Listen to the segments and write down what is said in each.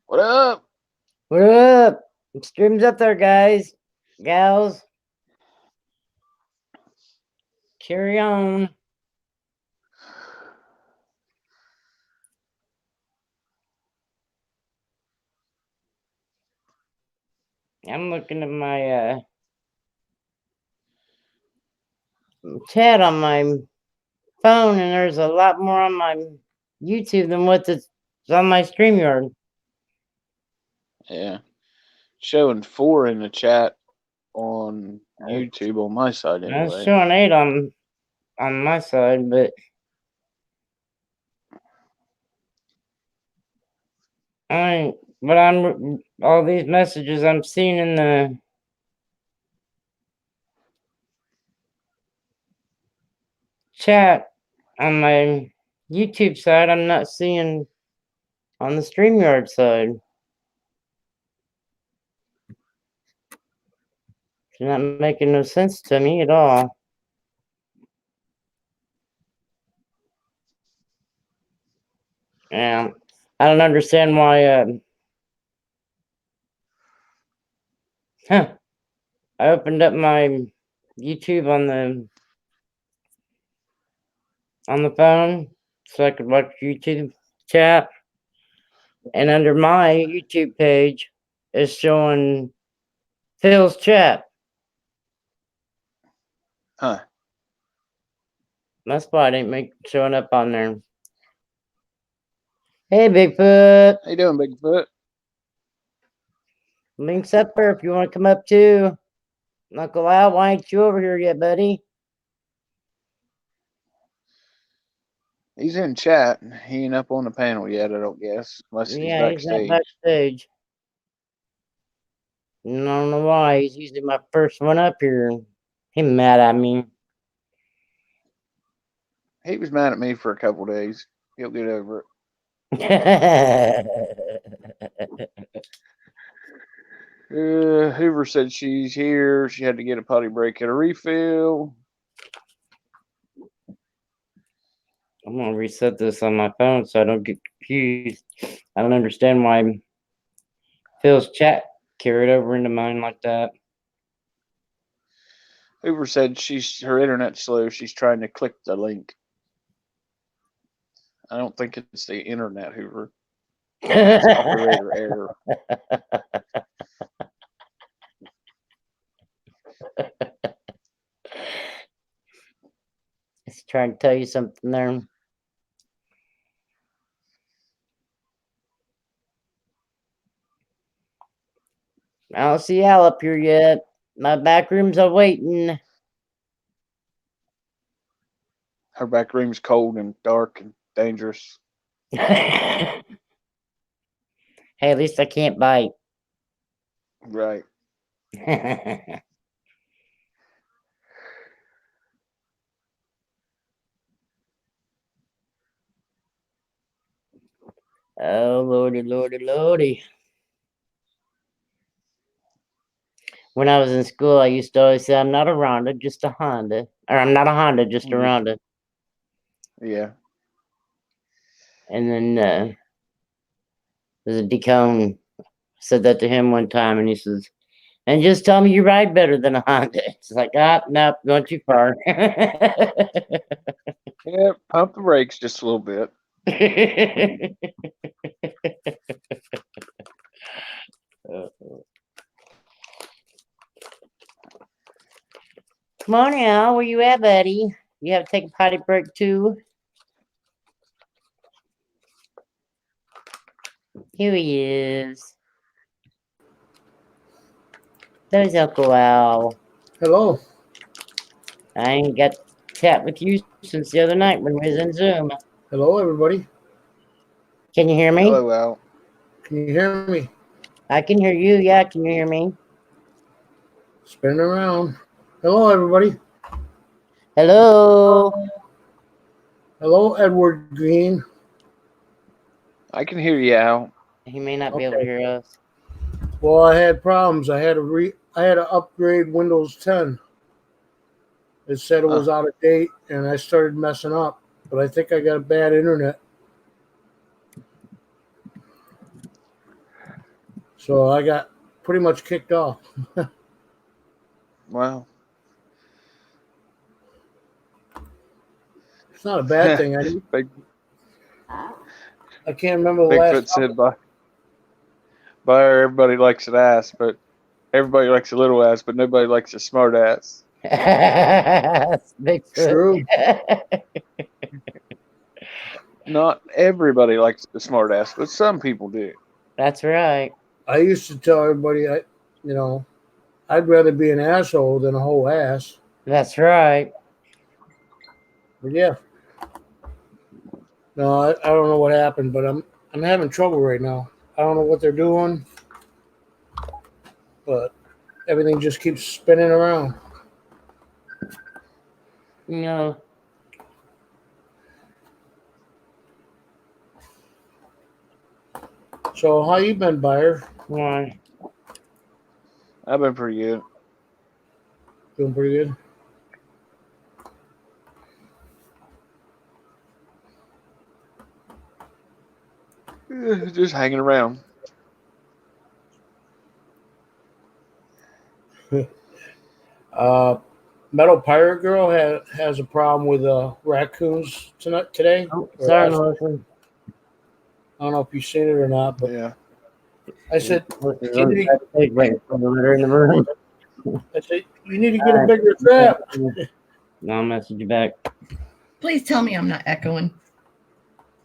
What up? What up? Stream's up there, guys, gals. Carry on. I'm looking at my chat on my phone, and there's a lot more on my YouTube than what's on my StreamYard. Yeah. Showing 4 in the chat on YouTube on my side I was anyway. showing 8 on my side, but I'm all these messages I'm seeing in the chat on my YouTube side, I'm not seeing on the StreamYard side. It's not making no sense to me at all. Yeah, I don't understand why. I opened up my YouTube on the phone so I could watch YouTube chat, and under my YouTube page is showing Phil's chat. Huh. That's why it ain't showing up on there. Hey, Bigfoot. How you doing, Bigfoot? Link's up there if you want to come up too. Knuckle out. Why ain't you over here yet, buddy? He's in chat. He ain't up on the panel yet, I don't guess. Unless he's Yeah, he's not backstage. backstage. I don't know why. He's usually my first one up here. He mad at me. He was mad at me for a couple days. He'll get over it. Hoover said she's here. She had to get a potty break at a refill. I'm gonna reset this on my phone so I don't get confused. I don't understand why Phil's chat carried over into mine like that. Hoover said her internet's slow. She's trying to click the link. I don't think it's the internet, Hoover. It's operator error. He's trying to tell you something there. I don't see Al up here yet. My back room's a waiting. Her back room's cold and dark and dangerous. Hey, at least I can't bite. Right. Oh, lordy, lordy, lordy. When I was in school, I used to always say, I'm not a Rhonda, just a Honda. Or I'm not a Honda, just a Rhonda. Yeah. And then there's a Decone said that to him one time, and he says, and just tell me you ride better than a Honda. It's like, nope, going too far. Yeah, pump the brakes just a little bit. Come on now, where you at, buddy? You have to take a potty break too? Here he is. There's Uncle Al. Hello. I ain't got to chat with you since the other night when we was in Zoom. Hello, everybody. Can you hear me? Hello, Al. Can you hear me? I can hear you. Yeah, can you hear me? Spinning around. Hello, everybody. Hello. Hello, Edward Green. I can hear you, Al. He may not be able to hear us. Well, I had problems. I had to upgrade Windows 10. It said it was out of date, and I started messing up. But I think I got bad internet. So I got pretty much kicked off. Wow. It's not a bad thing. I can't remember the Bigfoot last. said, "By everybody likes an ass, but everybody likes a little ass, but nobody likes a smart ass." Bigfoot. True. Not everybody likes a smart ass, but some people do. That's right. I used to tell everybody, I'd rather be an asshole than a whole ass. That's right. But yeah. No, I don't know what happened, but I'm having trouble right now. I don't know what they're doing, but everything just keeps spinning around. No. So how you been, Buyer? Why? I've been pretty good. Doing pretty good. Just hanging around. Metal Pirate Girl has a problem with raccoons today. Oh, sorry, Melissa. I don't know if you've seen it or not, but Yeah. I said, Wait for her in the room. you need to get a bigger trap. No, I'll message you back. Please tell me I'm not echoing.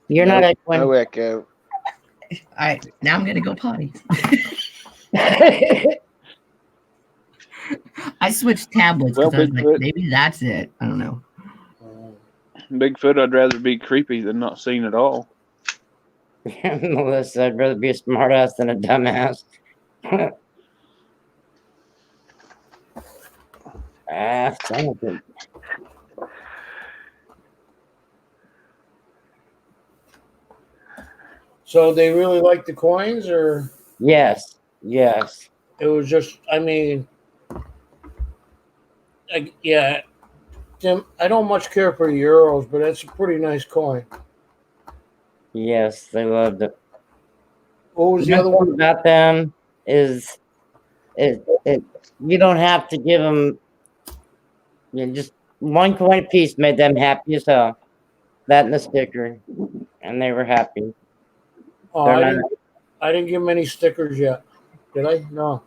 You're not echoing. No echo. All right, now I'm gonna go potty. I switched tablets because I was like, Bigfoot. maybe that's it. I don't know. Bigfoot, I'd rather be creepy than not seen at all. Melissa, I'd rather be a smartass than a dumbass. Son of a- So they really like the coins, or Yes. Yes. it was just, yeah, Tim, I don't much care for euros, but that's a pretty nice coin. Yes, they loved it. What was the best other thing one? about them is it you don't have to give them just one coin piece made them happy as hell. That and the sticker, and they were happy. Oh, They're I didn't give them any stickers yet. Did I? No.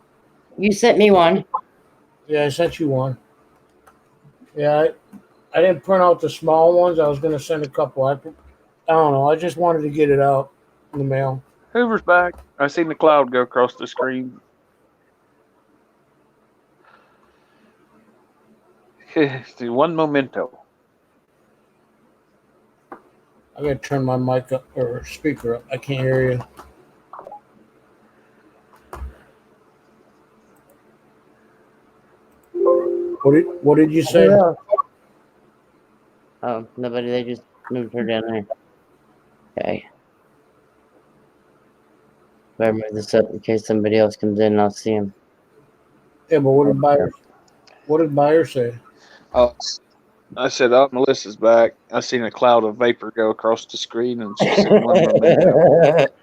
You sent me one. Yeah, I sent you one. Yeah, I didn't print out the small ones. I was going to send a couple. I don't know. I just wanted to get it out in the mail. Hoover's back. I seen the cloud go across the screen. One memento. I got to turn my mic up or speaker up. I can't hear you. What did you say? Oh, nobody. They just moved her down there. Okay. Better move this up in case somebody else comes in and I'll see him. Yeah, but what did Buyer say? Oh, I said, "Oh, Melissa's back." I seen a cloud of vapor go across the screen, and she said, "One more minute."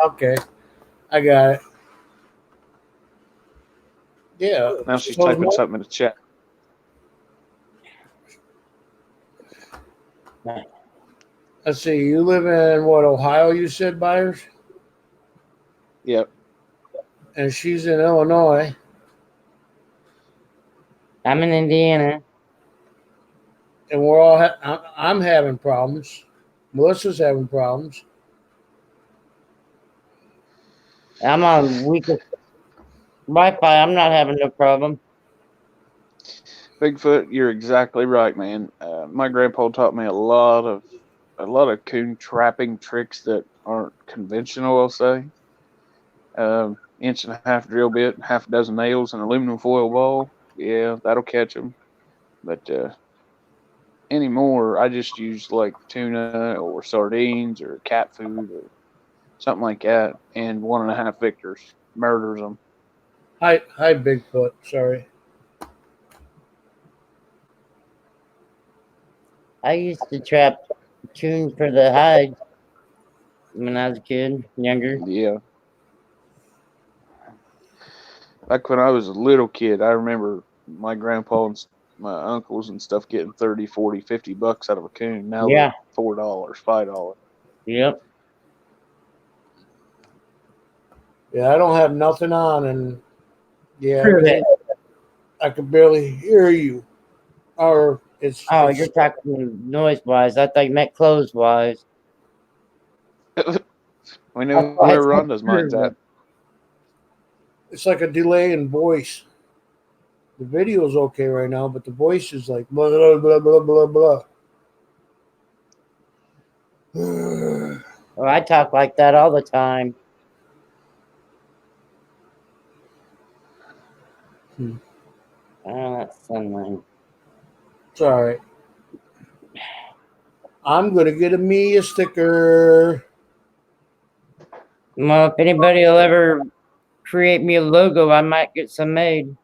Okay, I got it. Yeah. Now she's So typing something in the chat. let's see. You live in what, Ohio? You said, Buyers, Yep. and she's in Illinois. I'm in Indiana. And we're all I'm having problems. Melissa's having problems. I'm on weakest Wi-Fi. I'm not having no problem. Bigfoot, you're exactly right, man. My grandpa taught me a lot of coon trapping tricks that aren't conventional. I'll say, 1.5 drill bit, half a dozen nails, and aluminum foil ball. Yeah, that'll catch them. But anymore, I just use like tuna or sardines or cat food or something like that, and 1.5 Victors murders them. Hi, Bigfoot. Sorry. I used to trap coon for the hide when I was a kid, younger. Yeah. Back when I was a little kid, I remember my grandpa and my uncles and stuff getting 30, 40, $50 out of a coon. Now Yeah. they're $4, $5. Yep. Yeah, I don't have nothing on, and yeah, Prove it. I can barely hear you. Or it's You're talking noise-wise. I thought you meant clothes-wise. We know where Rhonda's mind's at. It's like a delay in voice. The video's okay right now, but the voice is like blah blah blah blah blah blah. I talk like that all the time. Oh, that's sunlight. It's all right. I'm gonna get me a sticker. Well, if anybody will ever create me a logo, I might get some made.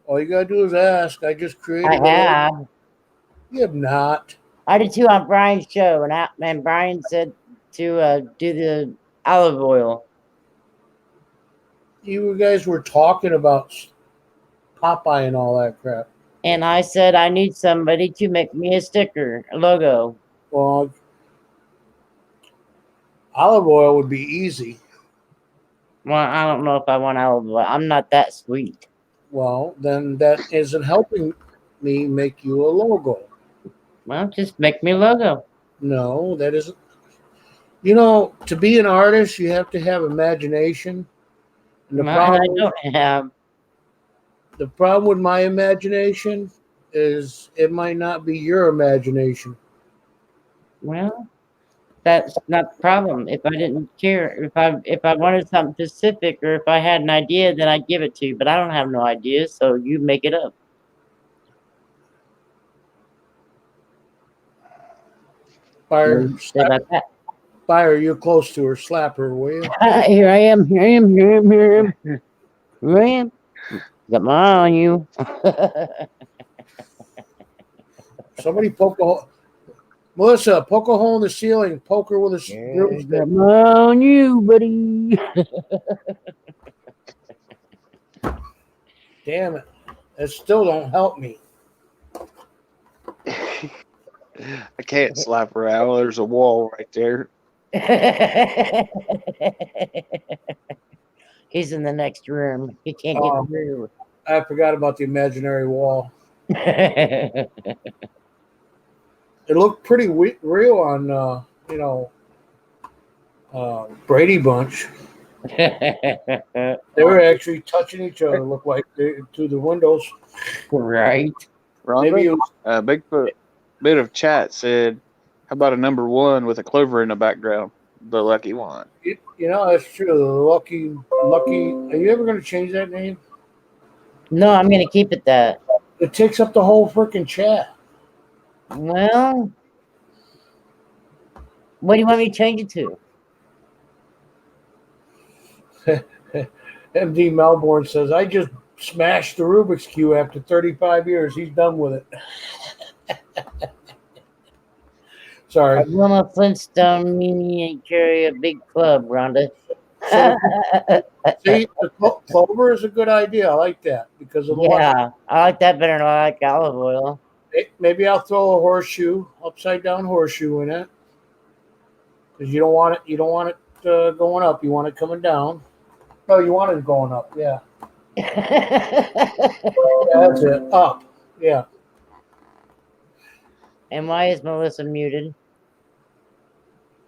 All you gotta do is ask. I just created. I have. You have not. I did too on Brian's show, and Brian said to do the olive oil. You guys were talking about Popeye and all that crap. And I said I need somebody to make me a sticker, a logo. Well, olive oil would be easy. Well, I don't know if I want olive oil. I'm not that sweet. Well, then that isn't helping me make you a logo. Well, just make me a logo. No, that isn't. You know, to be an artist, you have to have imagination. And I don't have. The problem with my imagination is it might not be your imagination. Well, that's not the problem. If I didn't care, if I wanted something specific, or if I had an idea, then I'd give it to you. But I don't have no idea, so you make it up. Fire, about that. Fire, you close to her, slap her, will you? Here I am. Here I am. Here I am. Here I am. Here I am. Got my eye on you. Somebody poke a hole. Melissa, poke a hole in the ceiling. Poke her with a broomstick. Got my eye on you, buddy. Damn it. That still don't help me. I can't slap her out. There's a wall right there. He's in the next room. He can't get through. I forgot about the imaginary wall. It looked pretty real on, Brady Bunch. They were actually touching each other. Looked like through the windows. Right. Rhonda, Maybe it was, Bigfoot bit of chat said, "How about a number 1 with a clover in the background? The lucky one." that's true. The lucky. Are you ever going to change that name? No, I'm going to keep it that. It takes up the whole freaking chat. Well, what do you want me to change it to? MD Melbourne says, I just smashed the Rubik's Cube after 35 years. He's done with it. Sorry. A Wilma Flintstone meaning and carry a big club, Rhonda. So, see, the clover is a good idea. I like that because of the Yeah, I like that better than I like olive oil. Maybe I'll throw a horseshoe, upside down horseshoe in it, because you don't want it. You don't want it going up. You want it coming down. No, you want it going up. Yeah, that's it. Up. Yeah. And why is Melissa muted?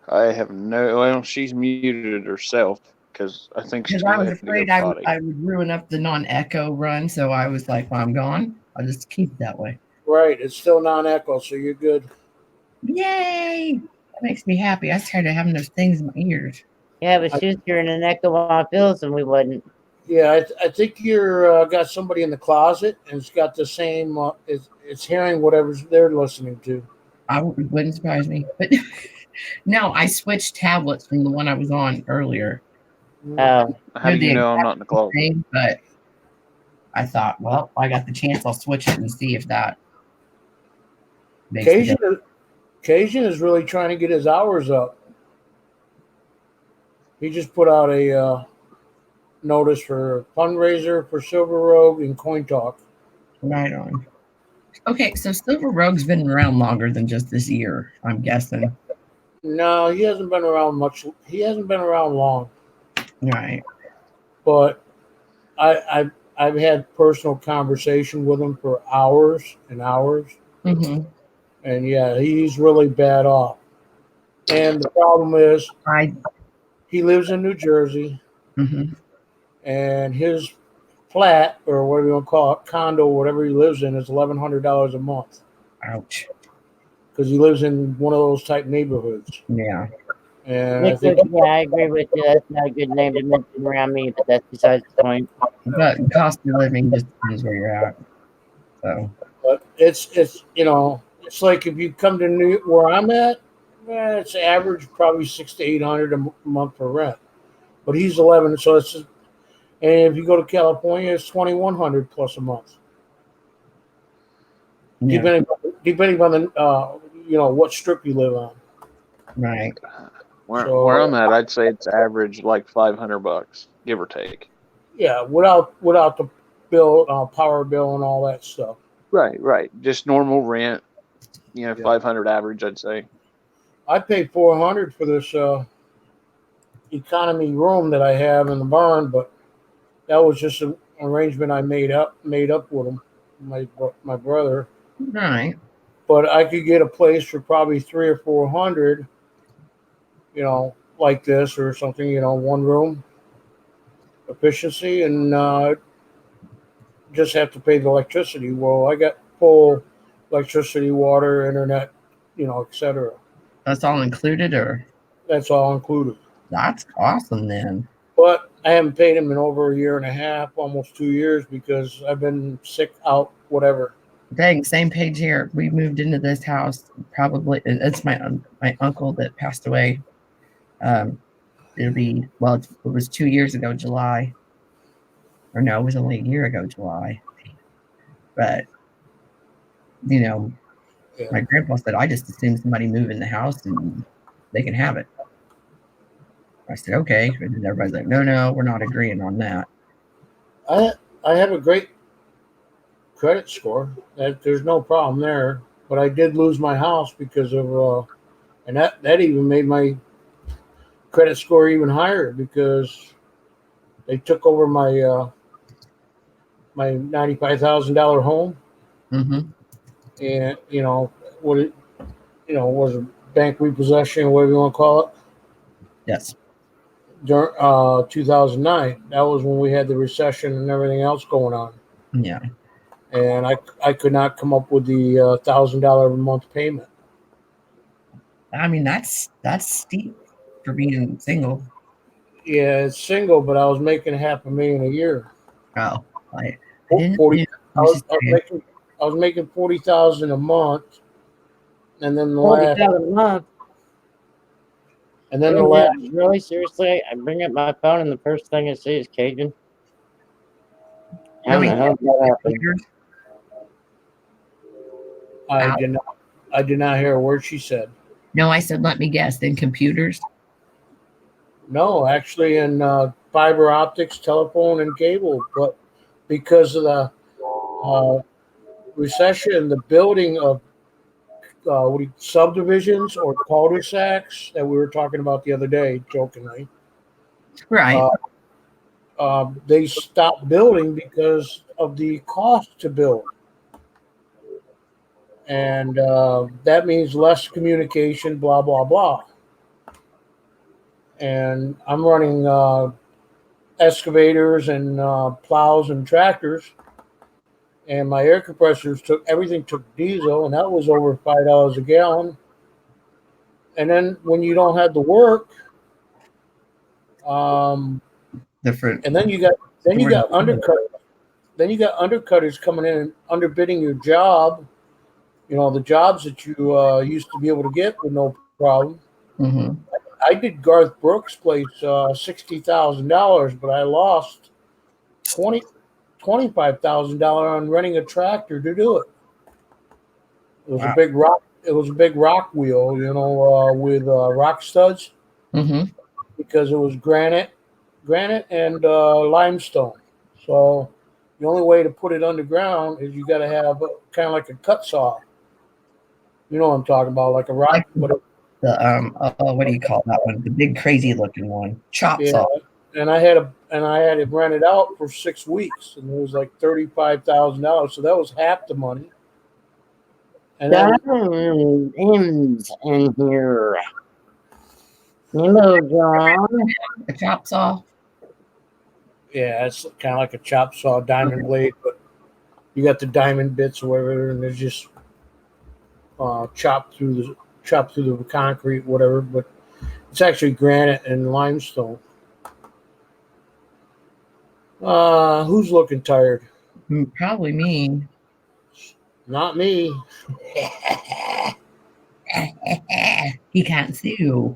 I have no. Well, she's muted herself because I think she's. Because I was afraid I would ruin up the non-echo run, so I was like, "While I'm gone, I'll just keep it that way." Right. It's still non-echo, so you're good. Yay! That makes me happy. I started having those things in my ears. Yeah, but she's hearing an echo on Phyllis and we wouldn't. Yeah, I think you're got somebody in the closet and it's got the same. It's hearing whatever they're listening to. It wouldn't surprise me, but no, I switched tablets from the one I was on earlier. Oh, How do you know I'm not in the closet? But I thought, well, I got the chance. I'll switch it and see if that makes a difference. Cajun is really trying to get his hours up. He just put out a notice for fundraiser for Silver Rogue and Coin Talk. Right on. Okay, so Silver Rogue's been around longer than just this year, I'm guessing. No, he hasn't been around much. He hasn't been around long. Right. But I've had personal conversation with him for hours and hours. Mm-hmm. And yeah, he's really bad off. And the problem is he lives in New Jersey, mm-hmm. and his flat, or whatever you want to call it, condo, whatever he lives in, is $1,100 a month. Ouch. Because he lives in one of those type neighborhoods. Yeah. And I agree with you. That's not a good name to mention around me, but that's besides the point. But cost of living just depends where you're at. So. But it's it's like if you come to where I'm at, it's average probably $600 to $800 a month for rent. But he's 11, so it's. And if you go to California, it's $2,100 plus a month. Yeah. Depending on the what strip you live on. Right. Where I'm at, I'd say it's average like $500, give or take. Yeah, without the bill, power bill, and all that stuff. Right. Just normal rent. 500 average, I'd say. I paid $400 for this economy room that I have in the barn, but that was just an arrangement I made up with him, my brother. Right. But I could get a place for probably $300 or $400, like this or something, one room efficiency, and just have to pay the electricity. Well, I got full electricity, water, internet, etc. That's all included, or? That's all included. That's awesome, then. But I haven't paid him in over a year and a half, almost 2 years, because I've been sick out, whatever. Dang, same page here. We moved into this house. Probably it's my uncle that passed away. It was 2 years ago, July. Or no, it was only a year ago, July. But my grandpa said, I just assume somebody move in the house and they can have it. I said, okay. And then everybody's like, no, we're not agreeing on that. I have a great credit score. There's no problem there. But I did lose my house because of, and that even made my credit score even higher because they took over my my $95,000 home. Mm-hmm. And was a bank repossession, whatever you want to call it. Yes. During 2009, that was when we had the recession and everything else going on. Yeah. And I could not come up with the $1,000 a month payment. I mean, that's steep for being single. Yeah, it's single, but I was making $500,000 a year. Oh, I was making $40,000 a month, and then the $40,000 a month. And then the Really, last, really seriously, I bring up my phone and the first thing I see is Cajun. How Really? the hell did that happen? Computers? I did not hear a word she said. No, I said, let me guess. Then computers? No, actually, in fiber optics, telephone, and cable. But because of the recession, the building of subdivisions or cul-de-sacs that we were talking about the other day, jokingly, Right. they stopped building because of the cost to build. And that means less communication, blah, blah, blah. And I'm running excavators and plows and tractors, and my air compressors took diesel, and that was over $5 a gallon. And then when you don't have the work, Different. and then you got undercutters coming in and underbidding your job. You know, the jobs that you used to be able to get with no problem. Mm-hmm. I did Garth Brooks' place $60,000, but I lost $25,000 on renting a tractor to do it. It was Wow. a big rock. It was a big rock wheel, with rock studs, Mm-hmm. because it was granite and limestone. So the only way to put it underground is you got to have kind of like a cut saw. You know what I'm talking about, like a rock. Like But the what do you call that one? The big crazy looking one. Chop yeah, saw. and I had it rented out for 6 weeks, and it was like $35,000. So that was half the money. And then, John M's in here. Hello, John. A chop saw. yeah, it's kind of like a chop saw diamond blade, but you got the diamond bits or whatever, and there's just chopped through the concrete, whatever. But it's actually granite and limestone. Who's looking tired? Probably me. Not me. He can't sue.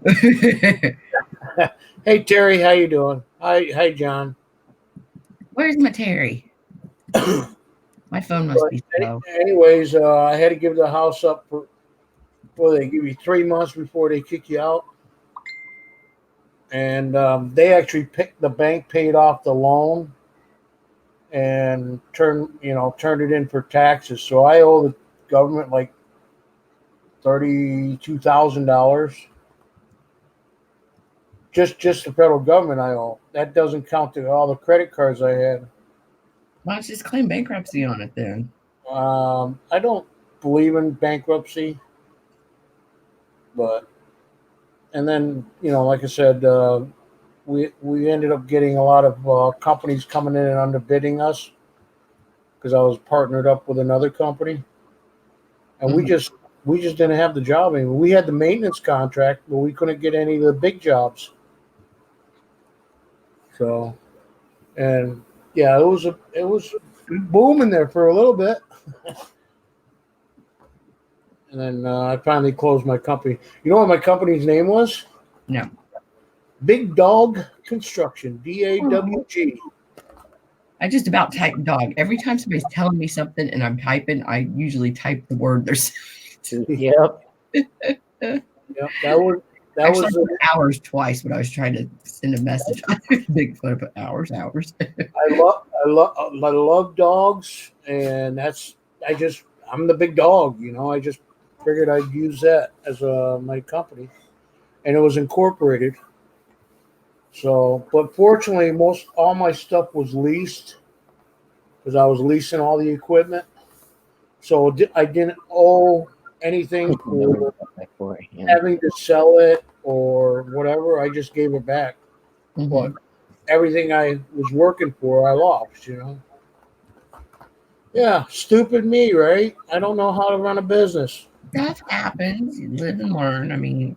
Hey Terry, how you doing? Hi John. Where's my Terry? My phone must be slow. Anyways, I had to give the house up for. Well, they give you 3 months before they kick you out, and they actually the bank paid off the loan and turned it in for taxes. So I owe the government like $32,000. Just the federal government I owe. That doesn't count all the credit cards I had. Why don't you just claim bankruptcy on it then? I don't believe in bankruptcy, and then like I said, we ended up getting a lot of companies coming in and underbidding us because I was partnered up with another company, and we just didn't have the job anymore. We had the maintenance contract, but we couldn't get any of the big jobs. So, and yeah, it was booming there for a little bit. And then I finally closed my company. You know what my company's name was? No. Big Dog Construction, DAWG. I just about type dog. Every time somebody's telling me something and I'm typing, I usually type the word they're saying. Yep. Yep, that was Actually, I put hours twice when I was trying to send a message. Bigfoot, I put hours. I love dogs, and I'm the big dog. I just figured I'd use that as my company, and it was incorporated. So, but fortunately, all my stuff was leased because I was leasing all the equipment. So I didn't owe anything for having to sell it or whatever. I just gave it back. Mm-hmm. But everything I was working for, I lost. Yeah, stupid me, right? I don't know how to run a business. Stuff happens. You live and learn. I mean.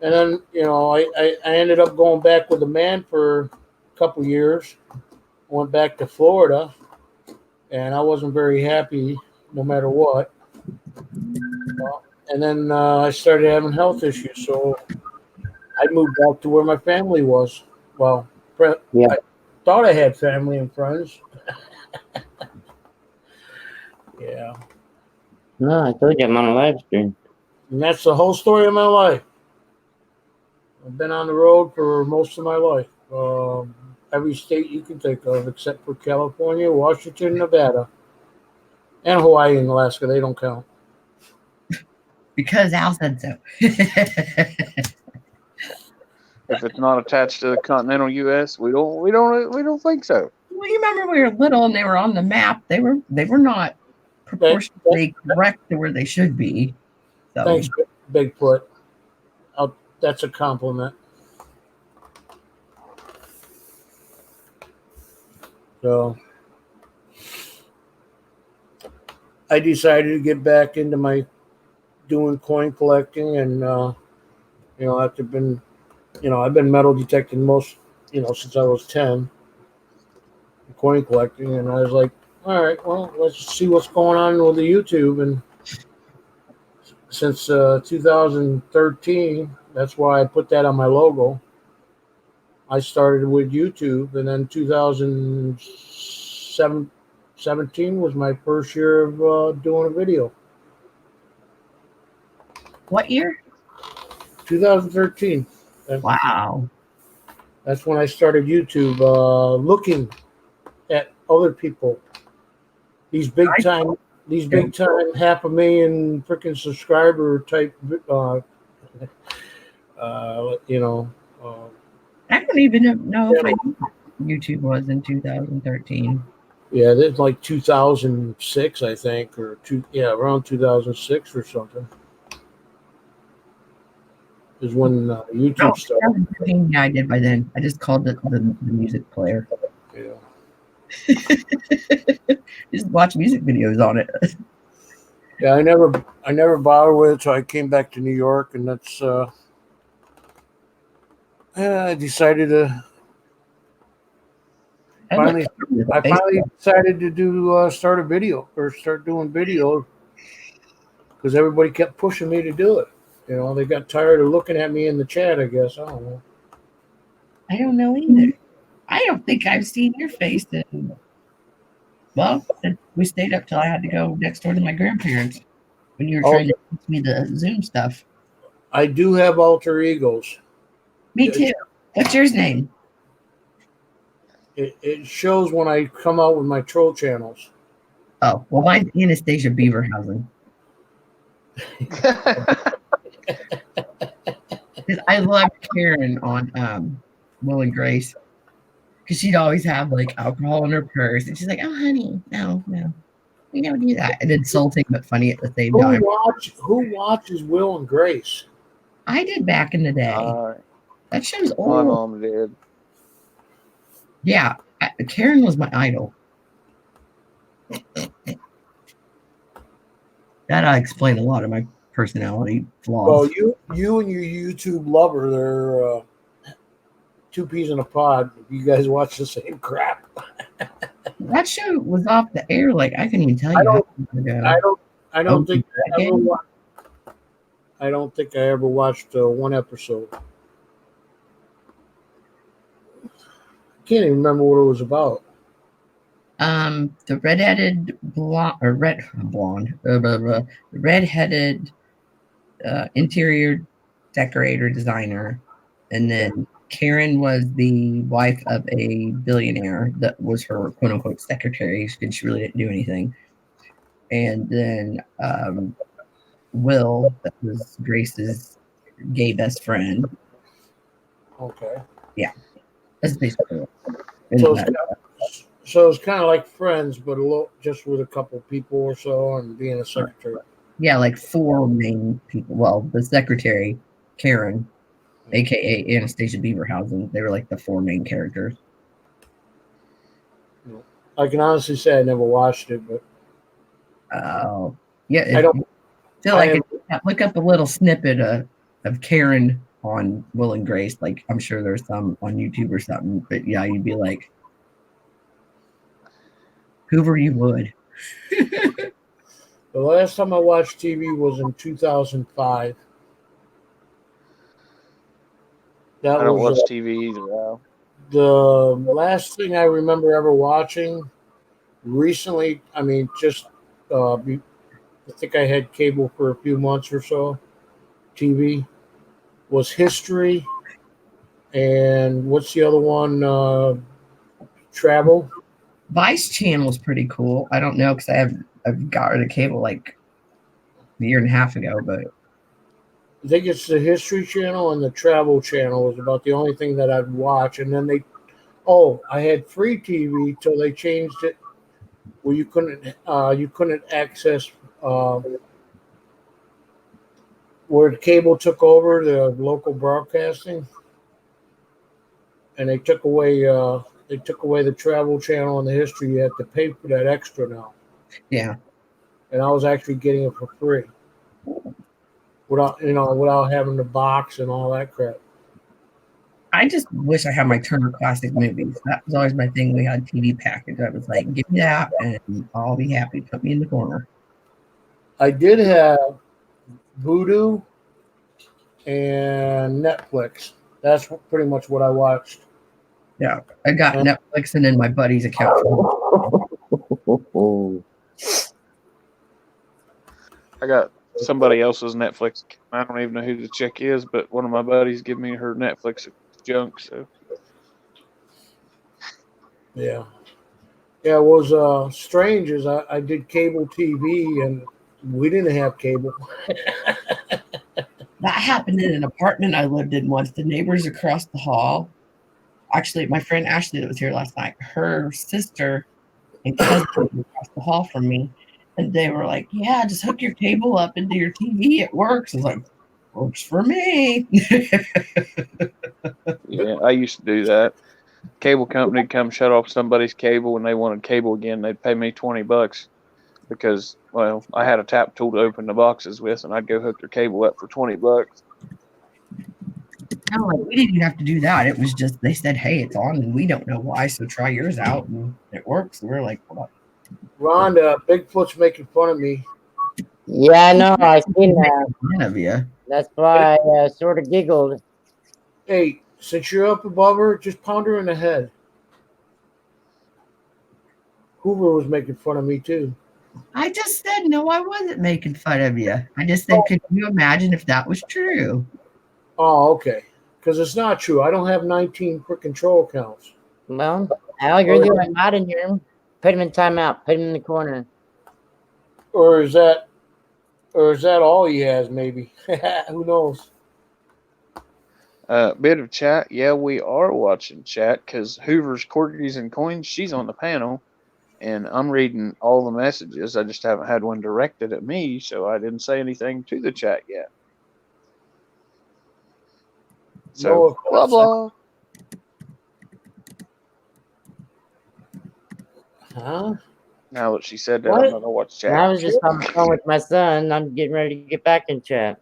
And then, I ended up going back with a man for a couple years. Went back to Florida, and I wasn't very happy no matter what. And then I started having health issues. So I moved back to where my family was. Well, Yeah. I thought I had family and friends. Yeah. No, I told you I'm on a live stream. And that's the whole story of my life. I've been on the road for most of my life. Every state you can think of, except for California, Washington, Nevada, and Hawaii and Alaska. They don't count. Because Al said so. If it's not attached to the continental U.S., we don't think so. Well, you remember we were little and they were on the map. They were not proportionally correct to where they should be. So Thanks, Bigfoot. That's a compliment. So I decided to get back into my doing coin collecting, and after I've been metal detecting most, since I was 10, coin collecting, and I was like, all right, well, let's see what's going on with the YouTube. And since 2013, that's why I put that on my logo. I started with YouTube, and then 2017 was my first year of doing a video. what year? 2013. Wow. That's when I started YouTube, looking at other people. These big time 500,000 freaking subscriber type, I don't even know if I knew what YouTube was in 2013. yeah, that's like 2006, I think, around 2006 or something is when YouTube started. 2013, yeah, I did by then. I just called it the music player. Yeah. Just watch music videos on it. Yeah, I never bothered with it, so I came back to New York, and that's I decided to I finally decided to start doing video because everybody kept pushing me to do it. They got tired of looking at me in the chat, I guess. I don't know. I don't know either. I don't think I've seen your face in, well, we stayed up till I had to go next door to my grandparents when you were trying to teach me the Zoom stuff. I do have alter egos. Me too. What's yours name? It shows when I come out with my troll channels. Oh, well, mine's Anastasia Beaverhausen. I loved Karen on Will and Grace because she'd always have like alcohol in her purse, and she's like, "Oh, honey, no, we don't do that," and insulting but funny at the same time. Who watches Will and Grace? I did back in the day. That show's old. My mom did. Yeah, Karen was my idol. That explained a lot of my personality flaws. Well, you and your YouTube lover, they're two peas in a pod. You guys watch the same crap. That show was off the air. Like I couldn't even tell you. I don't think I ever watched one episode. I can't even remember what it was about. The redheaded redheaded interior decorator designer, and then Karen was the wife of a billionaire that was her quote unquote secretary, and she really didn't do anything. And then Will, that was Grace's gay best friend. Okay. Yeah, that's basically it. So it's kind of like Friends, but just with a couple people or so, and being a secretary. Yeah, like four main people. Well, the secretary, Karen, aka Anastasia Beaverhausen, they were like the four main characters. I can honestly say I never watched it, but yeah, I don't feel like look up a little snippet of Karen on Will and Grace. Like I'm sure there's some on YouTube or something, but yeah, you'd be like, Hoover, you would. The last time I watched TV was in 2005. That I don't was watch TV either. Al. the last thing I remember ever watching recently. I mean, just I think I had cable for a few months or so. TV was History, and what's the other one? Travel. Vice Channel is pretty cool. I don't know because I've got rid of cable like a year and a half ago, but I think it's the History Channel and the Travel Channel was about the only thing that I'd watch. And then I had free TV till they changed it where you couldn't access where the cable took over the local broadcasting, and they took away the Travel Channel and the History. You had to pay for that extra now, yeah. and I was actually getting it for free without having the box and all that crap. I just wish I had my Turner Classic Movies. That was always my thing. We had TV package. I was like, give me that, and I'll be happy. Put me in the corner. I did have Voodoo and Netflix. That's pretty much what I watched. Yeah, I got Netflix and then my buddy's account. I got somebody else's Netflix. I don't even know who the chick is, but one of my buddies gave me her Netflix junk. So Yeah. Yeah, it was strange as I did cable TV and we didn't have cable. That happened in an apartment I lived in once. The neighbors across the hall, actually, my friend Ashley that was here last night, her sister and cousin were across the hall from me, and they were like, "Yeah, just hook your cable up into your TV. It works." I was like, "Works for me." yeah, I used to do that. Cable company come shut off somebody's cable when they wanted cable again. They'd pay me $20 because, well, I had a tap tool to open the boxes with, and I'd go hook their cable up for $20. I'm like, we didn't even have to do that. It was just they said, "Hey, it's on," and we don't know why, so try yours out, and it works. And we're like, "What?" Rhonda, Bigfoot's making fun of me. Yeah, I know. I seen that. None of you. That's why I sort of giggled. Hey, since you're up above her, just pound her in the head. Hoover was making fun of me too. I just said no. I wasn't making fun of you. I just said, could you imagine if that was true? Oh, okay. Because it's not true. I don't have 19 quick control accounts. Well, Al, you're the one not in here. Put him in timeout. Put him in the corner. Or is that all he has? Maybe. Who knows? Bit of chat. Yeah, we are watching chat because Hoover's Corgis and Coins, she's on the panel, and I'm reading all the messages. I just haven't had one directed at me, so I didn't say anything to the chat yet. So, blah, blah. Huh? Now that she said that, What? I'm going to watch chat. I was just on the phone with my son. I'm getting ready to get back in chat.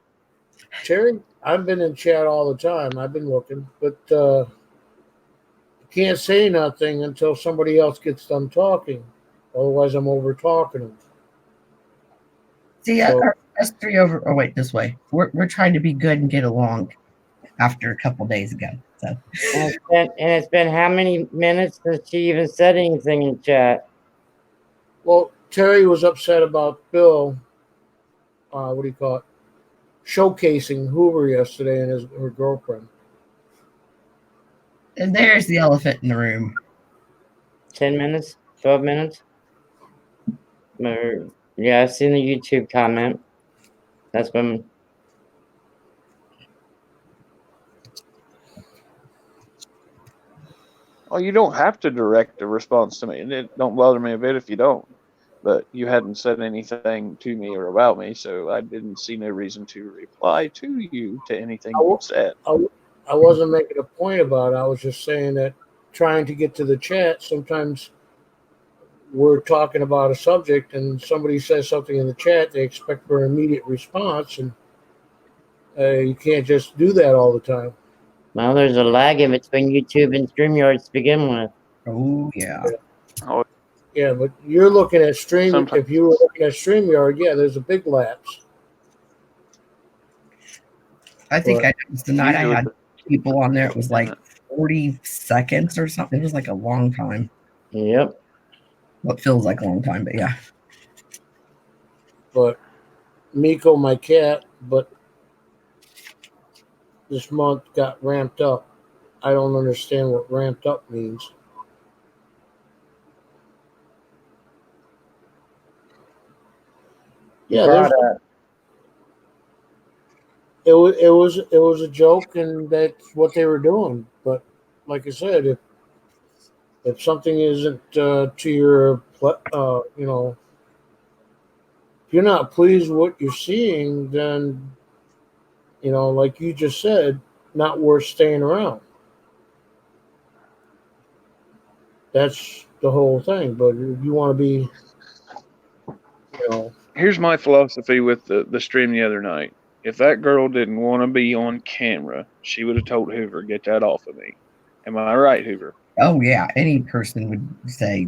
Terry, I've been in chat all the time. I've been looking, but can't say nothing until somebody else gets done talking. Otherwise, I'm over talking them. See, us three over. Oh wait, this way. We're trying to be good and get along. After a couple days ago, so And it's been how many minutes since she even said anything in chat? Well, Terry was upset about Bill. What do you call it? Showcasing Hoover yesterday and her girlfriend. and there's the elephant in the room. 10 minutes? 12 minutes? Yeah, I've seen the YouTube comment. That's when. Well, you don't have to direct a response to me, and it don't bother me a bit if you don't. But you hadn't said anything to me or about me, so I didn't see no reason to reply to you to anything you said. I wasn't making a point about it. I was just saying that trying to get to the chat, sometimes we're talking about a subject and somebody says something in the chat, they expect for an immediate response, and you can't just do that all the time. Well, there's a lag in between YouTube and StreamYard to begin with. Oh yeah. Oh, Yeah, but you're looking at Stream. Sometimes. If you were looking at StreamYard, yeah, there's a big lapse. I think Right. I noticed the night I had people on there. It was like 40 seconds or something. It was like a long time. Yep. What feels like a long time, but yeah. But Miko, my cat, but this month got ramped up. I don't understand what ramped up means. Yeah, Brought there's, it was a joke, and that's what they were doing. But like I said, if something isn't to your if you're not pleased with what you're seeing, then like you just said, not worth staying around. That's the whole thing. But if you want to be, Here's my philosophy with the stream the other night. If that girl didn't want to be on camera, she would have told Hoover, "Get that off of me." Am I right, Hoover? Oh yeah, any person would say,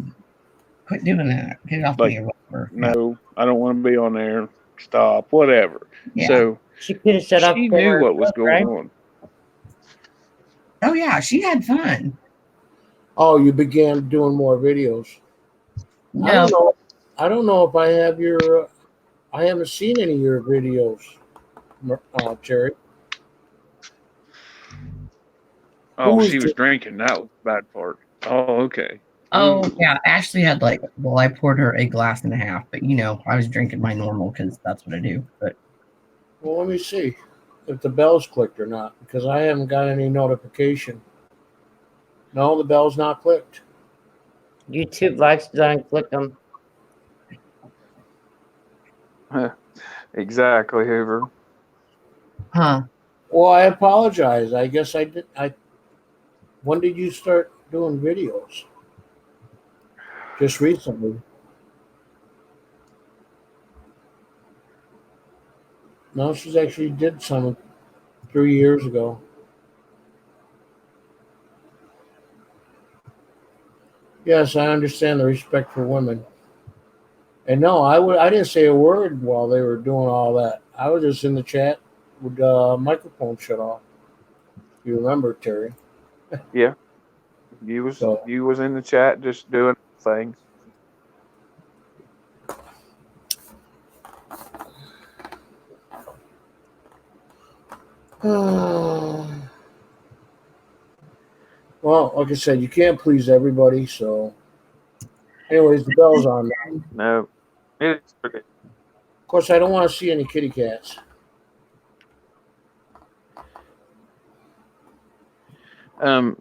"Quit doing that. Get it off me," Like, or whatever. no, I don't want to be on there. Stop, whatever. Yeah. So She could have shut up. she for knew her, what was going right? on. Oh yeah, she had fun. oh, you began doing more videos. I No, don't know. I don't know if I have your. I haven't seen any of your videos, Terry. Oh, Who she is was it? drinking. That was the bad part. Oh, okay. oh Ooh. yeah, Ashley had I poured her a glass and a half, but I was drinking my normal because that's what I do. But Well, let me see if the bell's clicked or not, because I haven't got any notification. No, the bell's not clicked. YouTube likes to unclick them. Exactly, Hoover. huh? Well, I apologize. I guess I did. When did you start doing videos? Just recently. No, she's actually did some 3 years ago. Yes, I understand the respect for women. And no, I didn't say a word while they were doing all that. I was just in the chat with the microphone shut off. You remember, Terry? Yeah, you was So, you was in the chat just doing things. well, like I said, you can't please everybody. So, anyways, the bell's on now. No, it's okay. Of course, I don't want to see any kitty cats.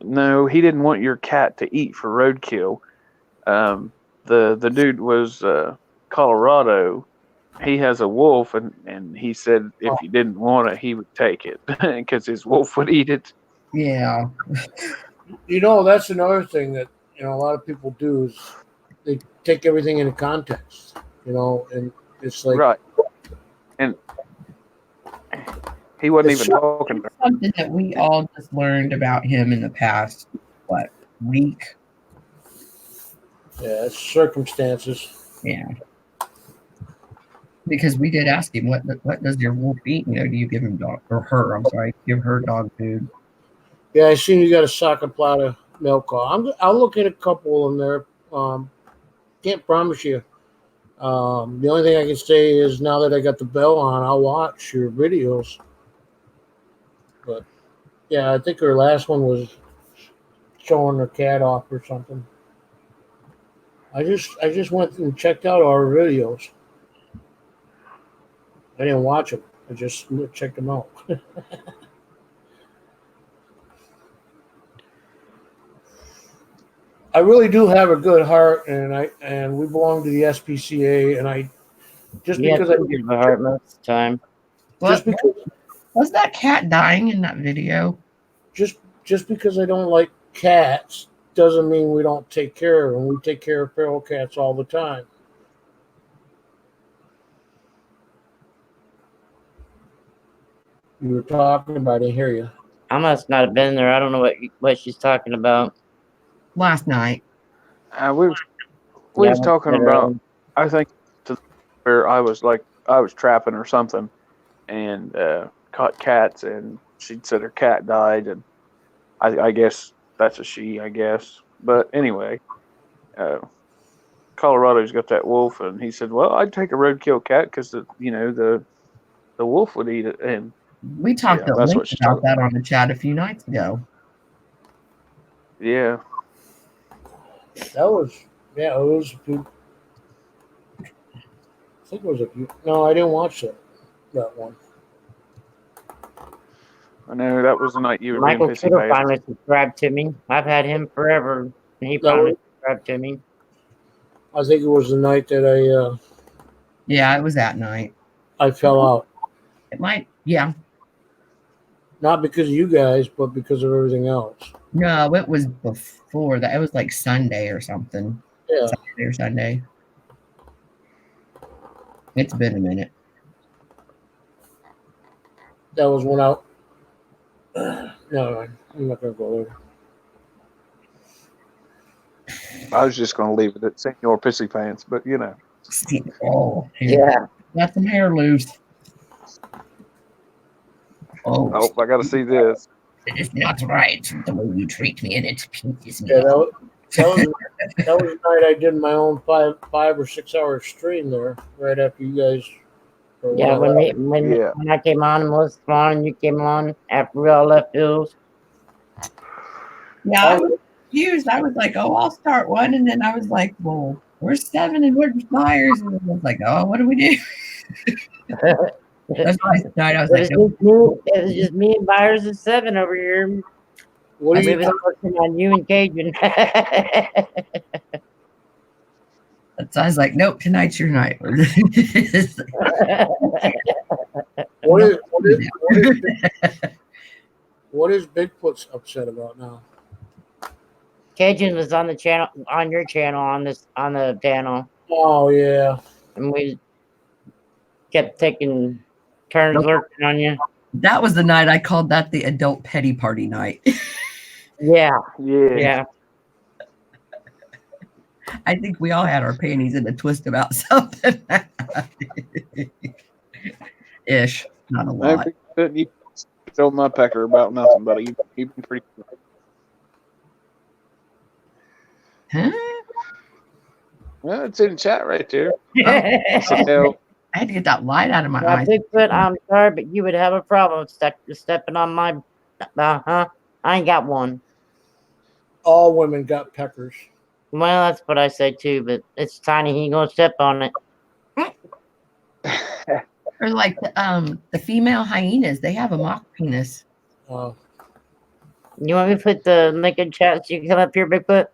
No, he didn't want your cat to eat for roadkill. The dude was Colorado. He has a wolf, and he said if you didn't want it, he would take it because his wolf would eat it. Yeah. That's another thing that a lot of people do is they take everything into context. And it's like Right. And he wasn't It's even talking. Something that we all just learned about him in the past week. yeah, it's circumstances. Yeah. Because we did ask him what does your wolf eat? Do you give him dog or her? I'm sorry, give her dog food. Yeah, I seen you got a sock and plot of milk. I'll look at a couple of them there. Can't promise you. The only thing I can say is now that I got the bell on, I'll watch your videos. But yeah, I think her last one was showing her cat off or something. I just went and checked out our videos. I didn't watch them. I just checked them out. I really do have a good heart, and we belong to the SPCA, and I just Yeah, because I give the heart most of the time. just because Was that cat dying in that video? just because I don't like cats doesn't mean we don't take care of them. We take care of feral cats all the time. You were talking about, I didn't hear you. I must not have been there. I don't know what she's talking about. Last night. We Yeah, was talking about. I think to where I was trapping or something, and caught cats, and she said her cat died, and I guess that's a she, I guess. But anyway, Colorado's got that wolf, and he said, "Well, I'd take a roadkill cat because the wolf would eat it." And We talked Yeah, at that's length what she's about talking that on the chat a few nights ago. yeah, That was, yeah, it was. I think it was a. No, I didn't watch that one. I know that was the night you were being Michael pissy Kittle face. finally subscribed to me. I've had him forever, and he No. finally subscribed to me. I think it was the night that Yeah, it was that night. I fell out. It might, yeah. Not because of you guys, but because of everything else. No, it was before that. It was like Sunday or something. Yeah, Saturday or Sunday. It's been a minute. that was when I. No, I'm not gonna go there. I was just going to leave it at Senor Pissy Pants, but Oh, Yeah. got some hair loose. Oh, oh, I got to see this. it is not right the way you treat me, and it pisses me Yeah, off. that was the night I did my own 5 or 6 hour stream there, right after you guys. or Yeah, whatever. when I came on, Melissa came on, and you came on after we all left Hills. Yeah, I was confused. I was like, oh, I'll start one. And then I was like, well, where's Seven and where's Myers? And I was like, oh, what do we do? That's why I started. I was like, no. It was just me and Byers and Seven over here. What do We you? was working on you and Cajun. So I was like, nope, tonight's your night. What is Bigfoot's upset about now? Cajun was on the channel, on your channel, on the channel, Oh yeah, and we kept taking turns lurking on you. That was the night I called that the adult petty party night. Yeah, Yeah. yeah. I think we all had our panties in a twist about something. Ish, not a lot. You told my pecker about nothing, buddy. You've been pretty. Huh? Well, it's in the chat right there. Yeah, So, I had to get that light out of my eyes. Bigfoot, I'm sorry, but you would have a problem stepping on my. I ain't got one. all women got peckers. Well, that's what I say too, but it's tiny. He ain't gonna step on it. Or like the female hyenas, they have a mock penis. Uh, You want me to put the link in chat so you can come up here, Bigfoot?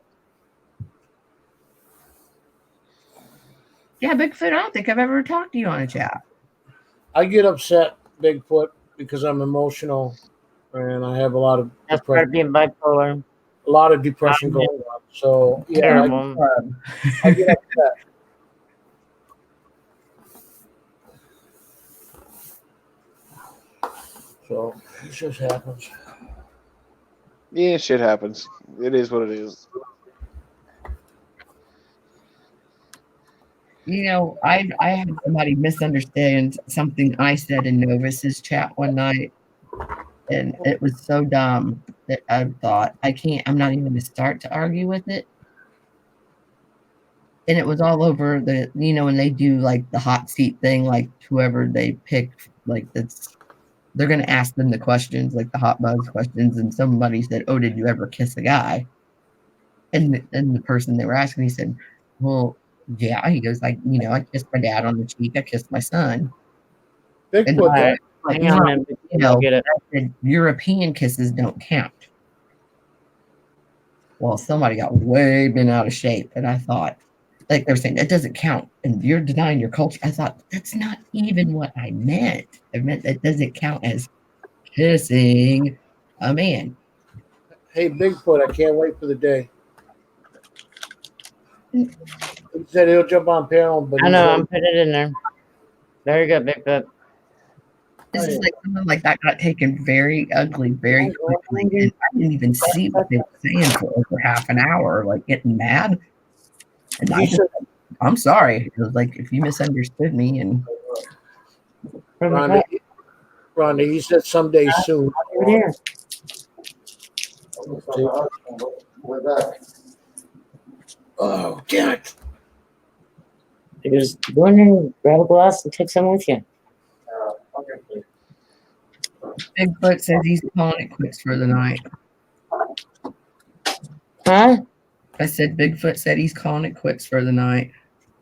Yeah, Bigfoot, I don't think I've ever talked to you on a chat. I get upset, Bigfoot, because I'm emotional, and I have a lot of That's part of being bipolar. depression going on. So yeah, Terrible. I get upset. So it just happens. yeah, shit happens. It is what it is. You know, I had somebody misunderstand something I said in Novus's chat one night, and it was so dumb that I thought I'm not even going to start to argue with it. And it was all over the, when they do like the hot seat thing, like whoever they pick, like they're going to ask them the questions, like the hot buzz questions. And somebody said, "Oh, did you ever kiss a guy?" And the person they were asking, he said, "Well, yeah." He goes like, I kissed my dad on the cheek. I kissed my son. Bigfoot, Like, Hang on, man. I'll get it. I said, European kisses don't count. Well, somebody got way bent out of shape, and I thought, like they're saying, that doesn't count, and you're denying your culture. I thought, that's not even what I meant. I meant that doesn't count as kissing a man. hey Bigfoot, I can't wait for the day. He said he'll jump on panel, but I know. I'm putting it in there. Very good, Bigfoot. This is like something like that got taken very ugly, very quickly. And I didn't even see what they were saying for over half an hour, like getting mad. And I'm sorry. It was like, if you misunderstood me, and Rhonda, he said someday soon. Here. We're back. Oh, damn it. Just go in and grab a glass and take some with you. Okay. Bigfoot says he's calling it quits for the night. Huh? I said Bigfoot said he's calling it quits for the night.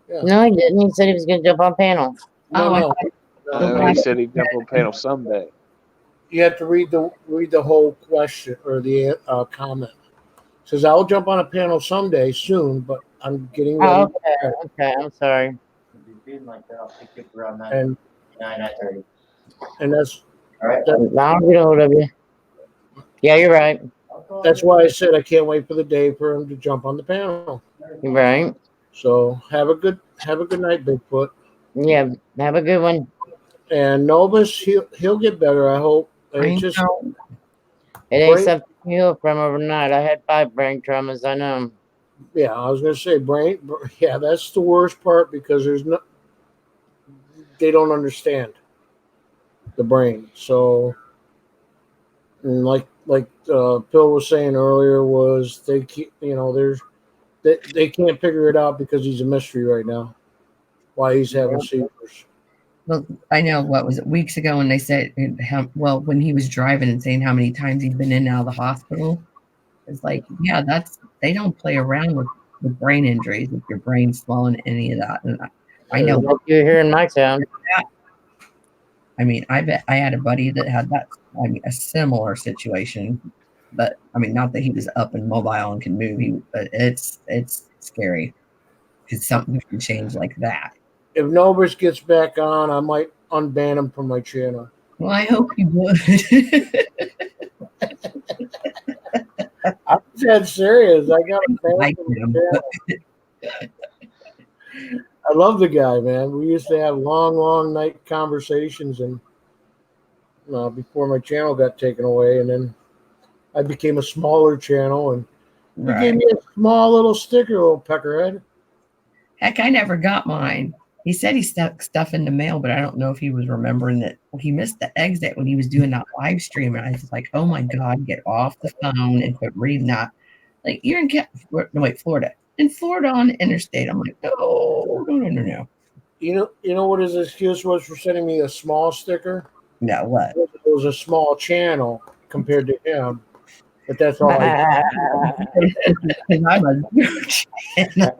Yeah. No, he didn't. He said he was going to jump on panel. No, Oh, I no. thought- No, he said he'd jump on panel someday. You have to read the whole question or the comment. It says I'll jump on a panel someday soon, but I'm getting ready. Oh, okay. Okay. I'm sorry. And 9:30. and that's All right. Now I'll get a hold of you. Yeah, you're right. why I said I can't wait for the day for him to jump on the panel. You're right. So have a good night, Bigfoot. Yeah. Have a good one. And Novus, he'll get better. I hope. I It's just know. It ain't Brain- something you heal from overnight. I had 5 brain traumas. I know. yeah. I was gonna say brain. Yeah, that's the worst part because they don't understand the brain. So, and like Phil was saying earlier, was they keep they can't figure it out because he's a mystery right now. Why he's having seizures. Well, I know what was it weeks ago when they said when he was driving and saying how many times he's been in and out of the hospital. It's like, yeah, they don't play around with brain injuries if your brain's swelling, any of that. And I know. Like you're here in my town. I mean, I bet I had a buddy that had that. I mean, a similar situation, but I mean, not that he was up and mobile and can move. But it's scary because something can change like that. If Novus gets back on, I might unban him from my channel. Well, I hope he would. I'm dead serious. I got a fan Like from my him. channel. I love the guy, man. We used to have long night conversations, and before my channel got taken away, and then I became a smaller channel, and he gave Right. me a small little sticker, little peckerhead. Heck, I never got mine. He said he stuck stuff in the mail, but I don't know if he was remembering that he missed the exit when he was doing that live stream. And I was like, oh my God, get off the phone and quit reading that. Like, you're in Florida. In Florida on the interstate. I'm like, no. You know what his excuse was for sending me a small sticker? No, what? It was a small channel compared to him, but that's all I. Because I'm a huge And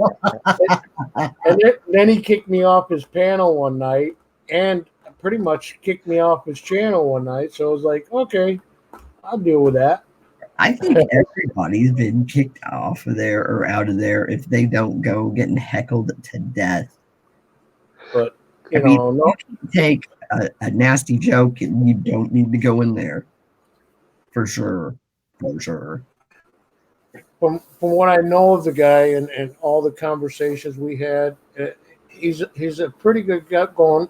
then he kicked me off his panel one night, and pretty much kicked me off his channel one night. So I was like, okay, I'll deal with that. I think everybody's been kicked off of there or out of there if they don't go getting heckled to death. But I you mean, know, no, take a nasty joke and you don't need to go in there. For sure. from what I know of the guy and all the conversations we had, he's a pretty good guy, going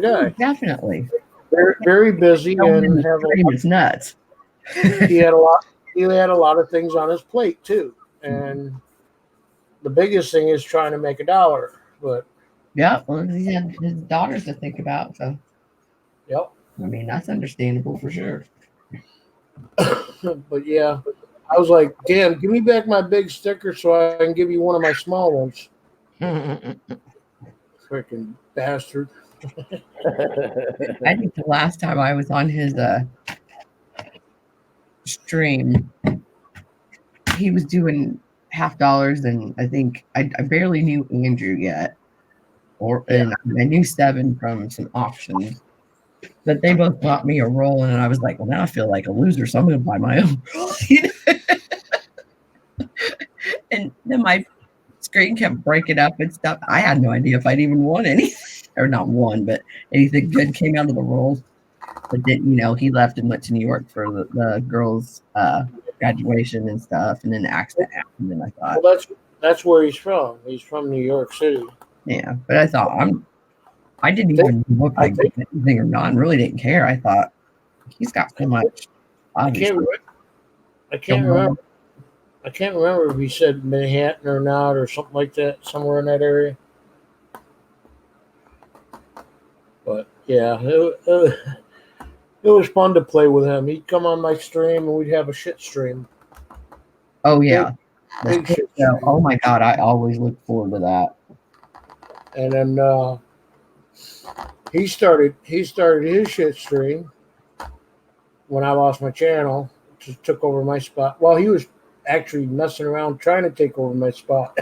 guy. Definitely. Very, very busy and have It's nuts. he had a lot of things on his plate too, and the biggest thing is trying to make $1. But Yeah, well, he had his daughters to think about, so yep. I mean that's understandable for sure. But yeah, I was like, damn, give me back my big sticker so I can give you one of my small ones. Freaking bastard. I think the last time I was on his stream, he was doing $50, and I think I barely knew Andrew yet, and I knew Seven from some auctions, but they both bought me a roll, and I was like, well, now I feel like a loser, so I'm going to buy my own. And then my screen kept breaking up and stuff. I had no idea if I'd even won any, or not won, but anything good came out of the rolls. But then, he left and went to New York for the girls' graduation and stuff, and then the accident happened. And I thought, Well, that's where he's from. He's from New York City. yeah. But I thought I didn't even look like anything or not, and really didn't care. I thought he's got so much. I can't remember. I can't remember if he said Manhattan or not, or something like that, somewhere in that area. But yeah, it was fun to play with him. He'd come on my stream and we'd have a shit stream. Oh yeah. Big The shit show. stream. Oh my god, I always look forward to that. And then he started his shit stream when I lost my channel. Just took over my spot. Well, he was actually messing around trying to take over my spot.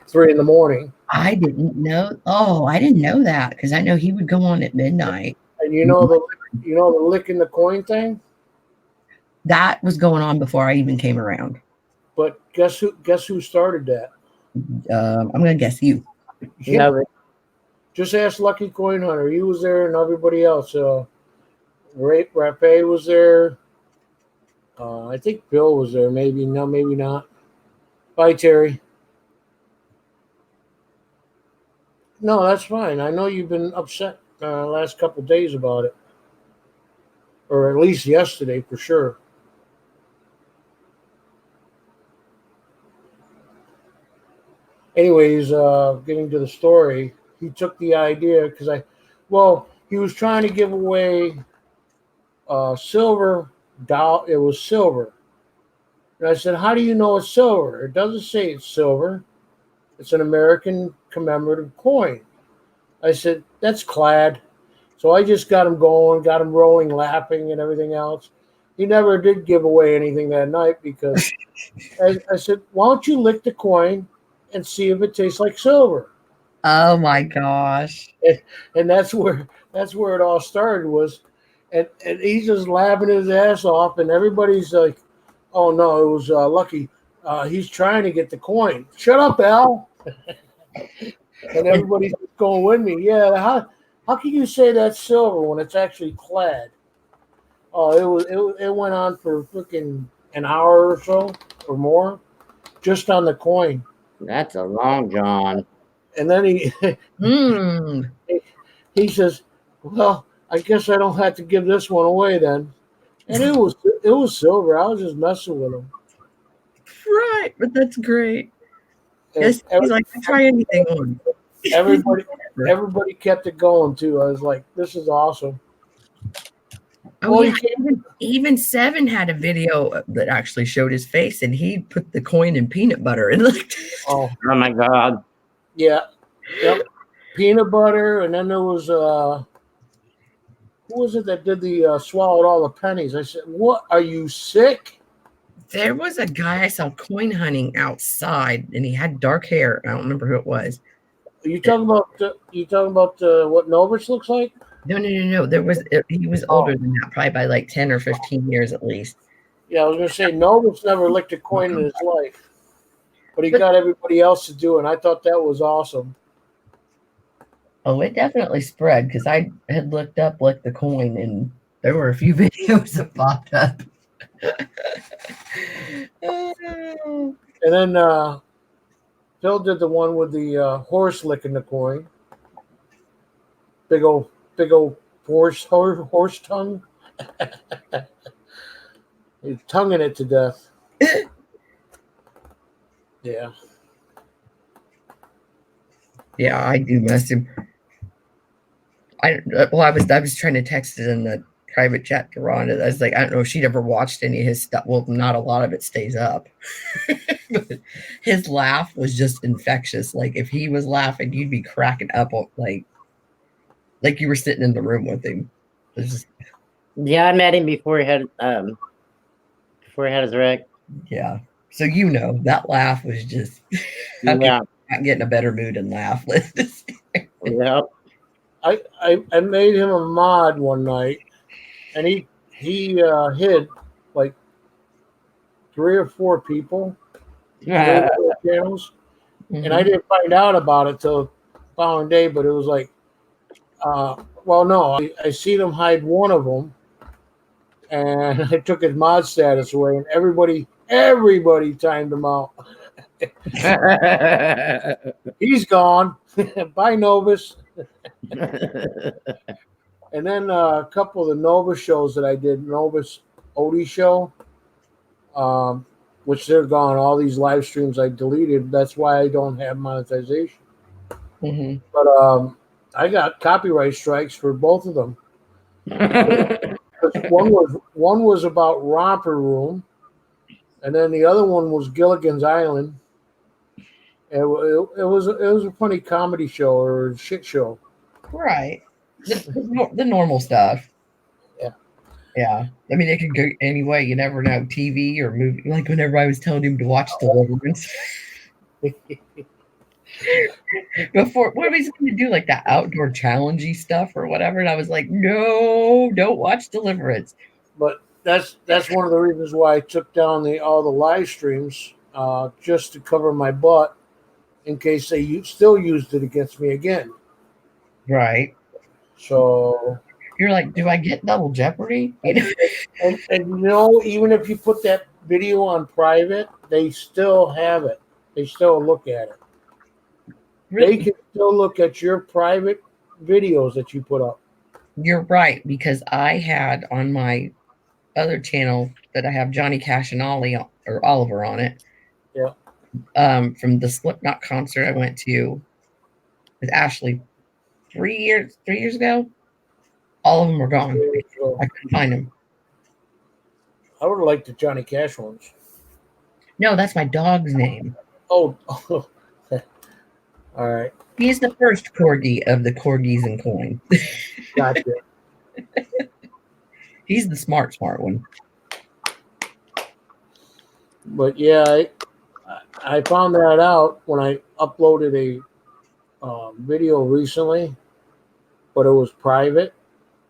3 a.m. I didn't know. Oh, I didn't know that because I know he would go on at midnight. And you know the licking the coin thing? That was going on before I even came around. But guess who started that? I'm gonna guess you. Yeah. No, Just ask Lucky Coin Hunter. He was there and everybody else. Rape was there. I think Bill was there. Maybe no, maybe not. Bye, Terry. No, that's fine. I know you've been upset last couple days about it, or at least yesterday for sure. Anyways, getting to the story, he took the idea because he was trying to give away silver doll. It was silver, and I said, "How do you know it's silver? It doesn't say it's silver. It's an American commemorative coin." I said, "That's clad." So I just got him going, got him rolling, laughing, and everything else. He never did give away anything that night because I said, "Why don't you lick the coin and see if it tastes like silver?" Oh my gosh. And that's where it all started was, and he's just laughing his ass off, and everybody's like, "Oh no, it was Lucky. He's trying to get the coin." Shut up, Al. And everybody's just going with me. Yeah, how can you say that's silver when it's actually clad? Oh, it went on for freaking an hour or so or more, just on the coin. that's a long john. And then he he says, "Well, I guess I don't have to give this one away then." And it was silver. I was just messing with him. Right, but that's great. And Yes, he's like, try anything on. everybody kept it going too. I was like, "This is awesome." Oh, Well, yeah. Even Seven had a video that actually showed his face, and he put the coin in peanut butter and looked. Oh Oh my god. yeah, yep. Peanut butter, and then there was who was it that did the swallowed all the pennies? I said, "What? Are you sick?" There was a guy I saw coin hunting outside, and he had dark hair. I don't remember who it was. Are you talking about what Novus looks like? No. He was older than that, probably by like 10 or 15 years at least. Yeah, I was gonna say Novus never licked a coin in his life, but he got everybody else to do it. And I thought that was awesome. Oh, it definitely spread because I had looked up like the coin, and there were a few videos that popped up. And then Phil did the one with the horse licking the coin. Big old horse tongue. He's tonguing it to death. Yeah. Yeah, I do miss him. I was trying to text it in the private chat to Rhonda. I was like, I don't know if she'd ever watched any of his stuff. Well, not a lot of it stays up. But his laugh was just infectious. Like if he was laughing, you'd be cracking up like you were sitting in the room with him. It was just, Yeah, I met him before he had his wreck. yeah. So that laugh was just Yeah. not getting a better mood and laugh. Yep. I made him a mod one night, and he hid like 3 or 4 people, 3 or 4 channels, and I didn't find out about it till the following day. But it was like, well, no, I seen him hide one of them, and I took his mod status away, and everybody timed him out. He's gone. Bye, Novus. And then a couple of the Novus shows that I did, Novus Odie show, which they're gone. All these live streams I deleted. That's why I don't have monetization. But I got copyright strikes for both of them. one was about Romper Room, and then the other one was Gilligan's Island. It was a funny comedy show or shit show. Right. The normal stuff. Yeah. Yeah. I mean, it could go any way. You never know. TV or movie. Like when everybody was telling him to watch Deliverance. Before, what was he going to do? Like that outdoor challengey stuff or whatever. And I was like, no, don't watch Deliverance. But that's one of the reasons why I took down all the live streams, just to cover my butt in case they still used it against me again. Right. So You're like, do I get double jeopardy? You know? and even if you put that video on private, they still have it. They still look at it. Really? They can still look at your private videos that you put up. You're right, because I had on my other channel that I have Johnny Cash and Oliver on it. Yeah. From the Slipknot concert I went to with Ashley 3 years ago. All of them were gone. So I couldn't find them. I would have liked the Johnny Cash ones. No, that's my dog's name. Oh, all right. He's the first corgi of the corgis and coin. Gotcha. He's the smart one. But yeah, I found that out when I uploaded a video recently, but it was private.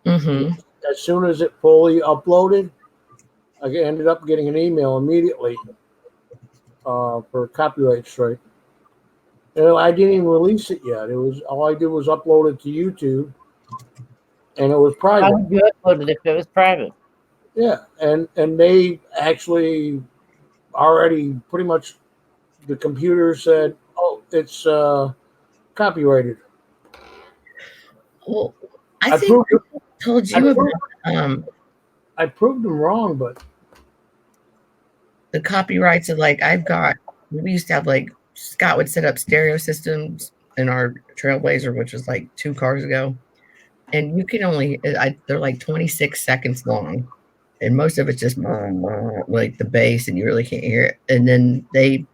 Mm-hmm. As soon as it fully uploaded, I ended up getting an email immediately for a copyright strike. And I didn't even release it yet. It was all I did was upload it to YouTube, and it was private. How would you upload it if it was private? Yeah, and they actually already pretty much the computer said, "Oh, it's copyrighted." Well, I I think proved it. I told I you proved, about I proved them wrong, but the copyrights of we used to have like Scott would set up stereo systems in our Trailblazer, which was like 2 cars ago, and you can only they're like 26 seconds long, and most of it's just like the bass, and you really can't hear it. And then they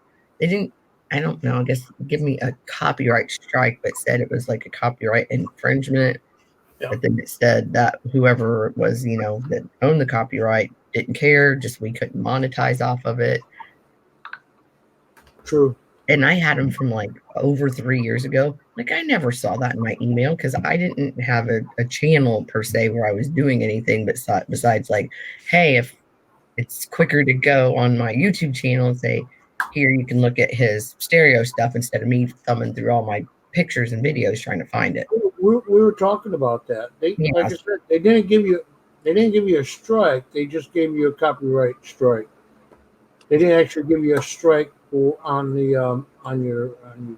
didn't, I don't know, I guess give me a copyright strike, but said it was like a copyright infringement. Yeah. But then it said that whoever it was, that owned the copyright didn't care, just we couldn't monetize off of it. true. And I had them from like over 3 years ago. Like I never saw that in my email because I didn't have a channel per se where I was doing anything besides like, hey, if it's quicker to go on my YouTube channel and say, here you can look at his stereo stuff instead of me thumbing through all my pictures and videos trying to find it. We were talking about that. Yeah. Like I said, they didn't give you a strike. They just gave you a copyright strike. They didn't actually give you a strike on your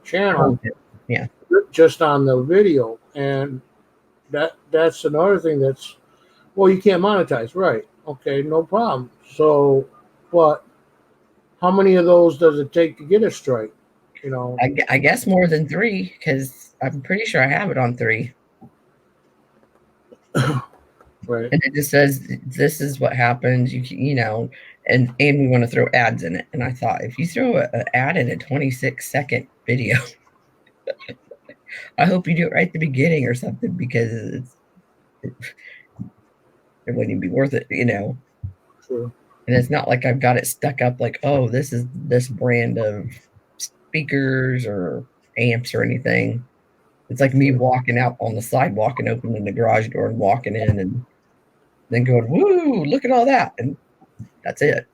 channel. Yeah. Just on the video, and that's another thing that's, well, you can't monetize, right? Okay, no problem. So, but how many of those does it take to get a strike? I guess more than 3 because I'm pretty sure I have it on 3. Right. And it just says this is what happens. And we want to throw ads in it. And I thought if you throw an ad in a 26-second video, I hope you do it right at the beginning or something because it wouldn't even be worth it, True. And it's not like I've got it stuck up like, oh, this is this brand of speakers or amps or anything. It's like me walking out on the sidewalk and opening the garage door and walking in and then going, woo, look at all that. And that's it,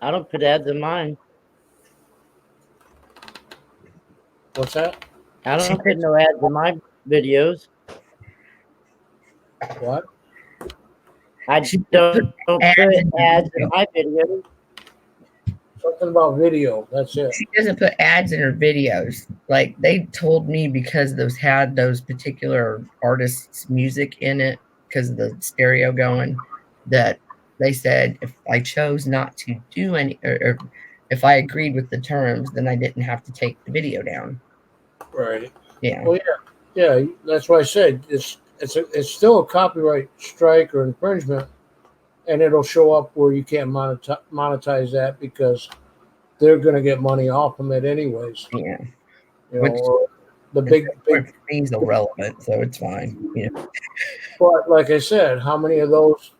I don't put ads in mine. What's that? I don't put no ads in my videos. What? I don't put ads in my videos. Something about video. That's it. She doesn't put ads in her videos. Like they told me because those had those particular artists' music in it because of the stereo going, that they said if I chose not to do any, or if I agreed with the terms, then I didn't have to take the video down. Right. Yeah. Well, yeah. That's why I said it's still a copyright strike or infringement, and it'll show up where you can't monetize that because they're going to get money off from it anyways. Yeah. You know, Which or the at big. that point for me is irrelevant, so it's fine. You know. But like I said, how many of those,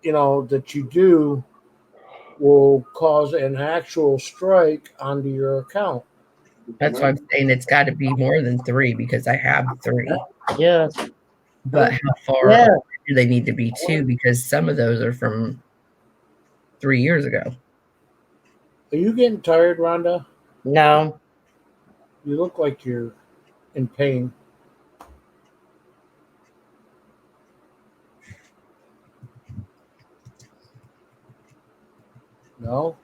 that you do will cause an actual strike onto your account? That's why I'm saying it's got to be more than 3 because I have 3. Yeah. But how far Yeah. away do they need to be 2? Because some of those are from 3 years ago. Are you getting tired, Rhonda? No. You look like you're in pain. No?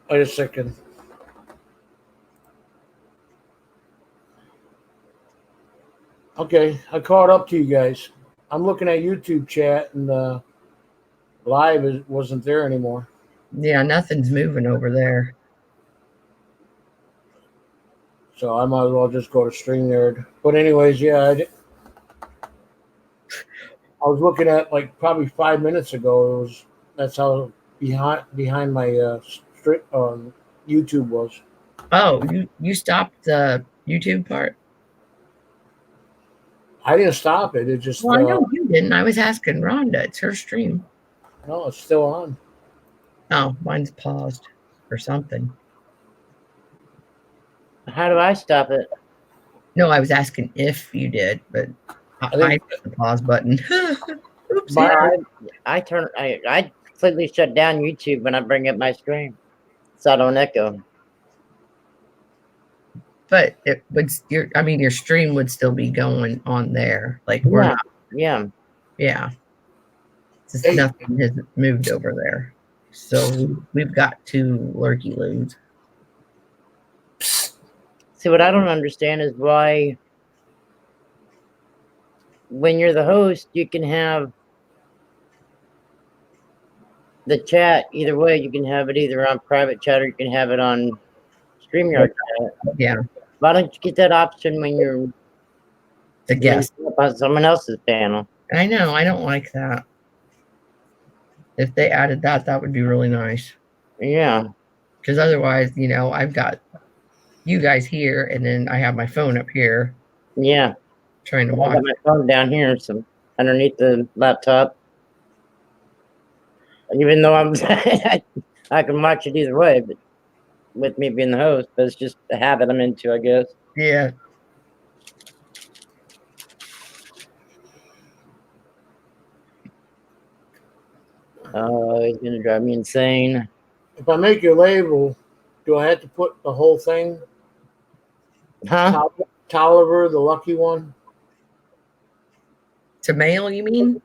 Wait a second. Okay, I caught up to you guys. I'm looking at YouTube chat, and live wasn't there anymore. Yeah, nothing's moving over there. So I might as well just go to StreamYard. But anyways, yeah, I was looking at like probably 5 minutes ago. That's how behind my YouTube was. Oh, you stopped the YouTube part? I didn't stop it. It just Well, I know you didn't. I was asking Rhonda. It's her stream. no, it's still on. Oh, mine's paused or something. How do I stop it? No, I was asking if you did, but I think- hit the pause button. Oops. But I completely shut down YouTube when I bring up my screen, so I don't echo. But it would your stream would still be going on there. Like we're Yeah. not, Yeah. yeah. Just Hey. nothing has moved over there. So we've got 2 lurky loons. See, what I don't understand is why, when you're the host, you can have the chat either way. You can have it either on private chat or you can have it on StreamYard chat. Yeah. Why don't you get that option when you're The guest. up on someone else's panel? I know, I don't like that. If they added that, that would be really nice. Yeah. Because otherwise, I've got you guys here, and then I have my phone up here Yeah. trying to I watch. got my phone down here, so underneath the laptop. Even though I can watch it either way, but with me being the host, but it's just a habit I'm into, I guess. Yeah. Oh, he's gonna drive me insane. If I make your label, do I have to put the whole thing? Huh? Tolliver, the lucky one, To mail, you mean?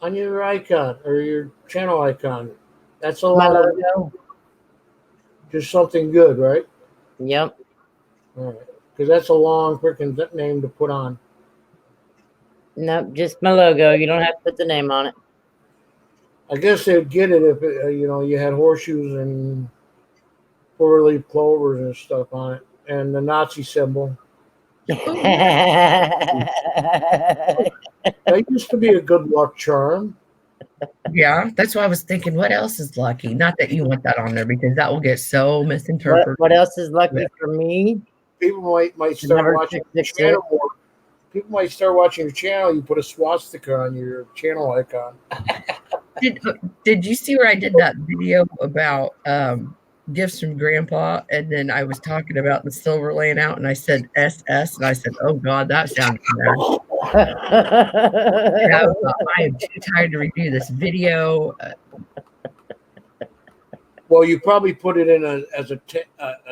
on your icon or your channel icon. That's a My lot of logo? just something good, right? Yep. All right, because that's a long freaking name to put on. Nope, just my logo. You don't have to put the name on it. I guess they'd get it if you had horseshoes and 4-leaf clovers and stuff on it, and the Nazi symbol. That used to be a good luck charm. Yeah, that's why I was thinking, what else is lucky? Not that you want that on there because that will get so misinterpreted. What else is lucky for me? People might start Number watching your 666. channel more. People might start watching your channel. You put a swastika on your channel icon. Did you see where I did that video about gifts from Grandpa, and then I was talking about the silver laying out, and I said SS, and I said, "Oh God, that sounds bad." And I was like, I am too tired to review this video. Well, you probably put it in as a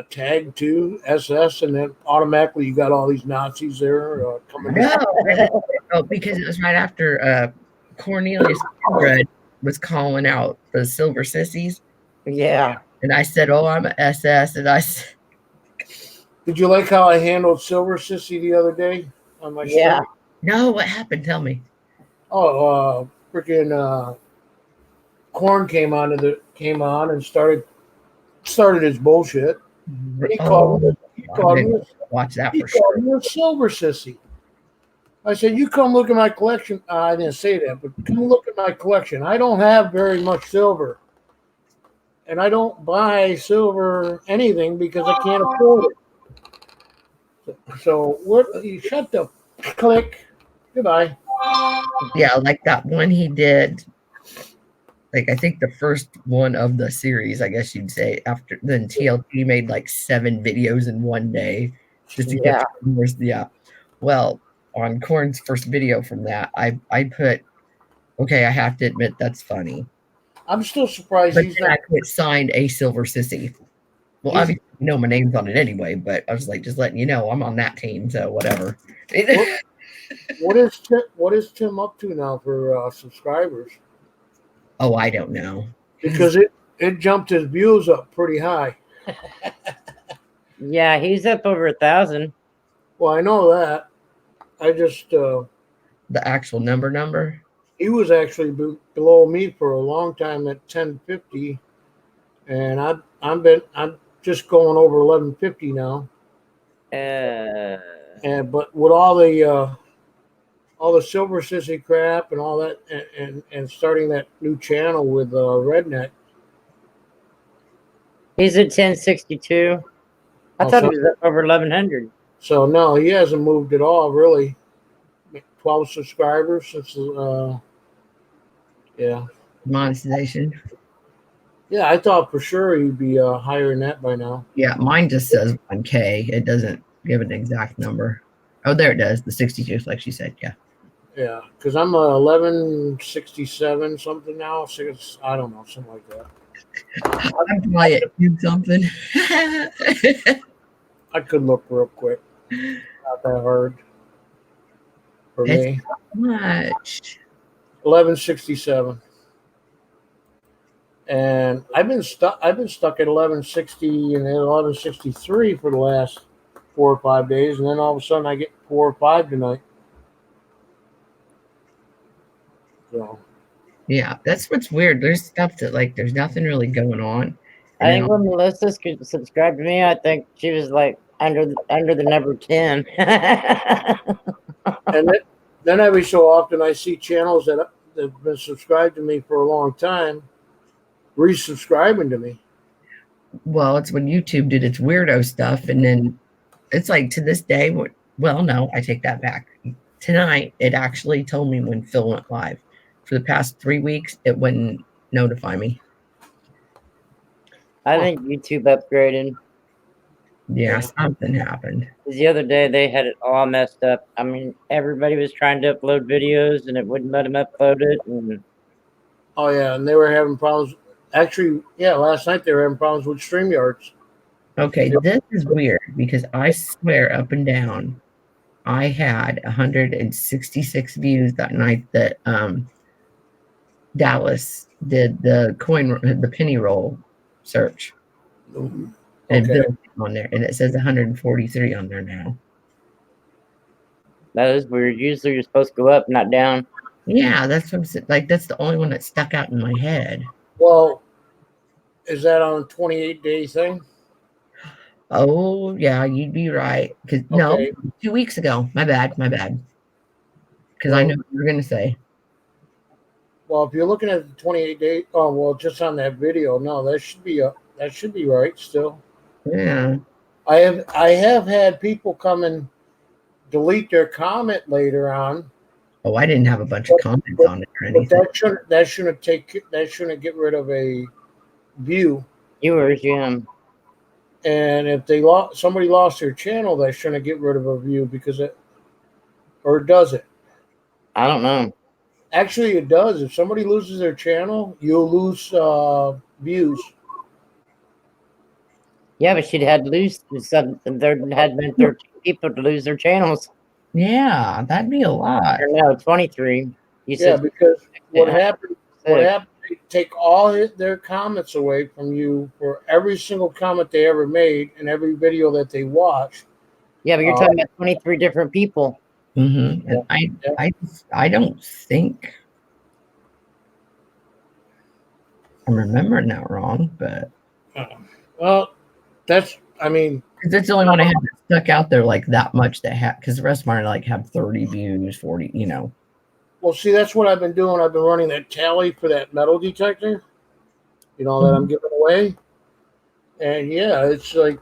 tag too, SS, and then automatically you got all these Nazis there coming. No, because it was right after Cornelius Red was calling out the silver sissies. Yeah. And I said, "Oh, I'm an SS," and I said, Did you like how I handled Silver Sissy the other day on my Yeah. stream? "No, what happened? Tell me." Oh, freaking Corn came onto the came on and started his bullshit. He called me. He I'm called gonna me. watch that He for sure. called me a silver sissy. I said, "You come look at my collection." I didn't say that, but come look at my collection. I don't have very much silver, and I don't buy silver anything because I can't afford it. So what? You shut the click. Goodbye. Yeah, like that one he did. Like I think the first one of the series, I guess you'd say. After then, TLT made like 7 videos in one day just to get Yeah. more. Yeah. Well, on Corn's first video from that, I put, okay, I have to admit that's funny. I'm still surprised But he's then not. I put signed a silver sissy. Well, He's, obviously, you know my name's on it anyway, but I was like, just letting you know I'm on that team, so whatever. what is Tim up to now for subscribers? Oh, I don't know. Because it jumped his views up pretty high. Yeah, he's up over 1,000. Well, I know that. I just The actual number. he was actually below me for a long time at 1050, and I'm just going over 1150 now. And but with all the silver sissy crap and all that, and starting that new channel with Redneck. He's at 1062. I thought he was up over 1,100. So no, he hasn't moved at all, really. 12 subscribers since yeah. Monetization. Yeah, I thought for sure he'd be higher than that by now. Yeah, mine just says 1K. It doesn't give an exact number. Oh, there it does. The 62, like she said. Yeah. Yeah, because I'm 1167 something now. I don't know, something like that. I'm probably at something. I could look real quick. Not that hard for It's me. much. 1167. And I've been stuck at 1160 and then 1163 for the last 4 or 5 days, and then all of a sudden I get 4 or 5 tonight. So Yeah, that's what's weird. There's stuff that like there's nothing really going on. I think when Melissa subscribed to me, I think she was like under the number 10. and then every so often I see channels that have been subscribed to me for a long time resubscribing to me. Well, it's when YouTube did its weirdo stuff, and then it's like to this day. Well, no, I take that back. Tonight, it actually told me when Phil went live. For the past 3 weeks, it wouldn't notify me. I think YouTube upgraded. Yeah, something happened. The other day they had it all messed up. I mean, everybody was trying to upload videos and it wouldn't let them upload it. And oh yeah, and they were having problems. Actually, yeah, last night they were having problems with StreamYards. Okay, this is weird because I swear up and down, I had 166 views that night that Dallas did the penny roll search. And Bill on there, and it says 143 on there now. that is weird. Usually you're supposed to go up, not down. Yeah, that's what I'm saying. Like that's the only one that stuck out in my head. Well, is that on a 28-day thing? Oh yeah, you'd be right. Because no, 2 weeks ago. My bad. Because I know what you were gonna say. Well, if you're looking at the 28-day, oh well, just on that video, no, that should be right still. Yeah. I have had people come and delete their comment later on. Oh, I didn't have a bunch of comments on it or anything. But that shouldn't get rid of a view. Viewers, yeah. And if somebody lost their channel, that shouldn't get rid of a view because or does it? I don't know. Actually, it does. If somebody loses their channel, you'll lose views. Yeah, but she'd had to lose some. There had been 13 people to lose their channels. Yeah, that'd be a lot. Or no, 23. You said because what happened? They take all their comments away from you for every single comment they ever made and every video that they watched. Yeah, but you're talking about 23 different people. Mm-hmm. And I don't think I'm remembering that wrong, but Well, I mean, because it's the only one I had that stuck out there like that much that had, because the rest of mine like have 30 views, 40, you know. well, see, that's what I've been doing. I've been running that tally for that metal detector, that I'm giving away. And yeah, it's like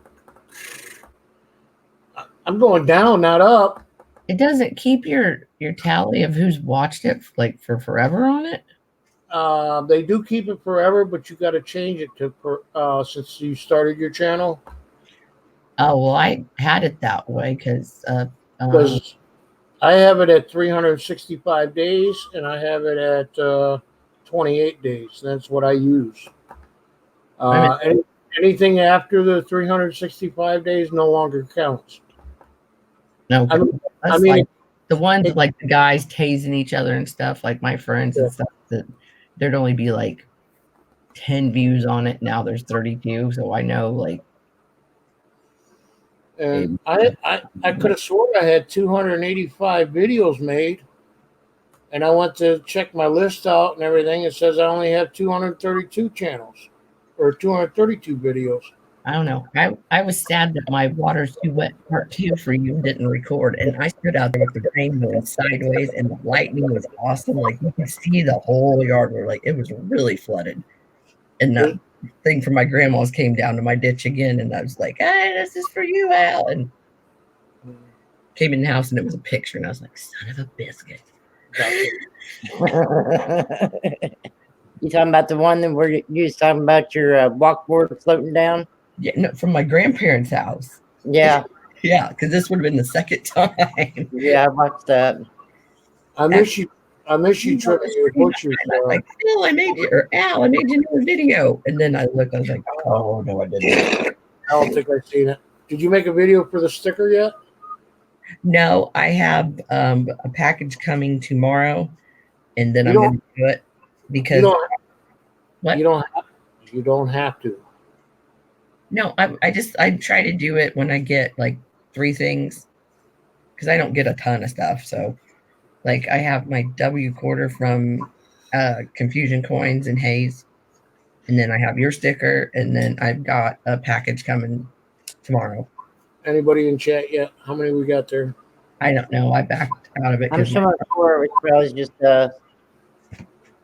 I'm going down, not up. It doesn't keep your tally of who's watched it like for forever on it. They do keep it forever, but you got to change it since you started your channel. Oh well, I had it that way because Because I have it at 365 days, and I have it at 28 days. That's what I use. Anything after the 365 days no longer counts. no, I mean, that's like the ones like the guys tasing each other and stuff, like my friends and stuff, that there'd only be like 10 views on it. Now there's 32, so I know like. And I could have sworn I had 285 videos made, and I went to check my list out and everything. It says I only have 232 channels or 232 videos. I don't know. I was sad that my Water's Too Wet Part 2 for you didn't record, and I stood out there with the rain going sideways, and the lightning was awesome. Like you could see the whole yard where like it was really flooded, and the thing from my grandma's came down to my ditch again, and I was like, "Hey, this is for you, Al." And came in the house, and it was a picture, and I was like, "Son of a biscuit." You talking about the one that where you was talking about your walkboard floating down? Yeah, no, from my grandparents' house. Yeah. Yeah, because this would have been the second time. Yeah, I watched that. I miss you, trimming your butchers. Like, Phil, I made you, or Al, I made you a video. And then I looked, I was like, oh, no, I didn't. I don't think I've seen it. Did you make a video for the sticker yet? No, I have a package coming tomorrow, and then I'm going to do it because you don't have to. No, I try to do it when I get like 3 things, because I don't get a ton of stuff. So like I have my W quarter from Confusion Coins and Hayes, and then I have your sticker, and then I've got a package coming tomorrow. Anybody in chat yet? How many we got there? I don't know. I backed out of it. I'm sure before it was just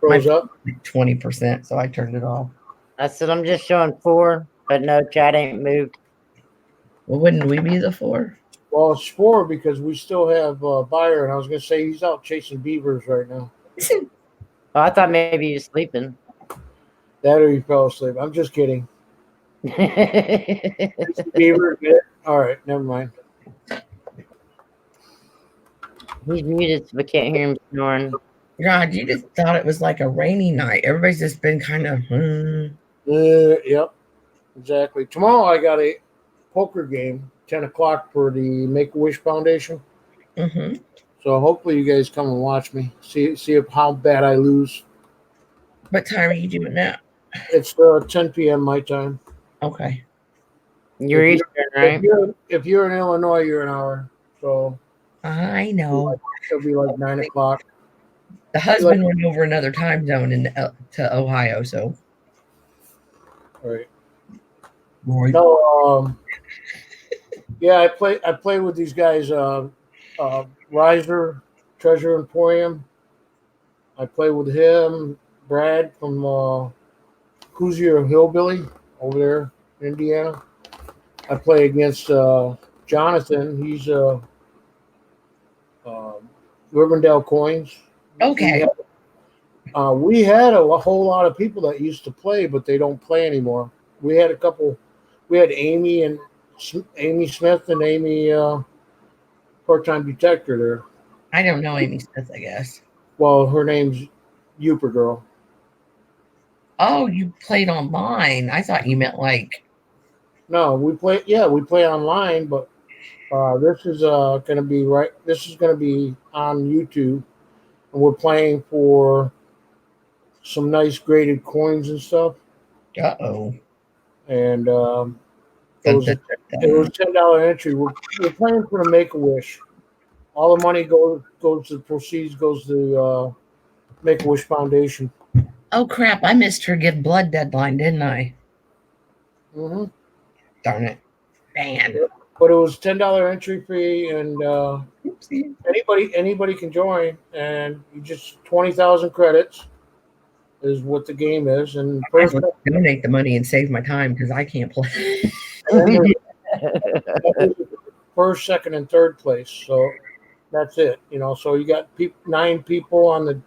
froze up 20%, so I turned it off. I said I'm just showing 4, but no, chat ain't moved. Well, wouldn't we be the 4? Well, it's 4 because we still have Buyer, and I was going to say he's out chasing beavers right now. Oh, I thought maybe he was sleeping. That or he fell asleep. I'm just kidding. Beaver, all right, never mind. He's muted, so we can't hear him snoring. God, you just thought it was like a rainy night. Everybody's just been kind of. Yep, exactly. Tomorrow I got a poker game, 10 o'clock for the Make-A-Wish Foundation. Mm-hmm. So hopefully you guys come and watch me. See how bad I lose. What time are you doing that? It's 10 p.m. my time. Okay. You're Eastern, right? If you're in Illinois, you're an hour. So I know. It'll be like 9 o'clock. The husband went over another time zone to Ohio, so. All right. Right. No, yeah, I play with these guys, Riser, Treasure Emporium. I play with him, Brad from Hoosier Hillbilly over there in Indiana. I play against Jonathan. He's Rivendell Coins. Okay. We had a whole lot of people that used to play, but they don't play anymore. We had a couple. We had Amy Smith and Amy Part-Time Detector there. I don't know Amy Smith, I guess. Well, her name's Youper Girl. Oh, you played online. I thought you meant like. No, we play. Yeah, we play online, but this is going to be right. This is going to be on YouTube, and we're playing for some nice graded coins and stuff. Uh-oh. And it was $10 entry. We're playing for the Make-A-Wish. All the money goes to proceeds goes to Make-A-Wish Foundation. Oh crap! I missed her give blood deadline, didn't I? Hmm. Darn it, man. But it was $10 entry fee, and Oopsie. anybody can join, and you just 20,000 credits is what the game is, and I might as well donate the money and save my time because I can't play. and then there's first, second, and third place. So that's it. So you got 9 people on the.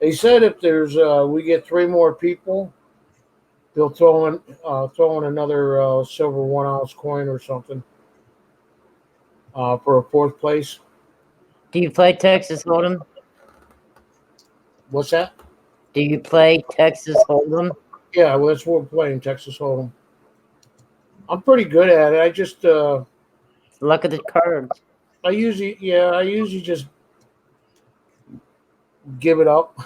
They said if there's we get 3 more people, they'll throw in another silver 1-ounce coin or something for a 4th place. Do you play Texas Hold'em? What's that? Do you play Texas Hold'em? Yeah, well, that's what we're playing, Texas Hold'em. I'm pretty good at it. I just Luck of the cards. I usually just give it up.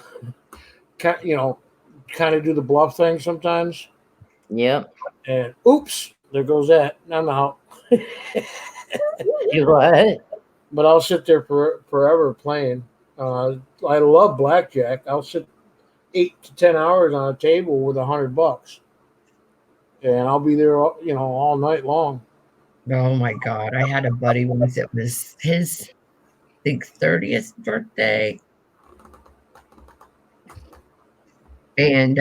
Kind of do the bluff thing sometimes. Yep. And oops, there goes that. I'm out. You what? But I'll sit there forever playing. I love blackjack. I'll sit 8 to 10 hours on a table with $100, and I'll be there, all night long. Oh my god! I had a buddy once. It was his, I think, 30th birthday, and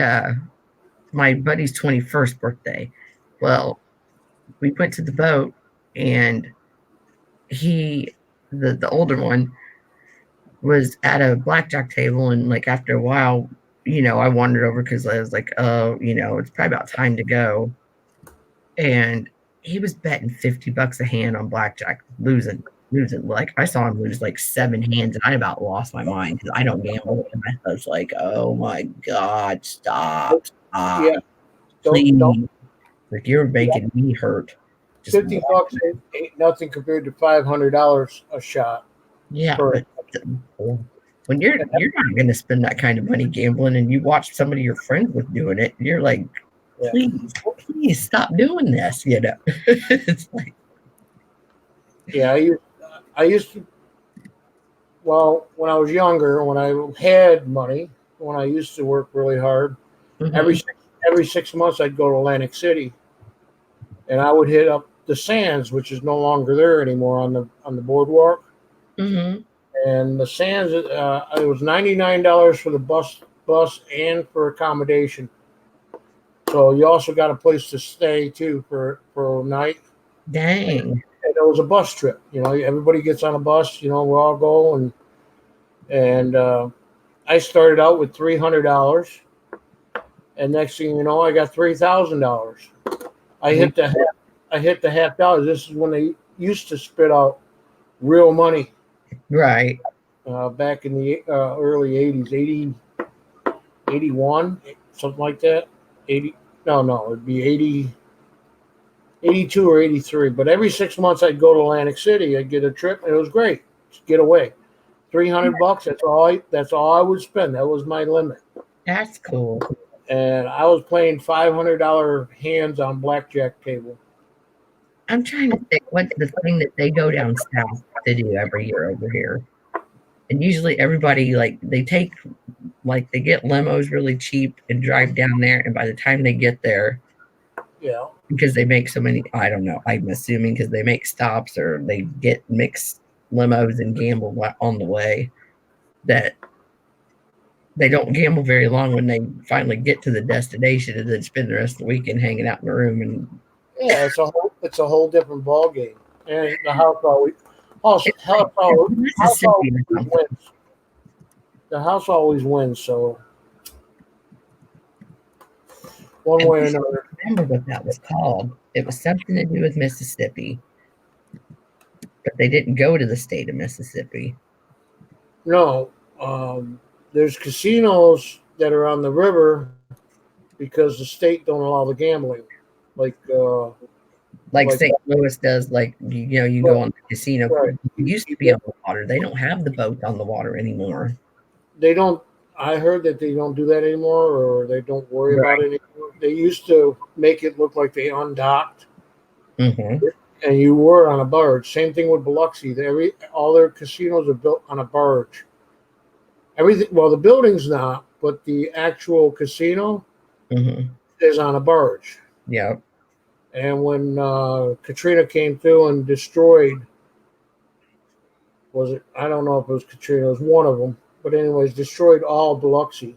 my buddy's 21st birthday. Well, we went to the boat, and he, the older one, was at a blackjack table, and like after a while, I wandered over because I was like, oh, it's probably about time to go, and he was betting $50 a hand on blackjack, losing. Like I saw him lose like 7 hands, and I about lost my mind because I don't gamble. And I was like, "Oh my god, stop! Yeah, Please!" don't. Like you're making me hurt. Just $50 ain't nothing compared to $500 a shot. yeah, but when you're not going to spend that kind of money gambling, and you watch somebody your friends was doing it, you're like, Yeah. please stop doing this. It's like, Yeah, I used to. Well, when I was younger, when I had money, when I used to work really hard, mhm. every 6 months I'd go to Atlantic City, and I would hit up the Sands, which is no longer there anymore on the boardwalk. Mhm. And the Sands, it was $99 for the bus and for accommodation. So you also got a place to stay too for a night. Dang. And it was a bus trip. Everybody gets on a bus. We all go, and I started out with $300, and next thing you know, I got $3,000. I hit the half dollars. This is when they used to spit out real money. Right. Back in the early 80s, 80, 81, something like that. 80, no, it'd be 80, 82 or 83. But every 6 months I'd go to Atlantic City. I'd get a trip, and it was great. Just get away. $300. That's all I would spend. That was my limit. That's cool. And I was playing $500 hands on blackjack table. I'm trying to think what's the thing that they go down south to do every year over here. And usually everybody they get limos really cheap and drive down there, and by the time they get there, Yeah. because they make so many, I don't know, I'm assuming because they make stops or they get mixed limos and gamble on the way, that they don't gamble very long when they finally get to the destination, and then spend the rest of the weekend hanging out in the room. And Yeah, it's a whole different ball game. And the house always Mississippi or something. wins. The house always wins, so one way or another. I remember what that was called. It was something to do with Mississippi, but they didn't go to the state of Mississippi. No, there's casinos that are on the river because the state don't allow the gambling. Like St. Louis does, you go on the casino. Right. It used to be on the water. They don't have the boats on the water anymore. They don't. I heard that they don't do that anymore, or they don't worry about it anymore. They used to make it look like they undocked, Mm-hmm. and you were on a barge. Same thing with Biloxi. All their casinos are built on a barge. Everything. Well, the building's not, but the actual casino Mm-hmm. is on a barge. Yeah. And when Katrina came through and destroyed, was it? I don't know if it was Katrina. It was one of them. But anyways, destroyed all Biloxi.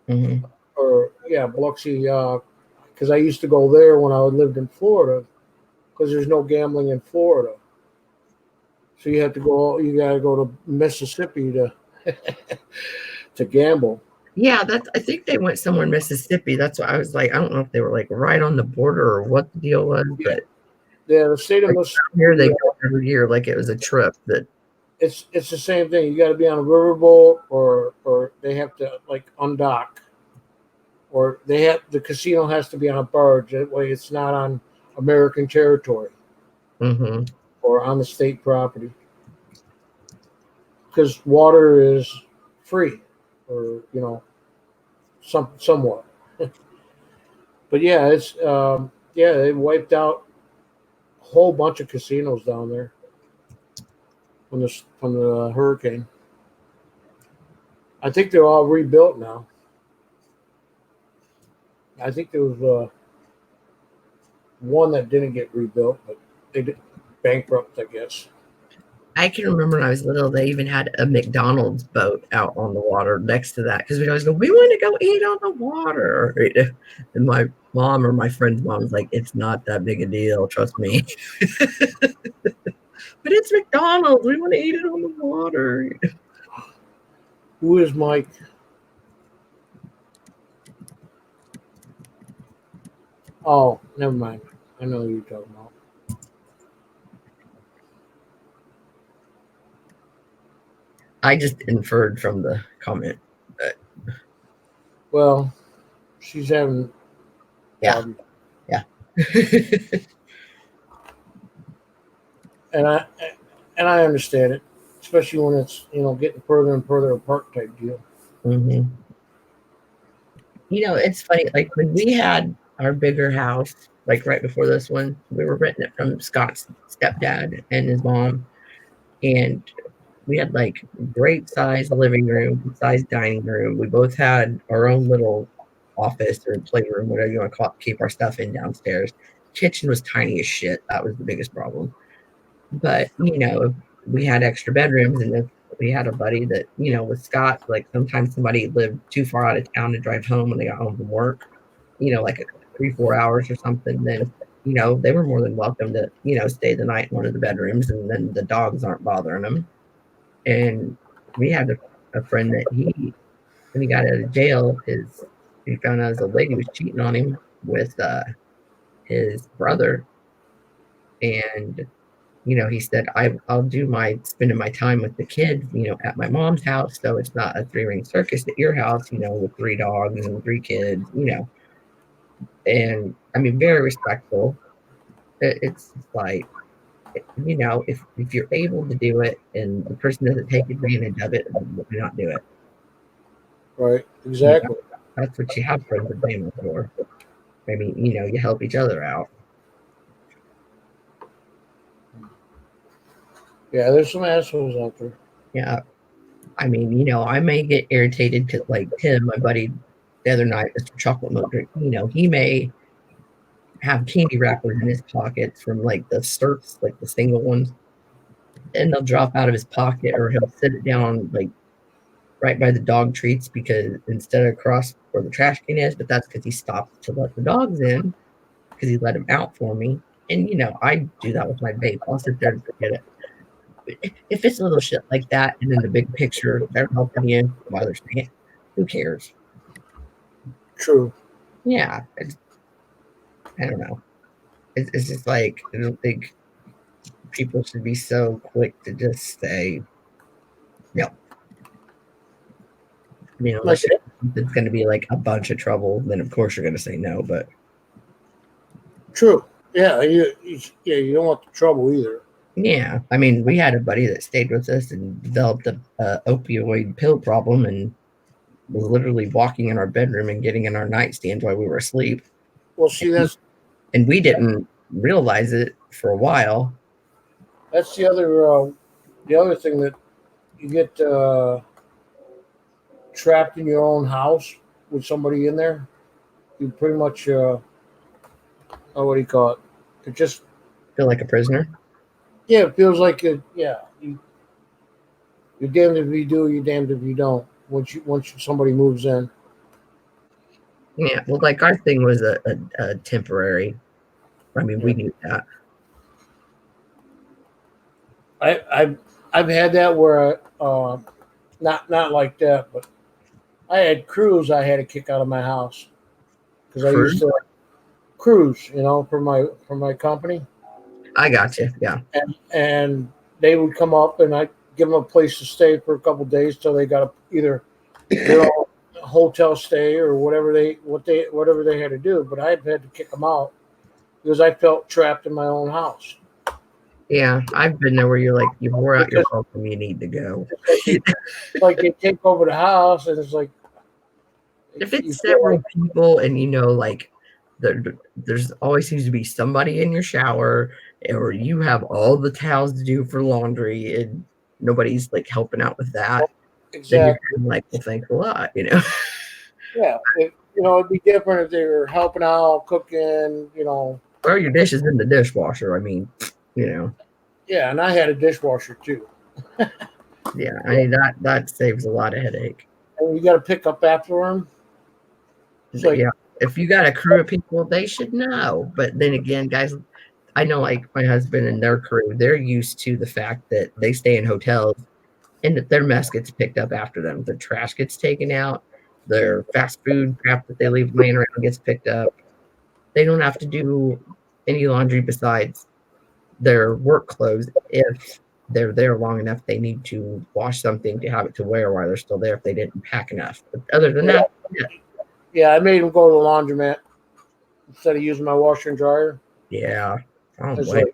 Mm-hmm. Or yeah, Biloxi. Because I used to go there when I lived in Florida. Because there's no gambling in Florida, so you have to go. You got to go to Mississippi to to gamble. Yeah, I think they went somewhere in Mississippi. That's why I was like, I don't know if they were like right on the border or what the deal was, Yeah, but yeah, the state of like Mississippi. here they go every year like it was a trip that It's the same thing. You got to be on a riverboat, or they have to like undock, or the casino has to be on a barge. That way, it's not on American territory mm-hmm. or on the state property, because water is free, or somewhat. But yeah, it's they wiped out a whole bunch of casinos down there from the hurricane. I think they're all rebuilt now. I think there was one that didn't get rebuilt, but they did bankrupt, I guess. I can remember when I was little, they even had a McDonald's boat out on the water next to that because we'd always go, we want to go eat on the water. And my mom or my friend's mom was like, it's not that big a deal, trust me. But it's McDonald's. We want to eat it on the water. Who is Mike? Oh, never mind. I know who you're talking about. I just inferred from the comment. Well, she's having Yeah. problems. Yeah. And I understand it, especially when it's getting further and further apart type deal. Mm-hmm. It's funny. Like when we had our bigger house, like right before this one, we were renting it from Scott's stepdad and his mom, and we had like great size living room, size dining room. We both had our own little office or playroom, whatever you want to call it, keep our stuff in downstairs. Kitchen was tiny as shit. That was the biggest problem. But we had extra bedrooms, and if we had a buddy that with Scott, like sometimes somebody lived too far out of town to drive home when they got home from work, like 3-4 hours or something, then they were more than welcome to stay the night in one of the bedrooms, and then the dogs aren't bothering them. And we had a friend that when he got out of jail, he found out his old lady was cheating on him with his brother, and he said, I'll do spending my time with the kids, at my mom's house. So it's not a 3-ring circus at your house, with 3 dogs and 3 kids, and I mean, very respectful. It's like, if you're able to do it and the person doesn't take advantage of it, do not do it. Right. Exactly. That's what you have friends and family for. Maybe, you help each other out. Yeah, there's some assholes out there. Yeah. I mean, I may get irritated because, like, Tim, my buddy, the other night, Mr. Chocolate Milk Drink, he may have candy wrappers in his pockets from, like, the certs, like the single ones, and they'll drop out of his pocket, or he'll sit it down, like, right by the dog treats because instead of across where the trash can is, but that's because he stopped to let the dogs in because he let them out for me. And, I do that with my vape. I'll sit there and forget it. If it's a little shit like that, and then the big picture, they're helping you while they're saying it, who cares? True. Yeah. I don't know. It's just like, I don't think people should be so quick to just say no. I mean, unless it's going to be like a bunch of trouble, then of course you're going to say no. But true. Yeah, you don't want the trouble either. yeah, I mean, we had a buddy that stayed with us and developed a opioid pill problem, and was literally walking in our bedroom and getting in our nightstand while we were asleep. Well, see, and we didn't realize it for a while. That's the other thing that you get. trapped in your own house with somebody in there. You pretty much, what do you call it? It just, Feel like a prisoner. yeah, it feels like it. Yeah, you're damned if you do, you're damned if you don't. Once somebody moves in. Yeah, well, like our thing was a temporary. I mean, we knew that. I've had that where not like that, but I had crews I had to kick out of my house because I used to crews, for my company, I got you. Yeah. and they would come up and I'd give them a place to stay for a couple of days till they got either their own hotel stay or whatever they had to do. But I've had to kick them out because I felt trapped in my own house. Yeah, I've been there where you're like, you wore out your welcome, you need to go. It's like they take over the house, and it's like If it's several people and like there's always seems to be somebody in your shower, or you have all the towels to do for laundry and nobody's like helping out with that, then you're kind of like, well, thanks a lot, Yeah, it'd be different if they were helping out, cooking, Or your dishes in the dishwasher. I mean, Yeah, and I had a dishwasher too. Yeah, I mean that saves a lot of headache. And you got to pick up after them. Like, yeah, if you got a crew of people, they should know. But then again, guys, I know like my husband and their crew, they're used to the fact that they stay in hotels and that their mess gets picked up after them. The trash gets taken out, their fast food crap that they leave laying around gets picked up. They don't have to do any laundry besides their work clothes. If they're there long enough, they need to wash something to have it to wear while they're still there if they didn't pack enough. But other than that, yeah, I made them go to the laundromat instead of using my washer and dryer. Yeah. It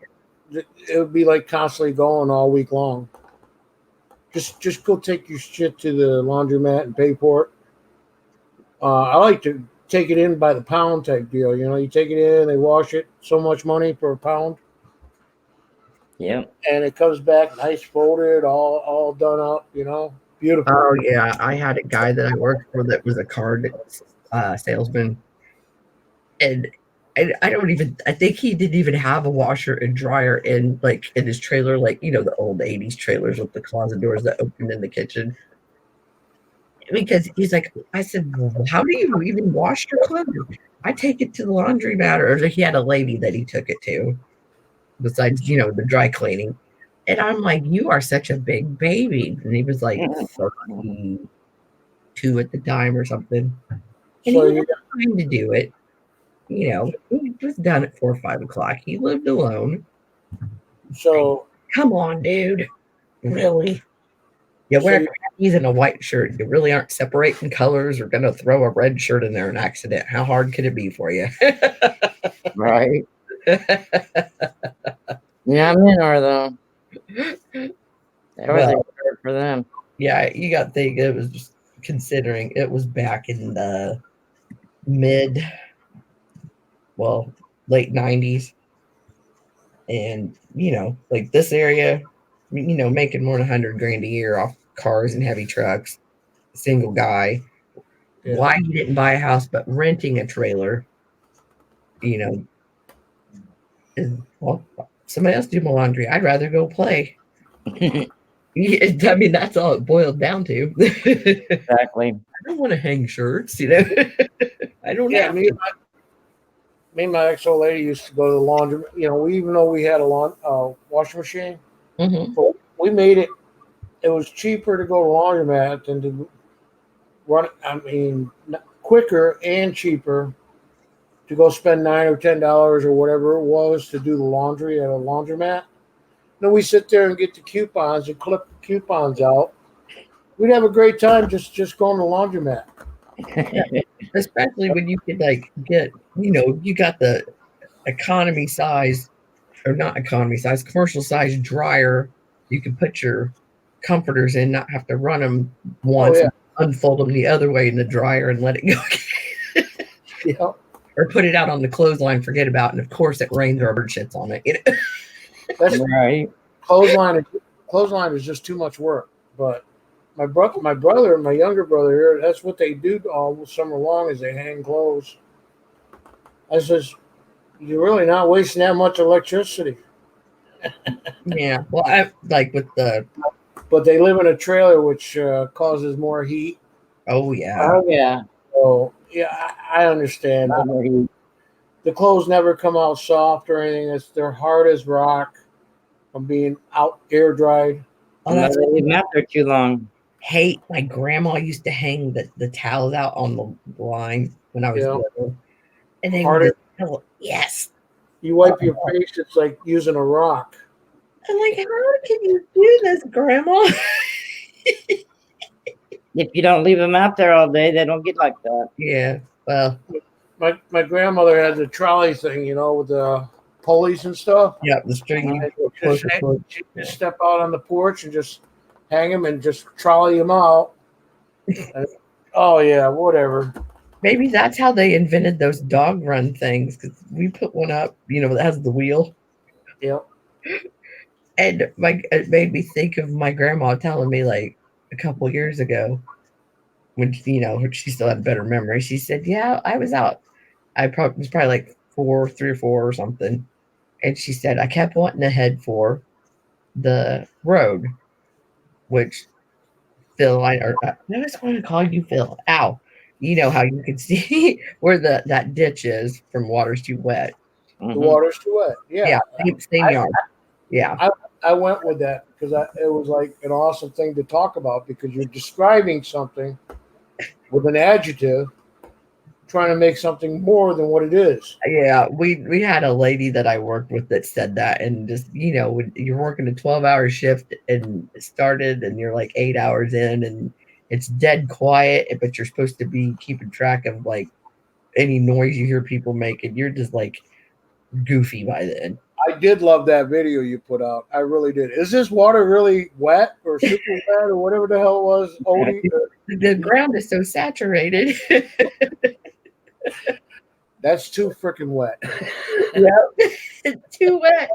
would be like constantly going all week long. Just go take your shit to the laundromat and pay for it. I like to take it in by the pound type deal. You take it in, they wash it, so much money for a pound. Yeah. And it comes back nice folded, all done up, beautiful. Oh yeah, I had a guy that I worked for that was a card salesman, and I think he didn't even have a washer and dryer in his trailer, the old 80s trailers with the closet doors that opened in the kitchen. Because he's like, I said, well, how do you even wash your clothes? I take it to the laundromat, or he had a lady that he took it to, besides, the dry cleaning. And I'm like, you are such a big baby. And he was like 32 at the time or something. And So he had time to do it. He was done at 4 or 5 o'clock. He lived alone. So come on, dude. Really? You wear khakis and a white shirt. You really aren't separating colors or gonna throw a red shirt in there an accident. How hard could it be for you? Right. Yeah, men are though. Everything for them. Yeah, you got to think it was just considering it was back in the late 90s. And, like this area, making more than $100,000 a year off cars and heavy trucks, single guy. Yeah. Why he didn't buy a house, but renting a trailer, somebody else do my laundry. I'd rather go play. I mean, that's all it boiled down to. Exactly. I don't want to hang shirts, I don't have me and my ex-old lady used to go to the laundry. Even though we had a washing machine, but we made it. It was cheaper to go to laundromat than to run. I mean, quicker and cheaper to go spend $9 or $10 or whatever it was to do the laundry at a laundromat. Then we sit there and get the coupons and clip the coupons out. We'd have a great time just going to the laundromat. Especially when you could get, you got the economy size, or not economy size, commercial size dryer. You can put your comforters in, not have to run them once, unfold them the other way in the dryer and let it go. Yeah. Or put it out on the clothesline, forget about it. And of course it rains or bird shits on it. That's right. Clothesline is just too much work. But my brother, and my younger brother here, that's what they do all summer long is they hang clothes. I says, you're really not wasting that much electricity. Yeah. Well, I like with the. But they live in a trailer, which causes more heat. Oh yeah. Oh yeah. So yeah, I understand. But the clothes never come out soft or anything. They're hard as rock from being out air dried. Oh, that's Never leave them out there too long. hate. My grandma used to hang the towels out on the line when I was Yeah. little, and they Harder. would just, yes. You wipe your face, it's like using a rock. I'm like, how can you do this, Grandma? If you don't leave them out there all day, they don't get like that. Yeah. Well, My grandmother had the trolley thing, with the pulleys and stuff. yeah, the string you Just, close to she'd just step out on the porch and just hang them and just trolley them out. Oh yeah, whatever. Maybe that's how they invented those dog run things, because we put one up, that has the wheel. Yep. And it made me think of my grandma telling me like a couple years ago when she still had better memory. She said, "Yeah, I was out. I was probably like 3 or 4 or something." And she said, "I kept wanting to head for the road, which Phil, I just want to call you Phil. Ow, you know how you can see where that ditch is from Water's Too Wet. The water's too wet. Yeah. Same yard. Yeah." I went with that because it was like an awesome thing to talk about because you're describing something with an adjective, trying to make something more than what it is. Yeah, we had a lady that I worked with that said that, and just when you're working a 12-hour shift and it started, and you're like 8 hours in, and it's dead quiet, but you're supposed to be keeping track of like any noise you hear people making. You're just like goofy by then. I did love that video you put out. I really did. Is this water really wet or super wet or whatever the hell it was, Odie? The ground is so saturated. That's too freaking wet. Yeah, it's too wet.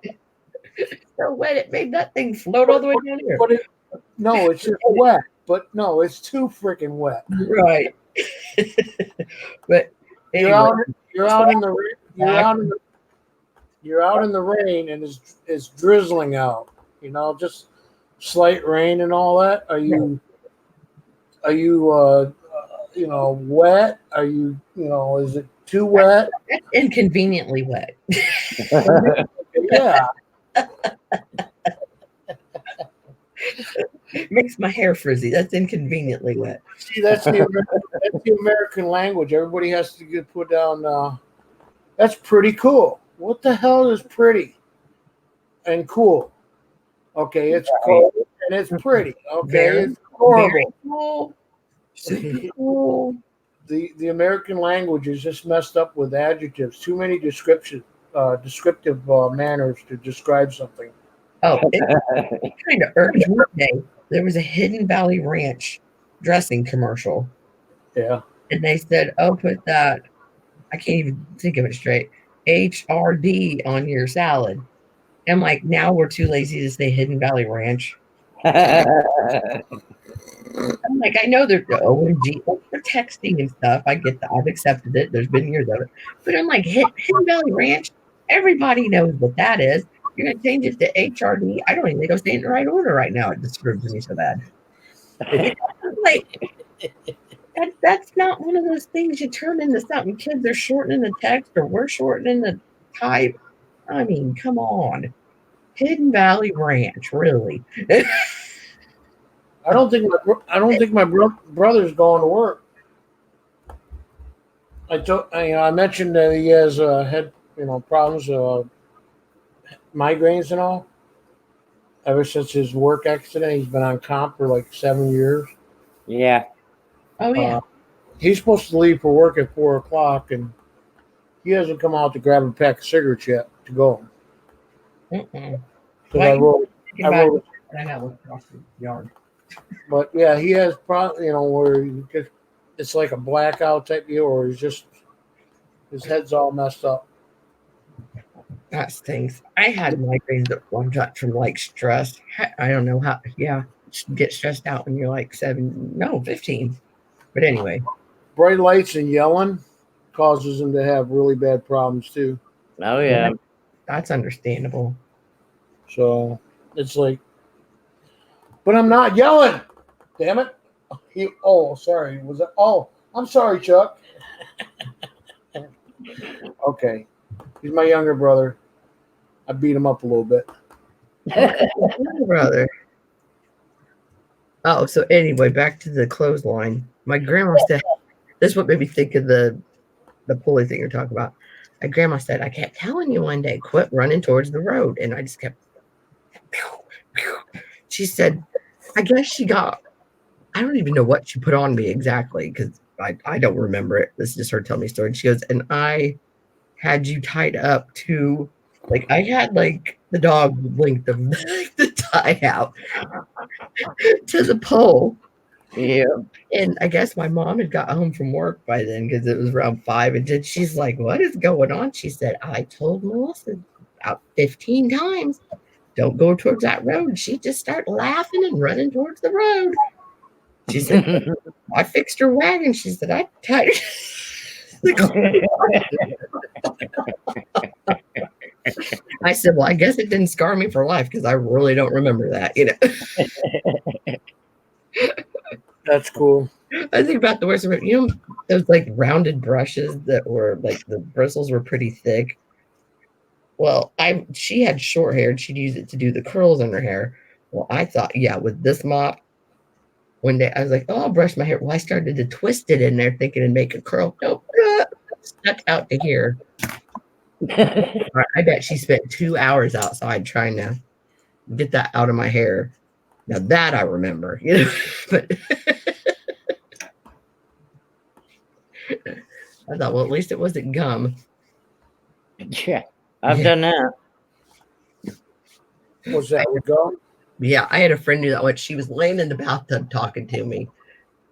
So wet it made that thing float all the way down here. No, it's just wet. But no, it's too freaking wet. Right. But anyway, you're out in the rain and it's drizzling out. Just slight rain and all that. Are you wet? Are you is it too wet? that's inconveniently wet. Yeah. Makes my hair frizzy. That's inconveniently wet. See, that's the American language. Everybody has to put down. That's pretty cool. What the hell is pretty and cool? Okay, it's cool and it's pretty. Okay, it's horrible. Cool. Super cool. The American language is just messed up with adjectives. Too many descriptive manners to describe something. Oh, it kind of irked me today. There was a Hidden Valley Ranch dressing commercial. Yeah. And they said, "Oh, put that." I can't even think of it straight. HRD on your salad. I'm like, now we're too lazy to say Hidden Valley Ranch. I'm like, I know they're OMG, they're texting and stuff. I get that. I've accepted it. There's been years of it. But I'm like, Hidden Valley Ranch, everybody knows what that is. You're going to change it to HRD. I don't even think I'm saying it in the right order right now. It disturbs me so bad. Like, that's not one of those things you turn into something. Kids are shortening the text, or we're shortening the type. I mean, come on. Hidden Valley Ranch, really? I don't think my brother's going to work. I mentioned that he has had problems, migraines and all. Ever since his work accident, he's been on comp for like 7 years. Yeah. Oh, yeah. He's supposed to leave for work at 4:00, and he hasn't come out to grab a pack of cigarettes yet to go. Mm-mm. I wrote I know across the yard. But yeah, he has where it's like a blackout type deal, or his head's all messed up. That stinks. I had migraines at one time from like stress. I don't know how. Yeah, get stressed out when you're like 15. But anyway, Bright lights and yelling causes them to have really bad problems too. Oh yeah. that's understandable. So it's like, but I'm not yelling. Damn it. Sorry. Was it? Oh, I'm sorry, Chuck. Okay. He's my younger brother. I beat him up a little bit. Brother. Oh, so anyway, back to the clothesline. My grandma said, this is what made me think of the pulley thing you're talking about. My grandma said, I kept telling you one day, quit running towards the road. And I just kept, she said, I guess she got, I don't even know what she put on me exactly because I don't remember it. This is just her telling me a story. And she goes, and I had you tied up to, like, I had like the dog length of the tie out to the pole. Yeah. And I guess my mom had got home from work by then because it was around 5. And then she's like, what is going on? She said, I told Melissa about 15 times, don't go towards that road. She just started laughing and running towards the road. She said, I fixed her wagon. She said, I tied I said, well, I guess it didn't scar me for life because I really don't remember that, you know. That's cool. I think about the worst of it, you know, those like rounded brushes that were like the bristles were pretty thick. Well, she had short hair and she'd use it to do the curls in her hair. Well, I thought, yeah, with this mop, one day I was like, oh, I'll brush my hair. Well, I started to twist it in there thinking it'd make a curl. Nope, stuck out to here. I bet she spent 2 hours outside trying to get that out of my hair. Now that I remember, you know, but I thought, well, at least it wasn't gum. Yeah. I've done that. What's that? We go? Yeah, I had a friend who that went. She was laying in the bathtub talking to me,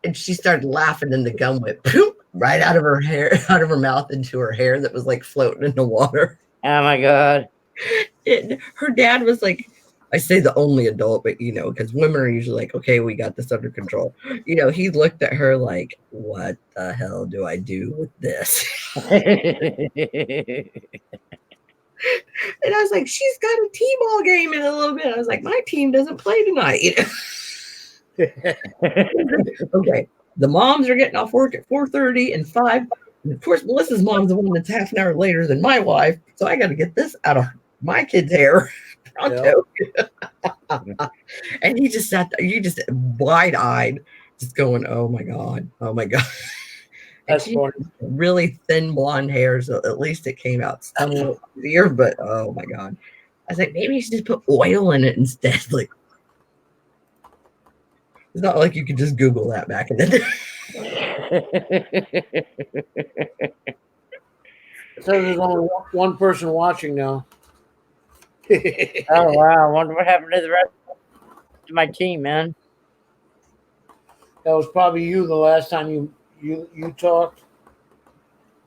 and she started laughing, and the gum went poof, right out of her hair, out of her mouth into her hair that was like floating in the water. Oh my God. Her dad was like, I say the only adult, but you know, because women are usually like, okay, we got this under control. You know, he looked at her like, what the hell do I do with this? And I was like, she's got a T-ball game in a little bit. I was like, my team doesn't play tonight. You know? Okay, the moms are getting off work at 4:30 and 5. And of course, Melissa's mom's the one that's half an hour later than my wife. So I got to get this out of my kid's hair pronto. Yep. And he just sat there, you just wide-eyed, just going, oh my God, oh my God. That's funny. Really thin blonde hair, so at least it came out somewhat easier, but oh my God. I was like, maybe you should just put oil in it instead. Like, it's not like you could just Google that back in the day. So there's only one person watching now. Oh wow! I wonder what happened to the rest of my team, man. That was probably you the last time you talked.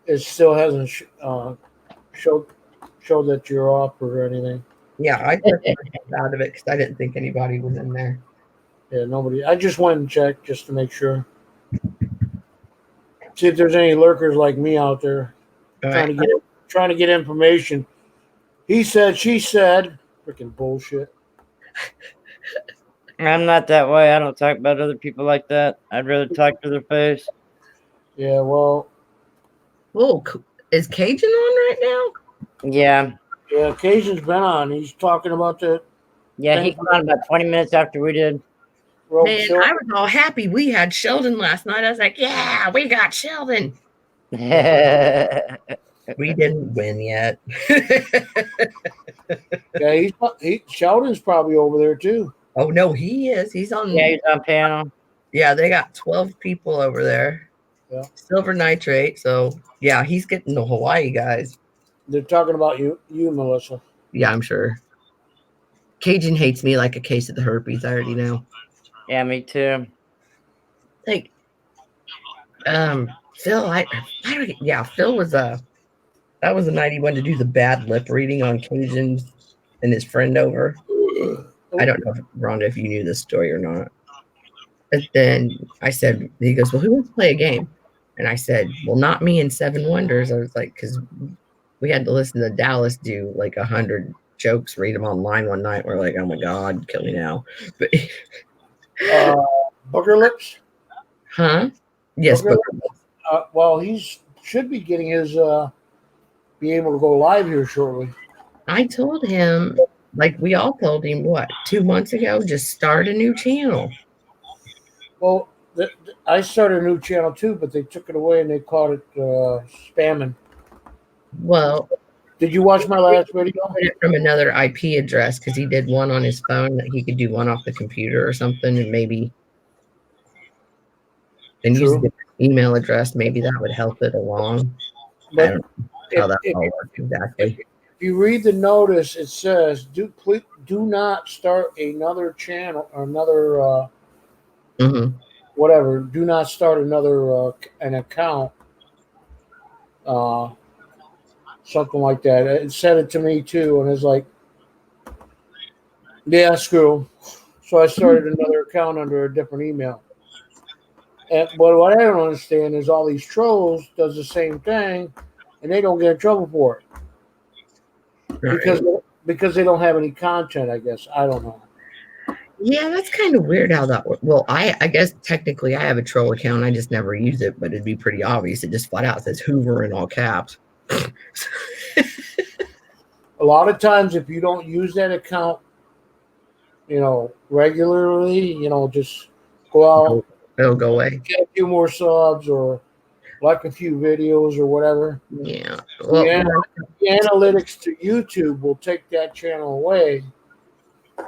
It still hasn't showed that you're off or anything. Yeah, I took myself out of it because I didn't think anybody was in there. Yeah, nobody. I just went and checked just to make sure. See if there's any lurkers like me out there trying to get information. He said, she said, freaking bullshit. I'm not that way. I don't talk about other people like that. I'd rather talk to their face. Yeah, well. Oh, is Cajun on right now? Yeah. Yeah, Cajun's been on. He's talking about the. Yeah, he came on about 20 minutes after we did. Man, I was all happy we had Sheldon last night. I was like, yeah, we got Sheldon. We didn't win yet. Yeah, Sheldon's probably over there too. Oh no, he is. He's on. Yeah, he's on panel. Yeah, they got 12 people over there. Yeah. Silver nitrate. So yeah, he's getting the Hawaii guys. They're talking about you, Melissa. Yeah, I'm sure. Cajun hates me like a case of the herpes. I already know. Yeah, me too. Like, Phil, Phil was that was the night he went to do the bad lip reading on Cajun and his friend over. I don't know, Rhonda, if you knew this story or not. But then I said, he goes, well, who wants to play a game? And I said, well, not me and Seven Wonders. I was like, because we had to listen to Dallas do like 100 jokes, read them online one night. We're like, oh my God, kill me now. But Booger Lips. huh? Yes, Booger but Well, he's should be getting his be able to go live here shortly. I told him, like we all told him, what, 2 months ago, just start a new channel. Well, I started a new channel too, but they took it away and they called it spamming. Well, Did you watch my last video? put it from another IP address because he did one on his phone that he could do one off the computer or something, and maybe and use the email address. Maybe that would help it along. I But don't know how that all works exactly. if you read the notice, it says do not start another channel or another Mhm. whatever. Do not start another an account. Something like that. It said it to me too, and it's like, yeah, screw. So I started another account under a different email. But what I don't understand is all these trolls does the same thing, and they don't get in trouble for it Right. because they don't have any content. I guess I don't know. Yeah, that's kind of weird how that works. Well, I guess technically I have a troll account. I just never use it, but it'd be pretty obvious. It just flat out says Hoover in all caps. A lot of times, if you don't use that account, regularly, just go out, It'll go away. get a few more subs or like a few videos or whatever. Yeah. Well, The analytics to YouTube will take that channel away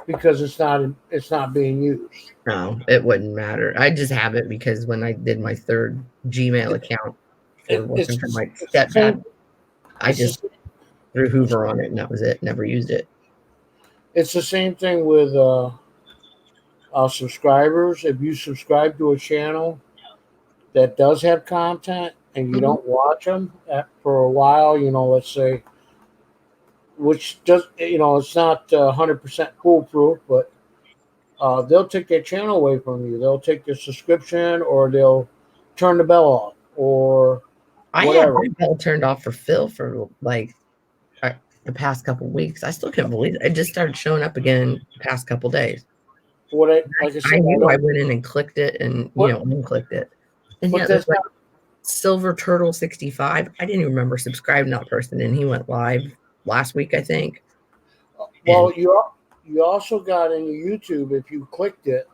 because it's not being used. no, it wouldn't matter. I just have it because when I did my third Gmail account for working for my stepdad, I just threw Hoover on it and that was it. Never used it. It's the same thing with subscribers. If you subscribe to a channel that does have content and you don't watch them for a while, let's say, which does, it's not 100% foolproof, but they'll take their channel away from you. They'll take their subscription or they'll turn the bell off or whatever. I had my bell turned off for Phil for like the past couple weeks. I still can't believe it. It just started showing up again the past couple days. Like I said, I knew I went in and clicked it and unclicked it. And But yeah, there's like Silver Turtle 65. I didn't even remember subscribing to that person, and he went live last week, I think. Well, you also got in YouTube, if you clicked it,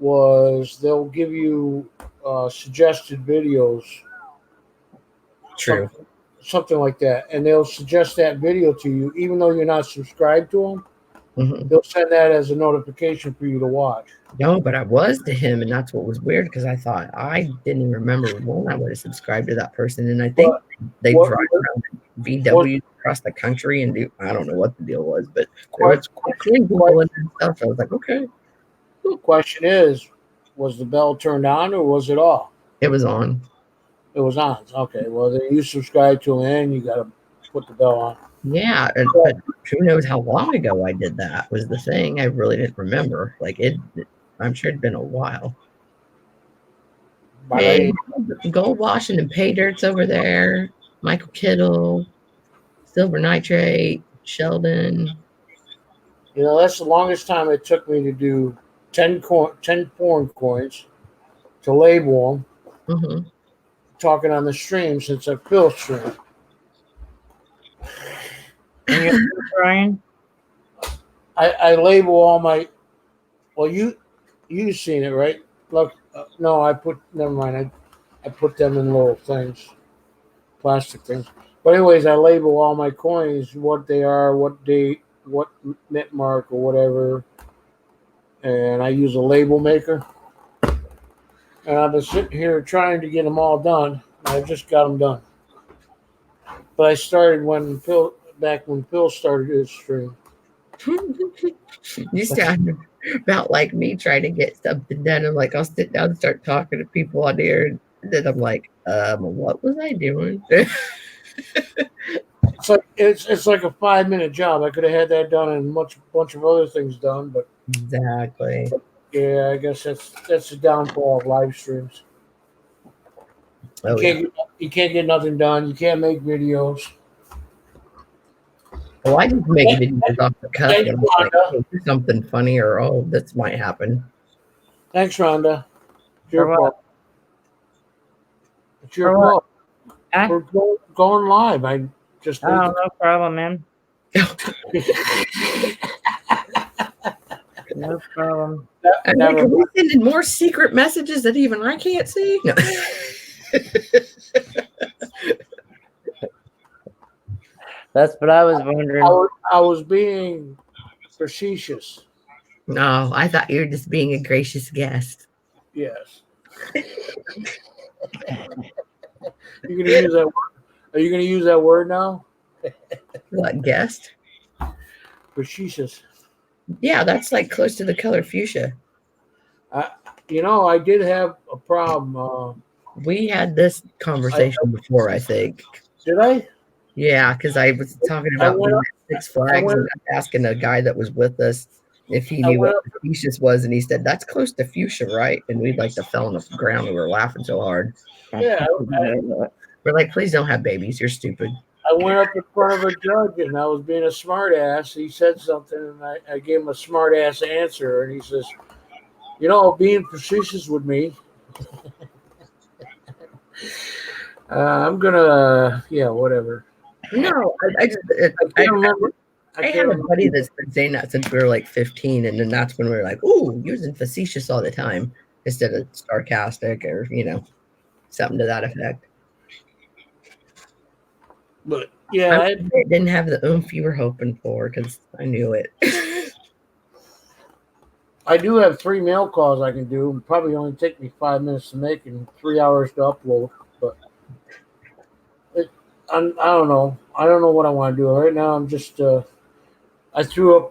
they'll give you suggested videos. True. Something like that, and they'll suggest that video to you, even though you're not subscribed to them. Mm-hmm. They'll send that as a notification for you to watch. No, but I was to him, and that's what was weird because I thought I didn't even remember when I would have subscribed to that person, and I think they drive around VW across the country and do I don't know what the deal was, but there was people and stuff. I was like, okay. The question is, was the bell turned on or was it off? It was on. It was on. Okay, well then you subscribe to it and you got to put the bell on. Yeah, but who knows how long ago I did that was the thing. I really didn't remember. Like I'm sure it'd been a while. Hey, Gold Washing and Pay Dirt's over there. Michael Kittle, Silver Nitrate, Sheldon. That's the longest time it took me to do 10 foreign coins to label them. Mm-hmm. Talking on the stream since I Phil stream. And you're Brian? I label all my. Well, you've seen it, right? Look, no, never mind. I put them in little things, plastic things. But anyways, I label all my coins, what they are, what date, what mint mark or whatever, and I use a label maker. And I've been sitting here trying to get them all done. I just got them done. But I started when Phil started his stream. You sound about like me trying to get something done. I'm like, I'll sit down and start talking to people on here. And then I'm like, what was I doing? it's like a 5-minute job. I could have had that done and bunch of other things done, but Exactly. yeah, I guess that's the downfall of live streams. Oh, yeah. You can't get nothing done. You can't make videos. Well, I just make videos off the cuff. Thanks, And I'm like, Rhonda. oh, do something funny, or oh, this might happen. Thanks, Rhonda. It's your For what? fault. It's your For what? fault. Huh? We're going live. I just Oh, no problem, man. No problem. I'm like, are we sending more secret messages that even I can't see? No. That's what I was wondering. I was being facetious. No, I thought you were just being a gracious guest. Yes. You gonna use that word? Are you gonna use that word now? What, guest? Facetious. Yeah, that's like close to the color fuchsia. You know, I did have a problem. We had this conversation before, I think. Did I? Yeah, because I was talking about being at Six Flags and asking a guy that was with us if he knew what fuchsias was, and he said that's close to fuchsia, right? And we like to fell on the ground. We were laughing so hard. Yeah. We're like, please don't have babies. You're stupid. I went up in front of a judge and I was being a smart ass. He said something and I gave him a smart ass answer. And he says, you know, being facetious with me, I'm going to, yeah, whatever. No, I can't remember. I have a buddy that's been saying that since we were like 15. And then that's when we were like, ooh, using facetious all the time instead of sarcastic or, you know, something to that effect. But yeah, I didn't have the oomph you were hoping for because I knew it. I do have 3 mail calls I can do. It'll probably only take me 5 minutes to make and 3 hours to upload. But I don't know. I don't know what I want to do right now. I'm just I threw up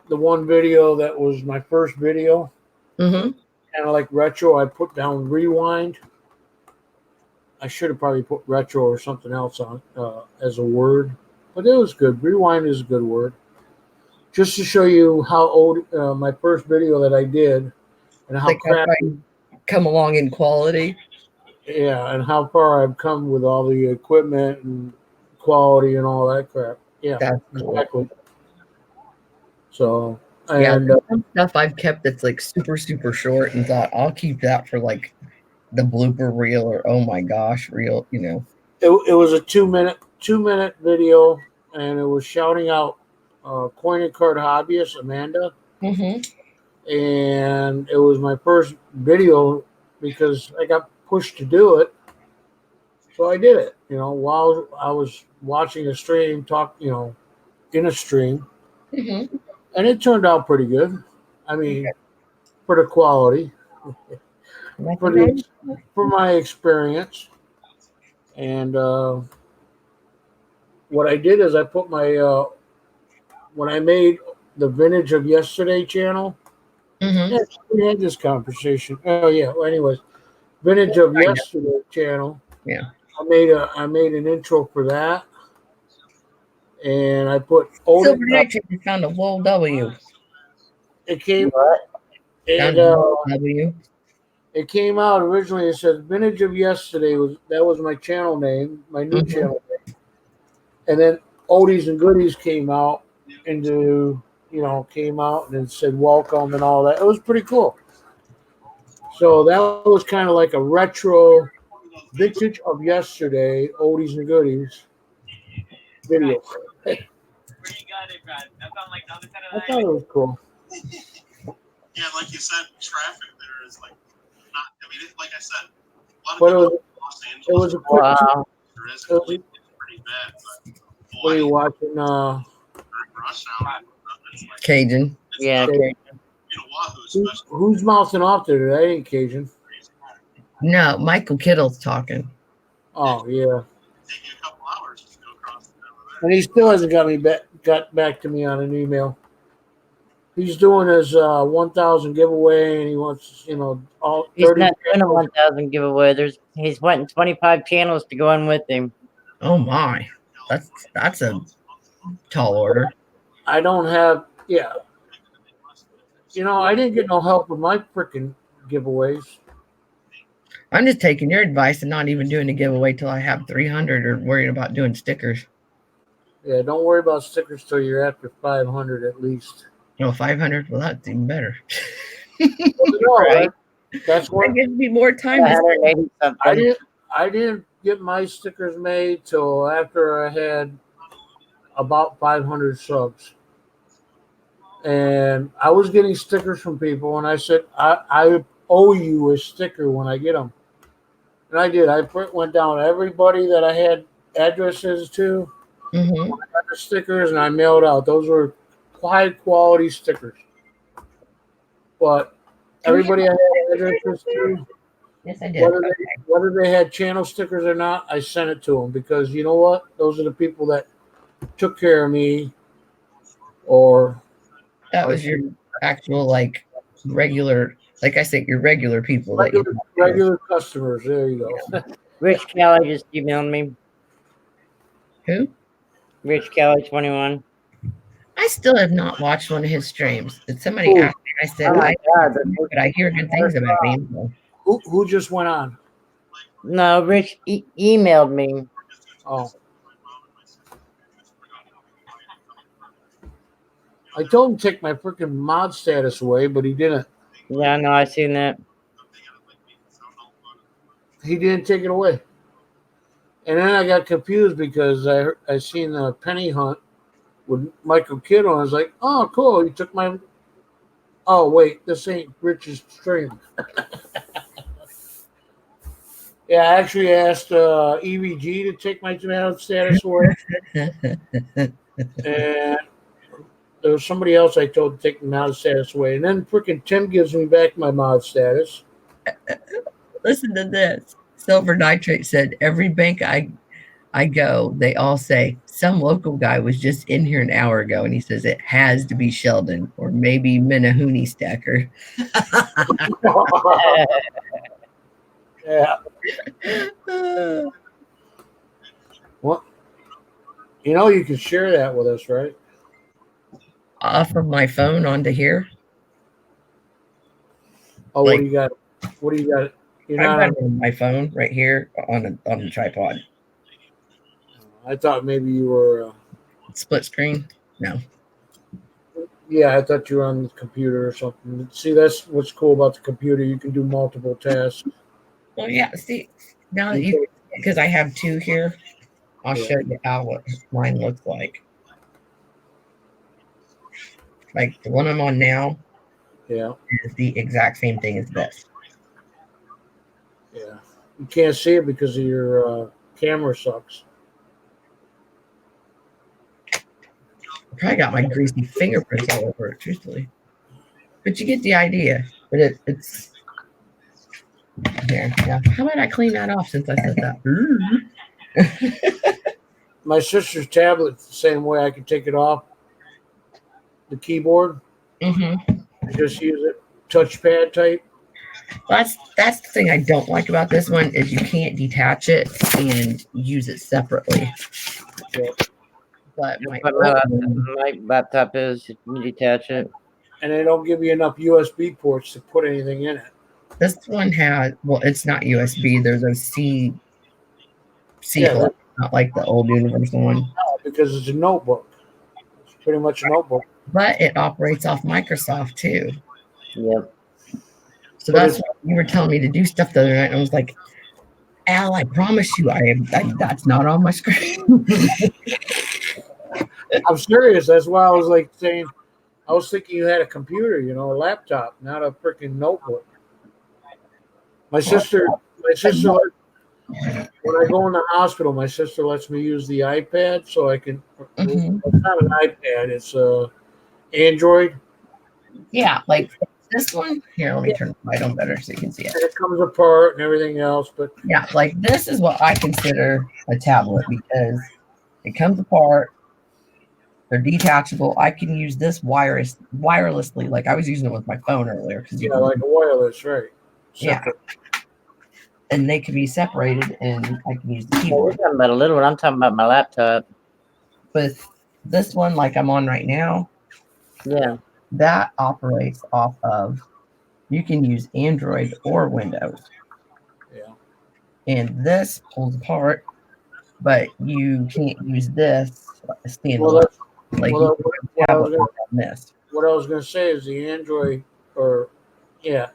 the one video that was my first video, kind of like retro. I put down rewind. I should have probably put retro or something else on as a word, but it was good. Rewind is a good word. Just to show you how old my first video that I did and how crappy come along in quality. Yeah, and how far I've come with all the equipment and quality and all that crap. Yeah, that's cool. Exactly. So, yeah, and some stuff I've kept that's like super, super short and thought I'll keep that for like the blooper reel or oh my gosh reel, you know. It was a 2-minute video, and it was shouting out coin and card hobbyist Amanda, and it was my first video because I got pushed to do it, so I did it. You know, while I was watching a stream, in a stream, and it turned out pretty good. I mean, for the quality. For my experience, and what I did is I put my when I made the Vintage of Yesterday channel. Yes, we had this conversation. Oh yeah. Well, anyways, Vintage of Yesterday channel. Yeah. I made an intro for that, and I put Silver Knight found a Wool W. It came. And W. It came out originally. It says Vintage of Yesterday was my channel name, my new channel name, and then Oldies and Goodies came out and it said welcome and all that. It was pretty cool. So that was kind of like a retro Vintage of Yesterday Oldies and Goodies video. I thought it was cool. Yeah, like you said, traffic there is like not. I mean, like I said, a lot of But people in Los Angeles. It was a quick. There is pretty bad, but boy, What are you watching? during rush hour, it's like, Cajun. Yeah. you know, Wahoo, especially. Who's mouthing off there? That ain't Cajun. No, Michael Kittle's talking. Oh yeah. Take you a couple hours to go across the And he still hasn't got back to me on an email. He's doing his 1,000 giveaway, and he wants, all. He's 30 not doing a 1,000 giveaway. He's wanting 25 channels to go in with him. Oh my. That's a tall order. I don't have. Yeah, I didn't get no help with my freaking giveaways. I'm just taking your advice and not even doing a giveaway till I have 300 or worrying about doing stickers. Yeah, don't worry about stickers till you're after 500 at least. 500. Well, that's even better. No, Right. that's what That gives me more time. To 180 something. I didn't get my stickers made till after I had about 500 subs. And I was getting stickers from people, and I said, I owe you a sticker when I get them. And I did. I went down to everybody that I had addresses to, Mhm. got the stickers, and I mailed out. Those were high quality stickers. But everybody I had addresses to, Yes, I did. whether they had channel stickers or not, I sent it to them because you know what? Those are the people that took care of me. Or That was your actual regular, like I said, your regular people that you regular customers. There you go. Rich Kelly just emailed me. Who? Rich Kelly 21. I still have not watched one of his streams. Did somebody Who? ask me? I said, Oh my God. but I hear good things about him. So. Who just went on? No, Rich emailed me. Oh, I told him to take my freaking mod status away, but he didn't. Yeah, no, I seen that. He didn't take it away. And then I got confused because I seen the penny hunt with Michael Kidd on. I was like, oh, cool. He took my. Oh wait, this ain't Rich's stream. Yeah, I actually asked EVG to take my mod status away, and there was somebody else I told to take my mod status away, and then freaking Tim gives me back my mod status. Listen to this. Silver Nitrate said, every bank I go, they all say, some local guy was just in here an hour ago, and he says it has to be Sheldon or maybe Minahoney Stacker. Yeah. What? You can share that with us, right? Off of my phone onto here. Oh, Like- what do you got? What do you got? You're I've not got it on my phone right here on the tripod. I thought maybe you were. Split screen. No. Yeah, I thought you were on the computer or something. See, that's what's cool about the computer. You can do multiple tasks. Well, yeah. See, now that you, because I have two here, I'll show you what mine looks like. Like the one I'm on now Yeah, is the exact same thing as this. yeah. You can't see it because of your camera sucks. I probably got my greasy fingerprints all over it, truthfully. But you get the idea. But it's here. Yeah. How about I clean that off since I said that? My sister's tablet, the same way. I can take it off the keyboard. Mm-hmm. I just use it touchpad type. That's the thing I don't like about this one is you can't detach it and use it separately. Yeah. But my My laptop is, you can detach it. And they don't give you enough USB ports to put anything in it. this one has, well, it's not USB. There's a C Yeah, port, not like the old universal one. Because it's a notebook. It's pretty much a notebook. But it operates off Microsoft too. Yep. So that's why you were telling me to do stuff the other night. And I was like, Al, I promise you, that's not on my screen. I'm serious. That's why I was like saying, I was thinking you had a computer, a laptop, not a freaking notebook. My sister, when I go in the hospital, my sister lets me use the iPad so I can. Mhm. It's not an iPad; it's a Android. Yeah, like this one. Here, let me turn the light on better so you can see it. And it comes apart and everything else. But Yeah, like this is what I consider a tablet because it comes apart. They're detachable. I can use this wirelessly. Like I was using it with my phone earlier because like a wireless, right? Yeah. Separate. And they can be separated, and I can use the Well, we're keyboard. talking about a little one. I'm talking about my laptop. with this one, like I'm on right now, Yeah. that operates off of, you can use Android or Windows. Yeah. And this pulls apart, but you can't use this Well, standalone. that's Like well, you can have a tablet on this. what I was going to say is the Android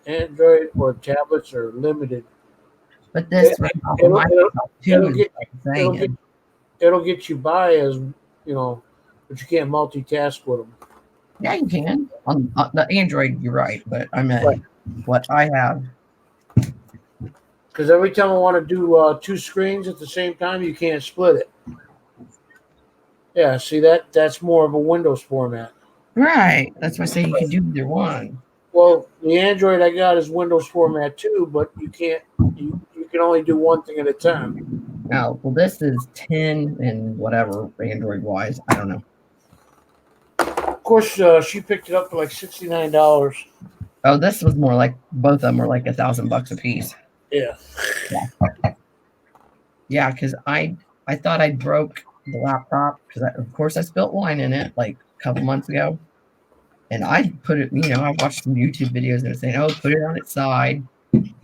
Android or tablets are limited. But this It, right off of it'll, it'll, Microsoft it'll too is get like it'll get saying, it'll get you by as but you can't multitask with them. yeah, you can. On the Android, you're right, but I meant Right. what I have. Because every time I want to do 2 screens at the same time, you can't split it. Yeah, see that's more of a Windows format. Right. That's why I say you can do either one. Well, the Android I got is Windows format too, but you can't. You can only do one thing at a time. Now, well, this is 10 and whatever Android wise. I don't know. Of course, she picked it up for like $69. Oh, this was more like both of them were like $1,000 a piece. Yeah. Yeah, because I thought I broke the laptop because of course I spilt wine in it like a couple months ago, and I put it. I watched some YouTube videos and it was saying, "Oh, put it on its side,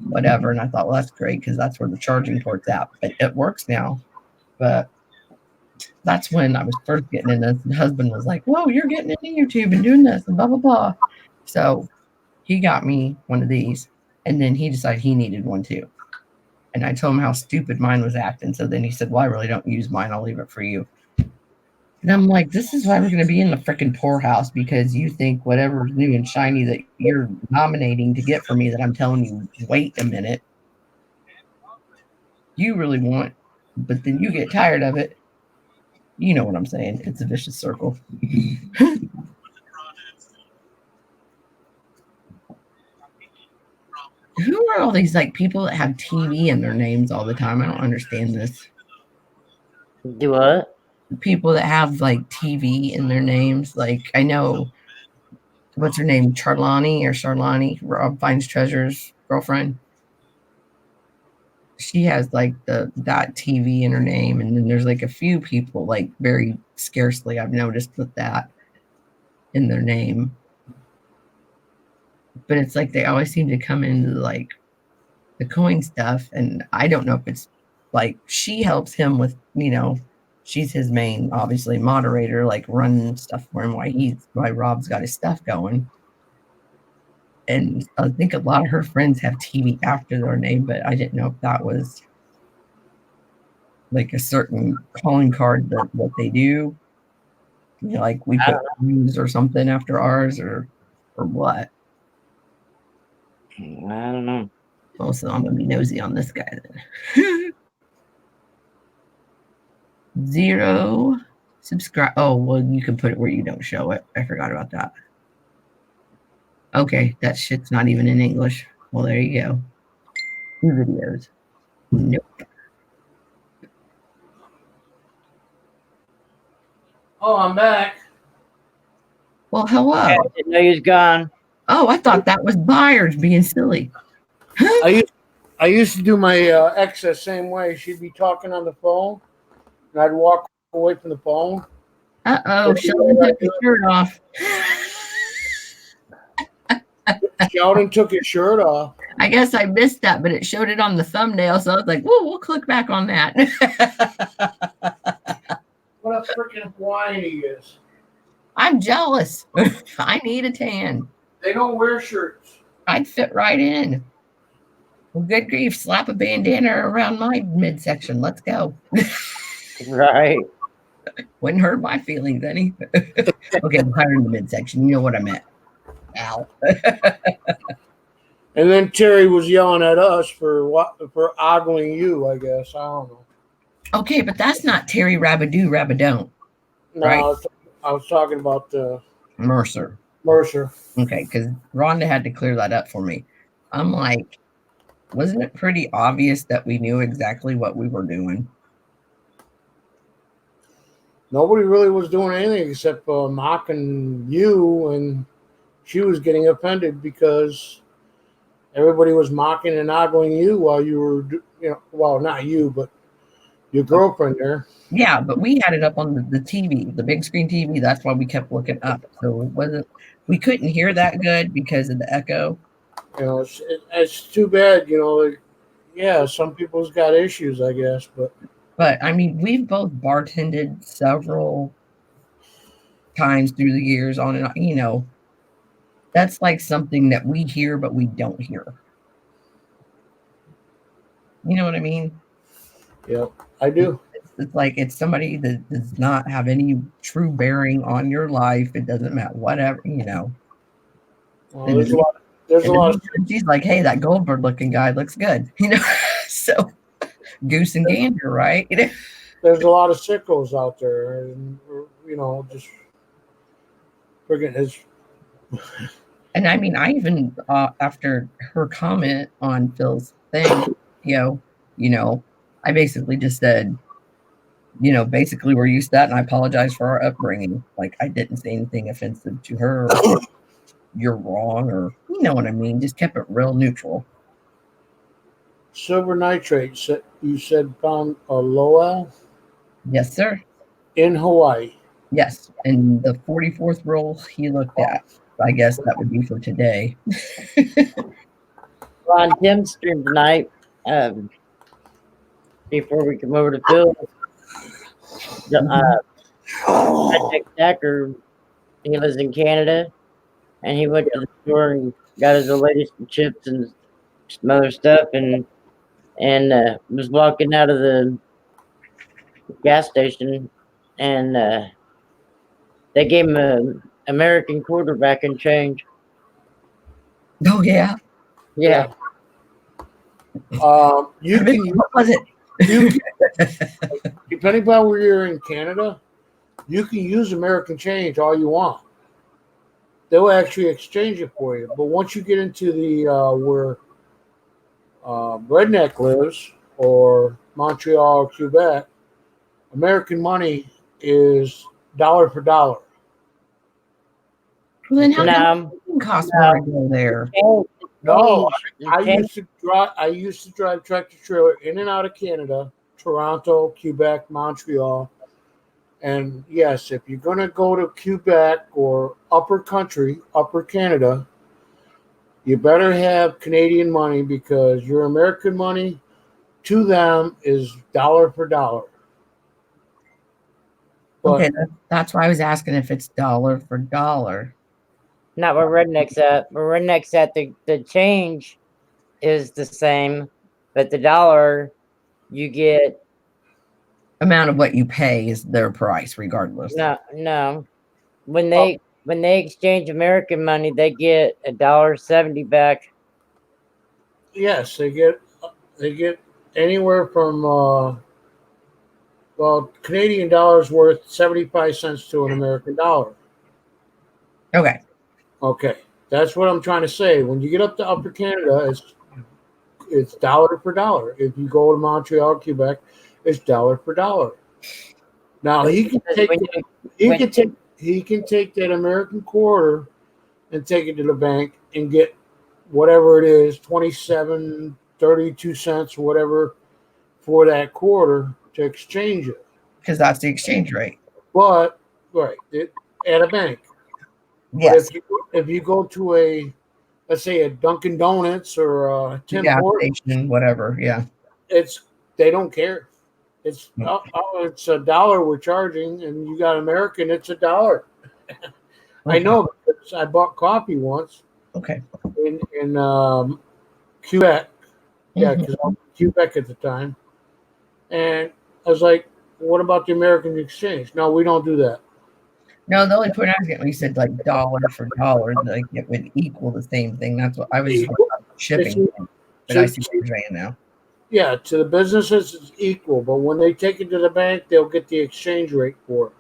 whatever." And I thought, well, that's great because that's where the charging port's at. But it works now. But that's when I was first getting in this. The husband was like, "Whoa, you're getting into YouTube and doing this and blah blah blah." So he got me one of these, and then he decided he needed one too. And I told him how stupid mine was acting. So then he said, well, I really don't use mine. I'll leave it for you. And I'm like, this is why we're going to be in the freaking poorhouse, because you think whatever's new and shiny that you're nominating to get for me that I'm telling you, wait a minute, you really want, but then you get tired of it. You know what I'm saying. It's a vicious circle. Who are all these like people that have TV in their names all the time? I don't understand this. Do what? People that have like TV in their names. Like I know, what's her name? Charlani, Rob Finds Treasure's girlfriend. She has like that TV in her name, and then there's like a few people, like very scarcely I've noticed with that in their name. But it's like they always seem to come into like the coin stuff, and I don't know if it's like she helps him with, she's his main obviously moderator, like running stuff for him why Rob's got his stuff going. And I think a lot of her friends have TV after their name, but I didn't know if that was like a certain calling card that what they do. Like we put news or something after ours or what. I don't know. Also, I'm gonna be nosy on this guy then. 0 subscribe. Oh, well, you can put it where you don't show it. I forgot about that. Okay, that shit's not even in English. Well, there you go. 2 videos. Nope. Oh, I'm back. Well, hello. I didn't know he was gone. Oh, I thought that was Byers being silly. I used to do my ex the same way. She'd be talking on the phone, and I'd walk away from the phone. Uh-oh, Sheldon took his shirt off. Sheldon took his shirt off. I guess I missed that, but it showed it on the thumbnail, so I was like, whoa, we'll click back on that. What a freaking whiny he is. I'm jealous. I need a tan. They don't wear shirts. I'd fit right in. Well, good grief, slap a bandana around my midsection. Let's go. Right. Wouldn't hurt my feelings any. Okay, I'm higher in the midsection. You know what I meant. Ow. And then Terry was yelling at us for ogling you, I guess. I don't know. Okay, but that's not Terry Rabadoo Rabadone. No, Right. I was talking about Mercer. Okay, because Rhonda had to clear that up for me. I'm like, wasn't it pretty obvious that we knew exactly what we were doing? Nobody really was doing anything except mocking you, and she was getting offended because everybody was mocking and ogling you while you were, well, not you, but your girlfriend there. Yeah, but we had it up on the TV, the big screen TV. That's why we kept looking up. So it wasn't, we couldn't hear that good because of the echo. You know, it's too bad. You know, like, yeah, some people's got issues, I guess, But I mean, we've both bartended several times through the years on and on, you know, that's like something that we hear, but we don't hear. You know what I mean? yeah, I do. It's like it's somebody that does not have any true bearing on your life. It doesn't matter, whatever, you know. Well, there's a lot. There's a lot of She's like, hey, that Goldberg looking guy looks good, you know. So goose and gander, right? You know? there's a lot of sickos out there, and you know, just friggin' his. And I mean, I even after her comment on Phil's thing, you know, I basically just said, you know, basically we're used to that, and I apologize for our upbringing. Like I didn't say anything offensive to her. Or, you're wrong, or you know what I mean. Just kept it real neutral. Silver nitrate. You said found a Lowell Yes, sir. in Hawaii. Yes, and the 44th roll he looked at. I guess that would be for today. On Tim's stream tonight, before we come over to Phil, Patrick Stacker, he lives in Canada, and he went to the store and got his latest chips and some other stuff, and was walking out of the gas station, and they gave him an American quarterback and change. Oh yeah. Yeah. You can What was it? depending upon where you're in Canada, you can use American change all you want. They'll actually exchange it for you. But once you get into the where Redneck lives, or Montreal or Quebec, American money is dollar for dollar. Well, then how No. come it costs more to go there? No, I Change. used to drive tractor trailer in and out of Canada, Toronto, Quebec, Montreal. And yes, if you're gonna go to Quebec or upper country, upper Canada, you better have Canadian money, because your American money to them is dollar for dollar. But Okay, that's why I was asking if it's dollar for dollar. Not where Redneck's at. Where Redneck's at, the change is the same, but the dollar you get Amount of what you pay is their price, regardless. no. When they exchange American money, they get $1.70 back. yes, they get anywhere from Canadian dollars worth 75 cents to an American dollar. Okay. Okay, that's what I'm trying to say. When you get up to Upper Canada, it's dollar for dollar. If you go to Montreal, Quebec, it's dollar for dollar. Now he can take that American quarter and take it to the bank and get whatever it is, 27, 32 cents, whatever, for that quarter to exchange it. Because that's the exchange rate. But at a bank. Yes. But if you go to let's say a Dunkin' Donuts or a Tim Gas Hortons, station, whatever. Yeah. they don't care. It's it's $1 we're charging, and you got American, it's $1. I know, because I bought coffee once. Okay. In Quebec, yeah, because I was in Quebec at the time, and I was like, "What about the American exchange?" No, we don't do that. No, the only point I was getting when you said like dollar for dollar, like it would equal the same thing. That's what I was shipping. But I see what you're saying now. Yeah, to the businesses it's equal, but when they take it to the bank, they'll get the exchange rate for it.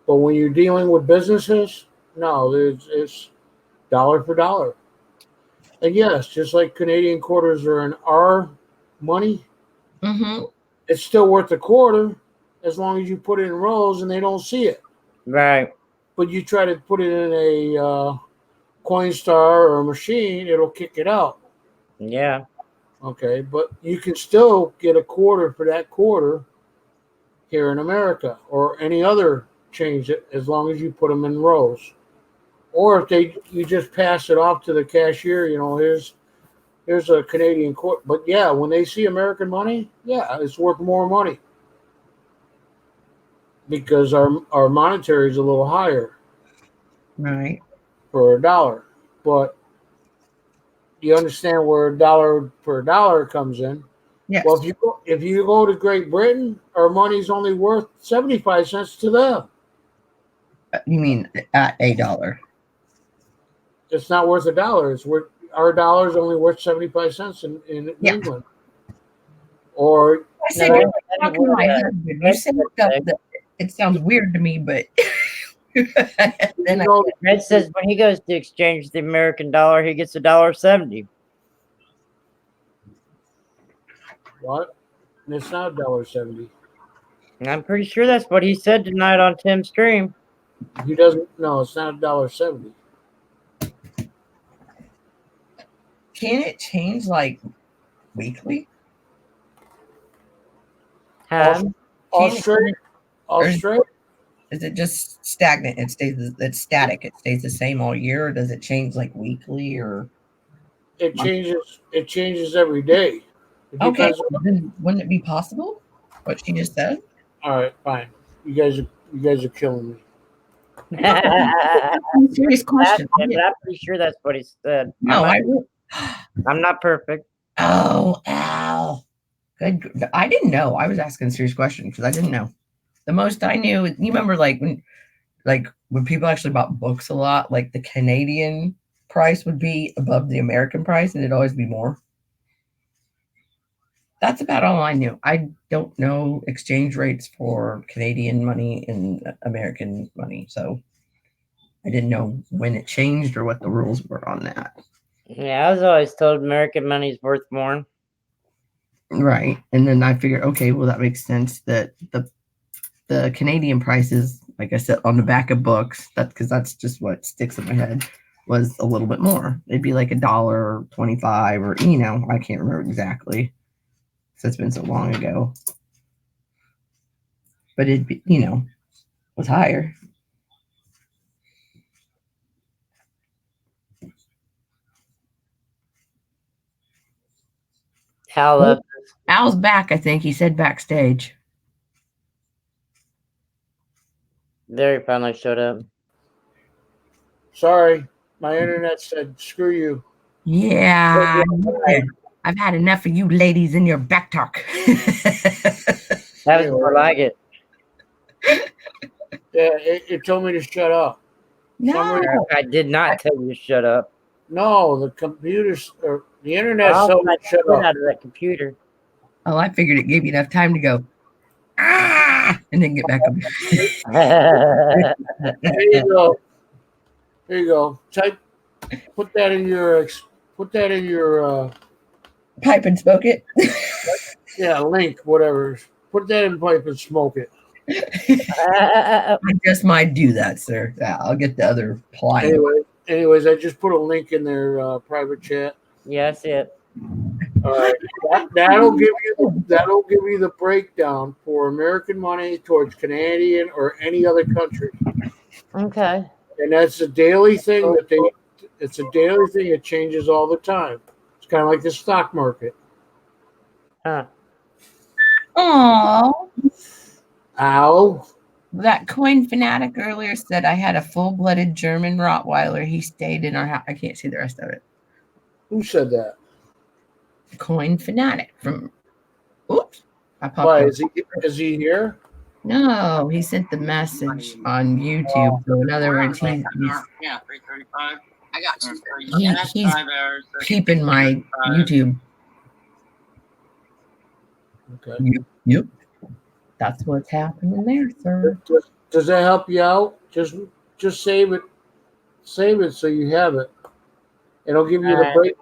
But when you're dealing with businesses, no, it's dollar for dollar. And yes, just like Canadian quarters are in our money, it's still worth a quarter as long as you put it in rolls and they don't see it. Right. But you try to put it in a Coinstar or a machine, it'll kick it out. Yeah. Okay, but you can still get a quarter for that quarter here in America or any other change, as long as you put them in rows. Or if you just pass it off to the cashier, here's a Canadian court. But yeah, when they see American money, yeah, it's worth more money because our monetary is a little higher Right. for a dollar. But you understand where a dollar per dollar comes in. Yes. Well, if you go to Great Britain, our money's only worth 75 cents to them. You mean at $1? It's not worth a dollar. It's worth our dollar is only worth 75 cents in Yeah. England. Or I said, No, you're I talking to my husband. You that's said the stuff thing. that it sounds weird to me, but then you go, Red says when he goes to exchange the American dollar, he gets $1.70. what? And it's not $1.70. And I'm pretty sure that's what he said tonight on Tim's stream. He doesn't. No, it's not $1.70. can it change like weekly? Um, Australia. Australia. Is it just stagnant? It's static. It stays the same all year, or does it change like weekly or? It changes. It changes every day. It Okay, depends on- then wouldn't it be possible? What she just said? all right, fine. You guys are killing me. Serious question. I'm pretty sure that's what he said. No, I'm not perfect. Oh, ow. Good. I didn't know. I was asking a serious question because I didn't know. The most I knew, you remember when people actually bought books a lot, like the Canadian price would be above the American price and it'd always be more. That's about all I knew. I don't know exchange rates for Canadian money and American money. So I didn't know when it changed or what the rules were on that. Yeah, I was always told American money's worth more. Right. And then I figured, okay, well, that makes sense that the Canadian prices, like I said, on the back of books, that's just what sticks in my head, was a little bit more. It'd be like $1.25 or, I can't remember exactly. So it's been so long ago. But it'd be, was higher. Hal left. Al's back, I think. He said backstage. There he finally showed up. Sorry, my internet said screw you. Yeah. I've had enough of you ladies in your back talk. That was more like it. Yeah, it told me to shut up. No. I did not tell you to shut up. No, the computers or the internet I'll told me to shut up. out of that computer. Oh, I figured it gave you enough time to go, and then get back up. There you go. There you go. Put that in your Pipe and smoke it. link, whatever. Put that in pipe and smoke it. I just might do that, sir. Yeah, I'll get the other ply. Anyways, I just put a link in their private chat. Yeah, that's it. All right, that'll give you the breakdown for American money towards Canadian or any other country, Okay. and that's a daily thing it's a daily thing. It changes all the time. It's kind of like the stock market. Huh. Oh, Ow. that coin fanatic earlier said I had a full-blooded German Rottweiler. He stayed in our house. I can't see the rest of it. Who said that? Coin fanatic from. Oops. I popped Why up. is he here? No, he sent the message on YouTube. So in other words, he's 3:35. I got 2:30. He- That's he's 5 hours. keeping my YouTube. Okay. Yep. That's what's happening there, sir. Does that help you out? Just save it. Save it so you have it. It'll give you the break.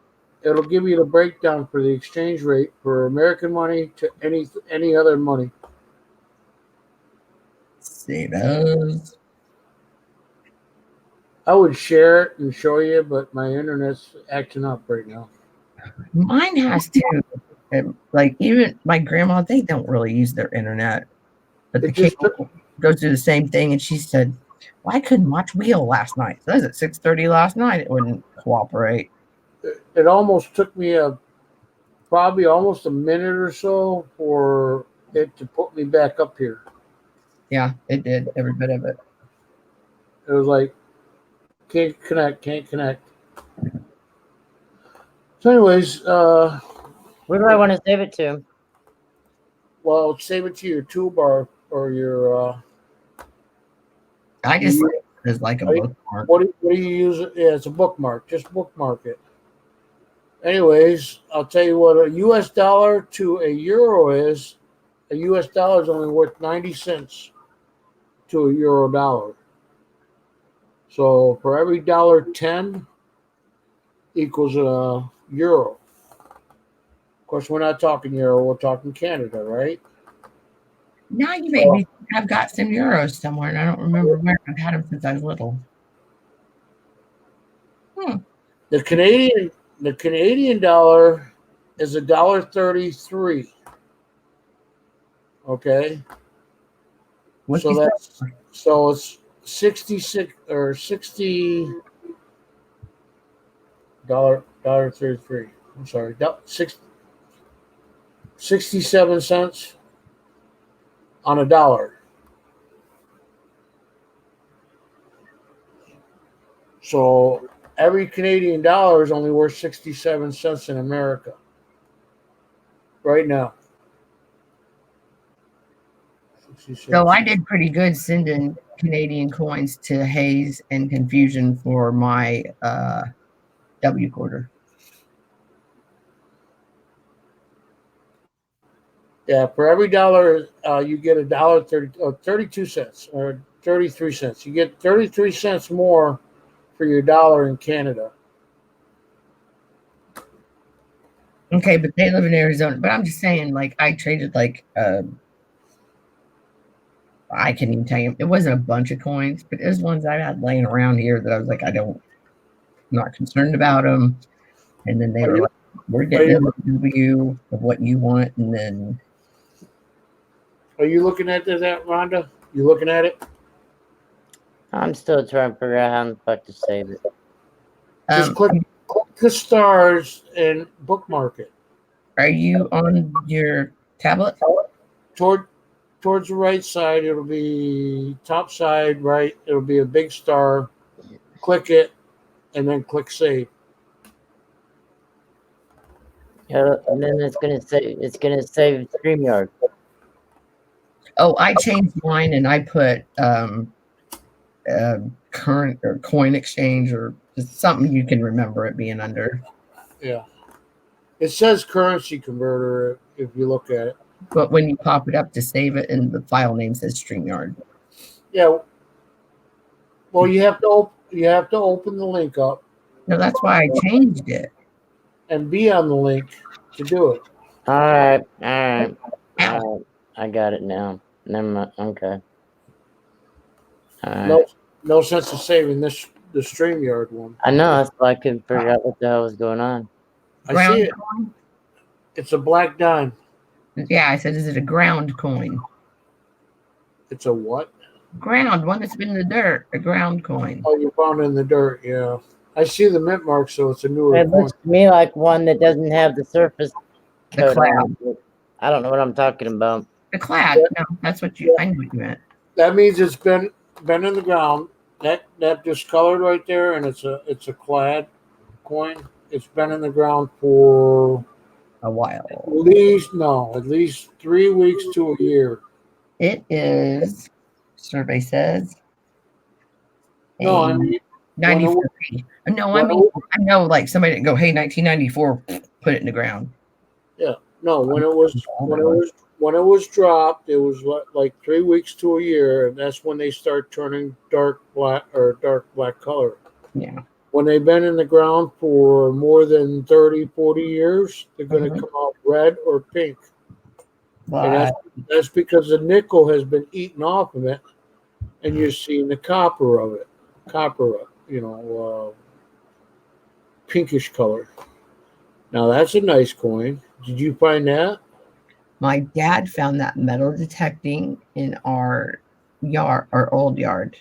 It'll give you the breakdown for the exchange rate for American money to any other money. See those. I would share it and show you, but my internet's acting up right now. Mine has too. And, like even my grandma, they don't really use their internet. But the It just cable goes through the same thing, and she said, "Well, I couldn't watch Wheel last night. So that was at 6:30 last night. It wouldn't cooperate." it almost took me probably almost a minute or so for it to put me back up here. Yeah, it did every bit of it. It was like can't connect. So, anyways, Where do I want to save it to? well, save it to your toolbar or your. I just you- like it as like a I- bookmark. what do you use it? Yeah, it's a bookmark. Just bookmark it. Anyways, I'll tell you what a U.S. dollar to a euro is. A U.S. dollar is only worth 90 cents to a euro dollar. So for every $1.10 equals a euro. Of course, we're not talking euro, we're talking Canada, right? Now you made me think I've got some euros somewhere, and I don't remember where. I've had them since I was little. The Canadian dollar is $1.33. Okay, What's so the- it's 66 or $60.33. I'm sorry, 67 cents on a dollar. So every Canadian dollar is only worth 67 cents in America right now. 66 So I did pretty good sending Canadian coins to Hayes and Confusion for my W quarter. Yeah, for every dollar, you get $1.30, 32 cents or 33 cents. You get 33 cents more for your dollar in Canada. Okay, but they live in Arizona. But I'm just saying, like, I traded like I can't even tell you. It wasn't a bunch of coins, but it was ones I had laying around here that I was like, I'm not concerned about them. And then they were like, "We're getting a W of what you want," and then Are you looking at that, Rhonda? You looking at it? I'm still trying to figure out how the fuck to save it. Just click the stars and bookmark it. Are you on your tablet? Towards the right side, it'll be top side right. It'll be a big star. Click it, and then click save. Yeah, and then it's gonna save StreamYard. Oh, I changed mine and I put current or coin exchange or just something you can remember it being under. Yeah, it says currency converter if you look at it. But when you pop it up to save it, and the file name says StreamYard. Yeah. Well, you have to open the link up No, that's why I changed it. and be on the link to do it. All right. I got it now. Never mind. Okay. All right. No sense of saving the StreamYard one. I know, that's why I couldn't figure out what the hell was going on. I Ground see it. coin? It's a black dime. Yeah, I said, is it a ground coin? It's a what? Ground, one that's been in the dirt, a ground coin. Oh, you found it in the dirt. Yeah, I see the mint mark, so it's a newer It coin. looks to me like one that doesn't have the surface The coat cloud. on it. I don't know what I'm talking about. The clad. No, that's what I knew what you meant. That means it's been in the ground. That discolored right there, and it's a clad coin. It's been in the ground for A while. at least 3 weeks to a year. It is, survey says. No, I a mean 94. No, I when mean, I know like somebody didn't go, hey, 1994, put it in the ground. no, when it was dropped, it was like 3 weeks to a year, and that's when they start turning dark black color. Yeah. When they've been in the ground for more than 30, 40 years, they're going to Mhm. come out red or pink. And But that's because the nickel has been eaten off of it, and you're seeing the copper of it. Pinkish color. Now that's a nice coin. Did you find that? My dad found that metal detecting in our yard, our old yard.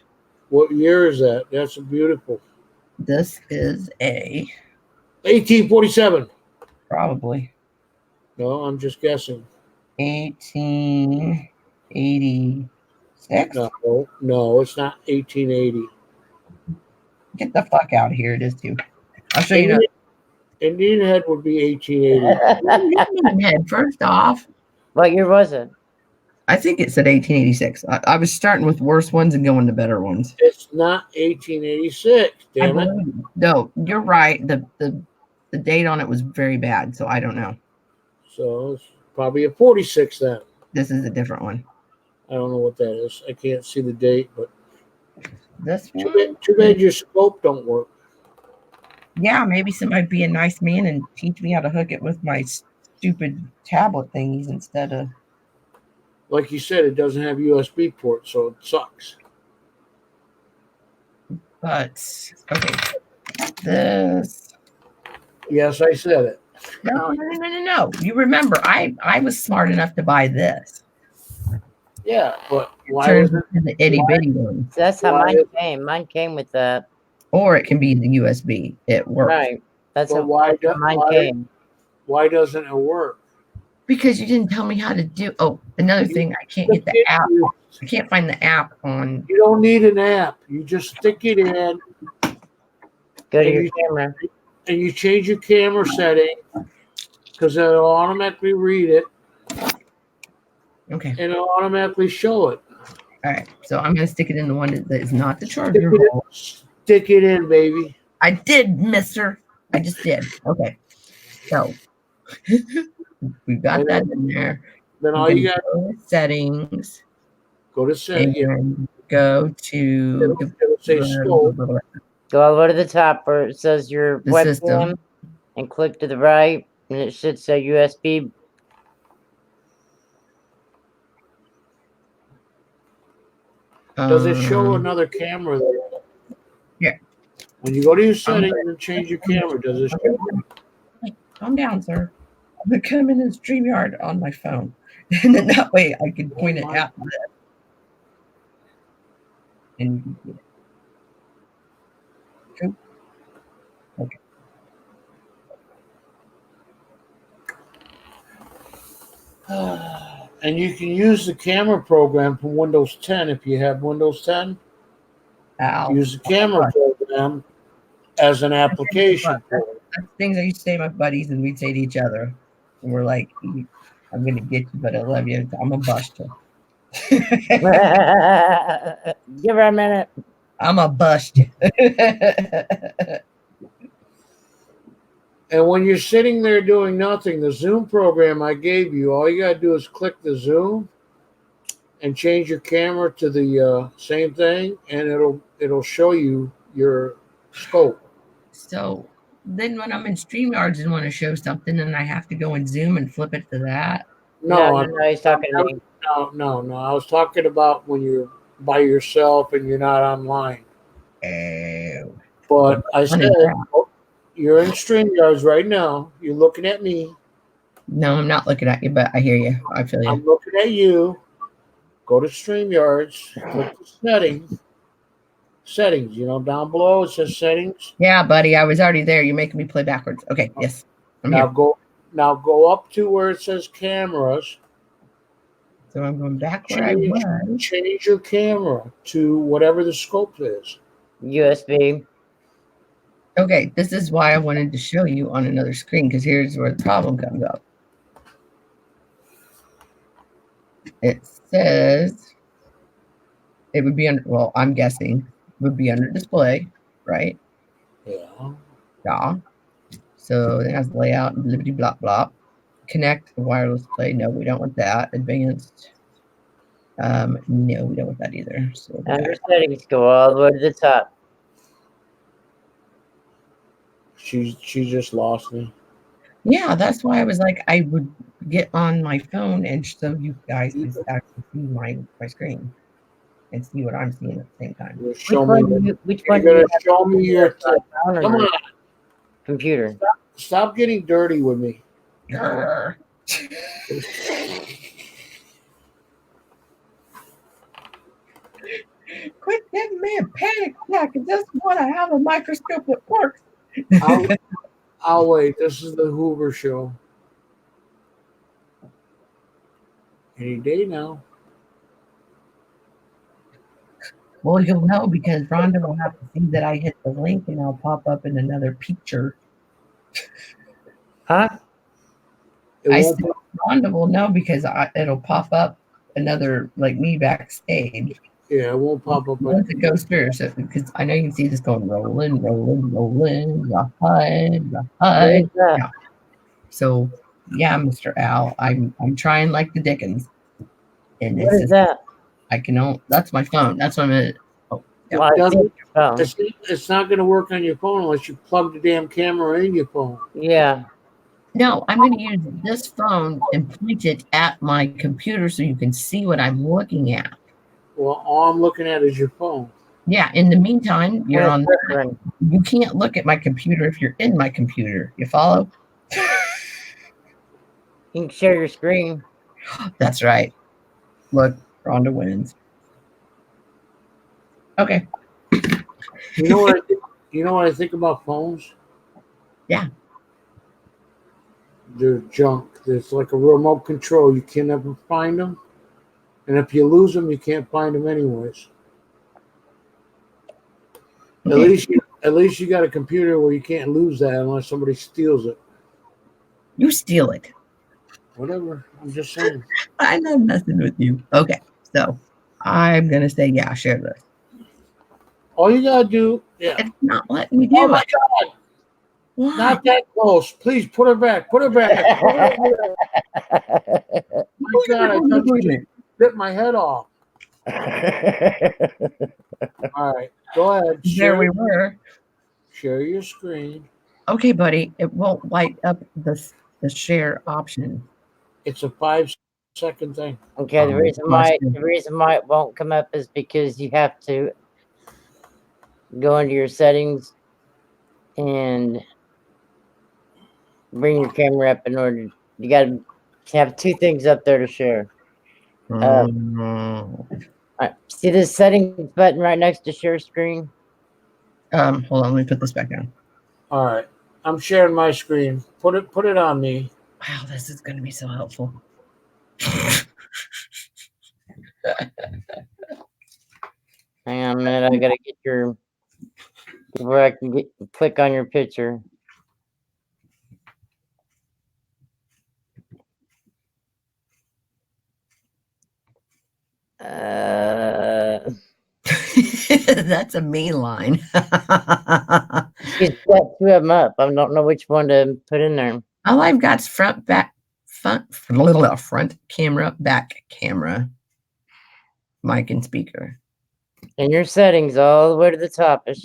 What year is that? That's beautiful. This is a 1847. probably No, I'm just guessing. 1886. No, it's not 1880. Get the fuck out of here. It is too. I'll show you. Indian Head would be 1880. Head. First off, What year was it? I think it said 1886. I was starting with worse ones and going to better ones. It's not 1886. Damn it. No, you're right. The date on it was very bad, so I don't know. So it's probably a 46 then. This is a different one. I don't know what that is. I can't see the date, but This one? too bad your scope don't work. Yeah, maybe somebody be a nice man and teach me how to hook it with my stupid tablet thingies instead of. Like you said, it doesn't have USB ports, so it sucks. But okay, this. Yes, I said it. No. You remember, I was smart enough to buy this. Yeah, but why Turns is it? into the itty bitty one, That's how Why mine is- came. Mine came with that. or it can be the USB. It works. Right. That's But how why mine came. why doesn't it work? Because you didn't tell me how to do. Oh, another thing, I can't get the app. I can't find the app on. You don't need an app. You just stick it in Go to and your you- camera. and you change your camera setting because it'll automatically read it Okay, and it'll automatically show it. all right. So I'm gonna stick it in the one that is not the Stick charger it hole. stick it in, baby. I did, Mister. I just did. Okay. So we've got And that in there. Then all You you can got go to settings go to setting. and go to It'll say scope. Go all the way to the top where it says your The webcam system. and click to the right, and it should say USB. Does it show Um, another camera there? Yeah. When you go to your settings and change your camera, does it show? Calm down, sir. I'm gonna come in StreamYard on my phone, and then that way I can point it out. And you can get it. Cool. Okay. And you can use the camera program from Windows 10 if you have Windows 10. Ow. Use the camera program as an application for it. That's things I used to say to my buddies, and we'd say to each other, and we're like, "I'm gonna get you, but I love you. I'm gonna bust you. Give her a minute. I'm gonna bust you." And when you're sitting there doing nothing, the Zoom program I gave you, all you gotta do is click the Zoom and change your camera to the same thing, and it'll show you your scope. So then, when I'm in StreamYards and want to show something, and I have to go in Zoom and flip it to that. No, No, he's talking to me. no. I was talking about when you're by yourself and you're not online. Oh, But I Funny said crap. you're in StreamYards right now. You're looking at me. no, I'm not looking at you, but I hear you. I feel you. I'm looking at you. Go to StreamYards. Click the settings. Settings. Down below it says settings. Yeah, buddy, I was already there. You're making me play backwards. Okay, yes, I'm Now here. go up to where it says cameras. So I'm going back where I was. Change your camera to whatever the scope is. USB. Okay, this is why I wanted to show you on another screen, because here's where the problem comes up. It says it would be under, well, I'm guessing would be under display, right? Yeah. Yeah. So it has layout and liberty blah blah. Connect wireless play. No, we don't want that. Advanced. No, we don't want that either. So Under settings, go all the way to the top. She just lost me. yeah, that's why I was like, I would get on my phone and so you guys can actually see my screen and see what I'm seeing at the same time. You're Which show one, me. do you, which You're one do you gonna have? show me your. Phone or Come your on. computer? Stop getting dirty with me. Grr. Quit giving me a panic attack. I just want to have a microscope that works. I'll wait. This is the Hoover Show. Any day now. Well, you'll know because Rhonda will have to see that I hit the link and I'll pop up in another picture. Huh? It I won't said Rhonda will know because it'll pop up another, like me backstage. Yeah, it won't pop up. Once it goes through, so because I know you can see this going rolling, right. What is that? Yeah. So yeah, Mr. Al, I'm trying like the Dickens. And What is that? I can that's my phone. That's what I'm gonna It Well, I see doesn't- your phone. it's not going to work on your phone unless you plug the damn camera in your phone. Yeah. No, I'm gonna use this phone and point it at my computer so you can see what I'm looking at. Well, all I'm looking at is your phone. Yeah, in the meantime, you're on Different. you can't look at my computer if you're in my computer. You follow? You can share your screen. That's right. Look, Rhonda wins. Okay. You know what? You know what I think about phones? Yeah. They're junk. There's like a remote control. You can never find them, and if you lose them, you can't find them anyways. Okay. At least you got a computer where you can't lose that unless somebody steals it. You steal it. Whatever. I'm just saying. I know nothing with you. Okay. So I'm gonna say yeah, share this. All you gotta do, yeah. It's not letting me do Oh my it. God! What? Not that close. Please put her back. Put her back. Put her back. My God, I thought you just bit my head off. All right, go ahead. There we were. Share your screen. Okay, buddy. It won't light up the share option. It's a 5-second thing. Okay, the reason why it won't come up is because you have to go into your settings and bring your camera up in order. You got to have two things up there to share. All right, see this settings button right next to share screen? Hold on, let me put this back down. All right, I'm sharing my screen. Put it on me. Wow, this is going to be so helpful. Hang on a minute, I gotta get your where I can click on your picture. That's a mean line. She's got two of them up. I don't know which one to put in there. All I've got is front camera, back camera, mic and speaker. In your settings, all the way to the top, it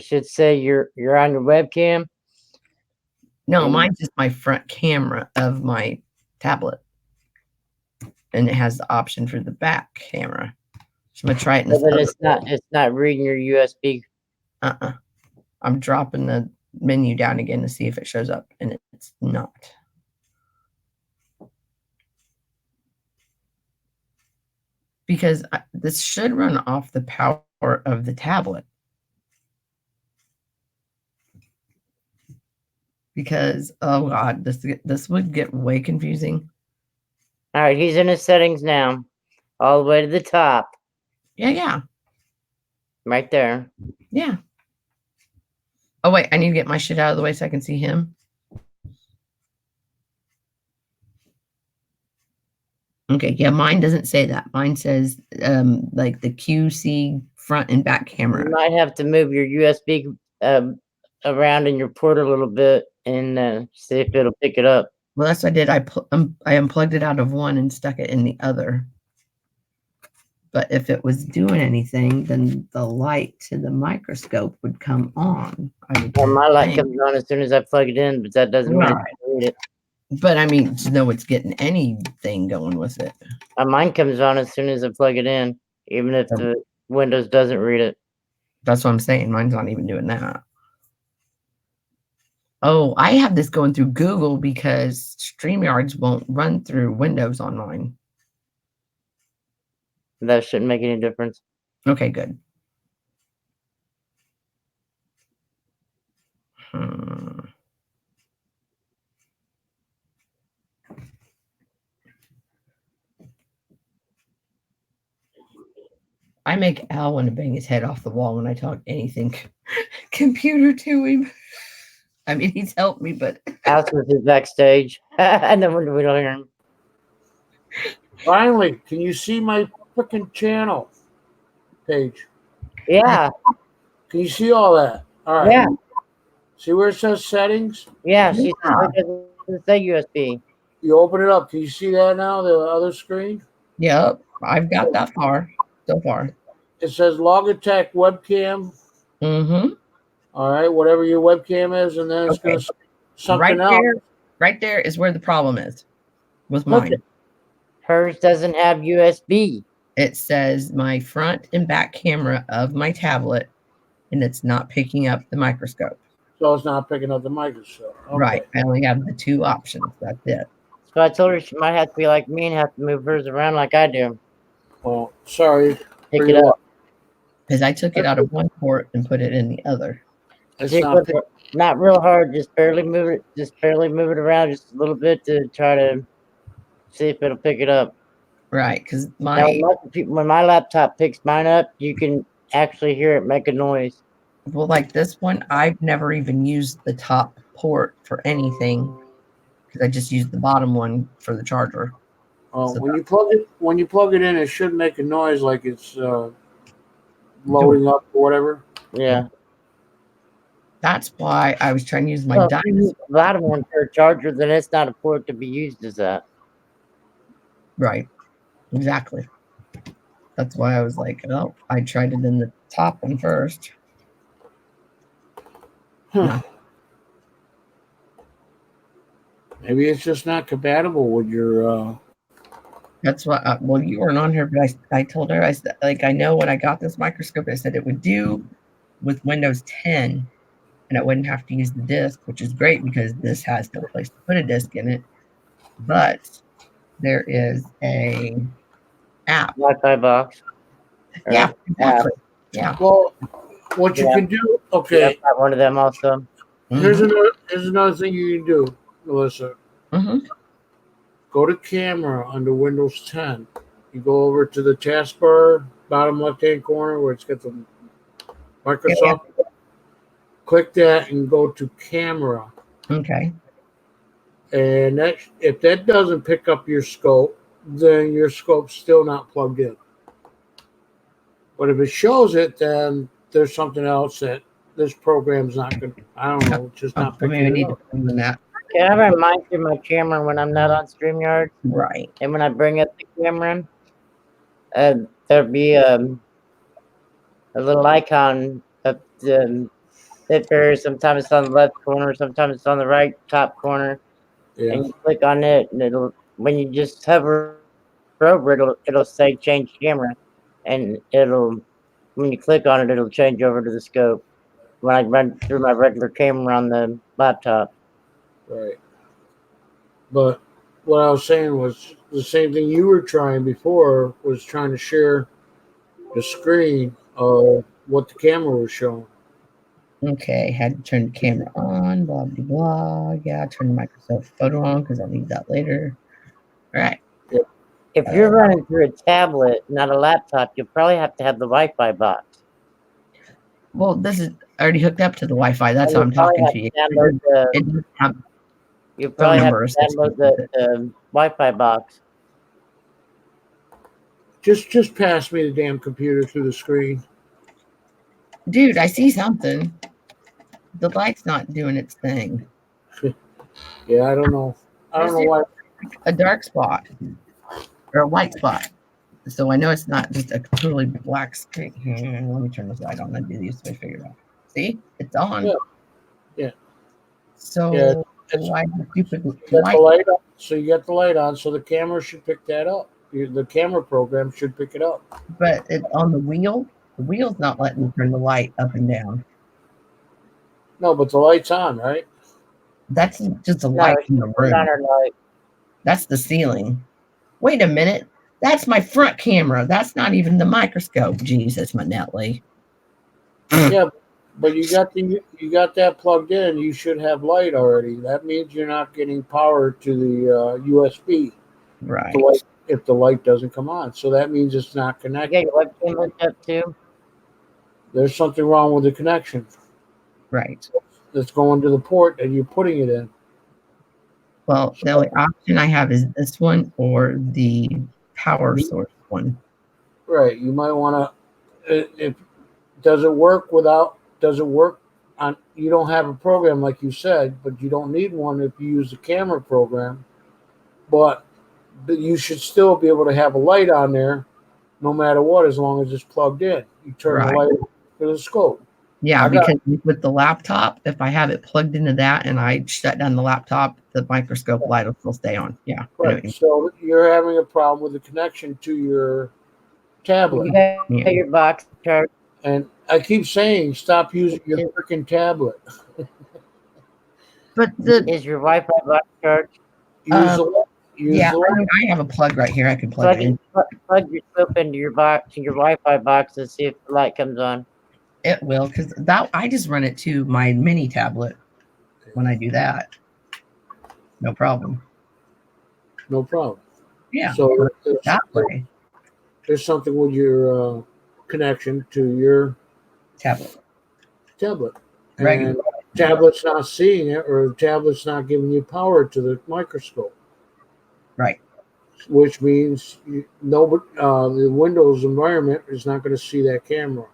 should say you're on your webcam. No, mine's just my front camera of my tablet. And it has the option for the back camera. So I'm gonna try it in But then this it's not reading your USB. I'm dropping the menu down again to see if it shows up, and it's not. Because this should run off the power of the tablet. Because, oh God, this would get way confusing. All right, he's in his settings now, all the way to the top. Yeah. Right there. Yeah. Oh, wait, I need to get my shit out of the way so I can see him. Okay, yeah, mine doesn't say that. Mine says like the QC front and back camera. You might have to move your USB around in your port a little bit and see if it'll pick it up. Well, that's what I did. I unplugged it out of one and stuck it in the other. But if it was doing anything, then the light to the microscope would come on. Well, my light comes on as soon as I plug it in, but that doesn't mean I can read it. But I mean, to know it's getting anything going with it. Mine comes on as soon as I plug it in, even if the Windows doesn't read it. That's what I'm saying. Mine's not even doing that. Oh, I have this going through Google because StreamYards won't run through Windows on mine. That shouldn't make any difference. Okay, good. Hmm. I make Al want to bang his head off the wall when I talk anything computer to him. I mean, he's helped me, but Alice is backstage. And then we don't hear him. Finally, can you see my freaking channel page? Yeah, Can you see all that? All right. yeah, See where it says settings? yeah. She Yeah. doesn't say USB. You open it up. Can you see that now? The other screen? yep, I've got that far so far. It says Logitech webcam. Mm-hmm. All right, whatever your webcam is, and then it's Okay. going to something Right there is where the problem is with Look mine. at- Hers doesn't have USB. It says my front and back camera of my tablet, and it's not picking up the microscope. so it's not picking up the microscope. Okay. Right. I only have the two options. That's it. So I told her she might have to be like me and have to move hers around like I do. Well, sorry. Pick for it your up. Because I took it out of one port and put it in the other. It's Just not with it, not real hard. Just barely move it. Just barely move it around just a little bit to try to see if it'll pick it up. Right. Because Now, when my laptop picks mine up, you can actually hear it make a noise. well, like this one, I've never even used the top port for anything because I just used the bottom one for the charger. So when you plug it in, it should make a noise like it's loading up or whatever. Yeah. That's why I was trying to use my Well, if you use Dynasty. the bottom one for a charger, then it's not a port to be used as that. Right. Exactly. That's why I was like, oh, I tried it in the top one first. Maybe it's just not compatible with your. That's what. Well, you weren't on here, but I told her I said like I know when I got this microscope, I said it would do with Windows 10, and I wouldn't have to use the disk, which is great because this has no place to put a disk in it. But there is a app. Wi-Fi box. Or- Yeah, exactly. Yeah. Well, what you Yeah. can do. Yeah, Okay. I've got one of them also. Here's Mhm. another thing you can do, Melissa. Mhm. Go to camera under Windows 10. You go over to the taskbar, bottom left-hand corner where it's got the Microsoft. Click that and go to camera. Okay. And if that doesn't pick up your scope, then your scope's still not plugged in. But if it shows it, then there's something else that this program's not going to, I don't know, it's just not So maybe I picking need it to up. put in that. Can I remind you my camera when I'm not on StreamYard? Right. And when I bring up the camera, there'll be a little icon up the it varies. Sometimes it's on the left corner, sometimes it's on the right top corner. Yeah. And you click on it, and it'll when you just hover over it'll say change camera, and when you click on it, it'll change over to the scope. When I run through my regular camera on the laptop. Right. But what I was saying was the same thing you were trying before was trying to share the screen of what the camera was showing. Okay, had to turn the camera on, blah, blah, blah. Yeah, turn the Microsoft photo on because I'll need that later. All right. If you're running through a tablet, not a laptop, you'll probably have to have the Wi-Fi box. Well, this is already hooked up to the Wi-Fi. That's how I'm You'll probably talking have to you. download the- It doesn't have You'll probably have number to download associated with the Wi-Fi box. Just pass me the damn computer through the screen. Dude, I see something. The light's not doing its thing. Yeah, I don't know. I don't know why. A dark spot or a white spot. So I know it's not just a totally black screen. Here, let me turn this light on. I do this so I figure it out. See, it's on. Yeah. Yeah. So Yeah, it's- why the stupid You got the light? light on, so you got the light on, so the camera should pick that up. The camera program should pick it up. But it's on the wheel. The wheel's not letting me turn the light up and down. No, but the light's on, right? That's just a No, light it's in the not room. our light. That's the ceiling. Wait a minute. That's my front camera. That's not even the microscope. Jesus, Manelli. Yeah, but you got that plugged in. You should have light already. That means you're not getting power to the USB. Right. If the light doesn't come on, so that means it's not You connected. got your webcam hooked up too? There's something wrong with the connection Right. that's going to the port that you're putting it in. Well, the only option I have is this one or the power source one. Right. You might want to. If does it work without? Does it work on? You don't have a program like you said, but you don't need one if you use the camera program. But you should still be able to have a light on there, no matter what, as long as it's plugged in. You turn Right. the light to the scope. Yeah, I got- because with the laptop, if I have it plugged into that and I shut down the laptop, the microscope light will still stay on. Yeah. I know what you Right. mean. So you're having a problem with the connection to your tablet. You got Yeah. your box charged. And I keep saying, stop using your freaking tablet. But the Is your Wi-Fi box charged? Use the yeah, the I have a plug right here. I can plug it in. Plug your scope into your box, your Wi-Fi box, and see if the light comes on. It will, because that I just run it to my mini tablet when I do that. No problem. no problem. Yeah. So That way, there's something with your connection to your tablet. tablet. Regular. And tablet's not seeing it, or tablet's not giving you power to the microscope. Right. Which means the Windows environment is not going to see that camera.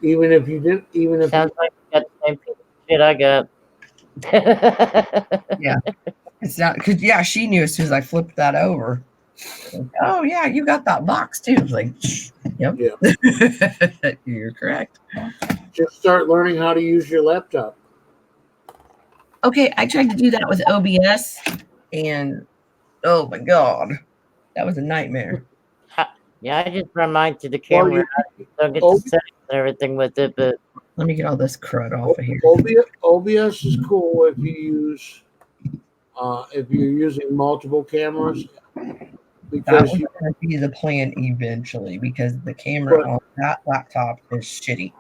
Even if you didn't, even if Sounds like you got the same piece of shit I got. It's not because she knew as soon as I flipped that over. Oh yeah, you got that box too. It's like, yep. Yeah. You're correct. just start learning how to use your laptop. Okay, I tried to do that with OBS, and oh my god, that was a nightmare. Yeah, I just run mine to the Well, camera. Don't get the settings and everything with it, but Let me get all this crud off of here. OBS is cool if you use if you're using multiple cameras, That because was going to be the plan eventually because the camera on that laptop is shitty.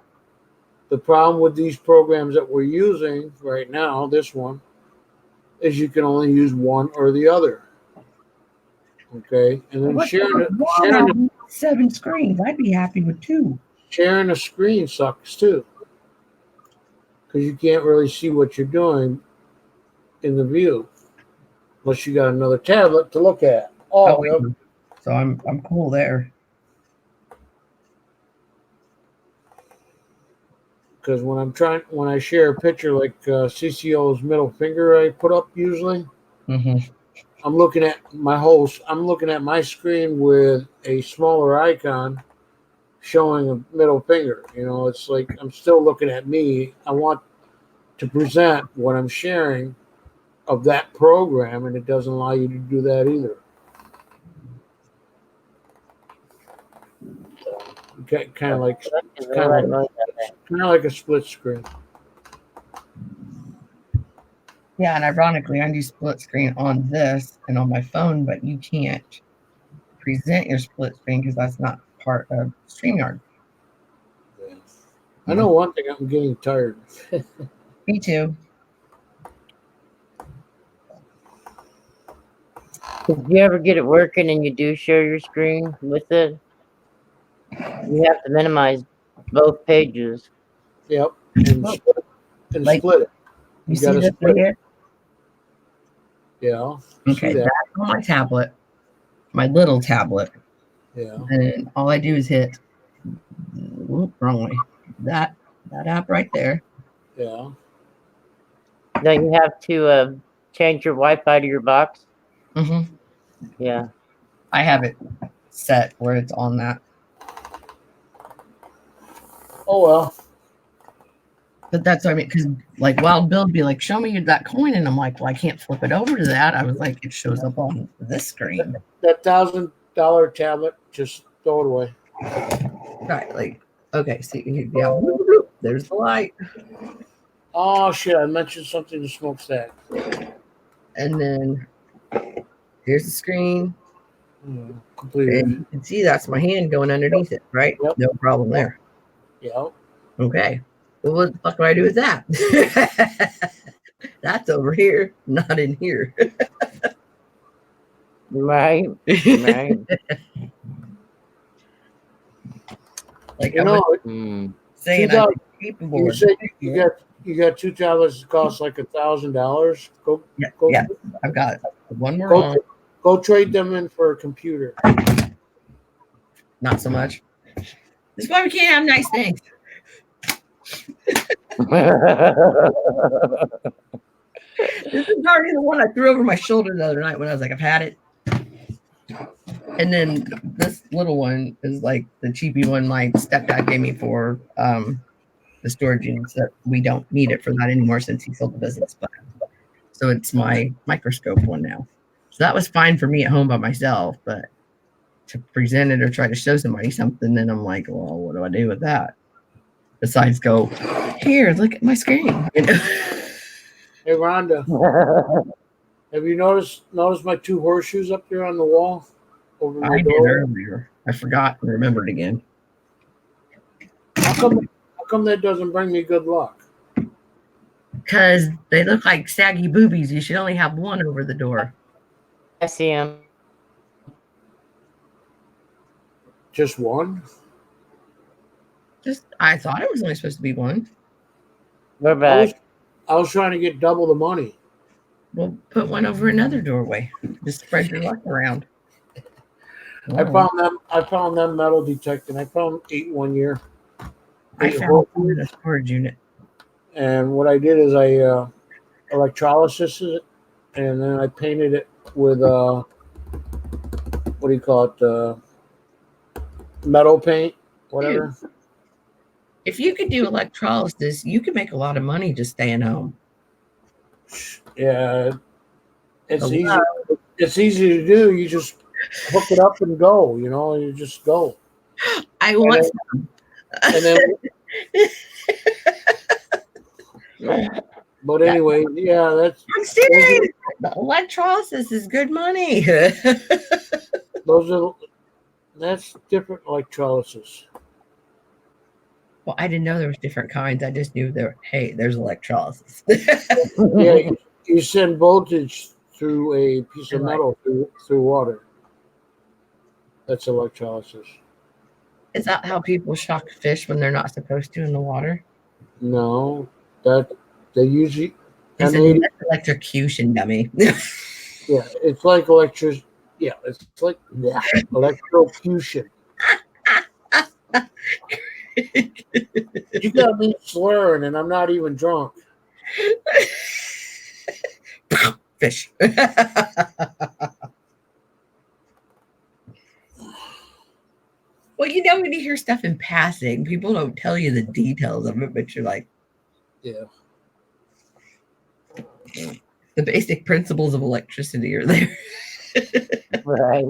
the problem with these programs that we're using right now, this one, is you can only use one or the other. Okay, and then sharing 7 screens. I'd be happy with 2. sharing a screen sucks too, because you can't really see what you're doing in the view unless you got another tablet to look at. Oh, yeah. So I'm cool there. Because when I share a picture like CCO's middle finger I put up usually, Mm-hmm. I'm looking at my screen with a smaller icon showing a middle finger. You know, it's like I'm still looking at me. I want to present what I'm sharing of that program, and it doesn't allow you to do that either. Okay, kind of like a split screen. Yeah, and ironically, I do split screen on this and on my phone, but you can't present your split screen because that's not part of StreamYard. Yeah. I know one thing. I'm getting tired. Me too. if you ever get it working and you do share your screen with it, you have to minimize both pages. Yep, and split it. You see gotta this split right here? Yeah. Okay, See that? that's on my tablet, my little tablet, Yeah. and all I do is hit. Whoop, wrong way. That app right there. Yeah. Now you have to change your Wi-Fi to your box. Mm-hmm. Yeah. I have it set where it's on that. Oh well. But that's what I mean, because like Wild Bill would be like, show me that coin, and I'm like, well, I can't flip it over to that. I was like, it shows up on this screen. That $1,000 tablet, just throw it away. Right, like, okay, see, yeah, there's the light. Oh shit! I mentioned something to Smokestack. And then here's the screen. Completed. And you can see that's my hand going underneath it, right? Yep. No problem there. Yeah. Okay. Well, what the fuck do I do with that? That's over here, not in here. Right. Right. Like You I know, was Mm. saying, $2 I'm capable you of said doing it. you got $2 that cost like $1,000. Go Yeah, I've got one more go on. go trade them in for a computer. Not so much. This is why we can't have nice things. This is already the one I threw over my shoulder the other night when I was like, I've had it. And then this little one is like the cheapy one my stepdad gave me for the storage units that we don't need it for that anymore since he sold the business. But so it's my microscope one now. So that was fine for me at home by myself, but to present it or try to show somebody something, then I'm like, well, what do I do with that? Besides go, here, look at my screen. You know? Hey Rhonda, have you noticed my two horseshoes up there on the wall over my I did door? earlier. I forgot and remembered again. How come that doesn't bring me good luck? Because they look like saggy boobies. You should only have one over the door. I see him. Just one? Just I thought it was only supposed to be one. We're back. I was trying to get double the money. Well, put one over another doorway. Just spread your luck around. I found them metal detecting. I found 8 one year. I 8 found holes. a storage unit. And what I did is I electrolysis it, and then I painted it with what do you call it? Metal paint, whatever. Dude, if you could do electrolysis, you could make a lot of money just staying home. Yeah, it's Oh, easy. wow. It's easy to do. You just hook it up and go. You know, you just go. I want And then, but anyway, yeah, that's I'm serious. The electrolysis is good money. that's different electrolysis. Well, I didn't know there was different kinds. I just knew there. Hey, there's electrolysis. Yeah, you send voltage through a piece of metal through water. That's electrolysis. Is that how people shock fish when they're not supposed to in the water? No, that they usually It's and they, electrocution, dummy. yeah, it's like electric. Yeah, it's like electrocution. You got me slurring, and I'm not even drunk. Fish. Well, you know, when you hear stuff in passing, people don't tell you the details of it, but you're like, Yeah. The basic principles of electricity are there. Right.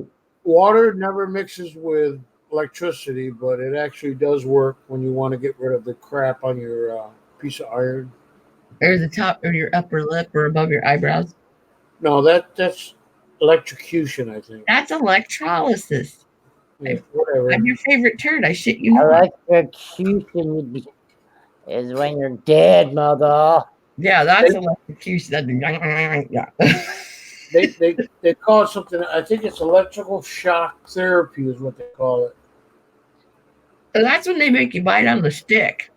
Water never mixes with electricity, but it actually does work when you want to get rid of the crap on your piece of iron. Or the top of your upper lip or above your eyebrows. No, that's electrocution, I think. That's electrolysis. Yeah, whatever. I'm your favorite turd. I shit you not. Electrocution would be is when you're dead, mother. Yeah, that's electrocution. Yeah. They call it something. I think it's electrical shock therapy is what they call it. So that's when they make you bite on the stick.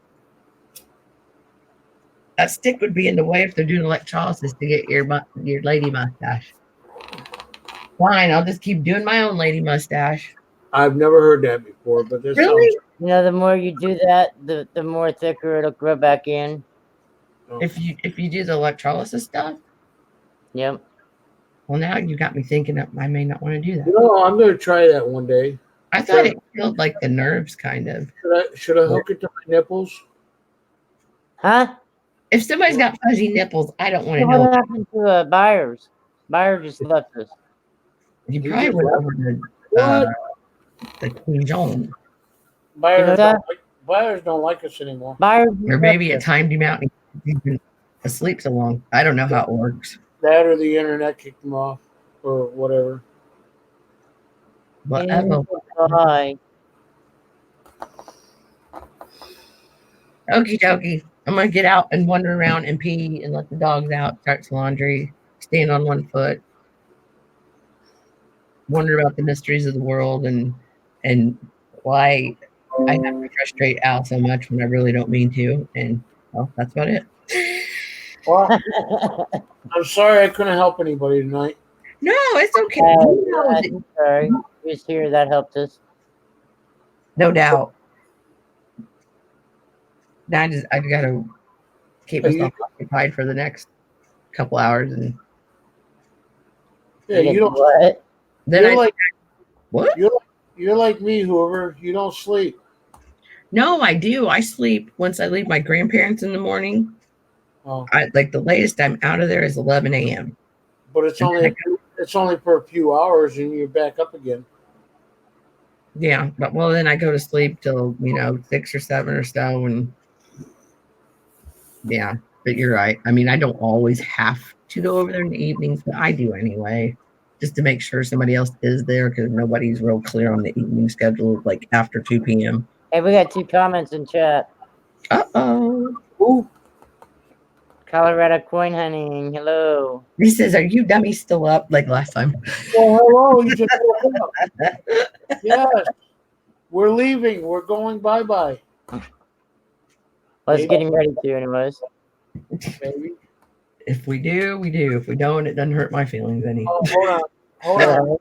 That stick would be in the way if they're doing electrolysis to get your lady mustache. Fine, I'll just keep doing my own lady mustache. I've never heard that before, but this Really? sounds. You know, the more you do that, the more thicker it'll grow back in. If you do the electrolysis stuff, Yep. well, now you got me thinking that I may not want to do that. You know, I'm going to try that one day. I thought it killed like the nerves, kind of. Should I hook it to my nipples? Huh? If somebody's got fuzzy nipples, I don't want to What know. happened to Byers? Byers just left us. You probably went over to the King John. Buyers, You know that? buyers don't like us anymore. Byers Or maybe it timed him out and He's been asleep so long. I don't know how it works. That or the internet kicked him off or whatever. Whatever. Bye. Okie dokie. I'm gonna get out and wander around and pee and let the dogs out, start some laundry, stand on one foot, wonder about the mysteries of the world and why I have to frustrate Al so much when I really don't mean to. And well, that's about it. Well, I'm sorry I couldn't help anybody tonight. No, it's okay. Sorry. Just here, that helped us. No doubt. Now I gotta keep Are you- myself occupied for the next couple hours, and Yeah, you don't. What? then You're like what? you're like me, Hoover. You don't sleep. No, I do. I sleep once I leave my grandparents in the morning. Oh, I like the latest I'm out of there is 11 a.m. but it's only for a few hours, and you're back up again. Yeah, but well, then I go to sleep till 6 or 7 or so, and yeah. But you're right. I mean, I don't always have to go over there in the evenings, but I do anyway, just to make sure somebody else is there because nobody's real clear on the evening schedule, like after 2 p.m. Hey, we got 2 comments in chat. Uh-oh. Ooh, Colorado coin hunting. Hello. He says, "Are you dummies still up like last time?" well, hello. You just woke up. Yes, we're leaving. We're going bye-bye, Let's Hey. getting ready to, anyways. baby. If we do, we do. If we don't, it doesn't hurt my feelings any. Oh, hold on.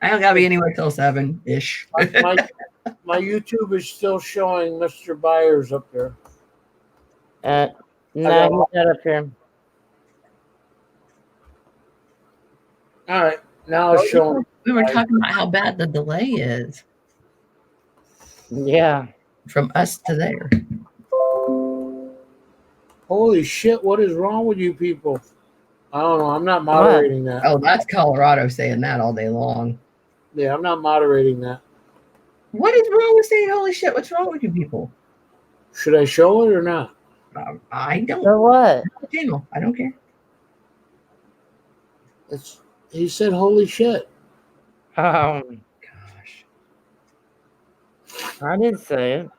I don't gotta be anywhere till 7-ish. My YouTube is still showing Mr. Byers up there. No, he's not up here. All right, now it's showing. We were talking about how bad the delay is Yeah. from us to there. Holy shit! What is wrong with you people? I don't know. I'm not moderating that. Oh, that's Colorado saying that all day long. Yeah, I'm not moderating that. What is wrong with saying holy shit? What's wrong with you people? Should I show it or not? I don't So what? channel. I don't care. He said, "Holy shit!" Gosh. I didn't say it.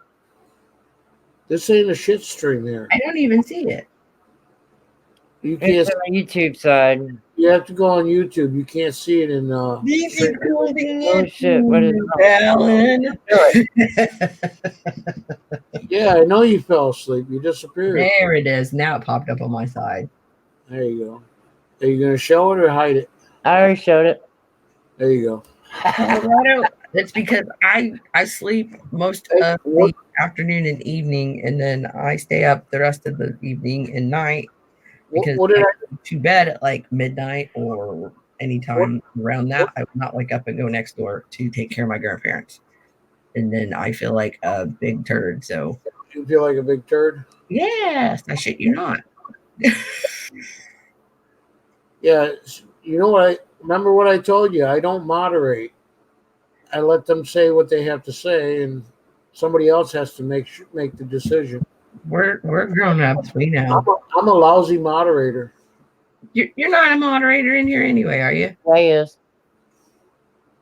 This ain't a shit stream here. I don't even see it. You can't. It's on the YouTube side. You have to go on YouTube. You can't see it in. Oh shit! What is Alan? Yeah, I know you fell asleep. You disappeared. There it is. Now it popped up on my side. There you go. Are you gonna show it or hide it? I already showed it. There you go. Colorado. That's because I sleep most of the afternoon and evening, and then I stay up the rest of the evening and night because What did I I? go to bed at like midnight or anytime around that. I would not wake up and go next door to take care of my grandparents, and then I feel like a big turd. So You feel like a big turd? yes, I shit you not. Yeah. You know what? Remember what I told you. I don't moderate. I let them say what they have to say, and somebody else has to make the decision. We're grown ups. We know. I'm a lousy moderator. You're not a moderator in here anyway, are you? Yeah, he is.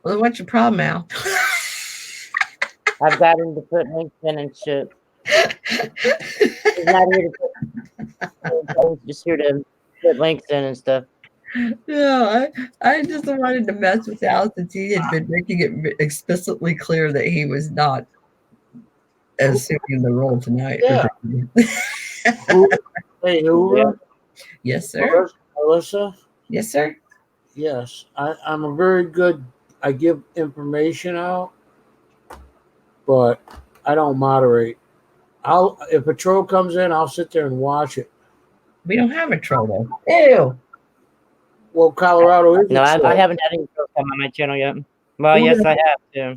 Well, what's your problem, Al? I've got him to put links in and shit. He's not here to he's just here to put links in and stuff. No, I just wanted to mess with Al since he had been making it explicitly clear that he was not assuming the role tonight. Yeah. Hey, Hoover? Yes, sir. Alyssa? Yes, sir. Yes. I'm a very good, I give information out, but I don't moderate. If a troll comes in, I'll sit there and watch it. We don't have a troll though. Ew. Well, Colorado is. No, a troll. I haven't had any girls come on my channel yet. Well, Who yes, the- I have to.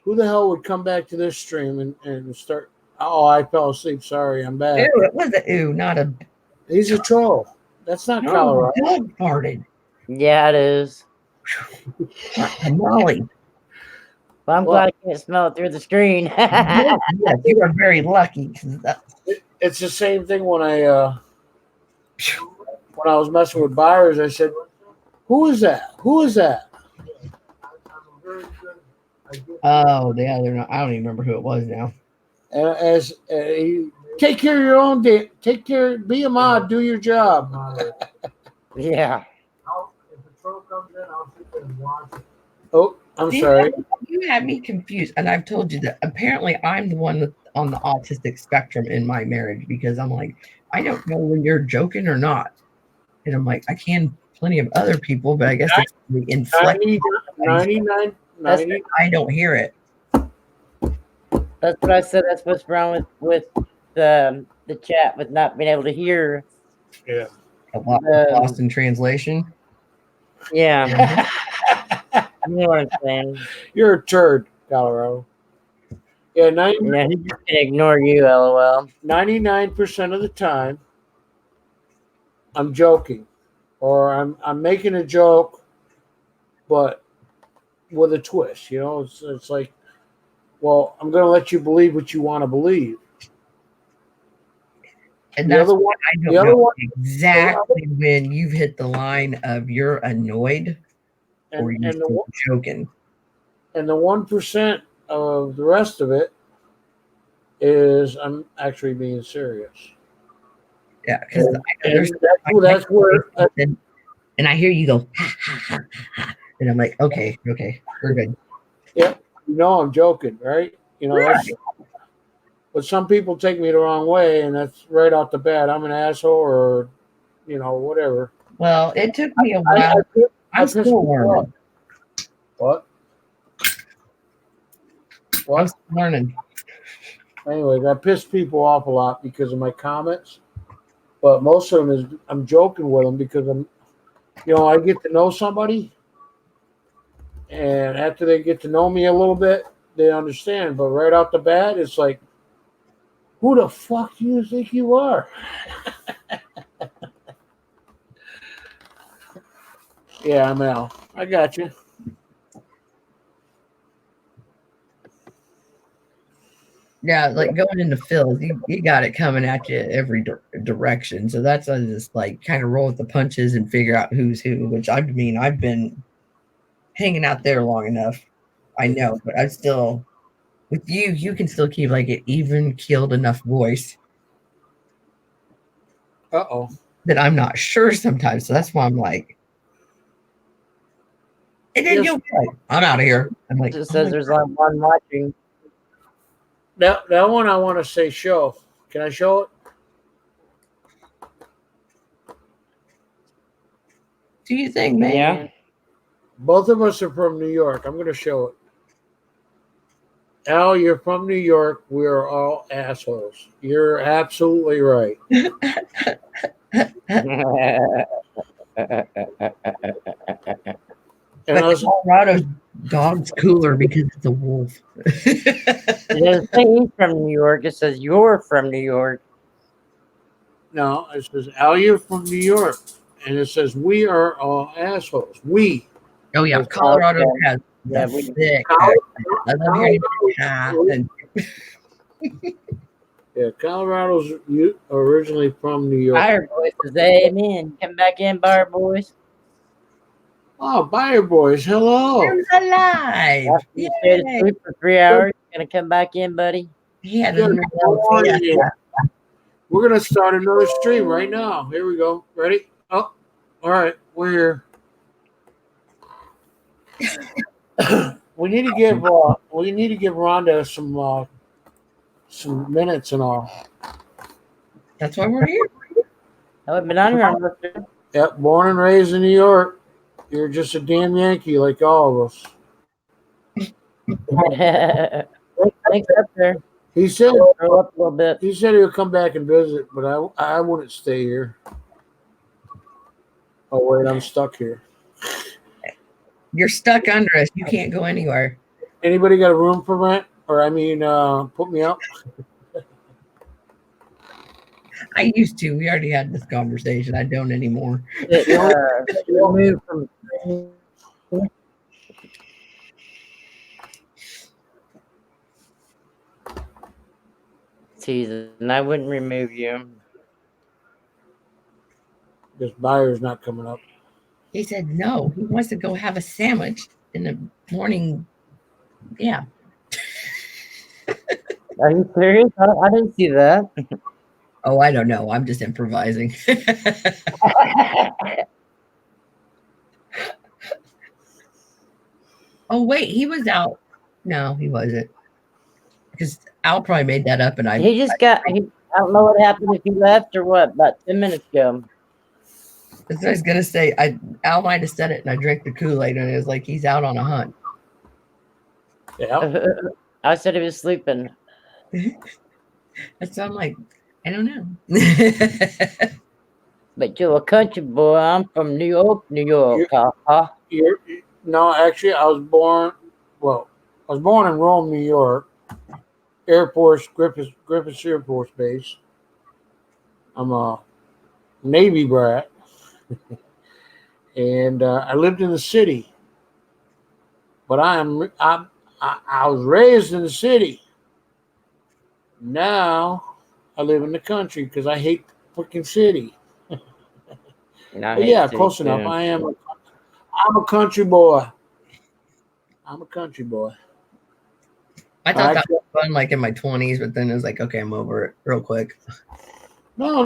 Who the hell would come back to this stream and start? Oh, I fell asleep. Sorry, I'm back. Ew, it was a ew, not a He's a troll. That's not Colorado. dog farted. Yeah, it is. Molly. Well, I'm glad I can't smell it through the screen. Yes, you are very lucky. 'Cause it's the same thing when I was messing with buyers. I said, "Who is that? Who is that?" Oh, yeah, they're not. I don't even remember who it was now. And as take care of your own day. Take care. Be a mod. Do your job. Yeah. If the truck comes in, I'll sit there and watch it. Oh, I'm See, sorry. You had me confused, and I've told you that apparently I'm the one on the autistic spectrum in my marriage because I'm like, I don't know when you're joking or not, and I'm like, I can plenty of other people, but I guess it's the inflection. 99, 90. I don't hear it. That's what I said. That's what's wrong with the chat with not being able to hear. Yeah. Lost in translation. Yeah. You know what I'm saying? You're a turd, Colorado. Yeah, Yeah, he's just gonna ignore you, LOL. 99% of the time, I'm joking, or I'm making a joke, but with a twist. You know, it's like, well, I'm going to let you believe what you want to believe. And The that's other one, why I the don't other know one, exactly when you've hit the line of you're annoyed or and you're the joking. and the 1% of the rest of it is I'm actually being serious. Yeah, because That's where. And I hear you go, ha, ha, ha, ha, and I'm like, okay, we're good. Yep, you know I'm joking, right? You know, that's, but some people take me the wrong way, and that's right off the bat. I'm an asshole, or you know, whatever. Well, it took me a while. I'm still learning. What? I'm still learning. Anyways, I piss people off a lot because of my comments, but most of them is I'm joking with them because I get to know somebody, and after they get to know me a little bit, they understand. But right off the bat, it's like, who the fuck do you think you are? Yeah, I'm Al. I got you. Yeah, like going into fills, you got it coming at you every direction. So that's just like kind of roll with the punches and figure out who's who. Which I've been hanging out there long enough. I know, but I'm still with you. You can still keep like an even keeled enough voice that I'm not sure sometimes. So that's why I'm like, and then you'll be like, I'm out of here. I'm like, It says there's like one watching. That one I want to say show. Can I show it? do you think, man? Yeah. Both of us are from New York. I'm going to show it. Al, you're from New York. We're all assholes. You're absolutely right. And But Colorado dog's cooler because it's a wolf. It doesn't say he's from New York. It says you're from New York. no, it says Al, you're from New York, and it says we are all assholes. We. Oh yeah, Colorado has Yeah, the we- thick accent. I love hearing Yeah, Colorado's originally from New York. Fire Boys says amen. Come back in, Fire Boys. Oh, Buyer Boys, hello. alive. After you stayed asleep for 3 hours, you gonna come back in, buddy? He had Good. a We're gonna start another stream right now. Here we go. Ready? Oh, all right. We're we need to give Rhonda some minutes and all. That's why we're here. I haven't been on here almost. Yep, born and raised in New York. You're just a damn Yankee like all of us. Thanks up there. He said Grow up a little bit. he said he would come back and visit, but I wouldn't stay here. Oh wait, I'm stuck here. You're stuck under us. You can't go anywhere. Anybody got a room for rent? Or put me up? I used to. We already had this conversation. I don't anymore. Remove from. teasing. I wouldn't remove you. This buyer's not coming up. He said no. He wants to go have a sandwich in the morning. Yeah. Are you serious? I didn't see that. Oh, I don't know. I'm just improvising. Oh, wait. He was out. No, he wasn't. Because Al probably made that up, and I He just got. I don't know what happened if he left or what. About 10 minutes ago. that's what I was gonna say. Al might have said it, and I drank the Kool-Aid, and it was like he's out on a hunt. Yeah. I said he was sleeping. So I'm like, I don't know. But you're a country boy. I'm from New York, New York. Papa. No, actually, I was born in Rome, New York. Air Force, Griffiths Air Force Base. I'm a Navy brat. And I lived in the city. But I was raised in the city. Now I live in the country because I hate the freaking city. But yeah, close enough. I'm a country boy. I'm a country boy. I thought that was fun, like in my 20s, but then it was like, okay, I'm over it real quick. No.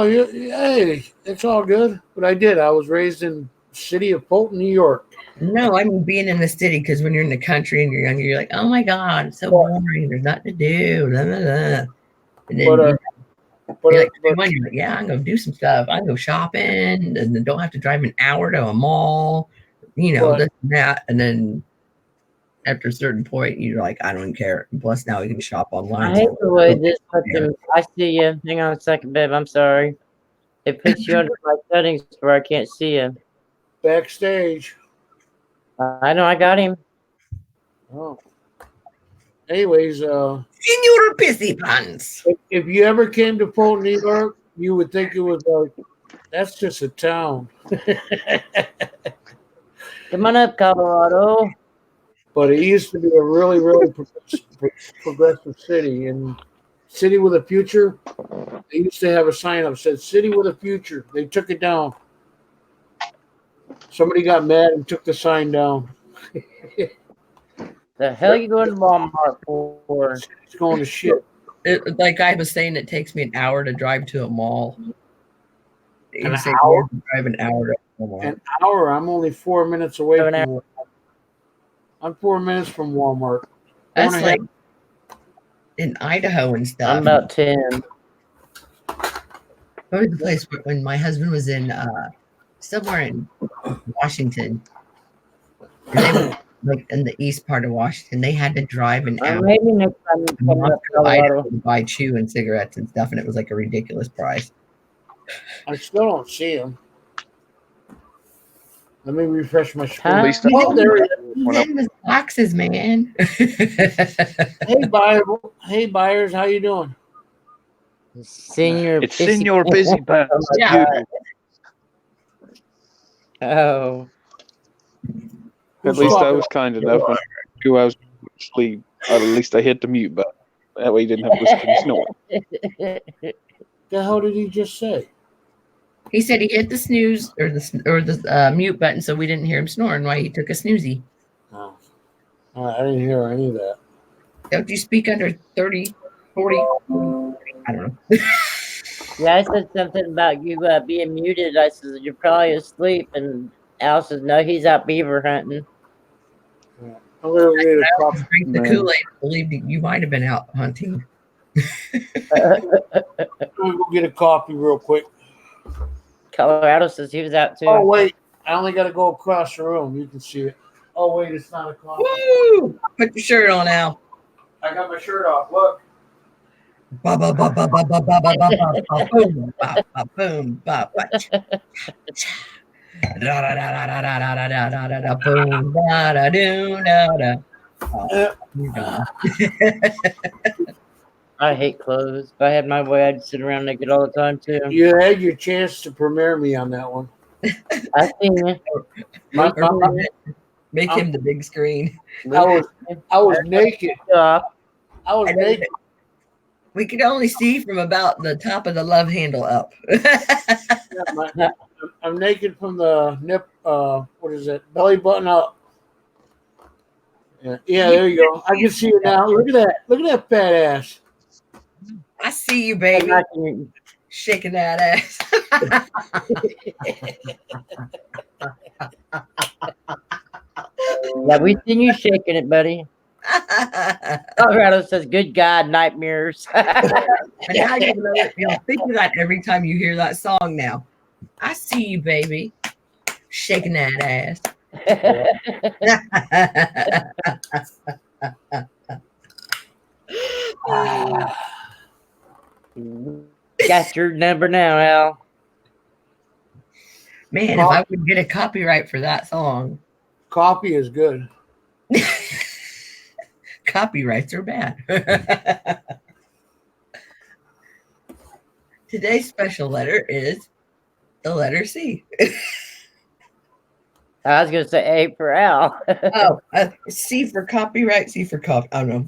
Hey, it's all good. But I did. I was raised in the city of Fulton, New York. No, I mean being in the city, because when you're in the country and you're younger, you're like, oh my God, it's so boring. There's nothing to do. Blah, blah, blah. And then you're like, yeah, I'm going to do some stuff. I can go shopping and then don't have to drive an hour to a mall, this and that. And then after a certain point, you're like, I don't care. Plus, now we can shop online. I hate the way this puts him. I see you. Hang on a second, babe. I'm sorry. It puts you under my settings where I can't see you. Backstage. I know. I got him. Oh. Anyways, Senor Pissy Pants. if you ever came to Fulton, New York, you would think it was that's just a town. Come on up, Colorado. But it used to be a really, really progressive city. And city with a future, they used to have a sign up that said city with a future. They took it down. Somebody got mad and took the sign down. The hell you going to Walmart for? It's going to shit. Like I was saying, it takes me an hour to drive to a mall. An hour? Drive an hour to a mall. An hour? I'm only 4 minutes away from Walmart. I'm 4 minutes from Walmart. That's like in Idaho and stuff. I'm about 10. What was the place when my husband was in somewhere in Washington? And they were, like in the east part of Washington, they had to drive an hour Maybe next time you come up to Colorado. to buy chew and cigarettes and stuff, and it was like a ridiculous price. I still don't see him. Let me refresh my screen. At least Oh, there he is. He's in his boxes, man. Hey, buyers, how you doing? Senior. It's Senor Busy Pants. Yeah. Oh. At least I was kind enough when I knew I was going to sleep. At least I hit the mute button. That way you didn't have to listen to me snore. The hell did he just say? He said he hit the snooze or the mute button, so we didn't hear him snoring while he took a snoozy. Oh. I didn't hear any of that. Don't you speak under 30, 40? I don't know. Yeah, I said something about you being muted. I said, you're probably asleep. And Al says, no, he's out beaver hunting. I'm going to get a coffee. Drink the Kool-Aid. I believed you might have been out hunting. I'm going to go get a coffee real quick. Colorado says he was out too. Oh, wait. I only got to go across the room. You can see it. Oh, wait. It's not a coffee. Woo! Put your shirt on, Al. I got my shirt off. Look. Ba ba ba ba ba ba ba ba ba ba boom ba ba boom ba ba da da da da da da da da da da da boom da da do da da. You're gone. I hate clothes. If I had my way, I'd sit around naked all the time too. You had your chance to premiere me on that one. I seen you. Make him the big screen. I was naked. I was naked. We can only see from about the top of the love handle up. Yeah, I'm naked from the nip. What is it? Belly button up. Yeah, there you go. I can see it now. Look at that. Look at that fat ass. I see you, I'm baby, not gonna- shaking that ass. Yeah, we seen you shaking it, buddy. Colorado says, "Good God, nightmares." And now you'll think of that every time you hear that song now. I see you, baby, shaking that ass. Got your number now, Al. Man, if I would get a copyright for that song, Coffee is good. copyrights are bad. Today's special letter is the letter C. I was gonna say A for Al. Oh, C for copyright, C for cop. I don't know.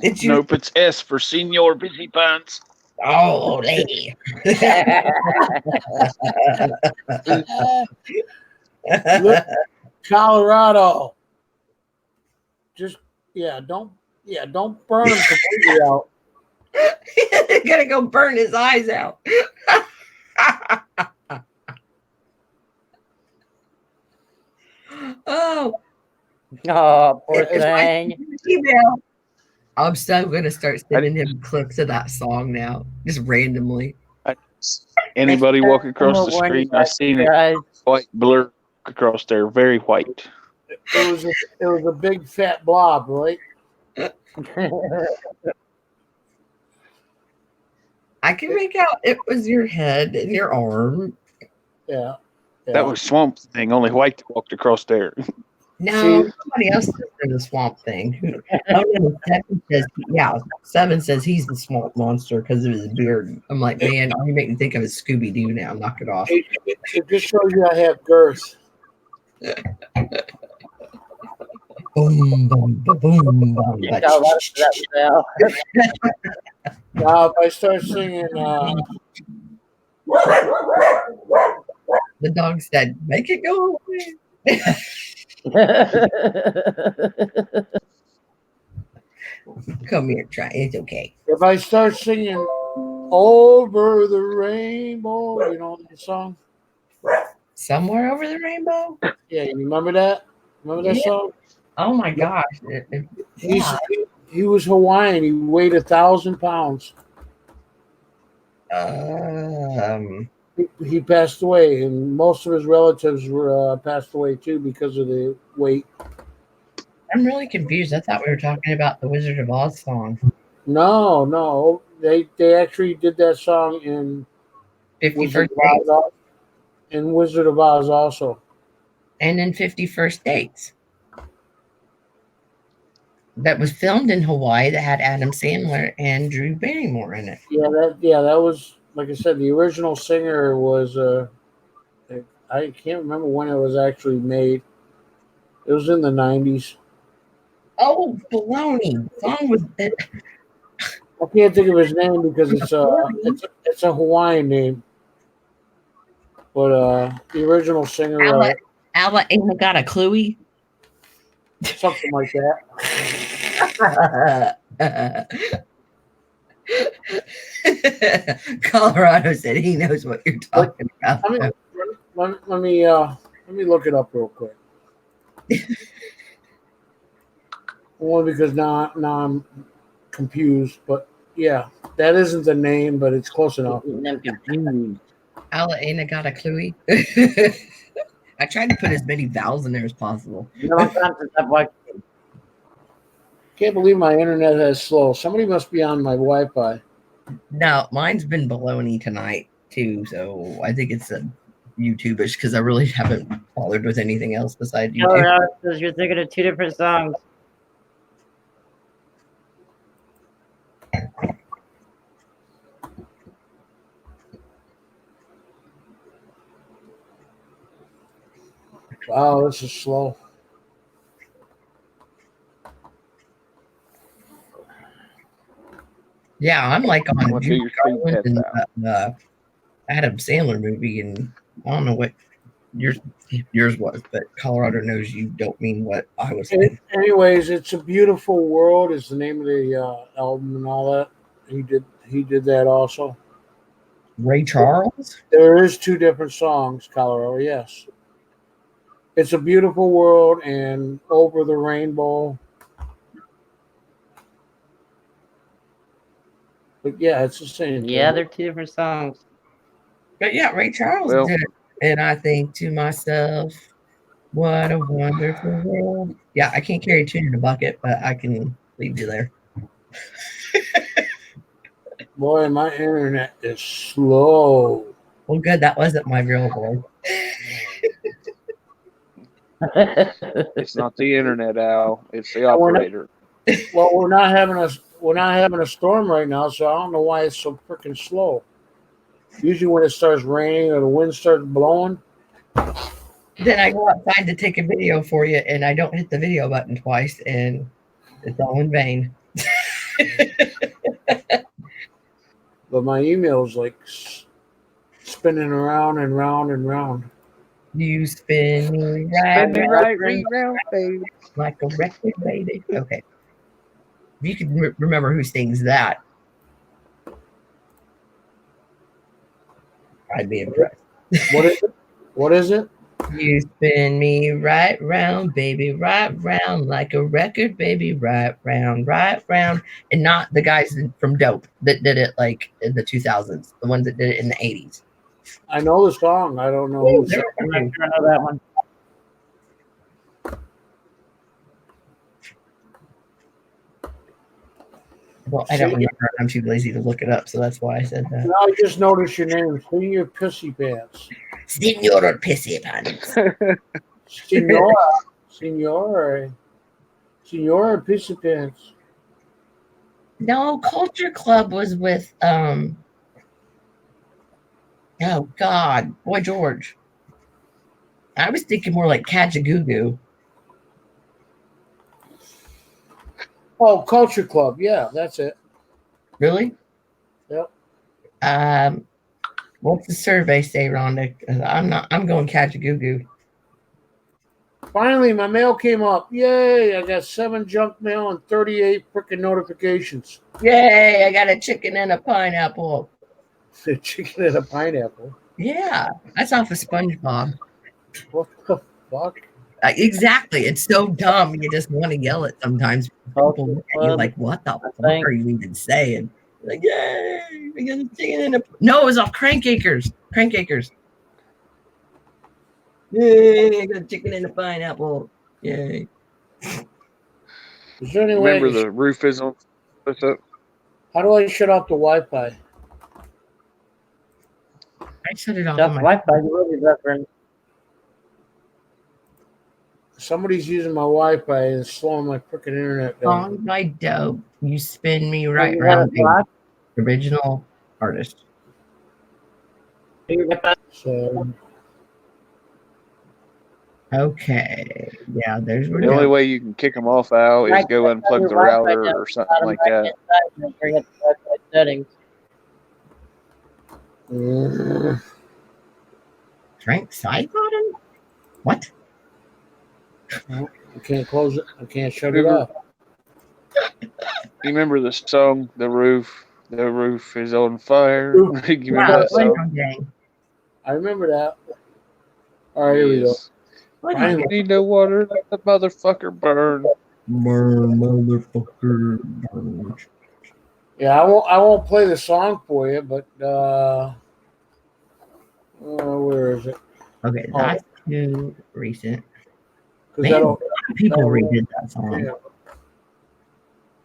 It's you. Nope, it's S for Senior Busy Pants. Oh, lady. Look, Colorado. Just don't burn them completely out. Gonna go burn his eyes out. Oh, Poor thing. email. I'm so gonna start sending him clips of that song now, just randomly. Anybody walk across the street, I seen it white blur across there, very white. It was a big fat blob, right? I can make out it was your head and your arm. Yeah. That was Swamp Thing, only white that walked across there. No, somebody else says there's a swamp thing. Oh, no, Seven says he's the swamp monster because of his beard. I'm like, man, you make me think of a Scooby Doo now. Knock it off. It just shows you I have girth. Boom, boom, boom, boom, boom. Now, if I start singing, The dog said, make it go away. Come here, try. It's okay. if I start singing "Over the Rainbow," you know the song. Somewhere over the rainbow? Yeah, you remember that? Remember that song? Oh my gosh. He was Hawaiian. He weighed 1,000 pounds. He passed away, and most of his relatives were passed away too because of the weight. I'm really confused. I thought we were talking about the Wizard of Oz song. No, they actually did that song in 51st Wizard of Oz, in Wizard of Oz also. And in 51st Dates. That was filmed in Hawaii that had Adam Sandler and Drew Barrymore in it. That was, like I said, the original singer was I can't remember when it was actually made. It was in the 90s. Oh, baloney. Song was it. I can't think of his name because it's a Hawaiian name. But the original singer, Alla ain't got a cluey. something like that. Colorado said he knows what you're talking about. Let me look it up real quick. Only because now I'm confused, but yeah, that isn't the name, but it's close enough. I'm confused. Alla ain't got a cluey. I tried to put as many vowels in there as possible. Can't believe my internet is slow. Somebody must be on my Wi-Fi. No, mine's been baloney tonight too, so I think it's a YouTube-ish because I really haven't bothered with anything else besides YouTube. Because you're thinking of two different songs. Wow, this is slow. Yeah, I'm like on What do your speed Garland test and out? the Adam Sandler movie, and I don't know what yours was, but Colorado Knows You don't mean what I was saying. Anyways, It's a Beautiful World is the name of the album and all that. He did that also. Ray Charles? There is 2 different songs, Colorado, yes. It's a Beautiful World and Over the Rainbow. But yeah, it's the same Yeah, thing. they're 2 different songs. But yeah, Ray Charles Well- did it. And I think to myself, what a wonderful world. Yeah, I can't carry a tune in a bucket, but I can lead you there. Boy, my internet is slow. Well, good. That wasn't my real voice. It's not the internet, Al. It's the we're not- operator. Well, we're not having a storm right now, so I don't know why it's so freaking slow. Usually when it starts raining or the wind starts blowing, Then I go outside to take a video for you, and I don't hit the video button twice, and it's all in vain. but my email's like spinning around and round and round. You spin me Spin me right, right round, baby. like a record, baby. Okay. If you can remember who sings that, I'd be impressed. What is it? What is it? You spin me right round, baby, right round, like a record, baby, right round, and not the guys from Dope that did it like in the 2000s, the ones that did it in the 80s. I know the song. I don't know who's I'm not sure I know that one. Well, I don't remember. I'm too lazy to look it up, so that's why I said that. Now I just noticed your name. Senior Pissy Pants. Senor Pissy Pants. Senora Pissy Pants. No, Culture Club was with oh God, Boy George. I was thinking more like Kajagoogoo. Oh, Culture Club. Yeah, that's it. Really? Yep. What's the survey say, Rhonda? I'm going Kajagoogoo. Finally, my mail came up. Yay! I got 7 junk mail and 38 freaking notifications. Yay! I got a chicken and a pineapple. The chicken and a pineapple. Yeah, that's off of SpongeBob. What the fuck? Exactly. It's so dumb. You just want to yell it sometimes. People look at you like, what the fuck are you even saying? Like, yay! I got a chicken and a... No, it was off Crank Acres. Crank Acres. Yay! I got a chicken and a pineapple. Yay! Is there any way? Remember the roof is on. What's up? How do I shut off the Wi-Fi? I shut it off. Just On my... Wi-Fi, you will be referring. Somebody's using my Wi-Fi and it's slowing my freaking internet down. Song by Dope. You spin me right You have round. it live? Original artist. You get that? So Okay. Yeah, there's where The only way you can kick them off, Al, is go unplug the router or something like that. Bring up the Wi-Fi settings. Frank Sidebottom? What? I can't close it. I can't shut it off. You remember the song, The Roof? The roof is on fire. You remember Wow, that song? gang. I remember that. All right, here we go. Yes. What I is You need no water, let the motherfucker burn. motherfucker? Yeah, I won't play the song for you, but where is it? Okay, that's too recent. Because Man, I a don't lot of people redid that song. yeah.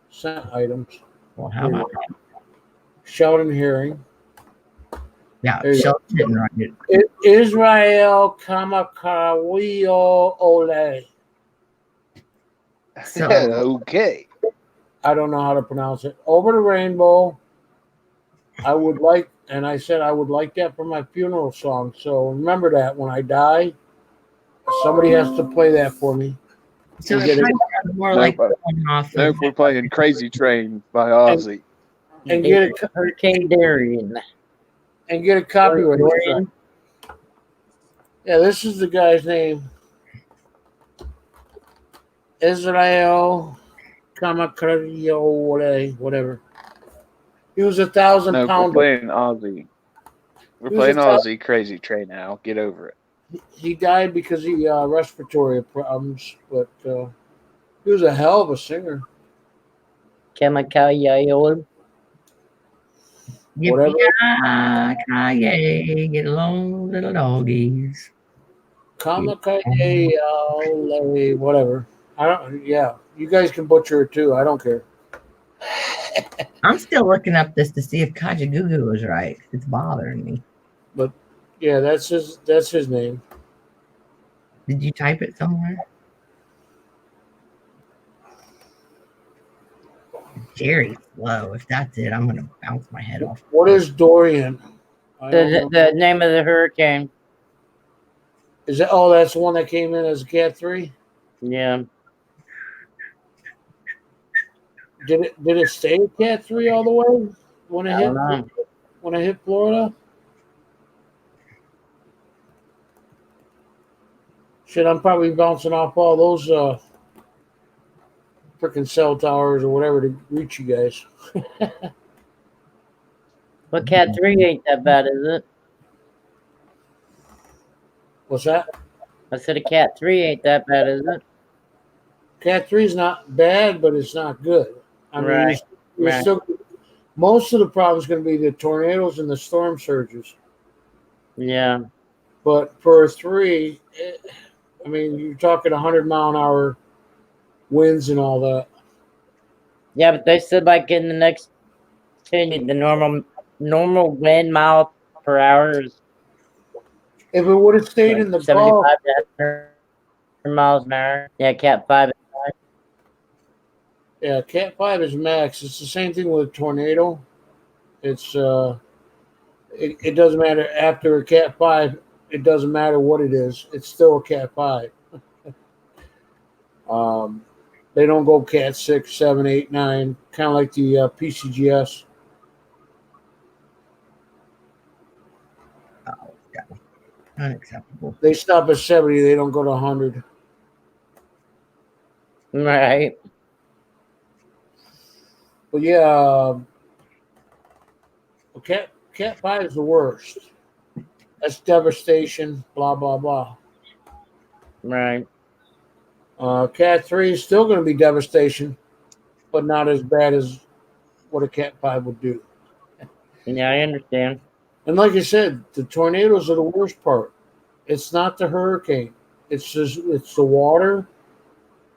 Sent items. Well, how about that? Sheldon Hearing. Yeah, There you go. Sheldon didn't write it. Israel Kamakawio Ole. So, Okay. I don't know how to pronounce it. Over the Rainbow. I would like, and I said I would like that for my funeral song. So remember that when I die, somebody has to play that for me. so get it it. kind of sounds more No, like but- going off Nope, of we're playing Crazy Train by Ozzy. and get a Hurricane Darian. copyright strike. Dorian. Yeah, this is the guy's name. Israel Kamakaryo, whatever. He was 1,000 No, we're pounder. playing Aussie. We're He was playing a Aussie Crazy Train now. Get over it. He died because he respiratory problems, but he was a hell of a singer. Kamakayayo. Whatever. Yippee-ki-yay, get along, little doggies. Kamakaye, whatever. I don't. Yeah, you guys can butcher it too. I don't care. I'm still looking up this to see if Kajagoogoo was right. It's bothering me. But yeah, that's his name. Did you type it somewhere? Very slow. If that's it, I'm gonna bounce my head off. What is Dorian? I don't know. The name of the hurricane. Is that? Oh, that's the one that came in as a Cat 3. Yeah. Did it stay a Cat 3 all the way when it I don't know. hit Florida? Shit, I'm probably bouncing off all those freaking cell towers or whatever to reach you guys. But Cat 3 ain't that bad, is it? What's that? I said a Cat 3 ain't that bad, is it? Cat 3 is not bad, but it's not good. I mean, Right, you're right. still, most of the problem is going to be the tornadoes and the storm surges. Yeah. But for a 3, I mean, you're talking 100-mile-an-hour winds and all that. Yeah, but they said like in the next 10 years, the normal wind mile per hour is If it would have stayed in the 75 Gulf, to 100 miles an hour. Yeah, Cat 5. yeah, Cat 5 is max. It's the same thing with a tornado. It's it doesn't matter after a Cat 5. It doesn't matter what it is. It's still a Cat 5. They don't go Cat 6, 7, 8, 9, kind of like the PCGS. Oh, God. Unacceptable. They stop at 70. They don't go to 100. Right. But yeah, Cat 5 is the worst. That's devastation. Blah blah blah. Right. Cat 3 is still going to be devastation, but not as bad as what a Cat 5 would do. Yeah, I understand. And like I said, the tornadoes are the worst part. It's not the hurricane. It's the water,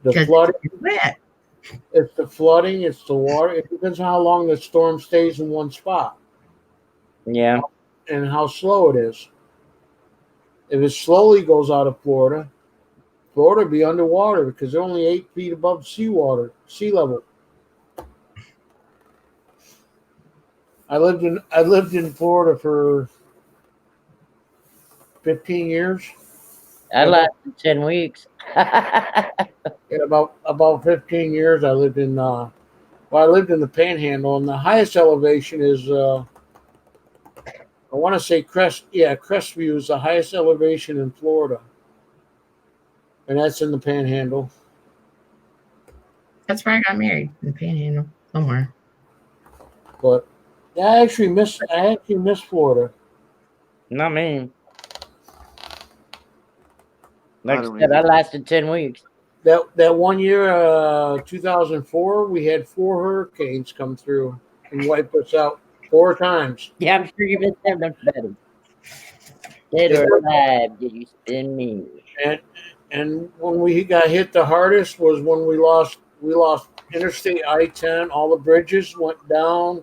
the Because flooding. it's wet. It's the flooding. It's the water. It depends on how long the storm stays in one spot Yeah. and how slow it is. If it slowly goes out of Florida will be underwater because they're only 8 feet above sea level. I lived in Florida for 15 years. I lasted 10 weeks. In about 15 years, I lived in I lived in the Panhandle, and the highest elevation is I want to say Crestview is the highest elevation in Florida, and that's in the Panhandle. That's where I got married, in the Panhandle, somewhere. But I actually miss Florida. Not me. I Like I don't said, I either. lasted 10 weeks. That one year, 2004, we had 4 hurricanes come through and wipe us out 4 times. Yeah, I'm sure you've been there much better. Dead or alive, did you spin me? And when we got hit the hardest was when we lost Interstate I-10. All the bridges went down.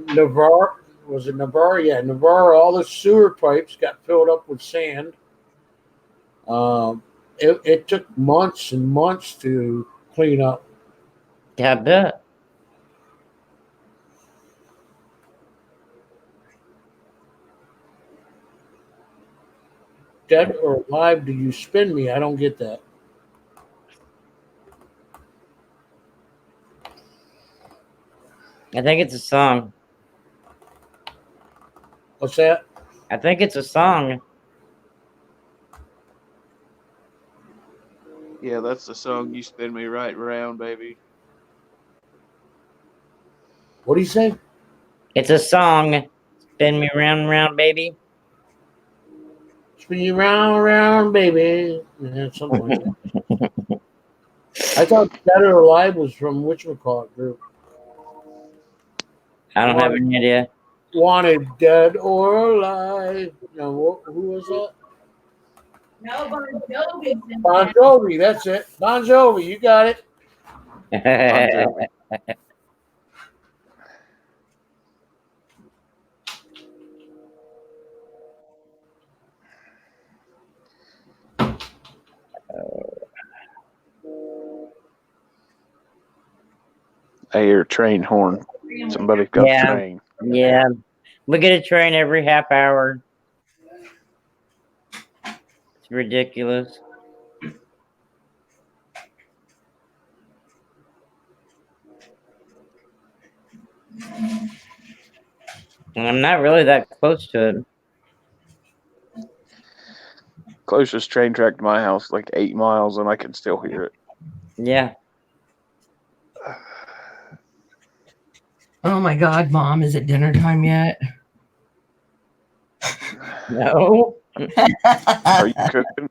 Navarre, was it Navarre? Yeah, Navarre. All the sewer pipes got filled up with sand. It took months and months to clean up. Yeah, I bet. Dead or alive, do you spin me? I don't get that. I think it's a song. What's that? I think it's a song. Yeah, that's the song "You Spin Me Right Round, Baby." What do you say? It's a song. Spin me round and round, baby. Spin you round, round, baby. Yeah, something like that. I thought Dead or Alive was from whatchamacallit group. I don't have any idea. Wanted Dead or Alive. No, who was that? No, Bon Jovi's in Bon there. Jovi, that's it. Bon Jovi, you got it. Bon Jovi. I hear a train horn. Somebody's got Yeah. a train. Yeah. We get a train every half hour. It's ridiculous. And I'm not really that close to it. Closest train track to my house, like 8 miles, and I can still hear it. Yeah. Oh my God, Mom, is it dinner time yet? No. Are you cooking?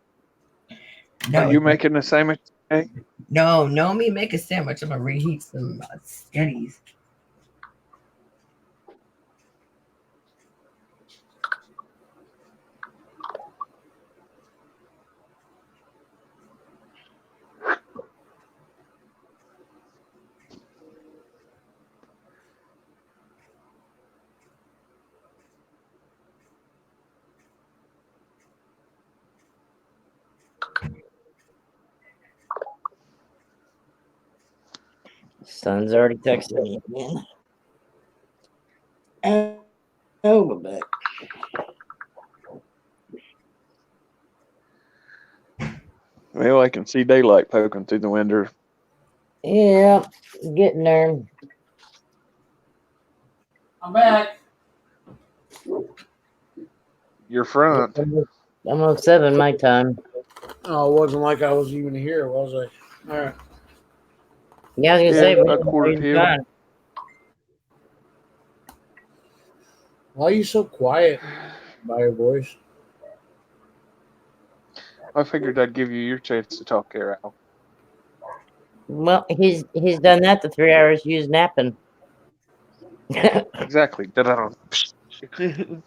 No, Are you making a sandwich? Hey? no, me make a sandwich. I'm gonna reheat some sketties. Son's already texting me again. Oh, go back. Well, I can see daylight poking through the window. Yeah, getting there. I'm back. Your front. Almost 7 my time. Oh, it wasn't like I was even here, was I? All right. Yeah, I was gonna Yeah, say, about quarter what's to. going on? Why are you so quiet by your voice? I figured I'd give you your chance to talk there, Al. Well, he's done that the 3 hours you was napping. Exactly. Da-da-da.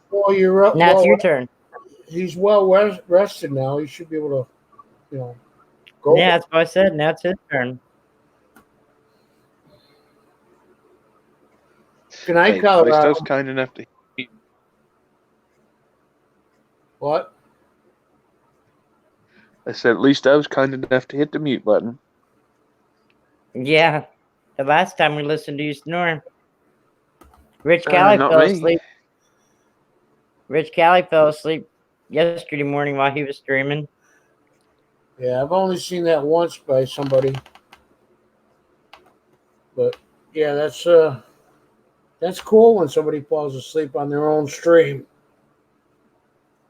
Well, you're up. Now it's Well, your turn. he's well rested now. He should be able to, go. Yeah, that's what I said. Now it's his turn. Good night, Hey, at least I Colorado. was kind enough to. What? I said, at least I was kind enough to hit the mute button. Yeah. The last time we listened to you snore, Rich Callie Not fell me. asleep. Rich Callie fell asleep yesterday morning while he was streaming. Yeah, I've only seen that once by somebody. But yeah, that's cool when somebody falls asleep on their own stream.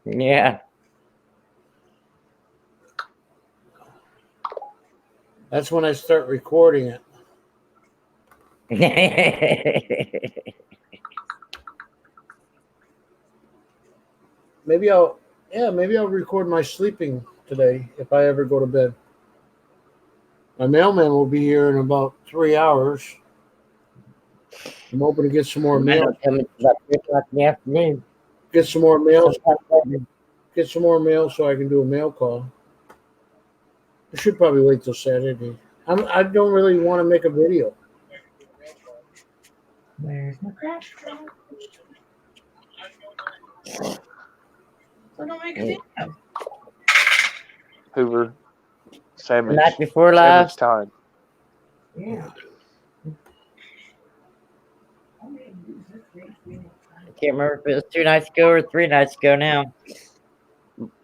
Yeah. That's when I start recording it. Maybe I'll record my sleeping today if I ever go to bed. My mailman will be here in about 3 hours. I'm hoping to get some more I mail. don't come until about 3 o'clock in the afternoon. Get some more mail. Sometime Get some more mail so I can do a mail call. I should probably wait till Saturday. I don't really want to make a video. Where's my crash? So don't make a video. Hoover. The Sandwich. night before Sandwich last. time. Yeah. I can't remember if it was 2 nights ago or 3 nights ago now.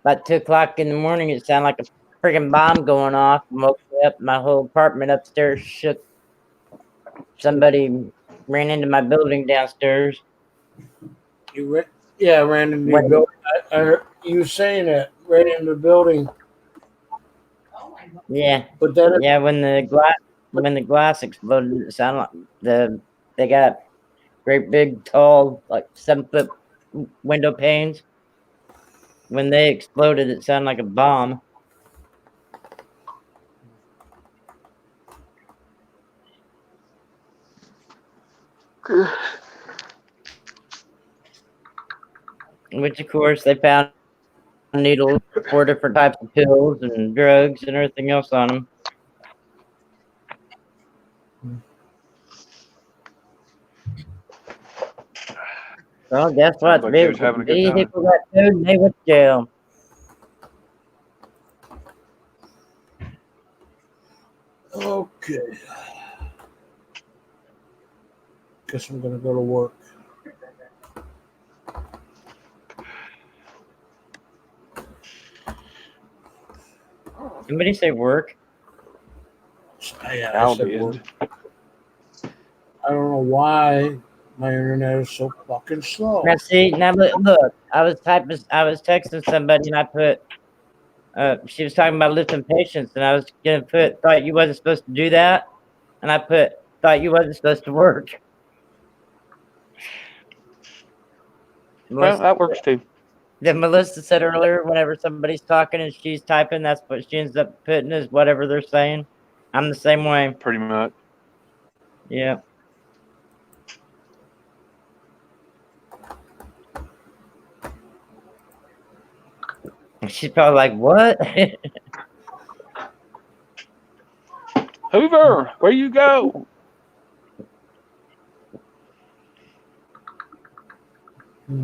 About 2 o'clock in the morning, it sounded like a freaking bomb going off. I woke up, my whole apartment upstairs shook. Somebody ran into my building downstairs. Yeah, I ran into your When- building. I heard you saying that ran into the building, Yeah, but then yeah. When the glass exploded, it sounded like they got great big tall like 7-foot window panes. When they exploded, it sounded like a bomb. Which, of course, they found needles, 4 different types of pills and drugs and everything else on them. Well, guess what? Sounds like they was having a good time. Vehicle got towed and they went to jail. okay. Guess I'm gonna go to work. Somebody say work. Yeah, I Al said did. work. I don't know why my internet is so fucking slow. Now see, now look, I was texting somebody and I put, she was talking about lifting patients and I was gonna put, thought you wasn't supposed to do that, and I put, thought you wasn't supposed to work. Well, that works too. Then Melissa said earlier, whenever somebody's talking and she's typing, that's what she ends up putting is whatever they're saying. I'm the same way. Pretty much. Yeah. She's probably like, what? Hoover, where you go?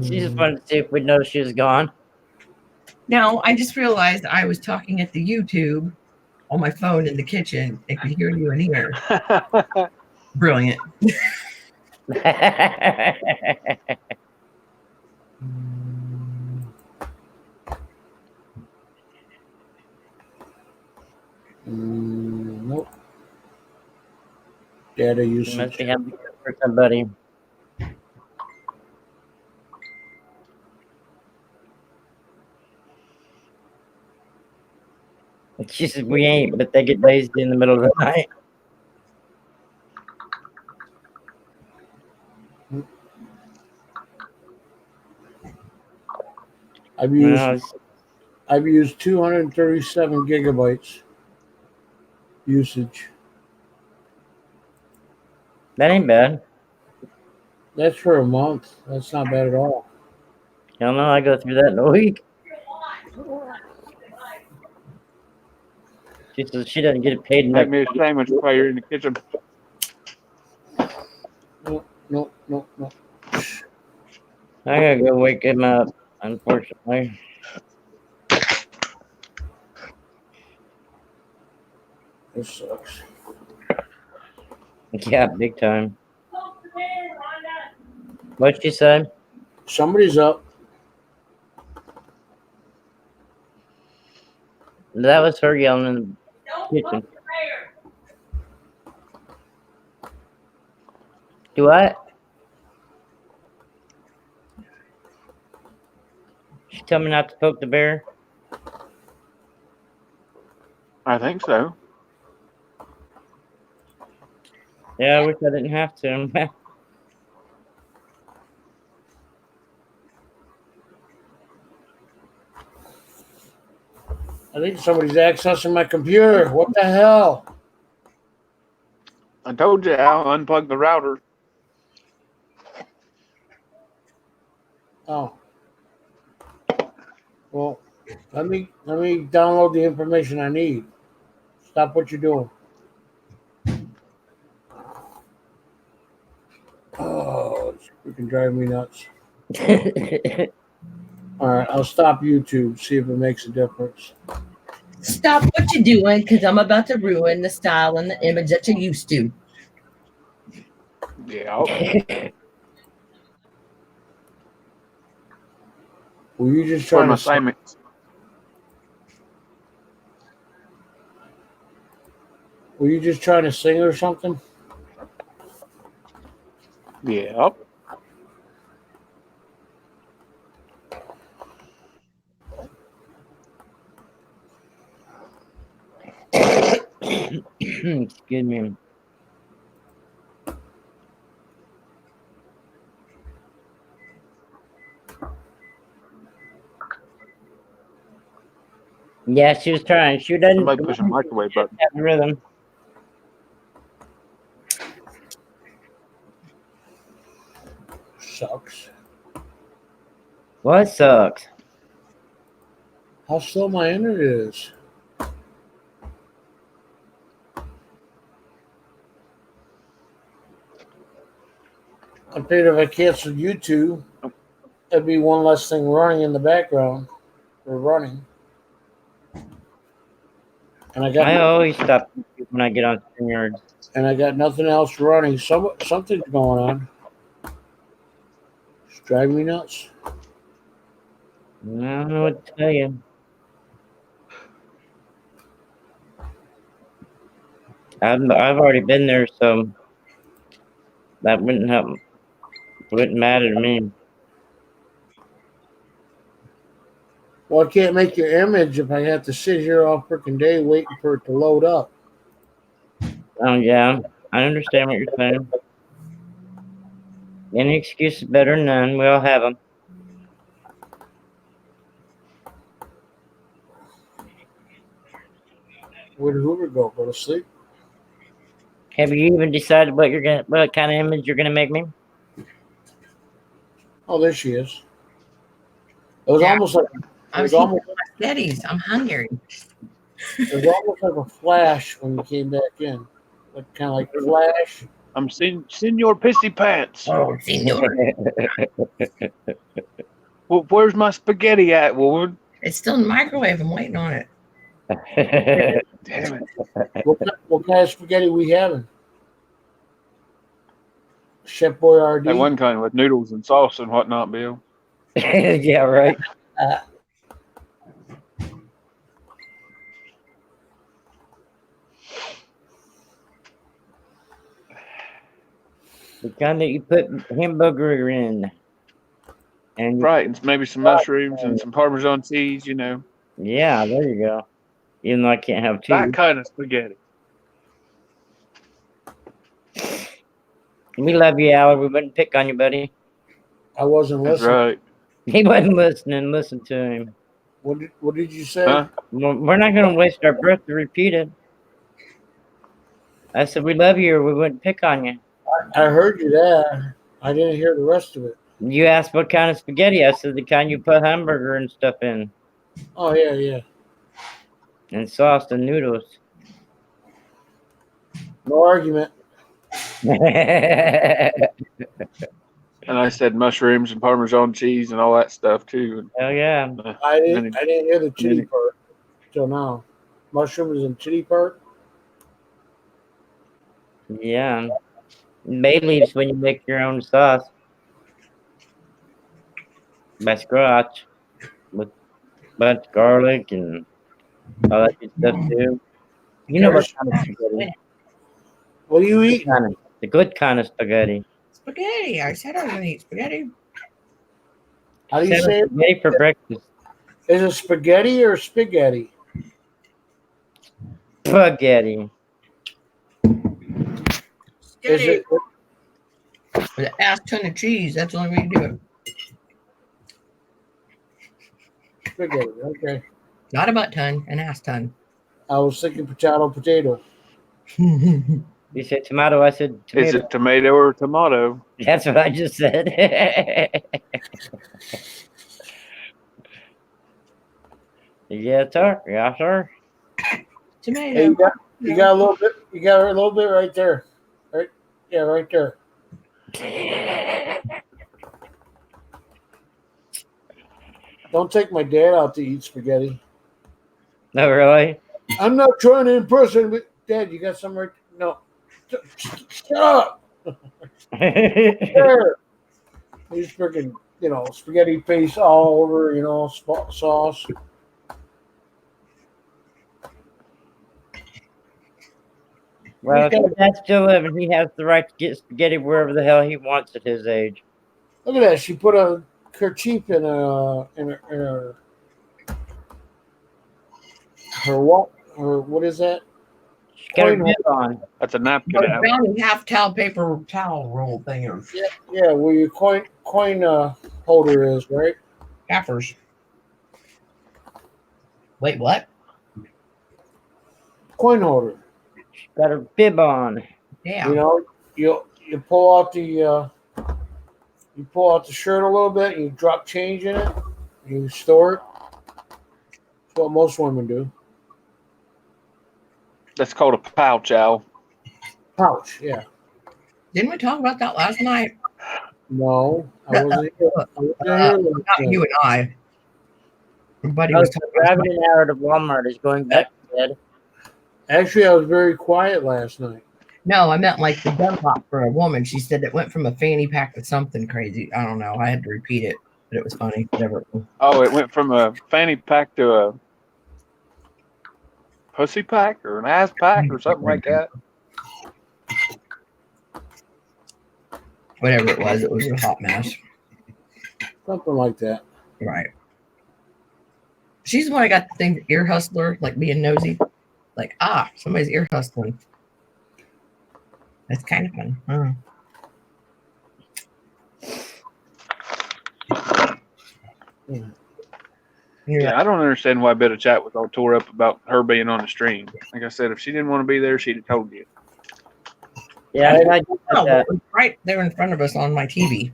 She just wanted to see if we'd know she was gone. No, I just realized I was talking at the YouTube on my phone in the kitchen and could hear you in here. Brilliant. Nope. Data She must usage. be having for somebody. She said, we ain't, but they get lazy in the middle of the night. I've used No, I've used 237 gigabytes usage. that ain't bad. That's for a month. That's not bad at all. Hell no, I go through that in a week. She says she doesn't get it paid enough. Make me a sandwich while you're in the kitchen. No. I gotta go wake him up, unfortunately. This sucks. Yeah, big time. What'd she say? Somebody's up. That was her yelling in the kitchen. Do what? She told me not to poke the bear. I think so. Yeah, I wish I didn't have to. I think somebody's accessing my computer. What the hell? I told you, Al, unplug the router. Oh. Well, let me download the information I need. Stop what you're doing. Oh, it's freaking driving me nuts. All right, I'll stop YouTube. See if it makes a difference. Stop what you're doing because I'm about to ruin the style and the image that you're used to. Yeah. Were you just For trying my to sing? assignment. Were you just trying to sing or something? Yep. Excuse me. Yeah, she was trying. She doesn't Somebody push a microwave button. have the rhythm. Sucks. What sucks? How slow my internet is. I figured if I canceled YouTube, there'd be one less thing running in the background. Or running. And I got I always stop when I get on StreamYard. nothing else running. Something's going on. It's driving me nuts. I don't know what to tell you. I've already been there, so that wouldn't help. Wouldn't matter to me. Well, I can't make your image if I have to sit here all freaking day waiting for it to load up. Oh yeah, I understand what you're saying. Any excuse is better than none. We all have them. Where did Hoover go? Go to sleep? Have you even decided what kind of image you're gonna make me? Oh, there she is. It was Yeah. almost like I was eating spaghettis. I'm hungry. it was almost like a flash when you came back in, like kind of like flash. I'm Senor Pissy Pants. Oh, senor. Well, where's my spaghetti at, woman? It's still in the microwave. I'm waiting on it. Damn it. What kind of spaghetti we having? Chef Boyardee. That one kind with noodles and sauce and whatnot, Bill. Yeah, right. The kind that you put hamburger in. And Right, and maybe some mushrooms and some Parmesan cheese, you know. yeah, there you go. Even though I can't have cheese. That kind of spaghetti. We love you, Al. We wouldn't pick on you, buddy. I wasn't That's listening. right. He wasn't listening. Listen to him. What did you say? Huh? We're not going to waste our breath to repeat it. I said we love you or we wouldn't pick on you. I heard you that. I didn't hear the rest of it. You asked what kind of spaghetti. I said the kind you put hamburger and stuff in. Oh yeah. And sauce and noodles. No argument. And I said mushrooms and Parmesan cheese and all that stuff too. Hell yeah. I didn't hear the chili part till now. Mushrooms and chili part. Yeah. Bay leaves when you make your own sauce. By scratch. With a bunch of garlic and all that good stuff too. You know what kind of spaghetti? What do you eat? The good kind of spaghetti. Spaghetti. I said I was going to eat spaghetti. How do you say it? Spaghetti for breakfast. Is it spaghetti or spaghetti? Spaghetti. Is it? With an ass ton of cheese. That's the only way to do it. Spaghetti. Okay. Not a butt ton, an ass ton. I was thinking potato. You said tomato, I said tomato. Is it tomato or tomato? That's what I just said. Yes, sir. Yes, sir. Tomato. Hey, you got a little bit. You got a little bit right there. Right. Yeah, right there. Don't take my dad out to eat spaghetti. No, really? I'm not trying to impress him, but Dad, you got some right? No. Shut up. Sure. He's freaking, spaghetti face all over, sauce. Well, if your dad's still living, he has the right to get spaghetti wherever the hell he wants at his age. Look at that. She put a kerchief in her what is that? She got her Coin bib on. That's a napkin. But Al. brownie half towel paper towel roll thingers. Yeah, where your coin holder is, right? Gaffers. Wait, what? Coin holder. She got her bib on. Yeah. You know, you pull out the shirt a little bit, and you drop change in it, and you store it. That's what most women do. That's called a pouch, Al. Pouch, yeah. Didn't we talk about that last night? No, I wasn't here. Not you and I. Everybody Oh, was so talking Rabbit and Arrowed of Walmart is going back to bed. Actually, I was very quiet last night. No, I meant like the Dunlop for a woman. She said it went from a fanny pack to something crazy. I don't know. I had to repeat it, but it was funny. Whatever. Oh, it went from a fanny pack to a pussy pack or an ass pack or something like that. Whatever it was a hot mess. Something like that. Right. She's the one I got the thing, ear hustler, like being nosy. Like, somebody's ear hustling. That's kind of fun. Yeah, I don't understand why Bit of Chat was all tore up about her being on the stream. Like I said, if she didn't want to be there, she'd have told you. Yeah, I did Oh, that. it was right there in front of us on my TV.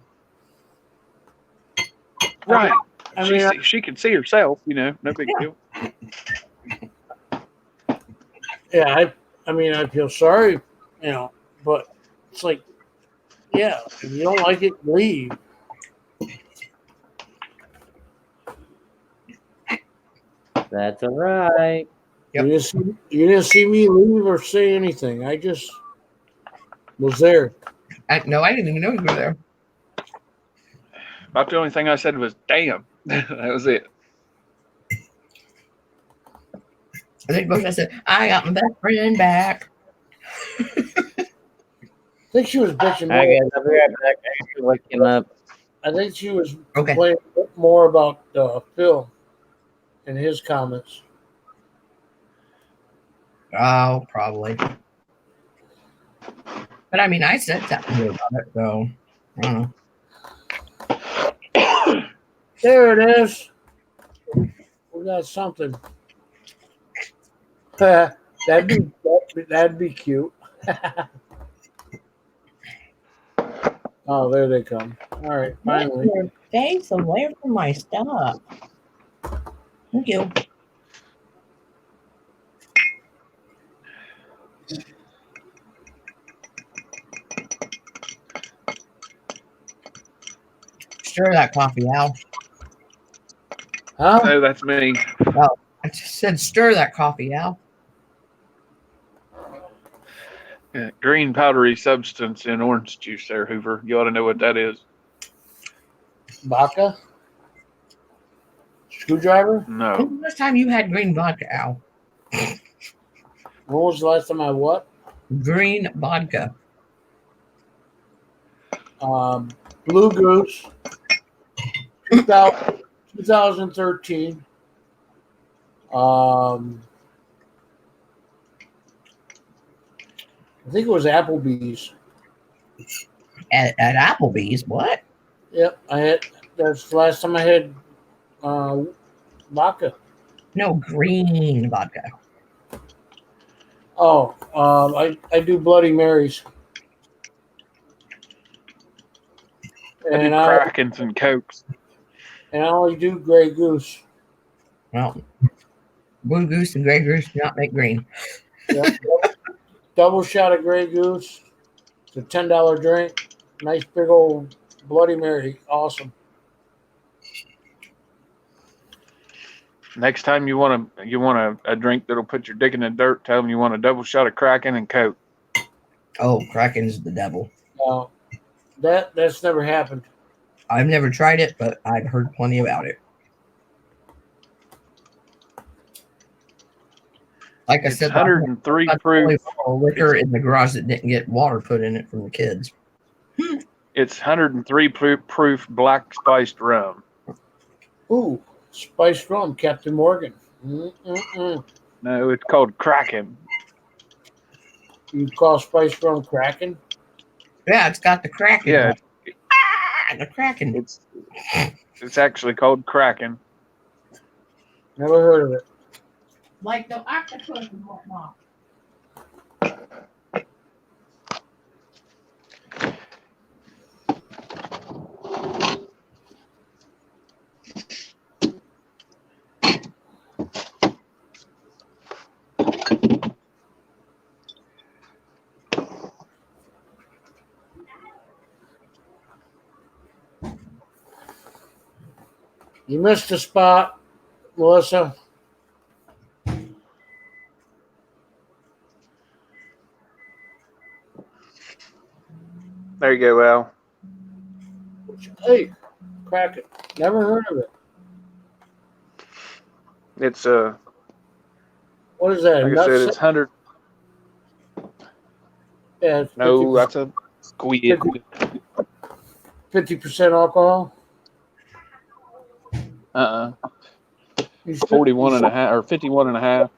Right. I mean, She could see herself, no big deal. yeah, I feel sorry, but it's like, yeah, if you don't like it, leave. That's all right. Yep. You didn't see me leave or say anything. I just was there. No, I didn't even know you were there. About the only thing I said was, damn. That was it. I think both I said, I got my best friend back. I think she was bitching I more. guess I'll be right back. I have to look him up. I think she was Okay. complaining more about Phil and his comments. Oh, probably. But I mean, I said something about it, so I don't know. There it is. We got something. That'd be cute. Oh, there they come. All right, finally. Your face away from my stuff. Thank you. Stir that coffee, Al. Huh? No, that's me. I just said stir that coffee, Al. Yeah, green powdery substance in orange juice there, Hoover. You ought to know what that is. Vodka? Screwdriver? No. When was the last time you had green vodka, Al? When was the last time I what? Green vodka. Blue Goose. 2013. I think it was Applebee's. At Applebee's, what? Yep, that's the last time I had vodka. No, green vodka. Oh, I do Bloody Marys. I do And Krakens and Cokes. I only do Grey Goose. Well, blue goose and gray goose do not make green. Yep. Double shot of Grey Goose. It's a $10 drink. Nice big old Bloody Mary. Awesome. Next time you want a drink that'll put your dick in the dirt, tell them you want a double shot of Kraken and Coke. Oh, Kraken's the devil. That's never happened. I've never tried it, but I've heard plenty about it. Like I It's said, 103 that's proof. only bottle of liquor in the garage that didn't get water put in it from the kids. It's 103 proof black spiced rum. Ooh, spiced rum, Captain Morgan. Mm-mm-mm. No, it's called Kraken. You call spiced rum Kraken? Yeah, it's got the Kraken. Yeah, The Kraken. it's actually called Kraken. Never heard of it. Like the octopus and whatnot. You missed a spot, Melissa. There you go, Al. Hey, Kraken. Never heard of it. It's What is that? like I said, it's 100. Yeah, it's No, that's a squid. 50% alcohol. 41 and a half or 51 and a half.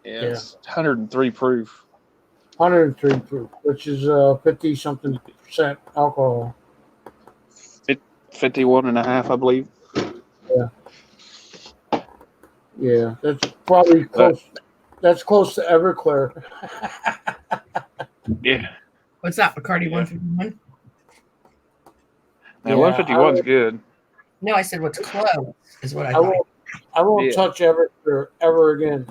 Yeah, it's 103 proof. 103 proof, which is 50 something percent alcohol. 51 and a half, I believe. Yeah, that's probably close. That's close to Everclear. Yeah. What's that, Bacardi 151? Now 151's good. No, I said what's close is what I I thought. won't Yeah. touch Everclear ever again.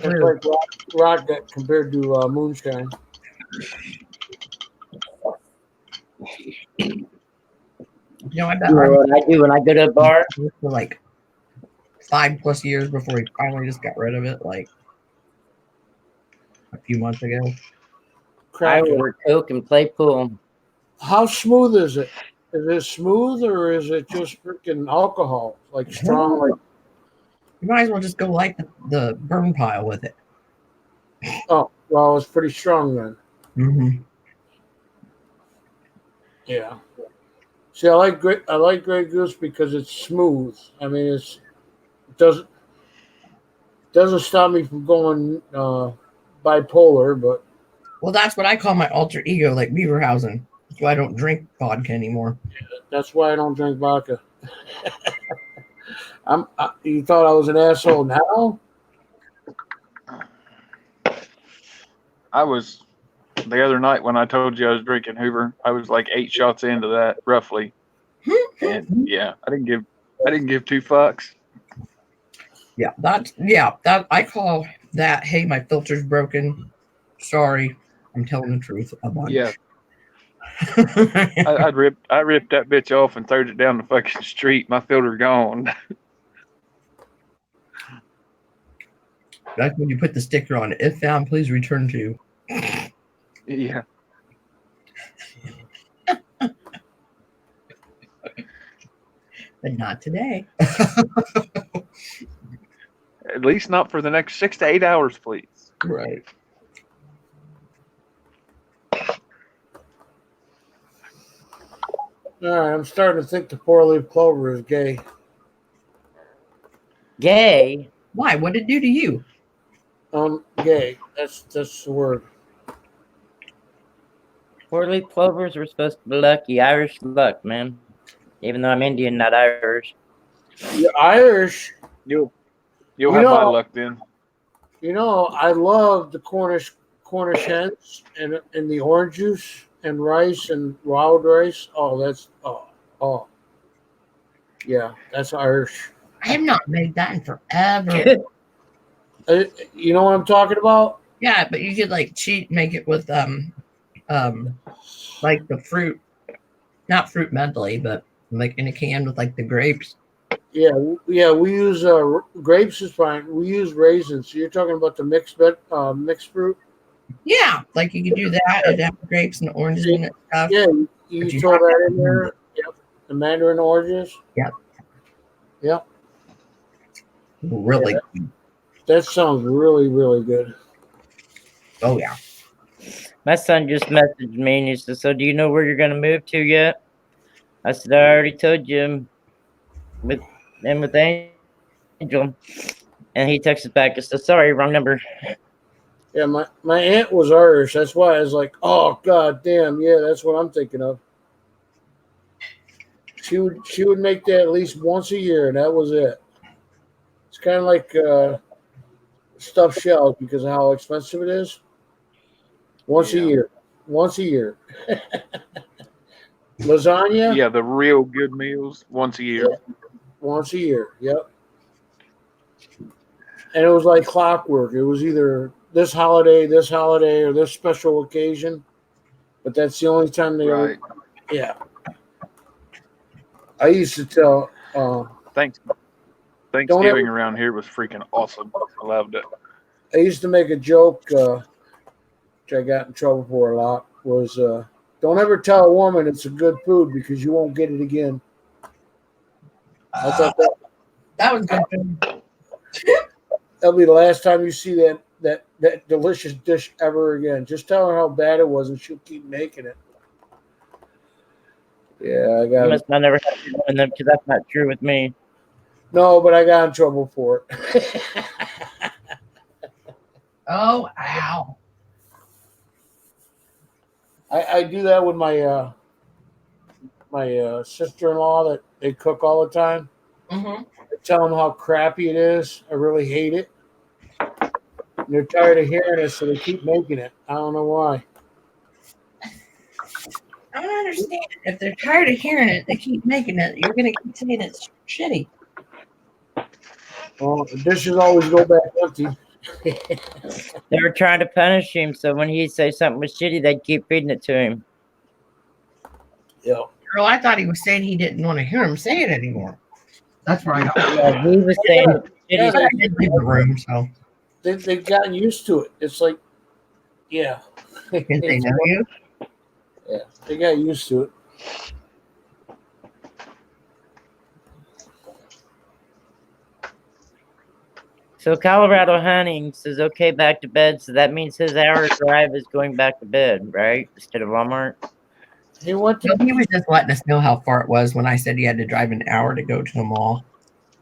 It's like rock that compared to moonshine. You know, I bet You know what I do when I go to a bar? for like 5+ years before he finally just got rid of it, like a few months ago. I Kraken. order Coke and play pool. How smooth is it? Is it smooth or is it just freaking alcohol? Like strong? Like, You might as well just go light the burn pile with it. oh, well, it's pretty strong then. Mm-hmm. Yeah. See, I like Grey Goose because it's smooth. I mean, it doesn't stop me from going bipolar, but Well, that's what I call my alter ego, like Beaverhausen. That's why I don't drink vodka anymore. that's why I don't drink vodka. You thought I was an asshole now? I was the other night when I told you I was drinking Hoover. I was like 8 shots into that, roughly. And yeah, I didn't give 2 fucks. Yeah, that I call that. Hey, my filter's broken. Sorry, I'm telling the truth. A bunch. Yeah. I ripped that bitch off and threw it down the fucking street. My filter gone. That's when you put the sticker on it. If found, please return to. Yeah. But not today. At least not for the next 6 to 8 hours, please. Right. All right, I'm starting to think the 4-leaf clover is gay. Gay? Why? What did it do to you? Gay. That's the word. 4-leaf clovers were supposed to be lucky. Irish luck, man. Even though I'm Indian, not Irish. You're Irish. You'll You have my know- luck then. You know, I love the Cornish hens and the orange juice and rice and wild rice. Oh, that's yeah, that's Irish. I have not made that in forever. You know what I'm talking about? Yeah, but you could like make it with like the fruit, not fruit medley, but like in a can with like the grapes. Yeah. We use grapes is fine. We use raisins. So you're talking about the mixed fruit? Yeah, like you could do that and have grapes and oranges in it and stuff. Yeah, But you you throw have that to- in there. Yep. The mandarin oranges. Yep. Yep. Really? That sounds really, really good. Oh yeah. My son just messaged me and he said, "So do you know where you're gonna move to yet?" I said, "I already told you with Angel." And he texted back and said, "Sorry, wrong number." Yeah, my aunt was Irish. That's why I was like, oh god damn, yeah, that's what I'm thinking of. She would make that at least once a year, and that was it. It's kind of like stuffed shells because of how expensive it is. Once a Yeah. year, once a year. Lasagna, Yeah, the real good meals once a year. once a year. Yep. And it was like clockwork. It was either this holiday, or this special occasion. But that's the only time they ever. Right. Yeah. I used to tell. Thanks. Don't ever. Thanksgiving around here was freaking awesome. I loved it. I used to make a joke, which I got in trouble for a lot. Was don't ever tell a woman it's a good food because you won't get it again. I thought That was good food. that'll be the last time you see that delicious dish ever again. Just tell her how bad it was, and she'll keep making it. Yeah, I You got it. must not never have to doing them because that's not true with me. No, but I got in trouble for it. Oh, ow. I do that with my my sister-in-law that they cook all the time. Mm-hmm. I tell them how crappy it is. I really hate it. And they're tired of hearing it, so they keep making it. I don't know why. I don't understand. If they're tired of hearing it, they keep making it. You're going to keep saying it's shitty. Well, the dishes always go back empty. They were trying to punish him, so when he'd say something was shitty, they'd keep feeding it to him. Yeah. Girl, I thought he was saying he didn't want to hear him say it anymore. That's where I got. Yeah, he was saying Yeah, But I did leave the room, so they've gotten used to it. It's like, yeah. did they know you? Yeah, they got used to it. So Colorado Hunting says, "Okay, back to bed." So that means his hour drive is going back to bed, right? Instead of Walmart. He went to No, he was just letting us know how far it was when I said he had to drive an hour to go to the mall.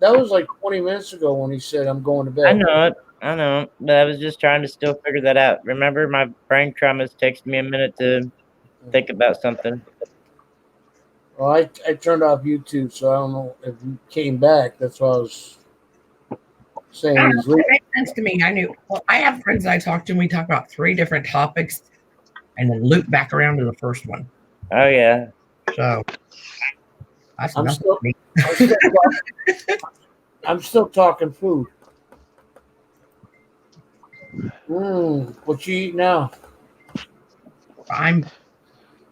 that was like 20 minutes ago when he said, I'm going to bed. I know it. I know. But I was just trying to still figure that out. Remember, my brain traumas takes me a minute to think about something. Well, I turned off YouTube, so I don't know if he came back. That's why I was saying I don't he's know, it leaving. makes sense to me. I knew. Well, I have friends I talk to, and we talk about 3 different topics and then loop back around to the first one. Oh yeah. So that's I'm nothing still- to me. I'm still talking food. What you eat now? I'm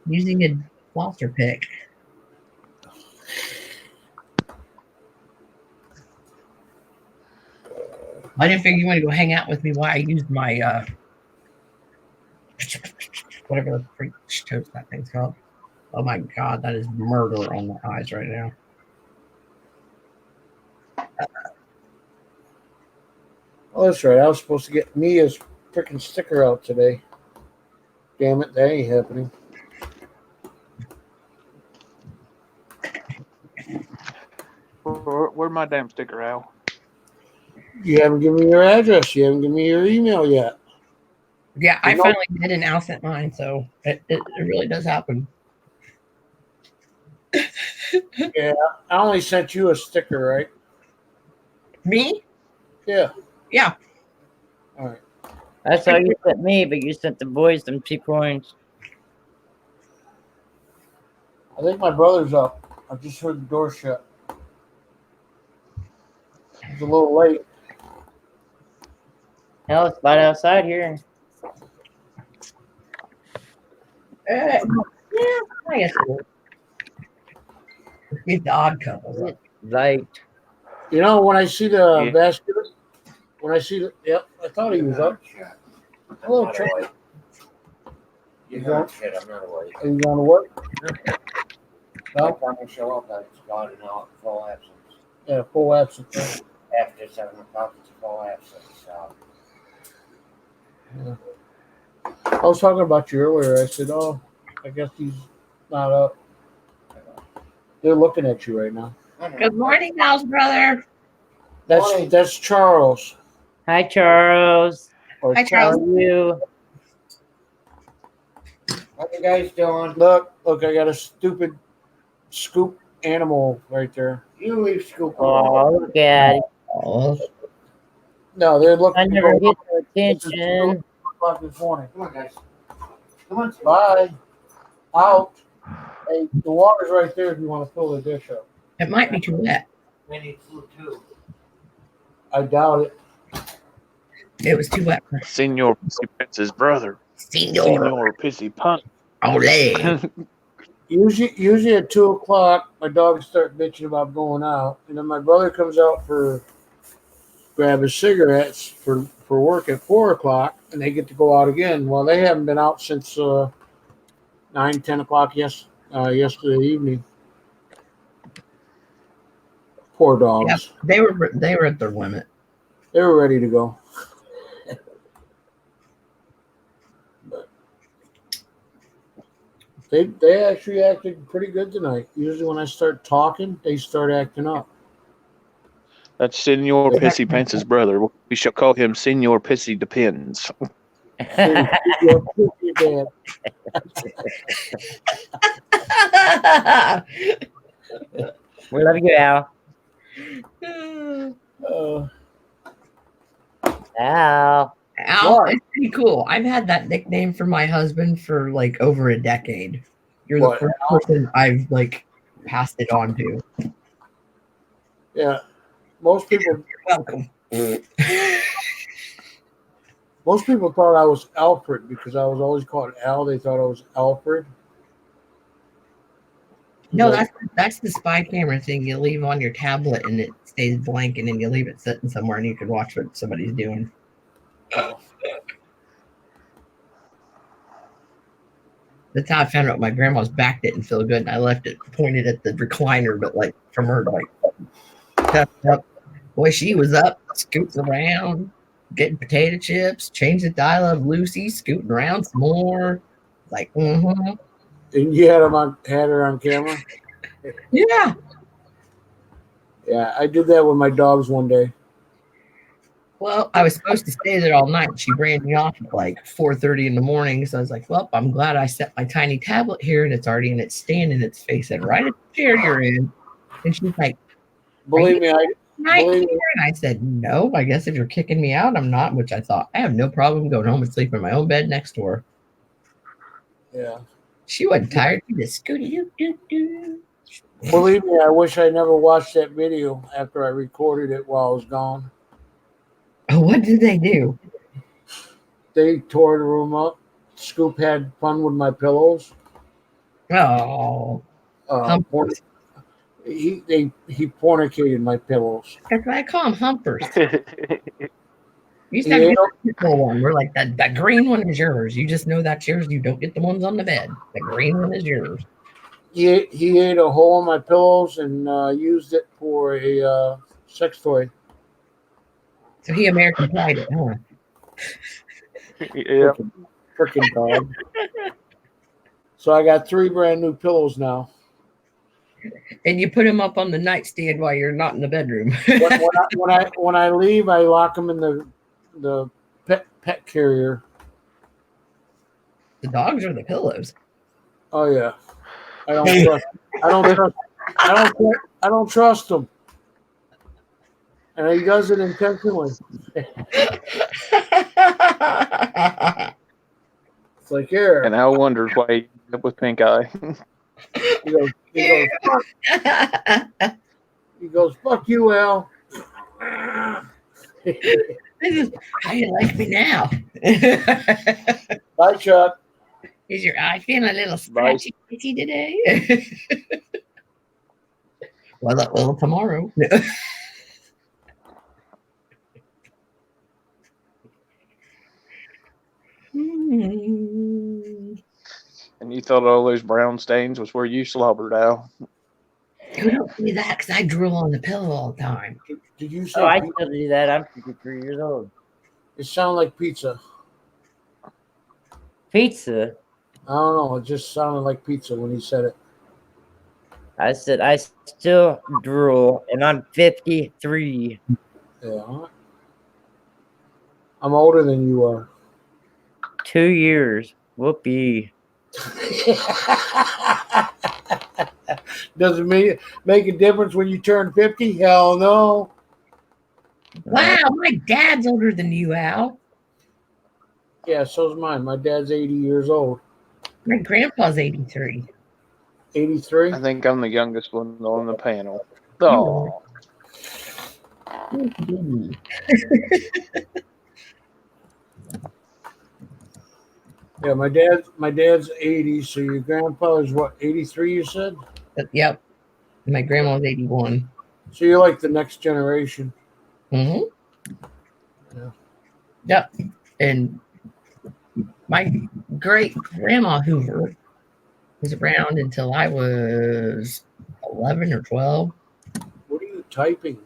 using a flosser pick. I didn't figure you wanted to go hang out with me while I used my whatever the freak toast that thing's called. Oh my god, that is murder on my eyes right now. Oh, that's right. I was supposed to get Mia's freaking sticker out today. Damn it, that ain't happening. Where's my damn sticker, Al? You haven't given me your address. You haven't given me your email yet. Yeah, I You know- finally did and Al sent mine, so it really does happen. I only sent you a sticker, right? Me? Yeah. Yeah. All right. That's all you sent me, but you sent the boys them 2 coins. I think my brother's up. I just heard the door shut. It's a little late. Hell, it's light outside here. Yeah, I guess it would. Get the odd couple. Light. You know, when I see the Yeah. vascular, when I see the, yep, I thought he was up. Hello, Chuck. You You know, don't- shit, I'm not awake. Are you going to work? No time to show up, I just got it out full absence. Yeah, full absence. After 7 o'clock, it's full absence. So Yeah. I was talking about you earlier. I said, "Oh, I guess he's not up." They're looking at you right now. Good morning, House brother. That's Charles. Hi, Charles. Or Hi, How Charles. are you? what you guys doing? Look, I got a stupid scoop animal right there. You leave Scoop alone. Oh, look at it. Oh, No, they're looking. I never to go get their attention. up this morning. Come on, guys. Come on. Bye. Out. Hey, the water's right there if you want to fill the dish up. it might be too wet. We need food too. I doubt it. It was too wet for Senor Pissy Prince's brother. Senor. Senor Pissy Punt. Ole. Usually at 2 o'clock, my dogs start bitching about going out, and then my brother comes out for grab his cigarettes for work at 4 o'clock, and they get to go out again. Well, they haven't been out since 9-10 o'clock yesterday evening. Poor dogs. Yeah, they were at their limit. They were ready to go. But they actually acted pretty good tonight. Usually when I start talking, they start acting up. That's Senor Pissy Prince's brother. We shall call him Senor Pissy Depends. Your dad. We love you, Al. Uh, Al. Al, What? it's pretty cool. I've had that nickname for my husband for like over a decade. You're What, the first person I've like passed it on to. yeah. Most people You're welcome. thought I was Alfred because I was always called Al. They thought I was Alfred. No, But- that's the spy camera thing you leave on your tablet and it stays blank, and then you leave it sitting somewhere and you can watch what somebody's doing. That's how I found out my grandma's back didn't feel good, and I left it pointed at the recliner, but like from her like up. Boy, she was up, scooting around, getting potato chips, changed the dial of Lucy, scooting around some more. Like, And you had her on camera. yeah. Yeah, I did that with my dogs one day. Well, I was supposed to stay there all night. She ran me off at like 4:30 in the morning. So I was like, well, I'm glad I set my tiny tablet here and it's already in its stand and it's facing right at the chair you're in. And she's like, Believe me, right Believe here. And I said, no, I guess if you're kicking me out, I'm not, which I thought I have no problem going home and sleeping in my own bed next door. yeah. She wasn't tired. She just scooty doo doo doo. Believe me, I wish I never watched that video after I recorded it while I was gone. Oh, what did they do? They tore the room up. Scoop had fun with my pillows. Oh, He fornicated my pillows. that's what I call them humpers. That's You used to have a purple one. We're like, that green one is yours. You just know that's yours. You don't get the ones on the bed. The green one is yours. He ate a hole in my pillows and used it for a sex toy. So he American Pied it, huh? yeah. Freaking dog. So I got 3 brand new pillows now. And you put him up on the nightstand while you're not in the bedroom. When I leave, I lock them in the pet carrier. The dogs are the pillows. Oh yeah. I don't trust him. And he does it intentionally. It's like, here. And Al wonders why he ended up with pink eye. He goes, fuck you, Al. This is how you like me now. Bye, Chuck. Is your eye feeling a little scratchy today? well, tomorrow. And you thought all those brown stains was where you slobbered, Al. We don't do that because I drool on the pillow all the time. Did you say Oh, I pizza? still do that. I'm 53 years old. It sounded like pizza. Pizza. I don't know. It just sounded like pizza when he said it. I said I still drool, and I'm 53. Yeah. I'm older than you are. 2 years. Whoopee. Does it make a difference when you turn 50? Hell no. Wow, my dad's older than you, Al. Yeah, so's mine. My dad's 80 years old. My grandpa's 83. 83? I think I'm the youngest one on the panel. You Oh, Yeah, my dad's 80, so your grandpa is what, 83 you said? Yep. My grandma's 81. So you're like the next generation. Mm-hmm. Yeah. Yep. And my great grandma Hoover was around until I was 11 or 12. What are you typing?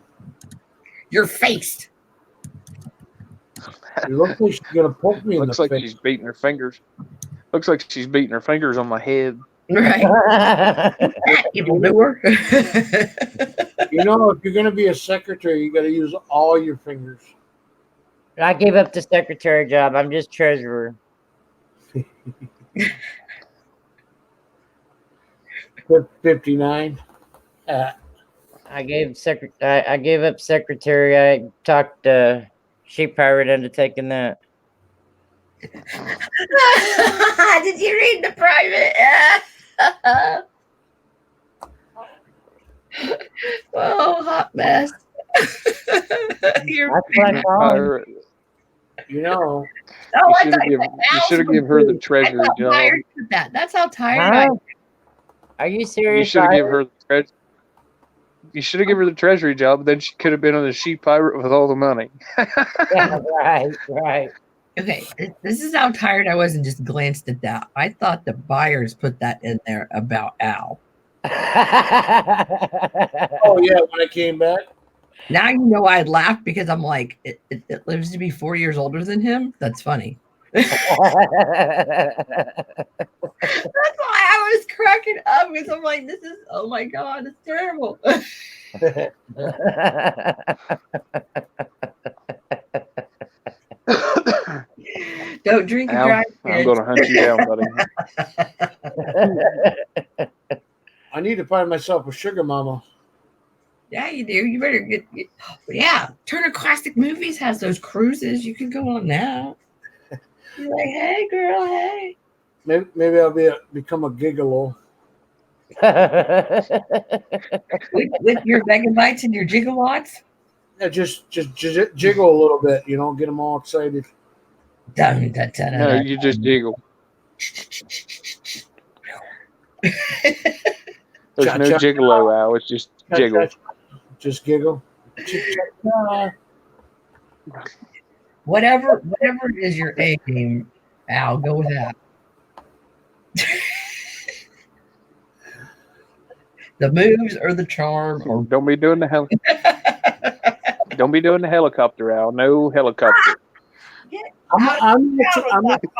Your face. You look like she's gonna poke me in looks the like face. she's beating her fingers. Looks like she's beating her fingers on my head. Right. Evil doer. You know, if you're gonna be a secretary, you gotta use all your fingers. I gave up the secretary job. I'm just treasurer. 59. I gave up secretary. I talked Sheep Pirate into taking that. Did you read the private? Oh, hot mess. You're That's what I call him. Pirate. You know, oh, You should have given her the treasury job. tired with that. That's how tired I Huh? Are you You serious? should have given Tyler? her the treasury. You should have given her the treasury job. Then she could have been on the Sheep Pirate with all the money. Yeah, right. Okay, this is how tired I was and just glanced at that. I thought the buyers put that in there about Al. oh yeah, when I came back. Now you know I'd laugh because I'm like, it lives to be 4 years older than him. That's funny. That's why I was cracking up because I'm like, this is, oh my God, it's terrible. Don't drink and Al, drive, I'm kids. going to hunt you down, buddy. I need to find myself a sugar mama. Yeah, you do. You better get yeah. Turner Classic Movies has those cruises. You can go on now. You're like, hey, girl, hey. Maybe I'll become a gigolo. With your megabytes and your gigawatts. Yeah, just jiggle a little bit, you know, get them all excited. Dun, dun, dun, No, dun, you just jiggle. There's Cha, no cha. gigolo, Al. It's just jiggle. Just giggle. whatever is your A game, Al, go with that. The moves or the charm or Don't be doing the Don't be doing the helicopter, Al. No helicopter. I'm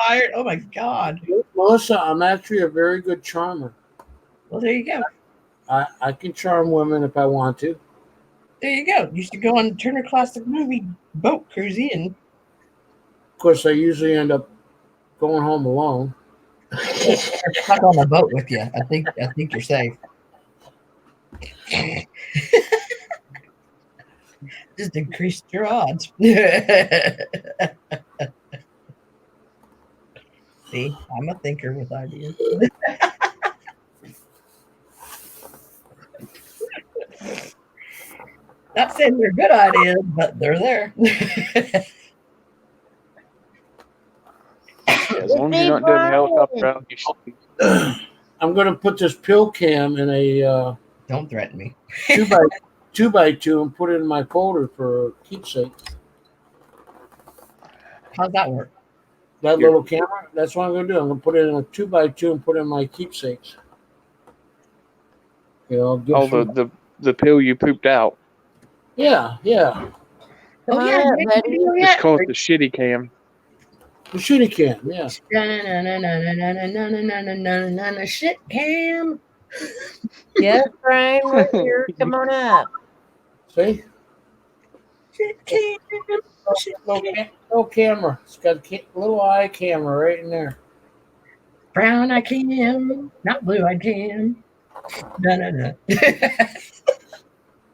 fired. Oh my God. Melissa, I'm actually a very good charmer. Well, there you go. I can charm women if I want to. There you go. You should go on Turner Classic Movie boat cruise in. Of course, I usually end up going home alone. Or stuck on the boat with you. I think you're safe. Just increased your odds. See, I'm a thinker with ideas. Not saying they're good ideas, but they're there. As long as you're not doing the helicopter, Al, you should be. I'm going to put this pill cam in a Don't threaten me. 2x2 and put it in my folder for keepsake. How's that work? That little camera, that's what I'm going to do. I'm going to put it in a 2x2 and put it in my keepsakes. You know, give Oh, some, the pill you pooped out. yeah. Come Oh on yeah, up, you made the buddy. video Just yet? call it the shitty cam. The shitty can, yeah. Shit cam. Yes, Brian, we're here. Come on up. See? Shit cam. Shit cam. Little camera. It's got a little eye camera right in there. Brown I cam, not blue I cam. No.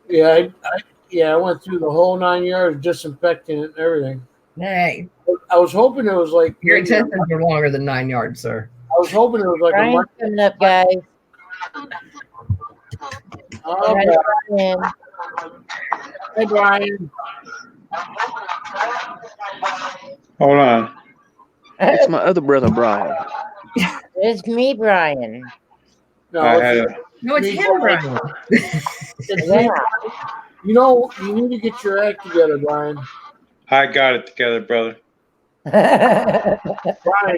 Yeah, I went through the whole 9 yards, disinfecting it and everything. Hey, I was hoping it was like your maybe intestines are longer than 9 yards, sir. I was hoping it was like a Brian's month. coming up, guys. Oh, Hi, God. Brian. Hey, Brian. Hold on. It's my other brother, Brian. It's me, Brian. No, I it's, had a, No, it's Me, him, Brian. Brian. it's Yeah. me. You know, you need to get your act together, Brian. I got it together, brother. Brian,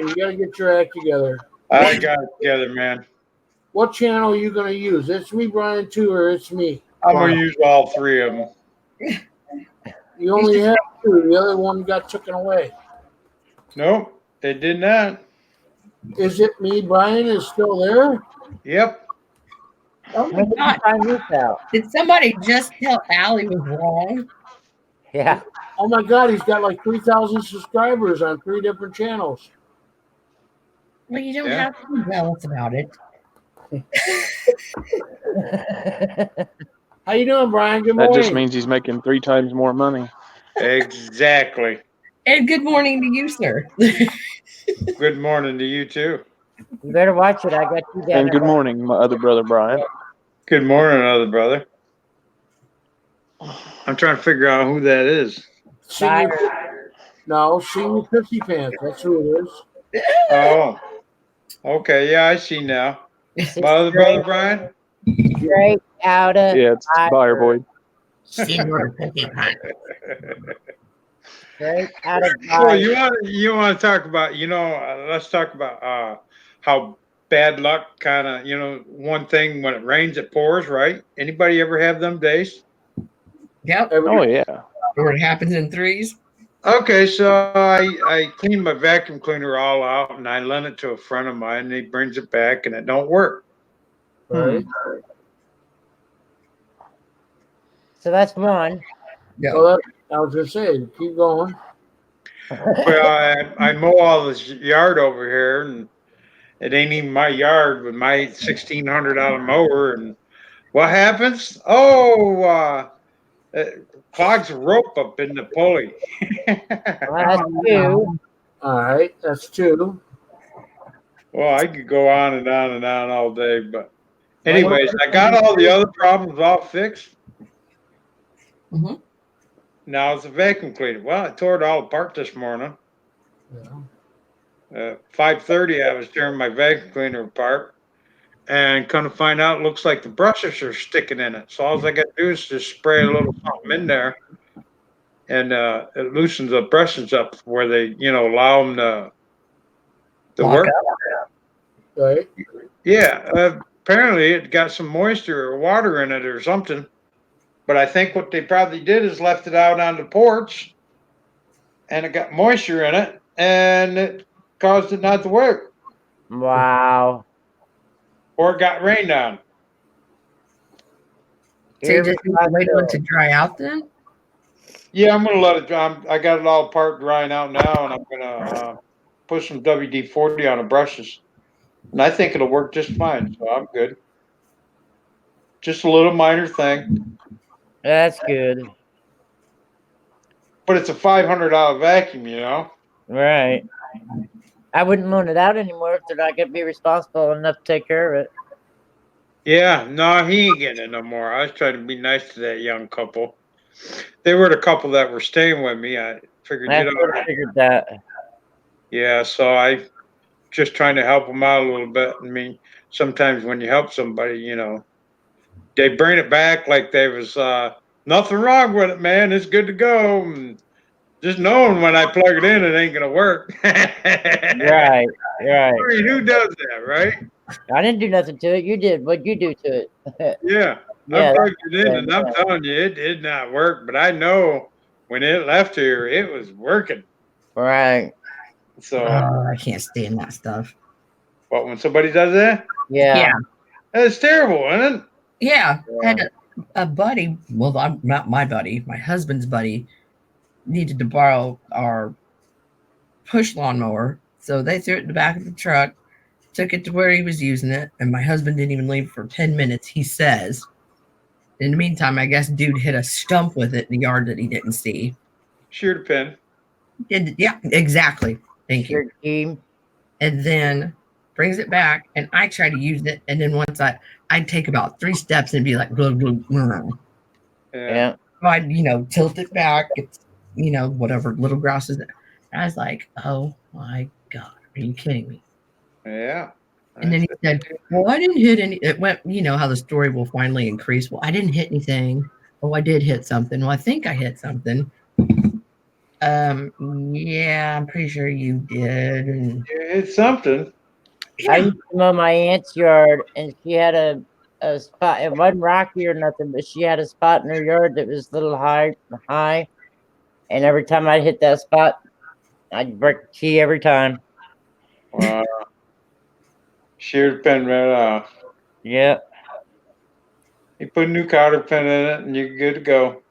you got to get your act together. I got it together, man. What channel are you going to use? It's me, Brian, too, or it's me? I'm gonna Brian? use all three of them. You only have two. The other one got taken away. Nope, they did not. Is it me, Brian? Is still there? Yep. Oh my When did you God. find this out? Did somebody just tell Allie was wrong? Yeah. Oh my God, he's got like 3,000 subscribers on 3 different channels. Well, you don't Yeah. have to be jealous about it. How you doing, Brian? Good That morning. just means he's making 3 times more money. Exactly. And good morning to you, sir. Good morning to you too. You better watch it. I got you down. And good morning, my other brother, Brian. Good morning, other brother. I'm trying to figure out who that is. Senior, no, Senior Pissy Pants. That's who it is. Oh, okay. Yeah, I see now. It's My other brother, Brian. straight out of Yeah, it's Buyer Boy. Senior Cookie Pie. straight out of Well, Fire. you want to talk about, let's talk about how bad luck kind of, one thing when it rains, it pours, right? Anybody ever have them days? Yep. Oh, yeah. Or it happens in threes. Okay, so I cleaned my vacuum cleaner all out and I lent it to a friend of mine and he brings it back and it don't work. Right? So that's one. Yeah. Well, I was gonna say, keep going. Well, I mow all this yard over here and it ain't even my yard with my $1,600 mower. And what happens? Oh, it clogs a rope up in the pulley. Well, that's two. All right, that's 2. Well, I could go on and on and on all day, but anyways, I got all the other problems all fixed. Mhm. Now it's a vacuum cleaner. Well, I tore it all apart this morning. Yeah. 5:30, I was tearing my vacuum cleaner apart, and come to find out, it looks like the brushes are sticking in it. So all I got to do is just spray a little something in there, and it loosens the brushes up where they, allow them to Lock work. Right. Yeah, apparently it got some moisture or water in it or something. But I think what they probably did is left it out on the porch, and it got moisture in it, and it caused it not to work, Wow. or it got rained on. So you just need to wait on it to dry out then? Yeah, I'm gonna let it dry. I got it all apart, drying out now, and I'm gonna put some WD-40 on the brushes, and I think it'll work just fine. So I'm good. Just a little minor thing, That's good. but it's a $500 vacuum. Right. I wouldn't loan it out anymore if they're not going to be responsible enough to take care of it. Yeah, no, he ain't getting it no more. I was trying to be nice to that young couple. They were the couple that were staying with me. I figured, I sort of figured that. yeah, so I just trying to help them out a little bit. I mean, sometimes when you help somebody, they bring it back like there was nothing wrong with it, man. It's good to go. And Just knowing when I plug it in, it ain't gonna work. Right, right. I mean, who does that, right? I didn't do nothing to it. You did. What'd you do to it? Yeah, Yeah, I plugged it in, yeah, and I'm telling you, it did not work. But I know when it left here, it was working. right. So, Oh, I can't stand that stuff. but when somebody does that, Yeah. Yeah. that's terrible, isn't it? Yeah. Yeah. Had a buddy, well, I'm not my buddy, my husband's buddy, needed to borrow our push lawnmower. So they threw it in the back of the truck, took it to where he was using it, and my husband didn't even leave for 10 minutes, he says. In the meantime, I guess dude hit a stump with it in the yard that he didn't see. Shear the pin. Yeah, exactly. Thank you. Sure, team. And then brings it back, and I try to use it. And then once I'd take about 3 steps and be like, glug, glug, glug. Yeah. Yeah. So I'd, tilt it back. It's, whatever little grass is. I was like, oh my God, are you kidding me? Yeah. And then he said, well, I didn't hit any. It went, how the story will finally increase. Well, I didn't hit anything. Oh, I did hit something. Well, I think I hit something. Yeah, I'm pretty sure you did. And It's something. I used to mow my aunt's yard, and she had a spot. It wasn't rocky or nothing, but she had a spot in her yard that was a little high. And every time I'd hit that spot, I'd break the key every time. Wow. Shear the pin right off. Yeah. You put a new cotter pin in it, and you're good to go.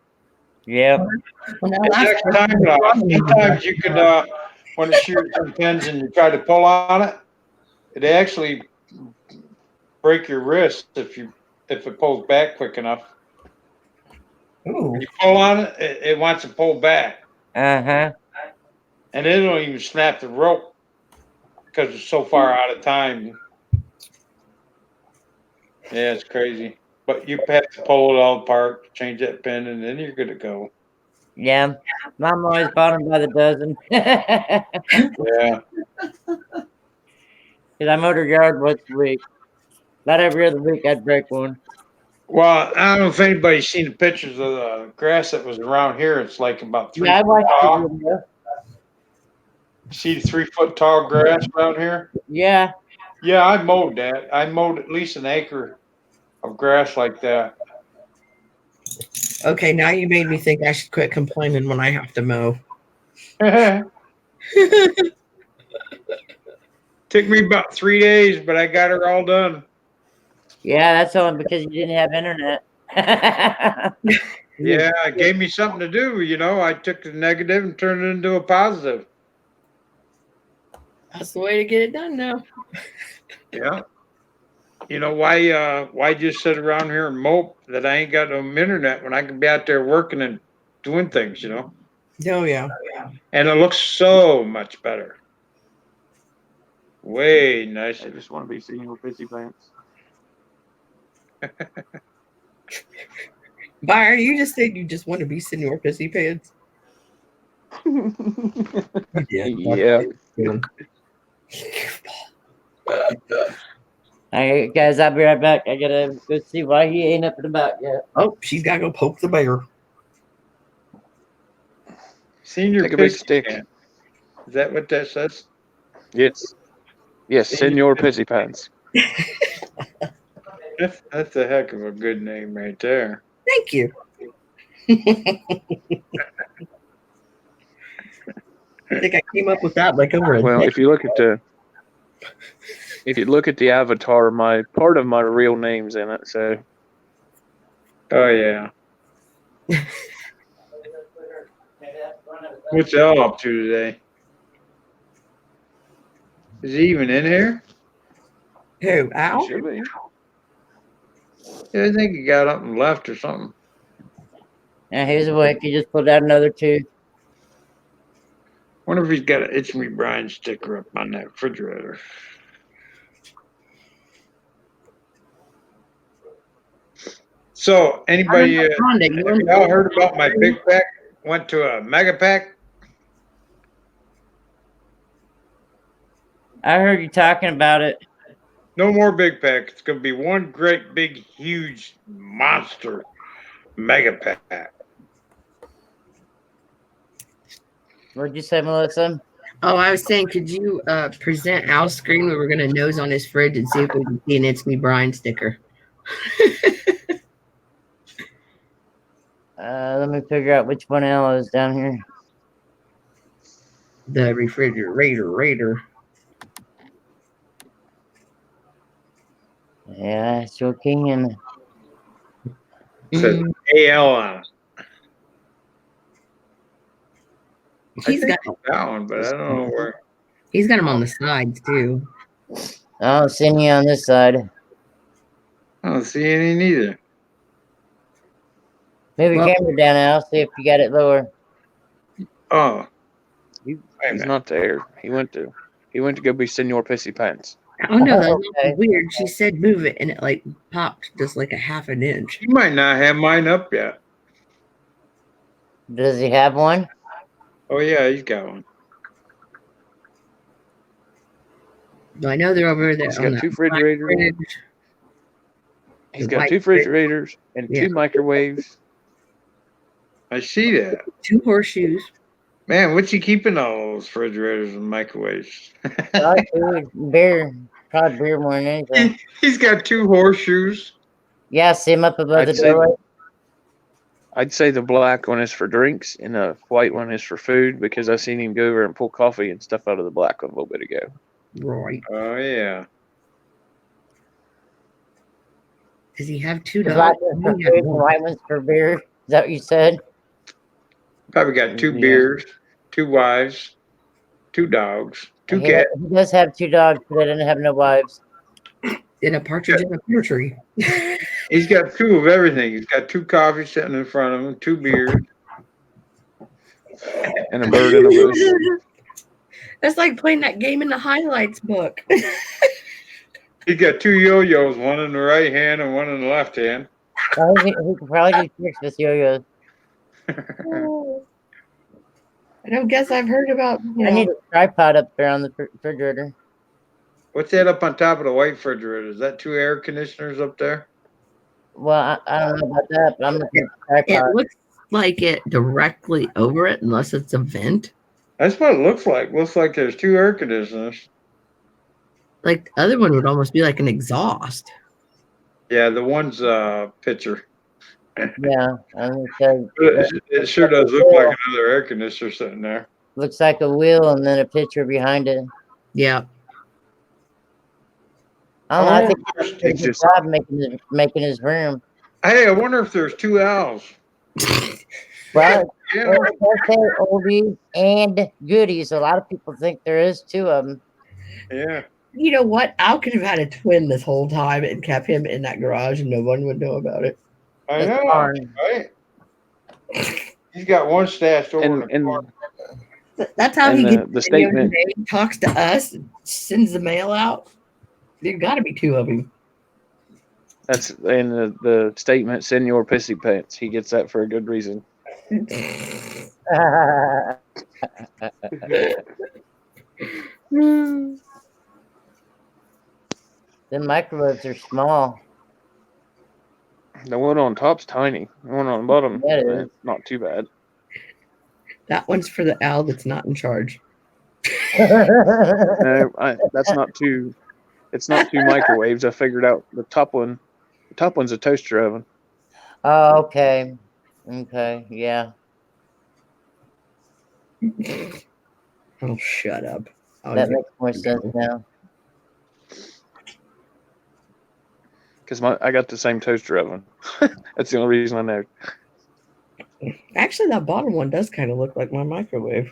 Yeah. well, now It that's takes time though. Sometimes you could, when it shoots some pins and you try to pull on it, it actually break your wrist if it pulls back quick enough. Ooh. When you pull on it, it wants to pull back, Uh-huh. and it don't even snap the rope because it's so far out of time. Yeah, it's crazy. But you have to pull it all apart, change that pin, and then you're good to go. Yeah. Mom always bought them by the dozen. Yeah. Because I mowed her yard once a week. Not every other week I'd break one. Well, I don't know if anybody's seen the pictures of the grass that was around here. It's like about 3 Yeah, I foot watched tall. the video. See the 3 foot tall grass around here? Yeah. Yeah, I mowed that. I mowed at least an acre of grass like that. Okay, now you made me think I should quit complaining when I have to mow. Took me about 3 days, but I got her all done. Yeah, that's only because you didn't have internet. Yeah, it gave me something to do. I took the negative and turned it into a positive. That's the way to get it done now. Yeah. Why just sit around here and mope that I ain't got no internet when I can be out there working and doing things, Oh, yeah. And it looks so much better. Way I nicer. just want to be seen with busy pants. Byron, you just said you just want to be Senor Pissy Pants. Yeah. All right, guys, I'll be right back. I gotta go see why he ain't up and about yet. Oh, she's got to go poke the bear. Senior Take a big pissy stick. pants. Is that what that says? Yes. Yes, Senor Pissy Pants. That's a heck of a good name right there. Thank you. I think I came up with that like over a Well, if you look at the avatar, part of my real name's in it, so Oh yeah. What's Al up to today? Is he even in here? Who? it Al? should be. Yeah, I think he got up and left or something. Now here's awake. He just pulled out another tooth. Wonder if he's got an It's Me Brian sticker up on that refrigerator. So, anybody, have y'all heard about my big pack? Went to a mega pack? I heard you talking about it. No more big pack. It's going to be one great big huge monster mega pack. What'd you say, Melissa? Oh, I was saying, could you present Al's screen where we're gonna nose on his fridge and see if we can see an It's Me Brian sticker? Let me figure out which one Al is down here. The refrigerator. Yeah, sure can. It says AL on it. He's got That one, but I don't know where. he's got them on the sides too. I don't see any on this side. I don't see any neither. Move your Well- camera down, Al. See if you got it lower. Oh, He's minute. not there. He went to go be Senor Pissy Pants. Oh no, that was Okay. weird. She said move it and it like popped just like a half an inch. you might not have mine up yet. Does he have one? Oh yeah, he's got one. I know they're over there. He's on got two that refrigerators. fridge. He's The got white two refrigerators and Yeah. two microwaves. I see that. 2 horseshoes. Man, what's he keeping all those refrigerators and microwaves? Dog food, beer. Probably beer more than anything. He's got 2 horseshoes. Yeah, see him up above I'd the say- doorway. I'd say the black one is for drinks and the white one is for food because I seen him go over and pull coffee and stuff out of the black one a little bit ago. Right. Oh yeah. Does he have 2 The dogs? black one's I for know he had food and one. white one's for beer. Is that what you said? Probably got 2 Yeah. beers, 2 wives, 2 dogs, 2 He, cats. he does have 2 dogs, but they didn't have no wives. In a partridge in a pear tree. He's got 2 of everything. He's got 2 coffees sitting in front of him, 2 beers. And a bird in a bush. That's like playing that game in the highlights book. He's got 2 yo-yos, one in the right hand and one in the left hand. Oh, he could probably do tricks with yo-yos. I don't guess I've heard about. I need a tripod up there on the refrigerator. What's that up on top of the white refrigerator? Is that 2 air conditioners up there? Well, I don't know about that, but I'm looking at the It tripod. looks like it directly over it, unless it's a vent. That's what it looks like. Looks like there's 2 air conditioners. Like the other one would almost be like an exhaust. Yeah, the one's picture. Yeah, I'm gonna say It sure does look like another air conditioner sitting there. looks like a wheel and then a picture behind it. Yeah. I don't know. I think There's- he did a good just- job making his room. Hey, I wonder if there's 2 owls. Well, Yeah. it does say oldies and goodies. A lot of people think there is 2 of them. Yeah. You know what? Al could have had a twin this whole time and kept him in that garage, and no one would know about it. I That's know, fine. right? He's got one stashed over in And the corner. That's how And he the- gets the video statement- today, talks to us, sends the mail out. There's got to be 2 of him. That's in the statement, Senor Pissy Pants. He gets that for a good reason. The microwaves are small. The one on top's tiny. The one on the bottom, Yeah, it is. not too bad. That one's for the Al that's not in charge. No, that's not two. It's not 2 microwaves. I figured out the top one. The top one's a toaster oven. Oh, okay. Okay, yeah. Oh, shut up. That makes more sense now. Because I got the same toaster oven. That's the only reason I know. Actually, that bottom one does kind of look like my microwave.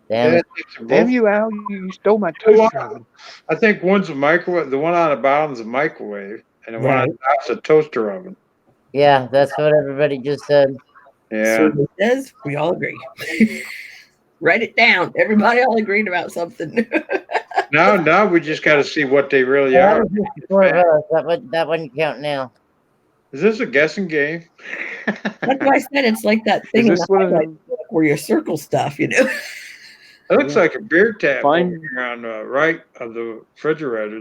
Damn Yeah, it. Damn you, Al! You stole my toaster oven. I think one's a microwave. The one on the bottom's a microwave, and the one on top's a toaster oven. Yeah, that's what everybody just said. Yeah. So it says we all agree. Write it down. Everybody all agreed about something. Now we just got to see what they really That are. was just the 4 of us. That wouldn't count now. Is this a guessing game? That's why I said it's like that thing in Is the this one of highlight them? book where you circle stuff, you know. It looks like a beer tap Fine. over here on the right of the refrigerator,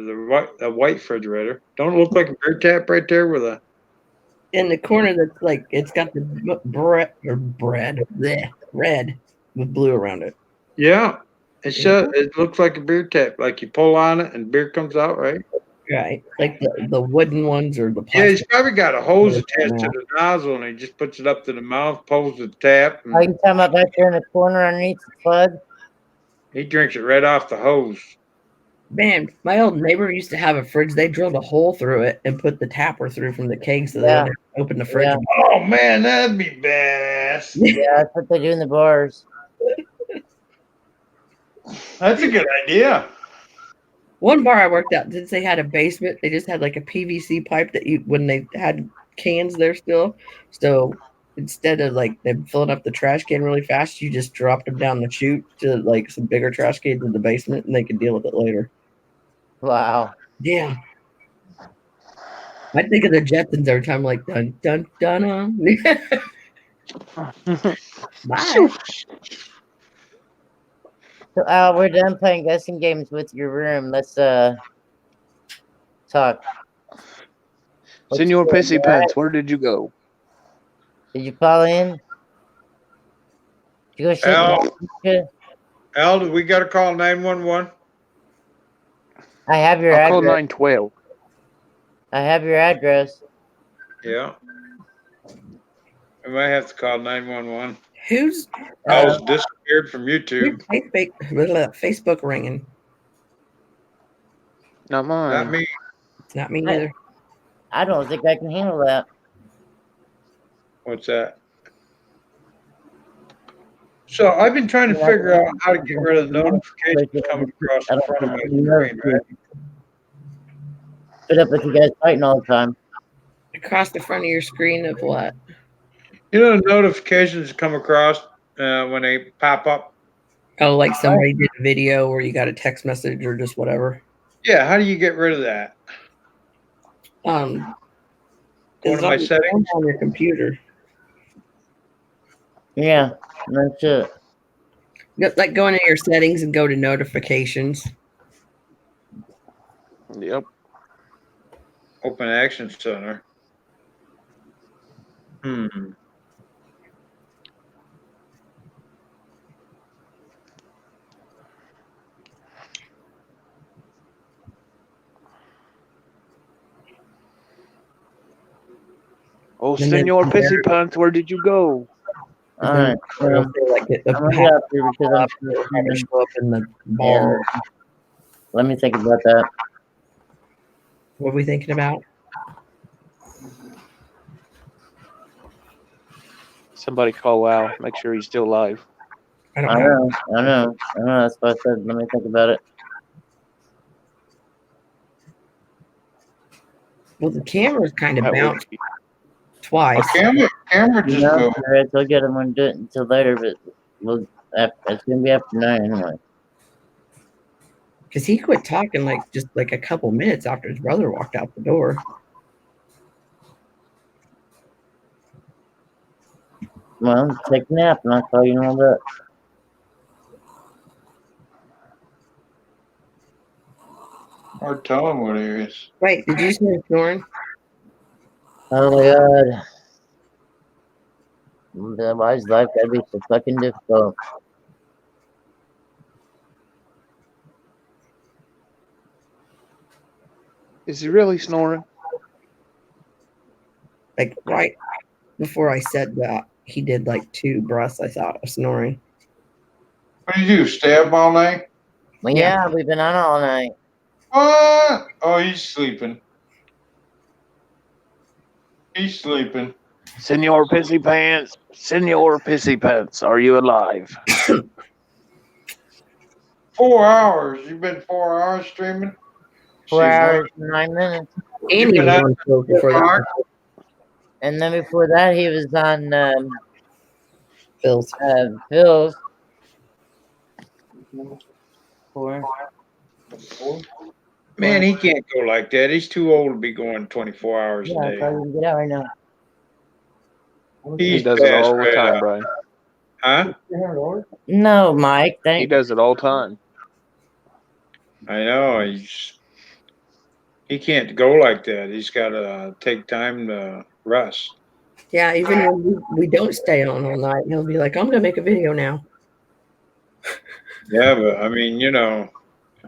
the white refrigerator. Don't it look like a beer tap right there with a In the corner that's like it's got the bread bleh, red with blue around it. Yeah. It looks like a beer tap. Like you pull on it and beer comes out, right? Right. Like the wooden ones or the Yeah, he's plastic. probably got a hose attached to the nozzle and he just puts it up to the mouth, pulls the tap, Are and you talking about back there in the corner underneath the plug? he drinks it right off the hose. Man, my old neighbor used to have a fridge. They drilled a hole through it and put the tapper through from the keg so they Yeah. wouldn't have to open the fridge. Yeah. Oh man, that'd be badass. Yeah, that's what they do in the bars. That's a good idea. One bar I worked at, since they had a basement, they just had like a PVC pipe that you, when they had cans there still. So instead of like them filling up the trash can really fast, you just dropped them down the chute to like some bigger trash cans in the basement and they could deal with it later. Wow. Yeah. I think of the Jetsons every time, like dun dun dun. Bye. So Al, we're done playing guessing games with your room. Let's talk. What's Senor good, Pissy all Pants, where did you go? Did you fall in? Did you go shit? Al, we got to call 911? I have your I'll call address. 912. I have your address. Yeah. I might have to call 911. Who's Al's disappeared from YouTube. Facebook ringing? Not mine. Not me. It's not me either. I don't think I can handle that. What's that? So I've been trying to figure out how to get rid of the notifications coming across the front of my screen, right? Put up with you guys fighting all the time. Across the front of your screen of what? You know, the notifications come across when they pop up. Oh, like somebody did a video or you got a text message or just whatever. Yeah, how do you get rid of that? Go to my settings. On your computer. Yeah, that's it. Like go into your settings and go to notifications. Yep. Open Action Center. Oh, And then Senor from Pissy there- Pants, where did you go? All right. It'll say, like, I'm gonna get up here because I'm probably show up in the bar. Let me think about that. What are we thinking about? Somebody call Al. Make sure he's still alive. I don't I know. know. That's why I said, let me think about it. Well, the camera's kind of That would bounced be- twice. Camera just No, moved. Reds, I'll get them when do it until later, but it's gonna be after 9 anyway. Because he quit talking like just like a couple minutes after his brother walked out the door. Well, take a nap and I'll call you in a little bit. Or tell him what it is. Wait, did you see him snoring? Oh my god. Why is life gotta be so fucking difficult? Is he really snoring? Like right before I said that, he did like 2 breaths, I thought, of snoring. What did you do? Stay up all night? Well, yeah, we've been on all night. What? Oh, he's sleeping. He's sleeping. Senor Pissy Pants, Senor Pissy Pants, are you alive? 4 hours. You've been 4 hours streaming? 4 hours and 9 minutes. And he was on show before that. And then before that, he was on Phil's. Phil's. 4. Man, he can't go like that. He's too old to be going 24 hours Yeah, a I day. probably can get out right now. He He's does it all the passed time, right Brian. out. Huh? No, Mike. He does it all the time. I know. He can't go like that. He's got to take time to rest. Yeah, even when we don't stay on all night, he'll be like, I'm gonna make a video now. Yeah, but I mean, I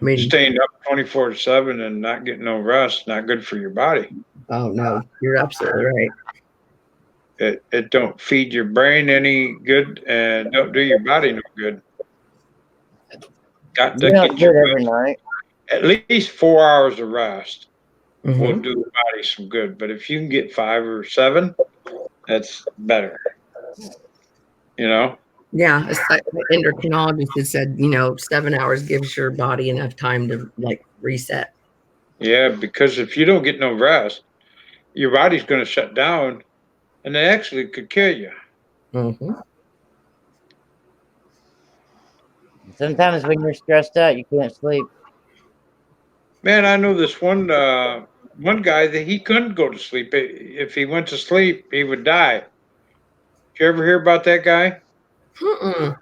mean, staying up 24/7 and not getting no rest, not good for your body. oh no, you're absolutely right. It don't feed your brain any good and don't do your body no good. Got You to don't get do your it every night. at least 4 hours of rest will Mhm. do the body some good. But if you can get 5 or 7, that's better. You know? Yeah, it's like the endocrinologist has said, 7 hours gives your body enough time to like reset. Yeah, because if you don't get no rest, your body's going to shut down and it actually could kill you. Hmm. Sometimes when you're stressed out, you can't sleep. Man, I know this one guy that he couldn't go to sleep. If he went to sleep, he would die. Did you ever hear about that guy? Mm-mm.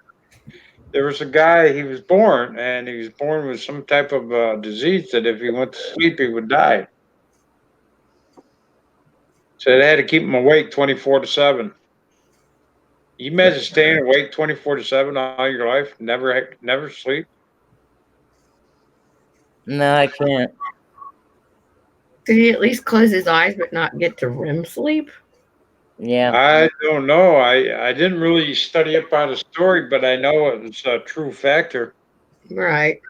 There was a guy, he was born, and he was born with some type of disease that if he went to sleep, he would die. So they had to keep him awake 24/7. You imagine staying awake 24/7 all your life, never sleep? No, I can't. Did he at least close his eyes but not get to REM sleep? Yeah. I don't know. I didn't really study up on the story, but I know it was a true factor. Right.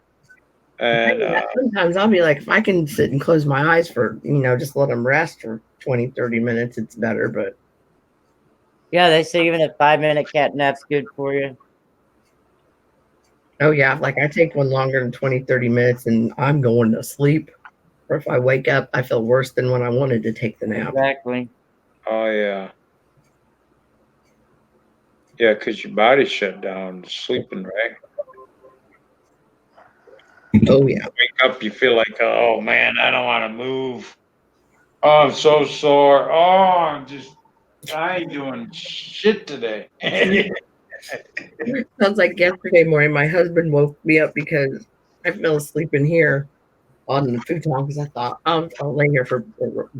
And Sometimes I'll be like, if I can sit and close my eyes for, just let them rest for 20, 30 minutes, it's better. But Yeah, they say even a 5-minute cat nap's good for you. oh, yeah, like I take one longer than 20, 30 minutes and I'm going to sleep. Or if I wake up, I feel worse than when I wanted to take the nap. Exactly. oh yeah, yeah, because your body's shut down, sleeping, right? Oh, yeah. Wake up, you feel like, oh man, I don't want to move. Oh, I'm so sore. I ain't doing shit today. Sounds like yesterday morning, my husband woke me up because I fell asleep in here on the futon because I thought I'll lay here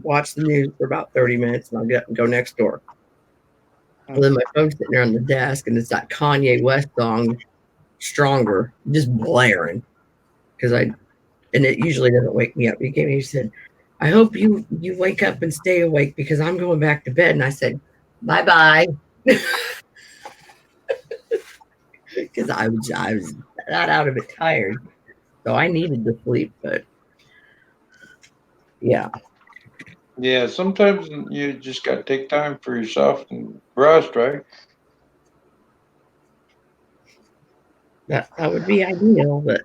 watch the news for about 30 minutes and I'll get go next door. And then my phone's sitting there on the desk and it's that Kanye West song, Stronger, just blaring. And it usually doesn't wake me up. He said, I hope you wake up and stay awake because I'm going back to bed. And I said, bye bye. Because I was that out of it tired. So I needed to sleep, but yeah. Yeah, sometimes you just got to take time for yourself and rest, right? That would be ideal, but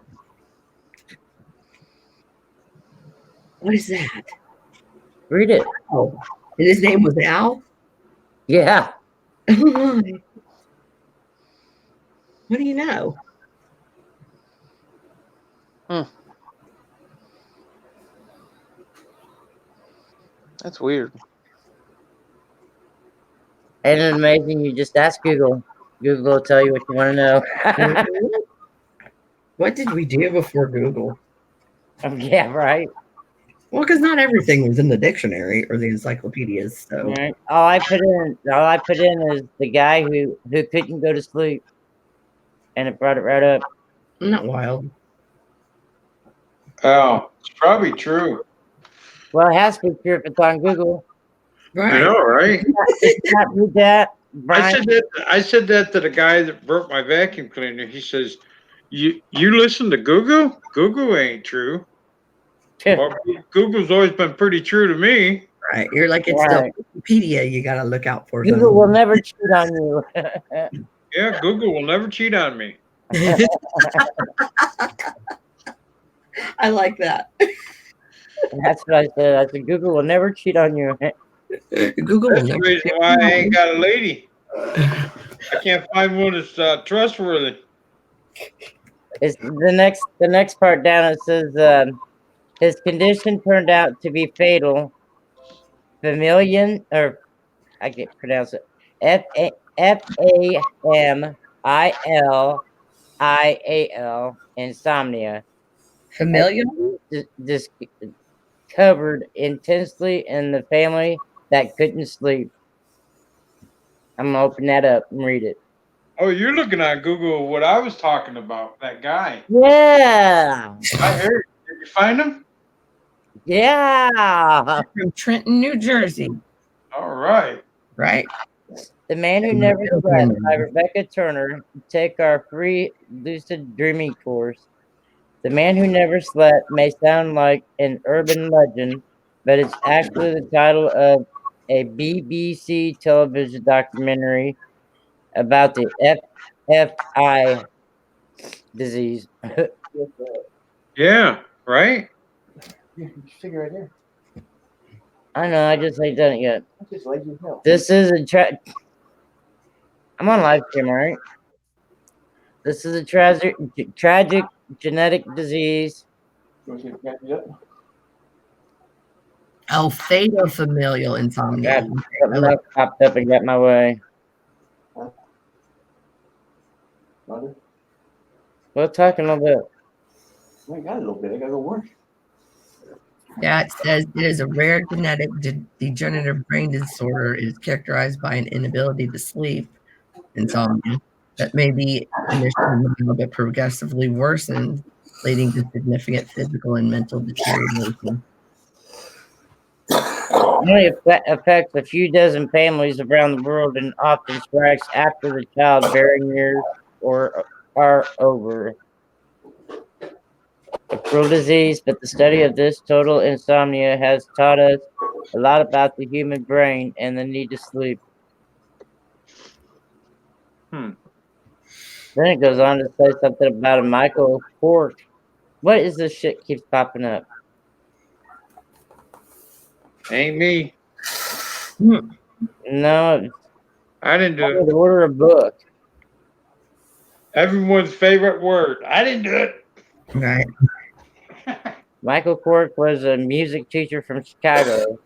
what is that? Read it. Oh, and his name was Al? Yeah. What do you know? That's weird. And it's amazing. You just ask Google. Google will tell you what you want to know. What did we do before Google? Yeah, right. Well, because not everything was in the dictionary or the encyclopedias. So Right. All I put in is the guy who couldn't go to sleep, and it brought it right up. I'm not wild. Oh, it's probably true. Well, it has to be true if it's on Google. I Right. know, right? It's not read that, Brian. I said that to the guy that broke my vacuum cleaner. He says, "You listen to Google? Google ain't true. Well, Google's always been pretty true to me. Right. You're like, it's Right. the Wikipedia you got to look out for. Google will never cheat on you. Yeah, Google will never cheat on me." I like that. That's what I said. I said Google will never cheat on you. Google will That's the never. reason why I ain't got a lady. I can't find one that's trustworthy. It's the next part down. It says his condition turned out to be fatal. Familial, or I can't pronounce it. FAMILIAL, insomnia. Familiar? Discovered intensely in the family that couldn't sleep. I'm gonna open that up and read it. Oh, you're looking on Google what I was talking about, that guy. Yeah. I heard. Did you find him? Yeah. From Trenton, New Jersey, All right. right? The Man Who Never Slept by Rebecca Turner. Take our free lucid dreaming course. The Man Who Never Slept may sound like an urban legend, but it's actually the title of a BBC television documentary about the FFI disease. Yeah, right? Figure right there. I know, I just ain't done it yet. That's just lazy as hell. This is a I'm on live stream, right? This is a tragic genetic disease. You want to see if you got it? Oh, fatal familial insomnia. God, something else popped up and got my way. Mother? We'll talk in a little bit. I got a little bit. I got to go work. Yeah, it says it is a rare genetic degenerative brain disorder. It is characterized by an inability to sleep, insomnia, that may be initially mild but progressively worsened, leading to significant physical and mental deterioration. It only affects a few dozen families around the world and often strikes after the childbearing years are over. A cruel disease, but the study of this total insomnia has taught us a lot about the human brain and the need to sleep. Then it goes on to say something about a Michael Cork. What is this shit keeps popping up? Ain't me. No, I didn't do I it. would order a book. Everyone's favorite word. I didn't do it. Right. Michael Cork was a music teacher from Chicago.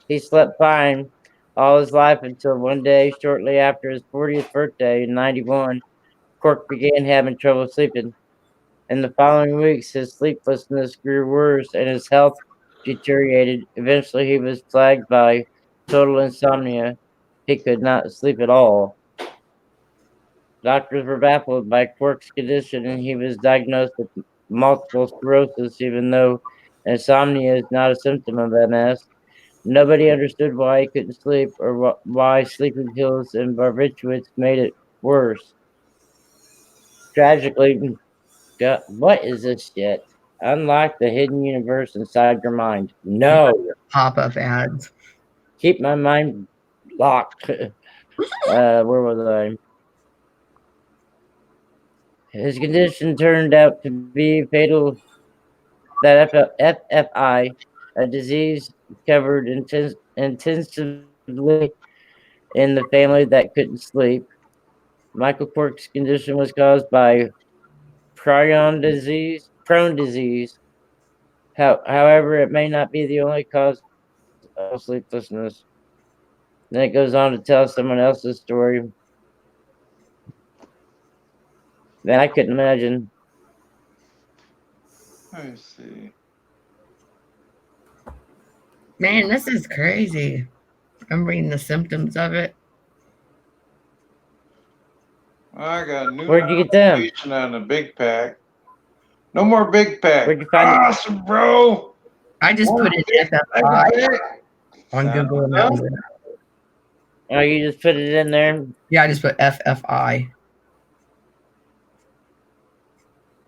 He slept fine all his life until one day, shortly after his 40th birthday in '91, Cork began having trouble sleeping. In the following weeks, his sleeplessness grew worse and his health deteriorated. Eventually, he was plagued by total insomnia. He could not sleep at all. Doctors were baffled by Cork's condition, and he was diagnosed with multiple sclerosis, even though insomnia is not a symptom of MS. Nobody understood why he couldn't sleep or why sleeping pills and barbiturates made it worse. Tragically, God, what is this shit? Unlock the hidden universe inside your mind. No. Pop-up ads. Keep my mind locked. Where was I? His condition turned out to be fatal. That FFI, a disease covered intensively in the family that couldn't sleep. Michael Cork's condition was caused by prion disease, Crohn disease. However, it may not be the only cause of sleeplessness. Then it goes on to tell someone else's story. Then I couldn't imagine. Let me see. Man, this is crazy. I'm reading the symptoms of it. I got a new Where'd you get them? notification on the big pack. No more big pack. Where'd you find it? Awesome, bro. I just put in FFI on Google and that was it. Oh, you just put it in there and Yeah, I just put FFI.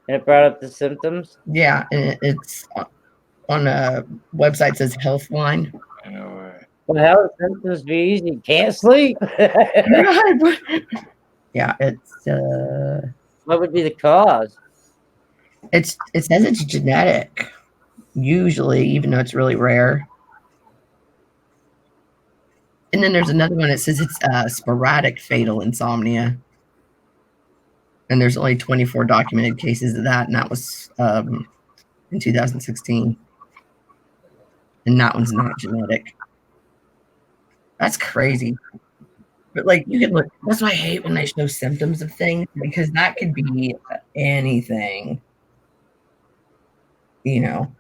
it brought up the symptoms? Yeah, and it's on a website that says Healthline. I know, right? Well, how the symptoms be easy? Can't sleep. Yeah, it's What would be the cause? it says it's genetic, usually, even though it's really rare. And then there's another one that says it's sporadic fatal insomnia. And there's only 24 documented cases of that, and that was in 2016. And that one's not genetic. That's crazy. But like you can look, that's why I hate when they show symptoms of things, because that could be anything. You know,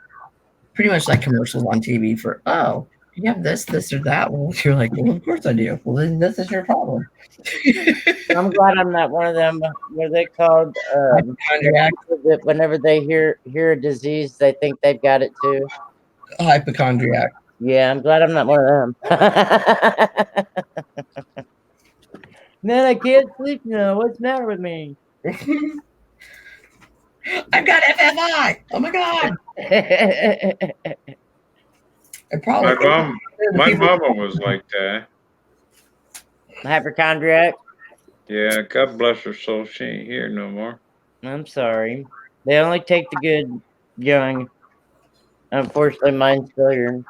pretty much like commercials on TV for, oh, You have this, or that. Well, you're like, well, of course I do. Well, then this is your problem. I'm glad I'm not one of them. What are they called? Hypochondriac. That whenever they hear a disease, they think they've got it too. Hypochondriac. Yeah, I'm glad I'm not one of them. Man, I can't sleep now. What's the matter with me? I've got FFI. Oh my god. And probably My mama was like that. Hypochondriac. Yeah, God bless her soul. She ain't here no more. I'm sorry. They only take the good young. Unfortunately, mine's still here.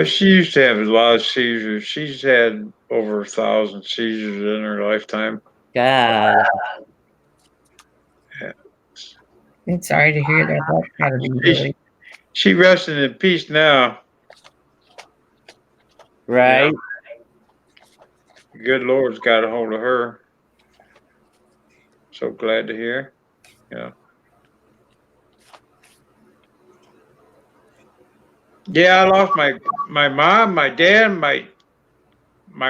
She used to have a lot of seizures. She's had over 1,000 seizures in her lifetime. God. I'm sorry to hear that. That's gotta be really. She resting in peace now. Right. The good Lord's got a hold of her. So glad to hear. Yeah. Yeah, I lost my mom, my dad, my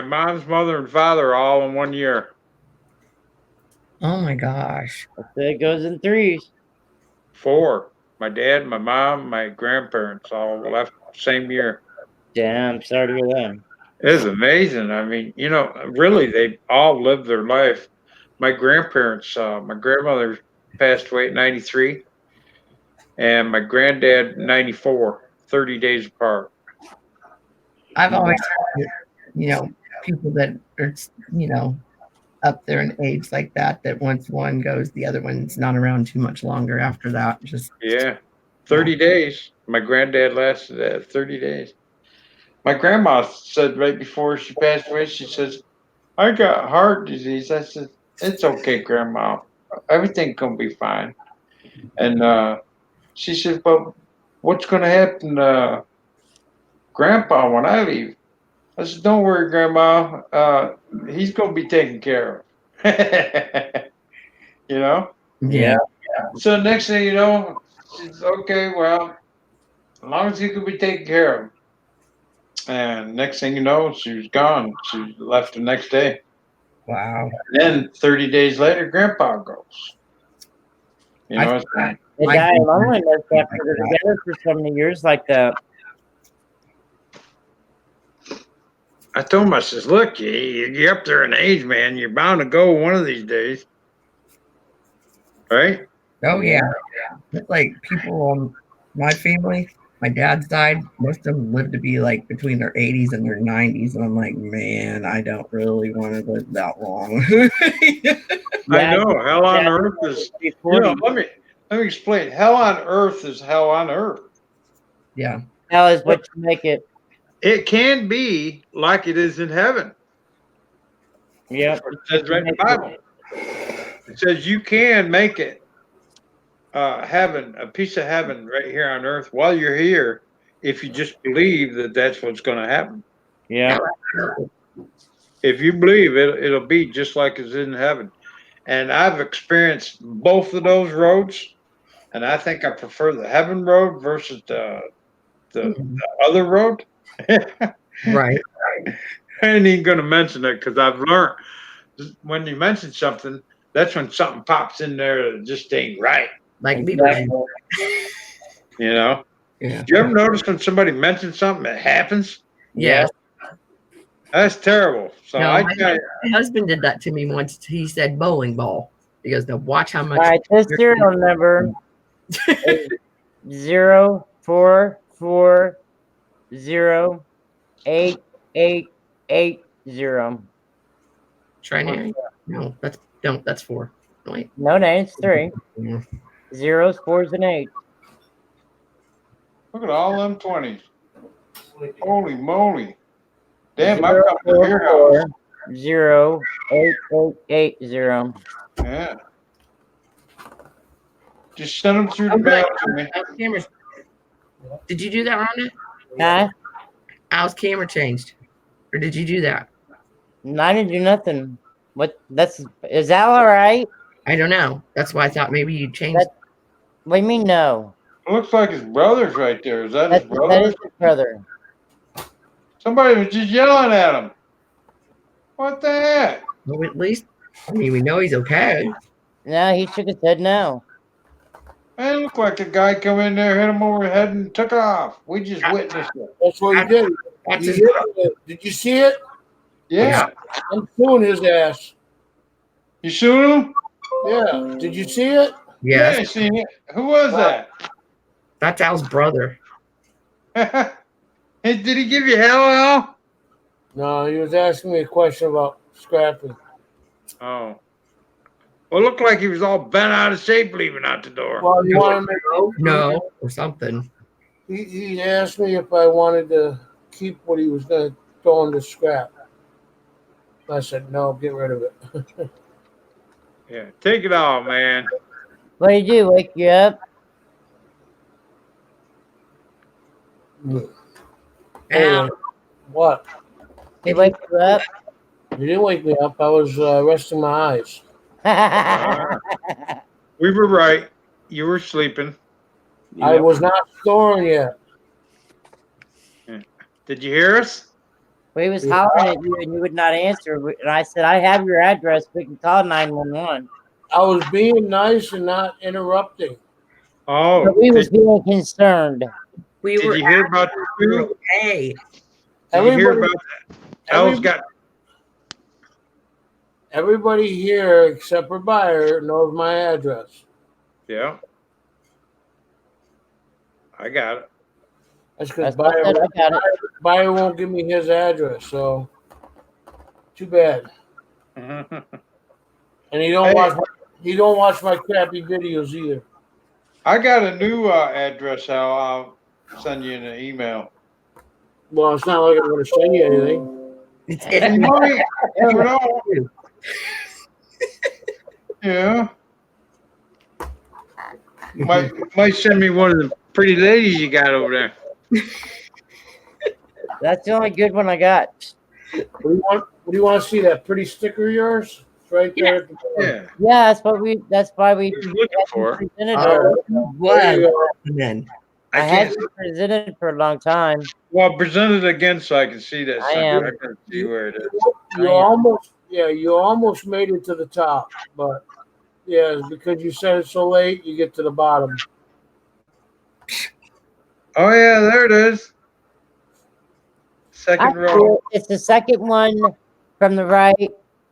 mom's mother and father all in 1 year. Oh my gosh. It goes in threes. 4. My dad, my mom, my grandparents all left same year. Damn, I'm sorry to hear that. It's amazing. I mean, really, they all lived their life. My grandparents, my grandmother passed away at 93, and my granddad 94, 30 days apart. I've always heard, people that are, up there in age like that once one goes, the other one's not around too much longer after that. Just Yeah, 30 days. My granddad lasted 30 days. My grandma said right before she passed away, she says, I got heart disease. I said, it's okay, Grandma. Everything gonna be fine. And she said, but what's gonna happen to Grandpa when I leave? I said, don't worry, Grandma. He's gonna be taken care of. yeah. So next thing you know, she's okay, well, as long as he could be taken care of. And next thing you know, she was gone. She left the next day. Wow. And then 30 days later, Grandpa goes. They die of loneliness after they're together for so many years like that. I told him, I says, look, you're up there in age, man. You're bound to go one of these days. Right? Oh yeah. It's like people on my family, my dad's died. Most of them lived to be like between their 80s and their 90s. And I'm like, man, I don't really want to live that long. I know. Hell on earth is, let me explain. Hell on earth is hell on earth. Yeah. Hell is what you make it. It can be like it is in heaven. Yep. It says right in the Bible. It says you can make it heaven, a piece of heaven right here on earth while you're here, if you just believe that that's what's going to happen. Yeah. If you believe it, it'll be just like it's in heaven. And I've experienced both of those roads, and I think I prefer the heaven road versus the other road. Right. I ain't even going to mention it because I've learned when you mention something, that's when something pops in there that just ain't right. Like Exactly. Yeah. Yeah. Do you ever notice when somebody mentions something, it happens? Yeah. That's terrible. So No, I my tell you, husband did that to me once. He said bowling ball. He goes, now watch how much. All right, this serial number is 044088880. Trinary? No, that's 4. Wait. No, it's 3. Yeah. 0s, 4s, and 8. look at all them 20s. Holy moly. Damn, I've got to your house. 08880. Yeah. Just send them through the mail to me. Al's camera. Did you do that, Rhonda? Huh? Al's camera changed. Or did you do that? No, I didn't do nothing. Is Al all right? I don't know. That's why I thought maybe you changed. What do you mean no? It looks like his brother's right there. Is that his That brother? is his brother. Somebody was just yelling at him. What the heck? Well, at least, I mean, we know he's okay. No, he shook his head no. Man, it looked like a guy come in there, hit him over the head, and took off. We just witnessed it. That's what he did. That's He his hit it. Did you see it? Yeah. I'm suing his ass. You sued him? Yeah. Did you see it? Yeah, Yes, I seen it. Who was that? that's Al's brother. Hey, did he give you hell, Al? No, he was asking me a question about scrapping. Oh. Well, it looked like he was all bent out of shape leaving out the door. Well, he wanted me. No, or something. He asked me if I wanted to keep what he was going to throw in the scrap. I said no, get rid of it. Yeah, take it all, man. What did he do? Wake you up? Al, What? He wake you up? You didn't wake me up. I was resting my eyes. We were right. You were sleeping. I was not snoring yet. Did you hear us? We was hollering at you and you would not answer. And I said, I have your address. We can call 911. I was being nice and not interrupting. Oh, But we was being concerned. we did were you hear about the two? okay. Did you hear Everybody- about that? Al's got. Everybody here except for buyer knows my address. Yeah. I got it. That's because That's what I said. I got it. buyer won't give me his address. So too bad. And he don't watch my crappy videos either. I got a new address, Al. I'll send you an email. Well, it's not like I'm going to send you anything. You might, you never know. Yeah. Might send me one of the pretty ladies you got over there. That's the only good one I got. What do you want to see? That pretty sticker of yours? It's right there. At the bottom. Yeah. Yeah, that's why we I was looking for it. presented Oh, it. there you Well, go. and then I I had can't. you presented for a long time. Well, present it again so I can see that. I sucker. am. I can see where it is. You almost made it to the top, but yeah, because you said it so late, you get to the bottom. Oh yeah, there it is. Second row. It's the second one from the right,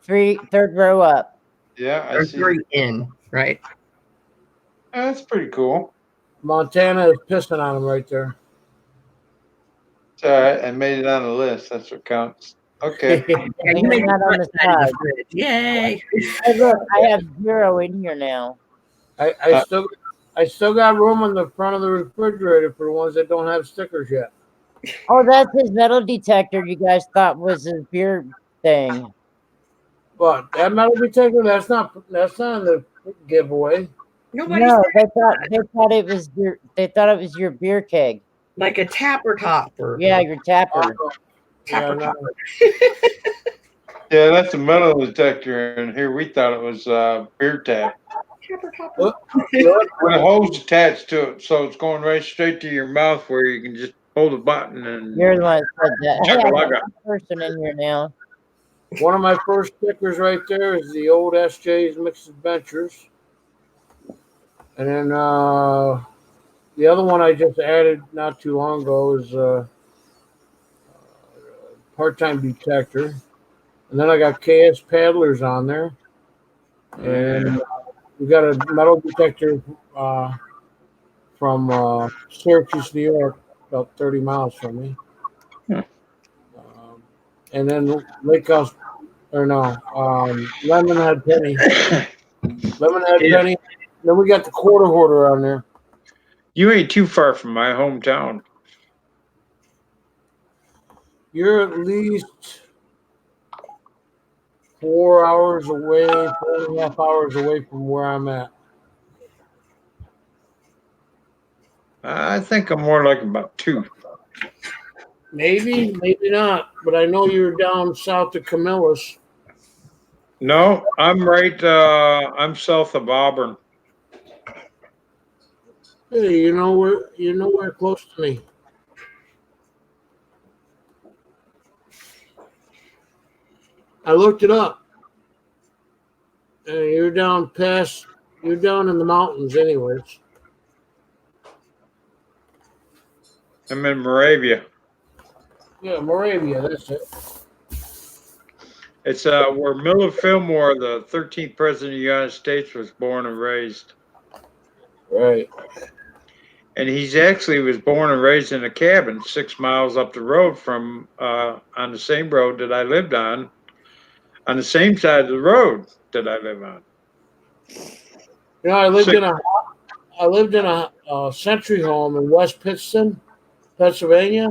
third row up. Yeah, I or see. three in, right? That's pretty cool. Montana is pissing on him right there. It's all right. I made it on the list. That's what counts. Okay. Yeah, you made that on the the side of side. the fridge. Yay! Hey, look, I have 0 in here now. I still got room on the front of the refrigerator for the ones that don't have stickers yet. Oh, that's his metal detector you guys thought was his beer thing. But that metal detector, that's not in the giveaway. Nobody No, said they thought it was your beer keg. like a tapper topper. Yeah, your tapper. Yeah, Tapper no. topper. Yeah, that's a metal detector, and here we thought it was beer tap Tapper topper. with a hose attached to it, so it's going right straight to your mouth where you can just hold a button and. You're the one that said that. Hey, I Chugga-lugga. got a person in here now. One of my first stickers right there is the old SJ's Mixed Adventures. And then the other one I just added not too long ago is part-time detector. And then I got KS Paddlers on there. And we got a metal detector from Syracuse, New York, about 30 miles from me. And then Lemonhead Penny. Lemonhead Yeah. Penny. Then we got the quarter hoarder on there. You ain't too far from my hometown. You're at least 4 hours away, 4.5 hours away from where I'm at. I think I'm more like about 2. Maybe, maybe not. But I know you're down south of Camillus. No, I'm right. I'm south of Auburn. Hey, you're close to me. I looked it up. You're down in the mountains anyways. I'm in Moravia. Yeah, Moravia, that's it. It's where Millard Fillmore, the 13th president of the United States, was born and raised. Right. And he's actually was born and raised in a cabin 6 miles up the road from on the same road that I lived on the same side of the road that I live on. You know, I lived in a century home in West Pittston, Pennsylvania,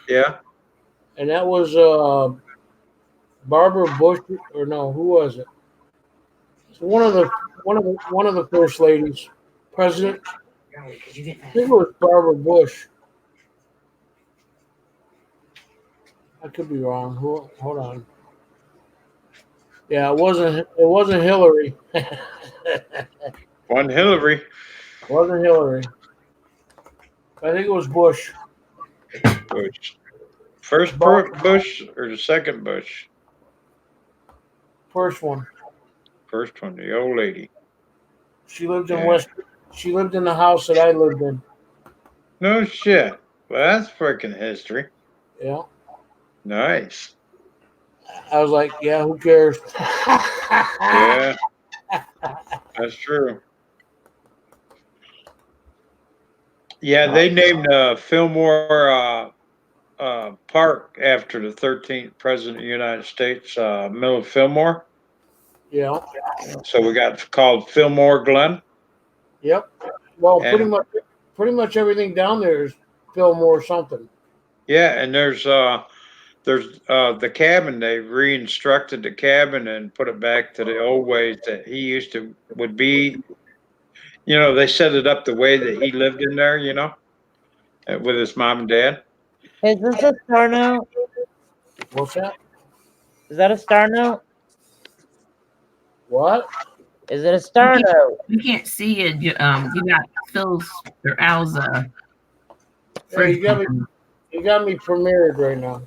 Yeah. and that was Barbara Bush, or no, who was it? So one of the first ladies, president. I think it was Barbara Bush. I could be wrong. Hold on. Yeah, it wasn't Hillary. One Hillary. Wasn't Hillary. I think it was Bush. Bush. First Bush or the second Bush? First one. First one, the old lady. She lived in Yeah. She lived in the house that I lived in. No shit. Well, that's freaking history. Yeah. Nice. I was like, yeah, who cares? Yeah. That's true. Yeah, they named Fillmore Park after the 13th president of the United States, Millard Fillmore. Yeah. So we got called Fillmore Glen. Yep. Well, And- pretty much everything down there is Fillmore something. Yeah, and there's the cabin. They reconstructed the cabin and put it back to the old ways that he would be. You know, they set it up the way that he lived in there. You know, with his mom and dad. Is this a star note? What's that? Is that a star note? What? Is it a star note? You can't see it. You got Phil's or Al's. Hey, you got me premiered right now.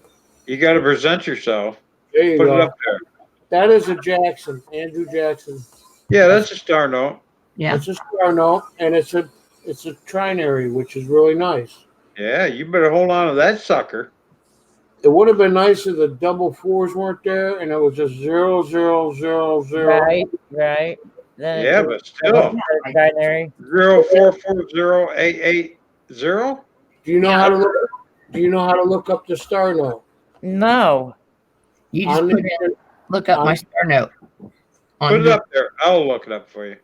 You got to present yourself. There you Put go. it up there. That is a Jackson, Andrew Jackson. Yeah, that's a star note. Yeah. It's a star note, and it's a trinary, which is really nice. Yeah, you better hold on to that sucker. It would have been nice if the double fours weren't there, and it was just 0, 0, 0, 0. Right. Then Yeah, but still, binary. 0440880. Do you know how to look? Do you know how to look up the star note? No. You just On put the- in, look up my star note. On Put it the- up there. I'll look it up for you.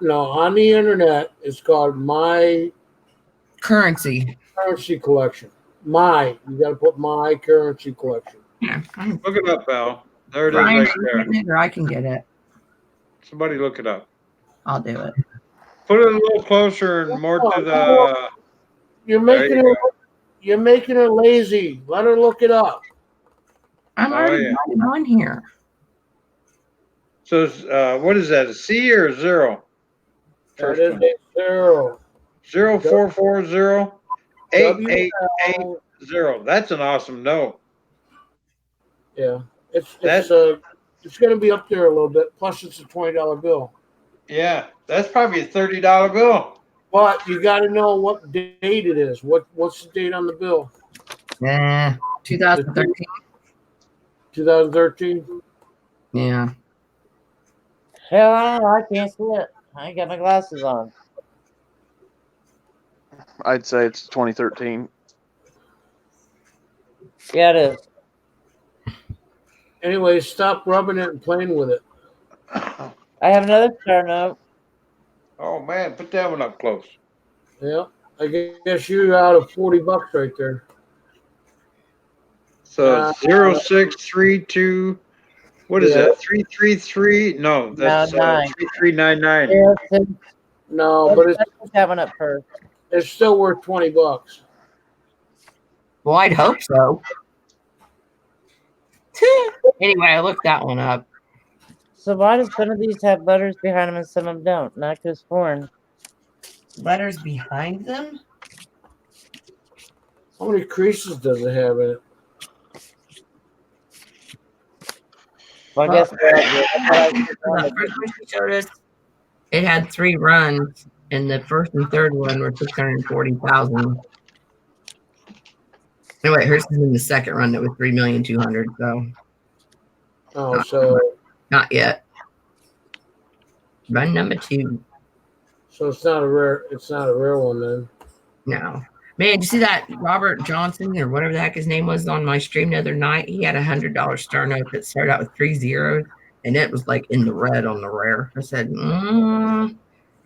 No, on the internet, it's called My currency. Currency Collection. You got to put My Currency Collection. Yeah. Look it up, Al. There it is Brian, right are you there. getting it, or I can get it. Somebody look it up. I'll do it. Put it a little closer and more to the. You're There making you her. You're making her lazy. Let her look it up. I'm Oh, already yeah. on here. So, what is that? A C or a 0? That First is one. a 0. 0440880. That's an awesome note. Yeah, it's That's- it's going to be up there a little bit. Plus, it's a $20 bill. Yeah, that's probably a $30 bill. But you got to know what date it is. What's the date on the bill? 2013. 2013. Yeah. Hell, I don't know. I can't see it. I ain't got my glasses on. I'd say it's 2013. Yeah, it is. Anyway, stop rubbing it and playing with it. I have another star note. Oh man, put that one up close. Yeah, I guess you're out of $40 right there. So 0632. What is Yeah. that? 333? No, that's 9. 3399. Yeah, it's- No, but let's put that one up first. it's still worth $20. Well, I'd hope so. Anyway, I looked that one up. So why do some of these have letters behind them and some of them don't? Not just foreign. letters behind them. How many creases does it have in it? Well, I Well, guess the first one she showed us, it had 3 runs, and the first and third one were 640,000. No, wait, hers is in the second run that was 3,200,000. So Oh, so not yet. Run number 2. it's not a rare. It's not a rare one then. No. Man, did you see that Robert Johnson or whatever the heck his name was on my stream the other night? He had $100 star note that started out with 3 zeros, and it was like in the red on the rare. I said,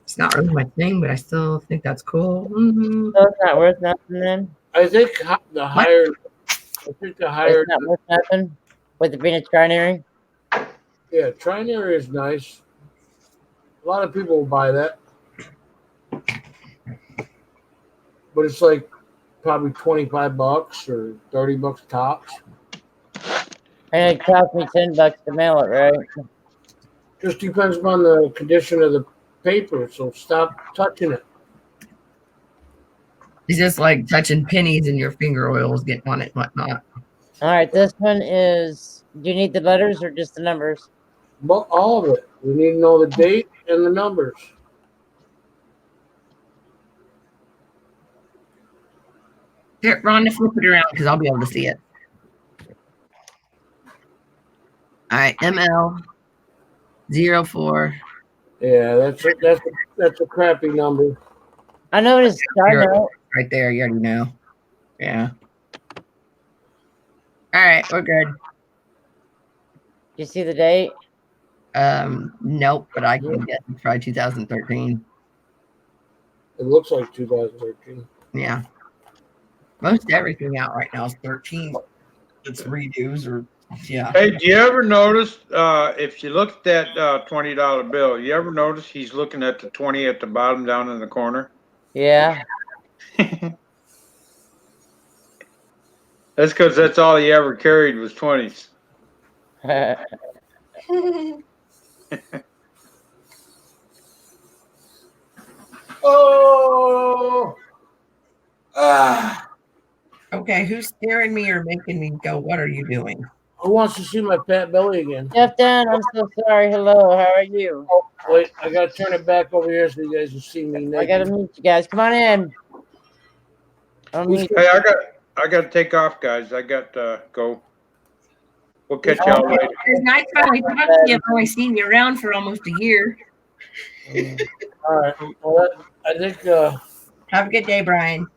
it's not really my thing, but I still think that's cool. so it's not worth nothing then. I think the higher. I think the higher. It's not worth nothing with it being a trinary. Yeah, trinary is nice. A lot of people will buy that, but it's like probably $25 or $30 tops. And it cost me $10 to mail it, right? Just depends upon the condition of the paper. So stop touching it. It's just like touching pennies and your finger oils getting on it and whatnot. All right, this one is. Do you need the letters or just the numbers? But all of it. We need to know the date and the numbers. Here, Rhonda, flip it around because I'll be able to see it. All right, ML 04. Yeah, that's a crappy number. I know it is. I know. Right there, you already know. Yeah. All right, we're good. You see the date? Nope, but I can get try 2013. It looks like 2013. Yeah. Most everything out right now is 13. It's redos or yeah. Hey, do you ever notice if you look at that $20 bill, you ever notice he's looking at the 20 at the bottom down in the corner? Yeah. That's because that's all he ever carried was 20s. Oh! Okay, who's scaring me or making me go, what are you doing? Who wants to see my fat belly again? Jeff Dan, I'm so sorry. Hello, how are you? Wait, I gotta turn it back over here so you guys can see me naked. I gotta meet you guys. Come on in. Hey, I got to take off, guys. I got to go. We'll catch y'all later. It's nice finally talking to you. I've only seen you around for almost a year. All right. Well, I think. Have a good day, Brian.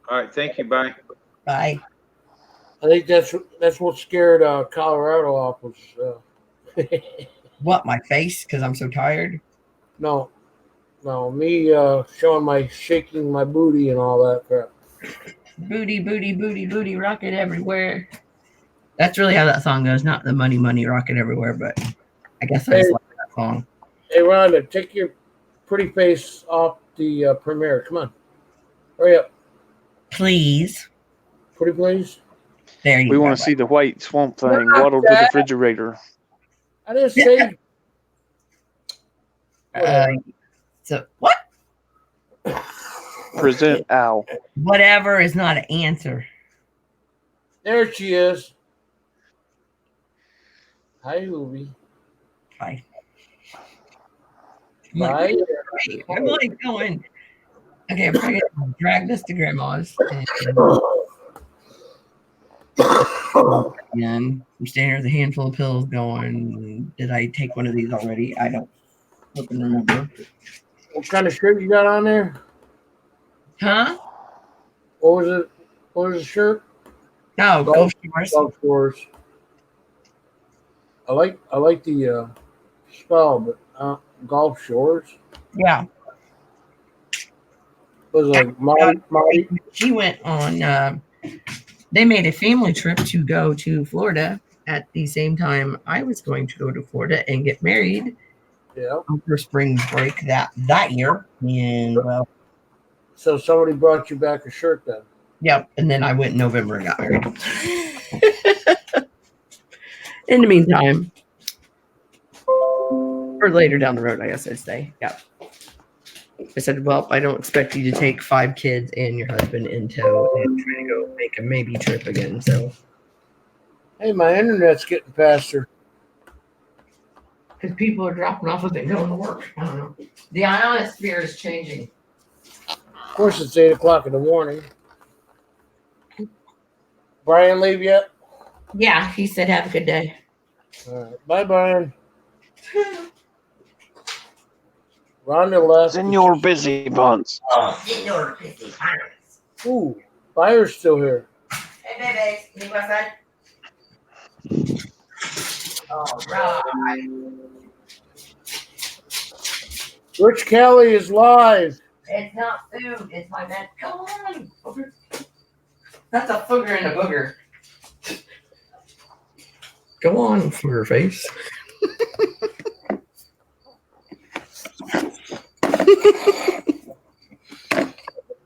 All right. Thank you. Bye. Bye. I think that's what scared Colorado off was. What, my face? Because I'm so tired? No, me showing shaking my booty and all that crap. Booty, booty, booty, booty, rocket everywhere. That's really how that song goes. Not the money, money, rocket everywhere, but I guess I just like that song. Hey, Rhonda, take your pretty face off the premiere. Come on. Hurry up. Please. Pretty please. There you go. We want to see the white swamp thing waddled to the refrigerator. I didn't say. So, what? Present Al. Whatever is not an answer. There she is. Hi, Ruby. Bye. Bye. I'm like going. Okay, I'm trying to drag this to grandma's. And I'm standing here with a handful of pills going, did I take one of these already? I don't fucking remember. What kind of shirt you got on there? Huh? What was it? What was the shirt? No, Gulf Shores. Gulf Shores. I like the spell, but Gulf Shores. Yeah. Was like Marty. She went on. They made a family trip to go to Florida at the same time I was going to go to Florida and get married. Yeah. For spring break that year, and well. So somebody brought you back a shirt then. Yep, and then I went in November and got married. In the meantime, or later down the road, I guess I'd say. Yeah. I said, well, I don't expect you to take 5 kids and your husband in tow and try to go make a maybe trip again. So, Hey, my internet's getting faster. because people are dropping off as they going to work. I don't know. The ionosphere is changing. Of course, it's 8 o'clock in the morning. Brian leave yet? Yeah, he said, have a good day. All right. Bye, Brian. Rhonda left. Senor Busy Buns. Oh, Senor Busy Buns. Ooh, Fire's still here. Hey, baby, you outside? All right. Rich Kelly is live. It's not food, it's my man. Come on. Booger. That's a booger and a booger. Go on, booger face.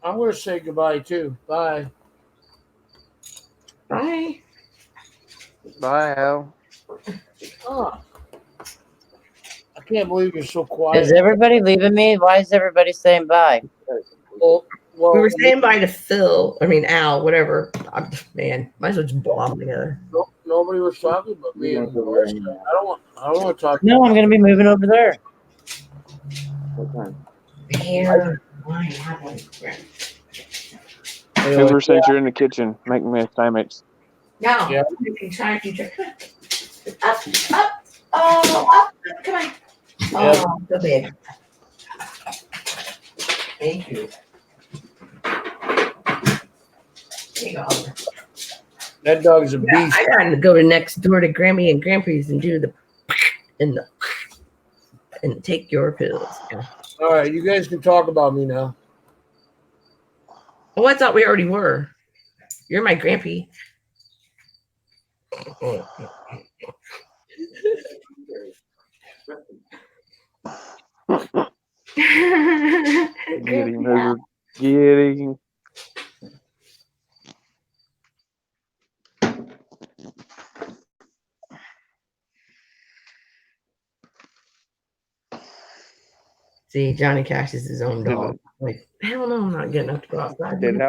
I'm going to say goodbye, too. Bye. Bye. Bye, Hal. Oh, I can't believe you're so quiet. Is everybody leaving me? Why is everybody saying bye? Well, We were saying bye to Phil. I mean, Al, whatever. Man, might as well just blow them together. nobody was talking but me and Melissa. I don't want to talk. No, I'm gonna be moving over there. Here, why haven't Ever since you're in the kitchen making me a sandwich. No, Yeah. you can try to come on. Up, oh, up, come on. Oh, so big. Thank you. There you go. That dog's a Yeah, beast. I gotta go to next door to Grammy and Grampy's and do the and take your pills. Yeah. All right, you guys can talk about me now. Oh, I thought we already were. You're my Grampy. Get him over. Get him. See, Johnny Cash is his own dog. Like, hell no, I'm not getting up to go outside. Did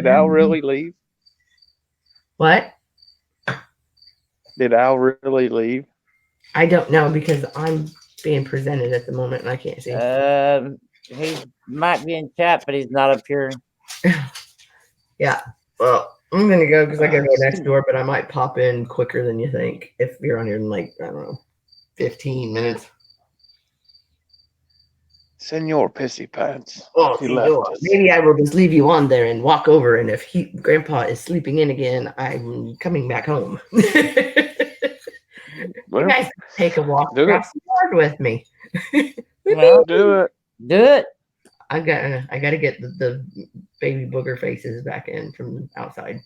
Al really leave? What? Did Al really leave? I don't know because I'm being presented at the moment and I can't see. He might be in chat, but he's not up here. Well, I'm gonna go because I gotta go next door, but I might pop in quicker than you think if you're on here in like, I don't know, 15 minutes. Senor Pissy Pants. Oh, He left us. maybe I will just leave you on there and walk over. And if Grandpa is sleeping in again, I'm coming back home. Well, You guys take a walk do across the yard with me. Well, do it. do it. I gotta get the baby booger faces back in from outside.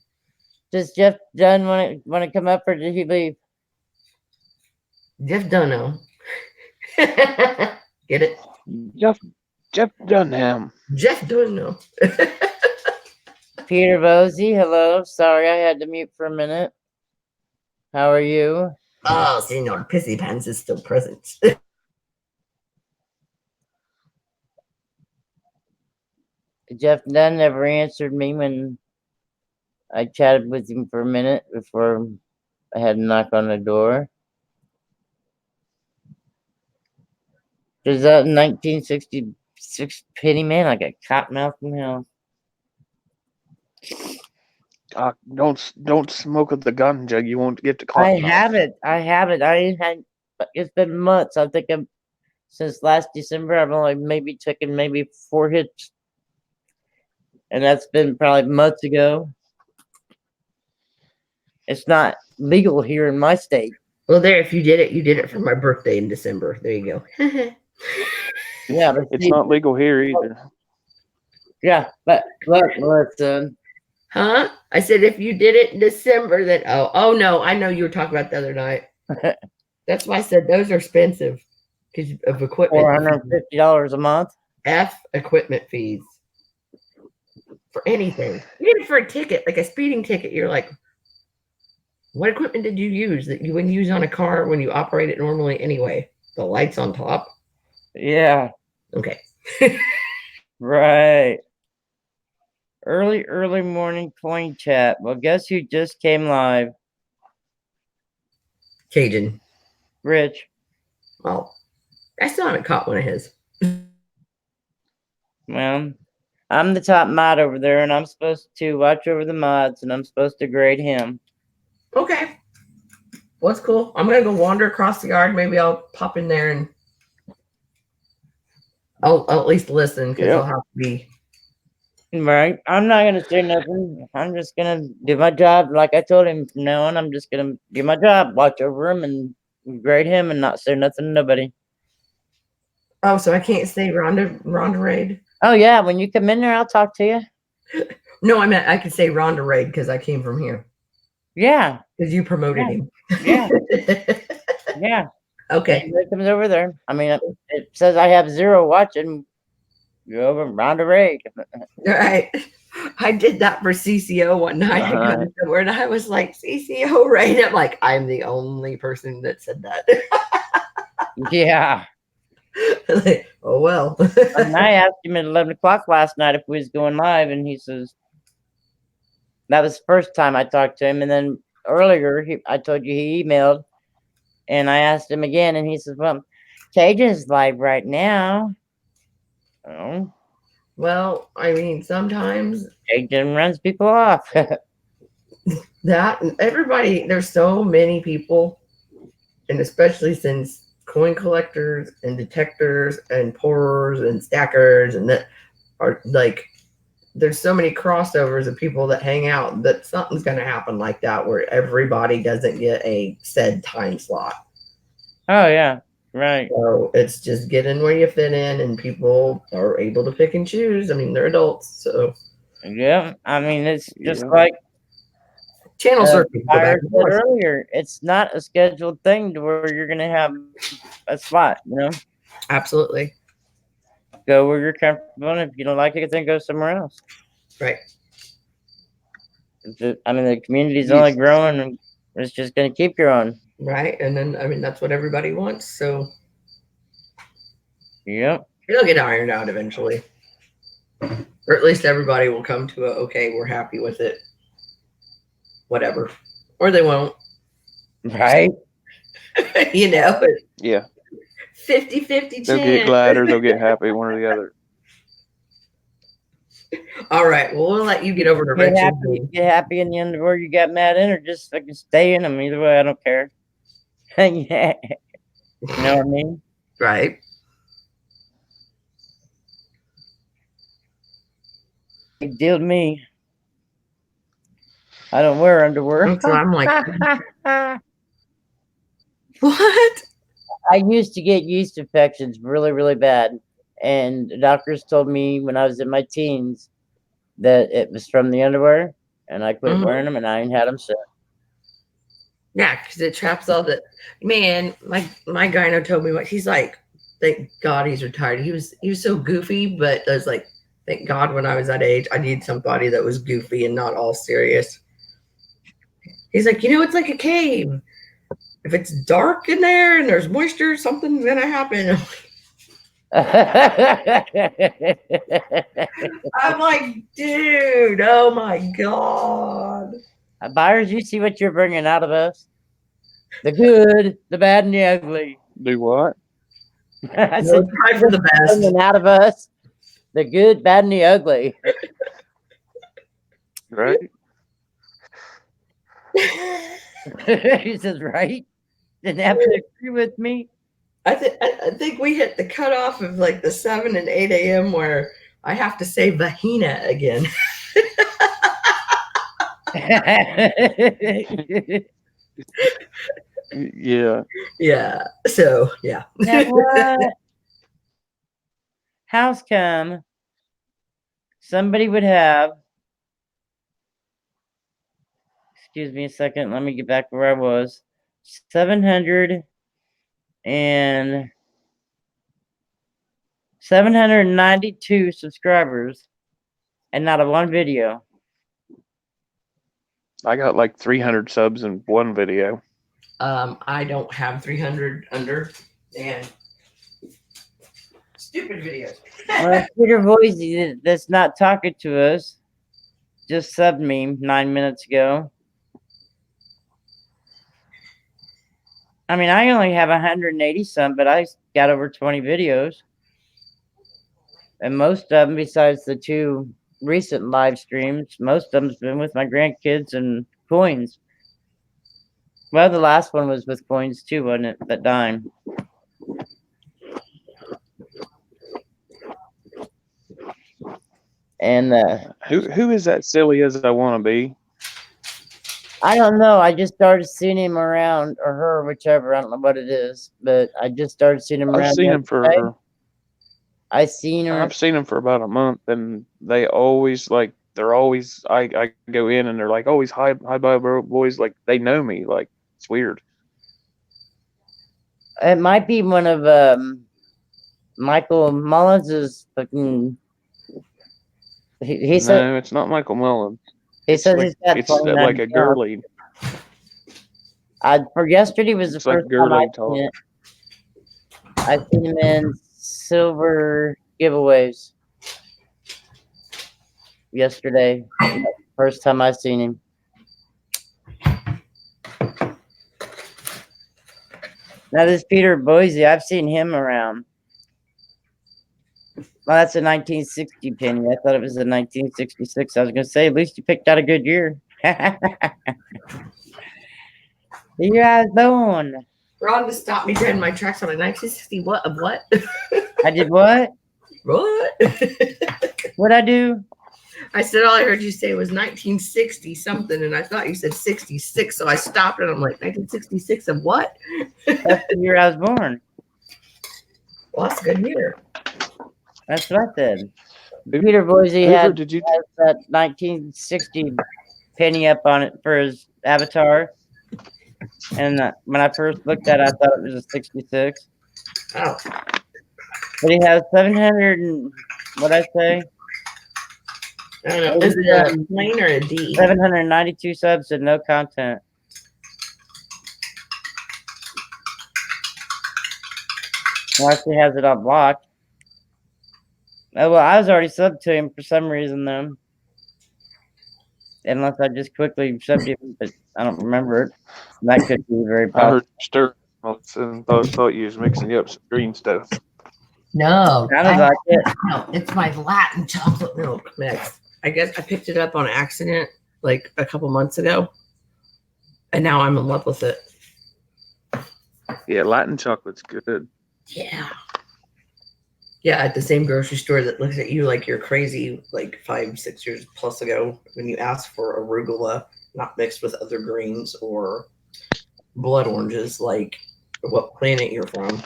Does Jeff Dunn want to come up, or did he leave? Jeff Dunno. Get it? Jeff Dunham. Jeff Dunno. Peter Bosey, hello. Sorry, I had to mute for a minute. How are you? Oh, Senor Pissy Pants is still present. Jeff Dunn never answered me when I chatted with him for a minute before I had to knock on the door. There's that 1966 Penny Man, like a cottonmouth from hell. Don't smoke with the ganja. You won't get to call. I haven't. It's been months. I think since last December, I've only maybe taken 4 hits. And that's been probably months ago. It's not legal here in my state. Well, there, if you did it for my birthday in December. There you go. Yeah, but It's not legal here either. Yeah, but listen. Huh? I said if you did it in December, then oh no, I know you were talking about the other night. That's why I said those are expensive because of equipment. $450 a month. Equipment fees for anything, even for a ticket, like a speeding ticket. You're like, what equipment did you use that you wouldn't use on a car when you operate it normally anyway? The lights on top. Yeah. Okay. Right. Early morning coin chat. Well, guess who just came live? Cajun. Rich. Well, I still haven't caught one of his. Well, I'm the top mod over there, and I'm supposed to watch over the mods, and I'm supposed to grade him. Okay. Well, that's cool. I'm gonna go wander across the yard. Maybe I'll pop in there and I'll at least listen because Yep. I'll have to be. Right. I'm not gonna say nothing. I'm just gonna do my job. Like I told him from now on, I'm just gonna do my job, watch over him and grade him and not say nothing to nobody. Oh, so I can't say Ronda Raid. Oh yeah, when you come in there, I'll talk to you. No, I meant I could say Ronda Raid because I came from here. Yeah. Because you promoted him. Yeah. Yeah. Okay. Anybody comes over there. I mean, it says I have 0 watching. Go over round a raid. Right. I did that for CCO one night. I got Uh-huh. somewhere and I was like, CCO Raid. I'm like, I'm the only person that said that. Yeah. Like, oh well. And I asked him at 11 o'clock last night if we was going live, and he says that was the first time I talked to him. And then earlier, I told you he emailed, and I asked him again, and he says, "Well, Cajun's live right now." Oh, Well, I mean, sometimes Cajun runs people off. that everybody, there's so many people, and especially since coin collectors and detectors and pourers and stackers and that are like, there's so many crossovers of people that hang out that something's going to happen like that where everybody doesn't get a said time slot. Oh yeah, right. So it's just get in where you fit in, and people are able to pick and choose. I mean, they're adults, so Yeah, I mean it's just Yeah. like channel surfing. Go Fire back and said forth. earlier. It's not a scheduled thing to where you're gonna have a spot. You know, Absolutely. go where you're comfortable, and if you don't like it, then go somewhere else. Right. I mean, the community's only Yes. growing, and it's just gonna keep growing. Right. And then, I mean, that's what everybody wants. So Yep. it'll get ironed out eventually. Or at least everybody will come to a, okay, we're happy with it. Whatever. Or they won't. Right. You know, Yeah. 50-50 They'll get chance. glad or they'll get happy, one or the other. All right. Well, we'll let you get over to Get Rich's. happy. Get happy in the underwear you got mad in, or just fucking stay in them. Either way, I don't care. Yeah. You know what I mean? Right. Big deal to me. I don't wear underwear. So I'm like, what? I used to get yeast infections really, really bad. And the doctors told me when I was in my teens that it was from the underwear. And I quit Mhm. wearing them, and I ain't had them since. Yeah, because it traps all the man. My gyno told me what he's like. Thank God he's retired. He was so goofy, but I was like, thank God when I was that age, I need somebody that was goofy and not all serious. He's like, it's like a cave. If it's dark in there and there's moisture, something's gonna happen. I'm like, dude, oh my God. Buyers, you see what you're bringing out of us? The good, the bad, and the ugly. Do what? I No, said, try for the best. bringing out of us the good, bad, and the ugly. Right? He says, right? Didn't have to agree with me. I think we hit the cutoff of like the 7 and 8 a.m. where I have to say Vahina again. Yeah. Yeah. So yeah. Now what? House come, somebody would have. Excuse me a second. Let me get back where I was. 792 subscribers, and not a one video. I got like 300 subs in one video. I don't have 300 under, and stupid videos. Well, Peter Boise that's not talking to us just subbed me 9 minutes ago. I mean, I only have 180 some, but I got over 20 videos. And most of them, besides the 2 recent live streams, most of them's been with my grandkids and coins. Well, the last one was with coins too, wasn't it? That dime. And Who is that silly as I want to be? I don't know. I just started seeing him around, or her, whichever. I don't know what it is, but I just started seeing him around. I've seen him yesterday. for I seen her. I've seen him for about a month, and they always like they're always I go in and they're like always hi bye boys, like they know me, like it's weird. It might be one of Michael Mullins's fucking. He said No, it's not Michael Mullen. he says Like, he's got it's 29 like a accounts. girly. For yesterday was the It's like first time girly I talk. seen it. I seen him in silver giveaways yesterday. First time I seen him. Now this Peter Boise, I've seen him around. Well, that's a 1960 penny. I thought it was a 1966. I was gonna say, at least you picked out a good year. You guys doing? Ron just stopped me dead in my tracks. I'm like, 1960 what of what? I did what? What? What'd I do? I said all I heard you say was 1960 something, and I thought you said 66, so I stopped and I'm like, 1966 of what? That's the year I was born. Well, that's a good year. That's what I said. Peter Boise Hoover, had did you? that 1960 penny up on it for his avatar. And when I first looked at it, I thought it was a 66. Oh, But he has 700 and what'd I say? I don't know. Is it a plane or a D? 792 subs and no content. Well, actually has it on block. Oh, well, I was already subbed to him for some reason, though. Unless I just quickly subbed him, but I don't remember it. That could be very I possible. heard stir and thought you was mixing up some green stuff. No. Sounded like it. No, it's my Latin chocolate milk mix. I guess I picked it up on accident like a couple months ago, and now I'm in love with it. Yeah, Latin chocolate's good. Yeah. Yeah, at the same grocery store that looks at you like you're crazy, like 5-6 years plus ago, when you asked for arugula not mixed with other greens or blood oranges, like what planet you're from.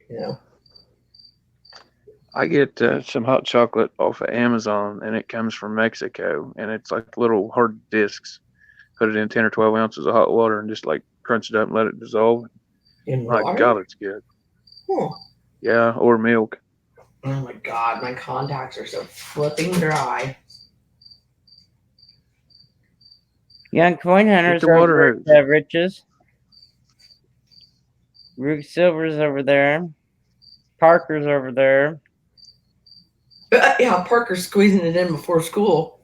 You know. I get some hot chocolate off of Amazon, and it comes from Mexico, and it's like little hard discs. Put it in 10 or 12 ounces of hot water and just like crunch it up and let it dissolve. In My water? God, it's good. Huh. Yeah, or milk. Oh my God, my contacts are so flipping dry. Young coin hunters the water over at Riches. Rook Silver's over there. Parker's over there. Yeah, Parker's squeezing it in before school.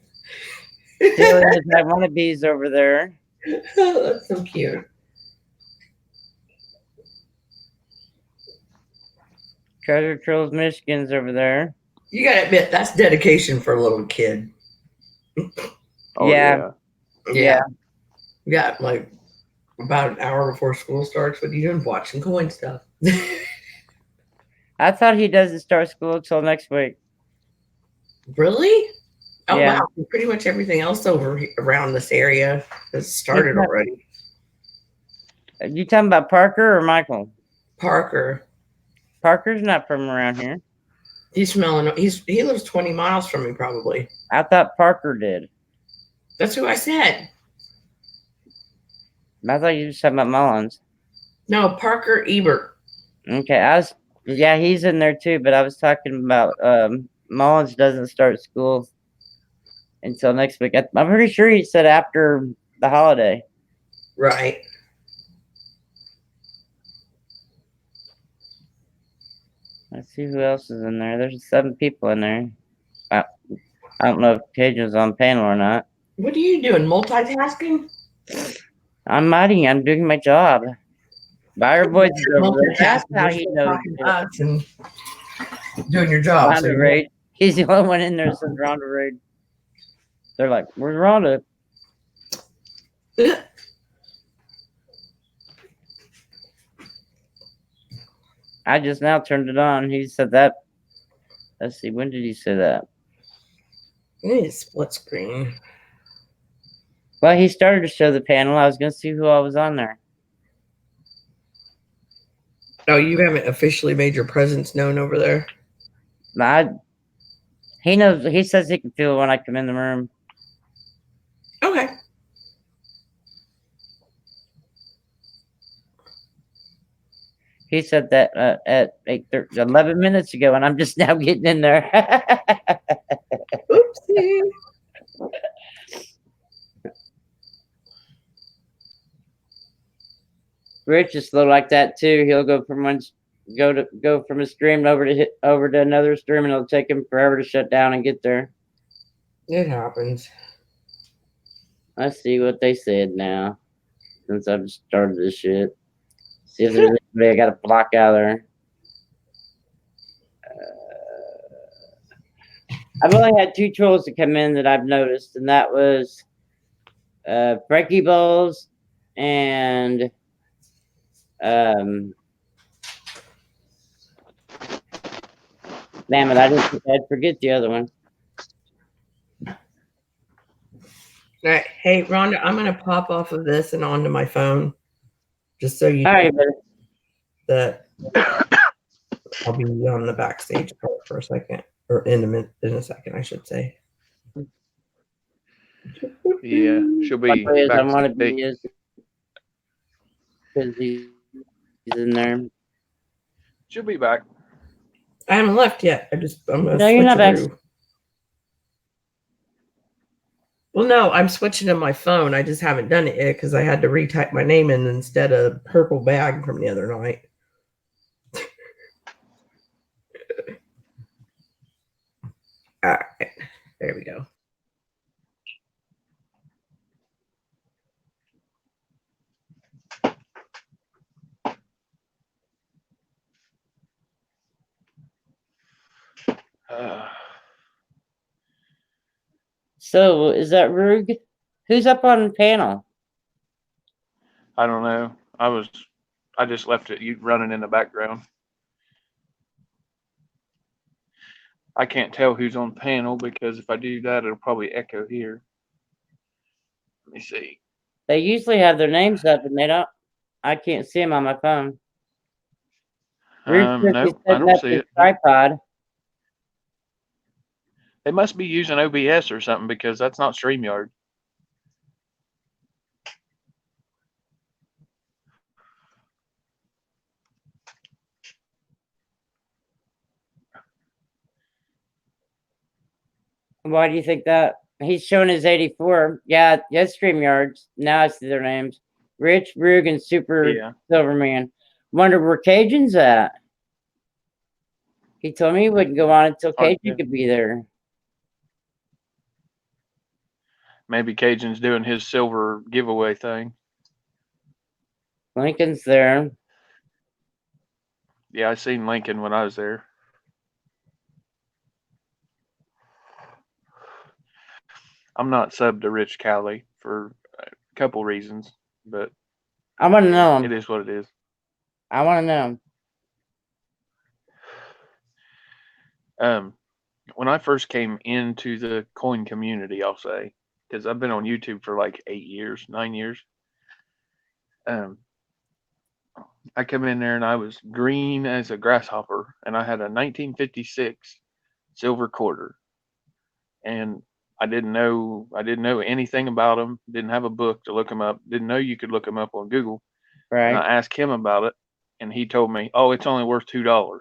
Dylan is at Wannabe's over there. That's so cute. Treasure Trolls Michigan's over there. You gotta admit, that's dedication for a little kid. Oh, Yeah. Yeah. You got like about an hour before school starts. What are you doing? Watching coin stuff. I thought he doesn't start school until next week. Really? Oh, Yeah. wow. Pretty much everything else around this area has started already. You talking about Parker or Michael? Parker. Parker's not from around here. He lives 20 miles from me, probably. I thought Parker did. That's who I said. I thought you were talking about Mullins. No, Parker Ebert. Okay, yeah, he's in there too, but I was talking about Mullins doesn't start school until next week. I'm pretty sure he said after the holiday. Right. Let's see who else is in there. There's 7 people in there. I, I don't know if Cajun's on panel or not. What are you doing? Multitasking? I'm mighty. I'm doing my job. Byron Boyd's is over there. That's how he knows. Talking to us and doing your job. So Rhonda Raid. He's the only one in there that says Rhonda Raid. They're like, where's Rhonda? I just now turned it on. He said that. Let's see. When did he say that? I need a split screen. Well, he started to show the panel. I was going to see who all was on there. Oh, you haven't officially made your presence known over there? He knows. He says he can feel it when I come in the room. Okay. He said that at 11 minutes ago, and I'm just now getting in there. Oopsie. Rich is slow like that too. He'll go from a stream over to another stream, and it'll take him forever to shut down and get there. It happens. Let's see what they said now, since I've started this shit. See if there's anybody I got to block out there. I've only had 2 trolls to come in that I've noticed, and that was Frankie Bowles and damn it, I'd forget the other one. All right. Hey, Rhonda, I'm going to pop off of this and onto my phone. Just so you know All right, buddy. that I'll be on the backstage part for a second. Or in a second, I should say. Yeah, she'll be I back want to today. be because he's in there. She'll be back. I haven't left yet. I'm gonna No, you're not back. through. Well, no, I'm switching to my phone. I just haven't done it yet because I had to retype my name in instead of purple bag from the other night. All right, there we go. So is that Rug? Who's up on panel? I don't know. I just left it running in the background. I can't tell who's on panel because if I do that, it'll probably echo here. Let me see. They usually have their names up, and they don't. I can't see them on my phone. No, I don't see it. Tripod. They must be using OBS or something because that's not StreamYard. Why do you think that? He's showing his 84. Yeah, StreamYard. Now I see their names. Rich, Rug, and Super Silverman. Wonder where Cajun's at. He told me he wouldn't go on until Cajun could be there. Maybe Cajun's doing his silver giveaway thing. Lincoln's there. Yeah, I seen Lincoln when I was there. I'm not subbed to Rich Cowley for a couple reasons, but I want to know him. It is what it is. I want to know him. When I first came into the coin community, I'll say, because I've been on YouTube for like 9 years. I come in there and I was green as a grasshopper, and I had a 1956 silver quarter, and I didn't know anything about them. Didn't have a book to look them up. Didn't know you could look them up on Google. Right. And I asked him about it, and he told me, "Oh, it's only worth $2."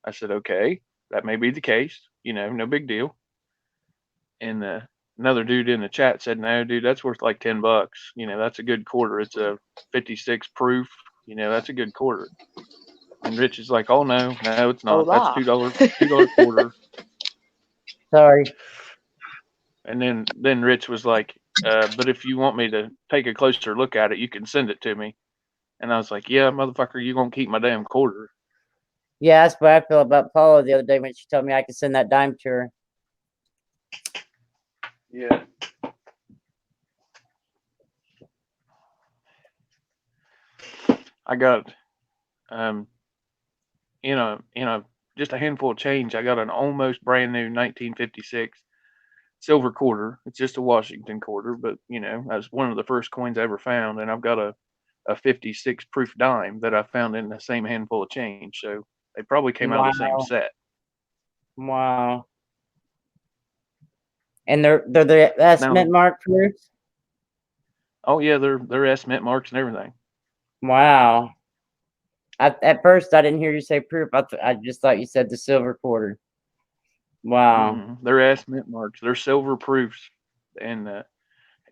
I said, "Okay, that may be the case. No big deal." And another dude in the chat said, "No, dude, that's worth like $10. That's a good quarter. It's a 56 proof. That's a good quarter." And Rich is like, "Oh no, it's not. Hola. That's $2 quarter." Sorry. And then Rich was like, "But if you want me to take a closer look at it, you can send it to me." And I was like, "Yeah, motherfucker, you gonna keep my damn quarter?" Yeah, that's what I feel about Paula the other day when she told me I could send that dime to her. Yeah. I got, in a just a handful of change. I got an almost brand new 1956 silver quarter. It's just a Washington quarter, but that's one of the first coins I ever found. And I've got a 56 proof dime that I found in the same handful of change. So they probably came out of the same Wow. set. Wow. And they're the S Now, mint mark proofs? oh yeah, they're S mint marks and everything. Wow. At first, I didn't hear you say proof. I just thought you said the silver quarter. Wow. They're S mint marks. They're silver proofs, and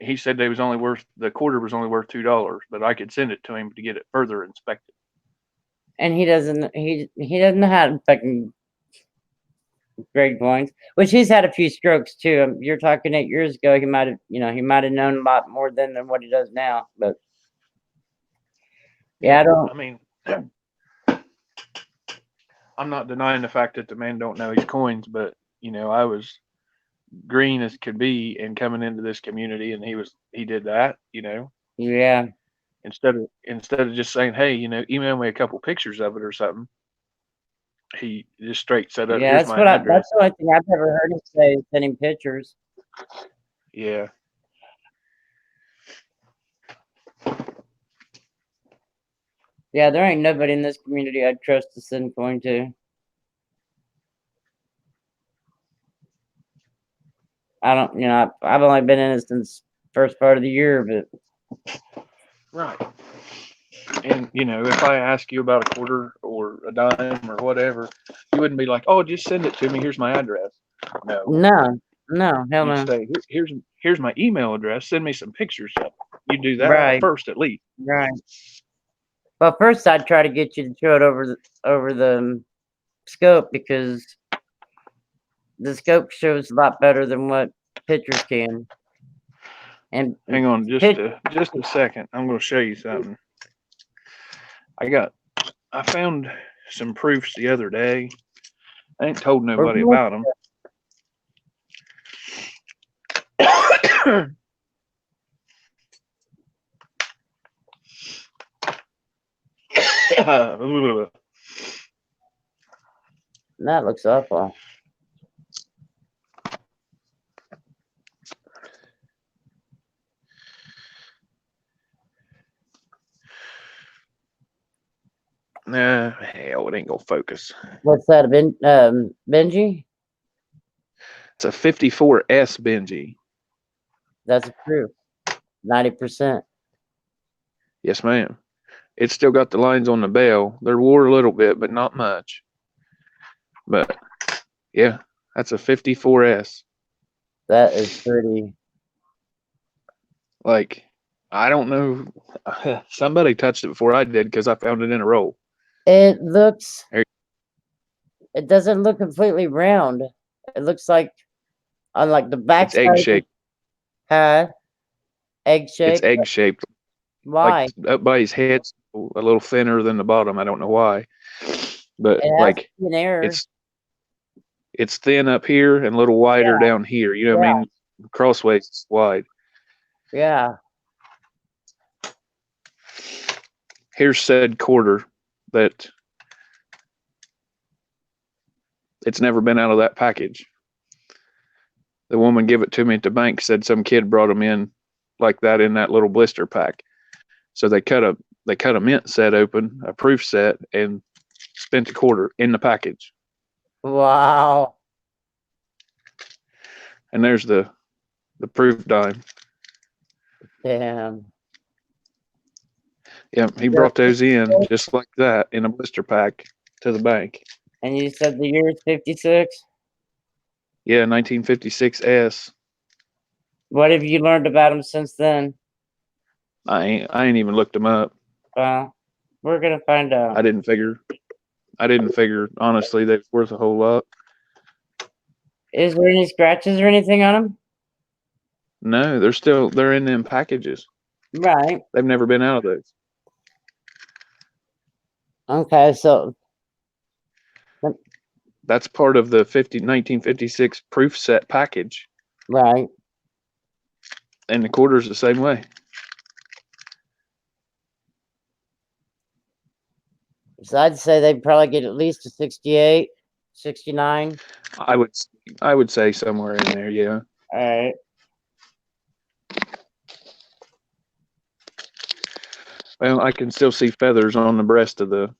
he said the quarter was only worth $2, but I could send it to him to get it further inspected. And he doesn't know how to fucking grade coins, which he's had a few strokes too. You're talking 8 years ago. He might have known a lot more than what he does now. But yeah, I don't. I mean, I'm not denying the fact that the man don't know his coins, but I was green as could be and coming into this community, and he did that. Yeah. Instead of just saying, "Hey, email me a couple pictures of it or something," he just straight said, Yeah, "Here's my address." that's the only thing I've ever heard him say is sending pictures. Yeah. Yeah, there ain't nobody in this community I'd trust to send coin to. I don't, I've only been in it since first part of the year, but Right. And if I ask you about a quarter or a dime or whatever, you wouldn't be like, "Oh, just send it to me. Here's my address." No. no, hell You'd no. say, "Here's my email address. Send me some pictures of it." You do that Right. first, at least. Right. Well, first I'd try to get you to show it over the scope, because the scope shows a lot better than what pictures can. And Hang on, just a second. I'm going to show you something. I found some proofs the other day. I ain't told nobody about them. that looks awful. Nah, hell, it ain't gonna focus. What's that? Benji? It's a 54S Benji. That's a proof. 90%. Yes, ma'am. It's still got the lines on the bell. They're wore a little bit, but not much. But yeah, that's a 54S. That is pretty. Like, I don't know. Somebody touched it before I did because I found it in a roll. It doesn't look completely round. It looks like on like the back It's egg shaped. Huh? Egg shaped? It's egg shaped. Why? Like up by his head's a little thinner than the bottom. I don't know why. But It has like to be an error. it's thin up here and a little wider down here. You know what I mean? Crossways it's wide. Yeah. Here's said quarter that it's never been out of that package. The woman gave it to me at the bank, said some kid brought them in like that in that little blister pack. So they cut a mint set open, a proof set, and spent a quarter in the package. Wow. And there's the proof dime. Damn. Yep, he brought those in just like that in a blister pack to the bank. And you said the year is 56? Yeah, 1956S. What have you learned about them since then? I ain't even looked them up. We're gonna find out. I didn't figure I didn't figure honestly they was worth a whole lot. Is there any scratches or anything on them? No, they're in them packages. Right. They've never been out of those. Okay, so That's part of the 1956 proof set package, right. and the quarter's the same way. So I'd say they'd probably get at least a 68, 69. I would say somewhere in there, yeah. All right. Well, I can still see feathers on the breast of the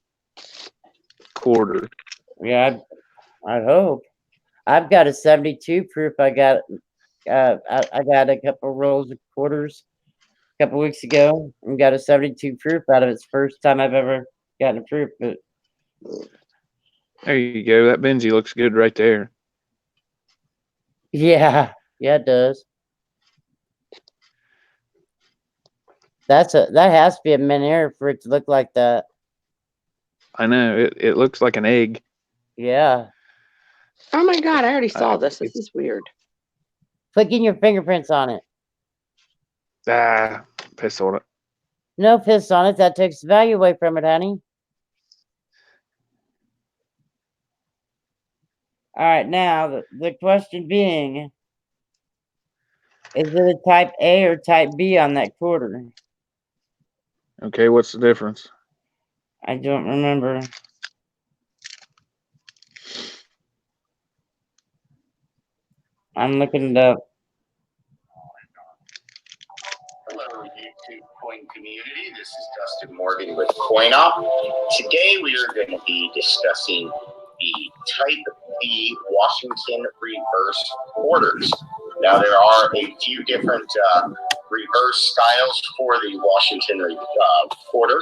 quarter. Yeah, I hope. I've got a 72 proof. I got I got a couple rolls of quarters a couple weeks ago and got a 72 proof out of its first time I've ever gotten a proof. But There you go. That Benji looks good right there. yeah, it does. That has to be a mint air for it to look like that. I know it looks like an egg. Yeah. Oh my God, I already saw this. This it's- is weird. Put in your fingerprints on it. Piss on it. No piss on it. That takes the value away from it, honey. All right, now the question being, is it a type A or type B on that quarter? Okay, what's the difference? I don't remember. I'm looking it up. Hello, YouTube coin community. This is Dustin Morgan with CoinOp. Today we are going to be discussing the Type B Washington reverse quarters. Now there are a few different reverse styles for the Washington quarter.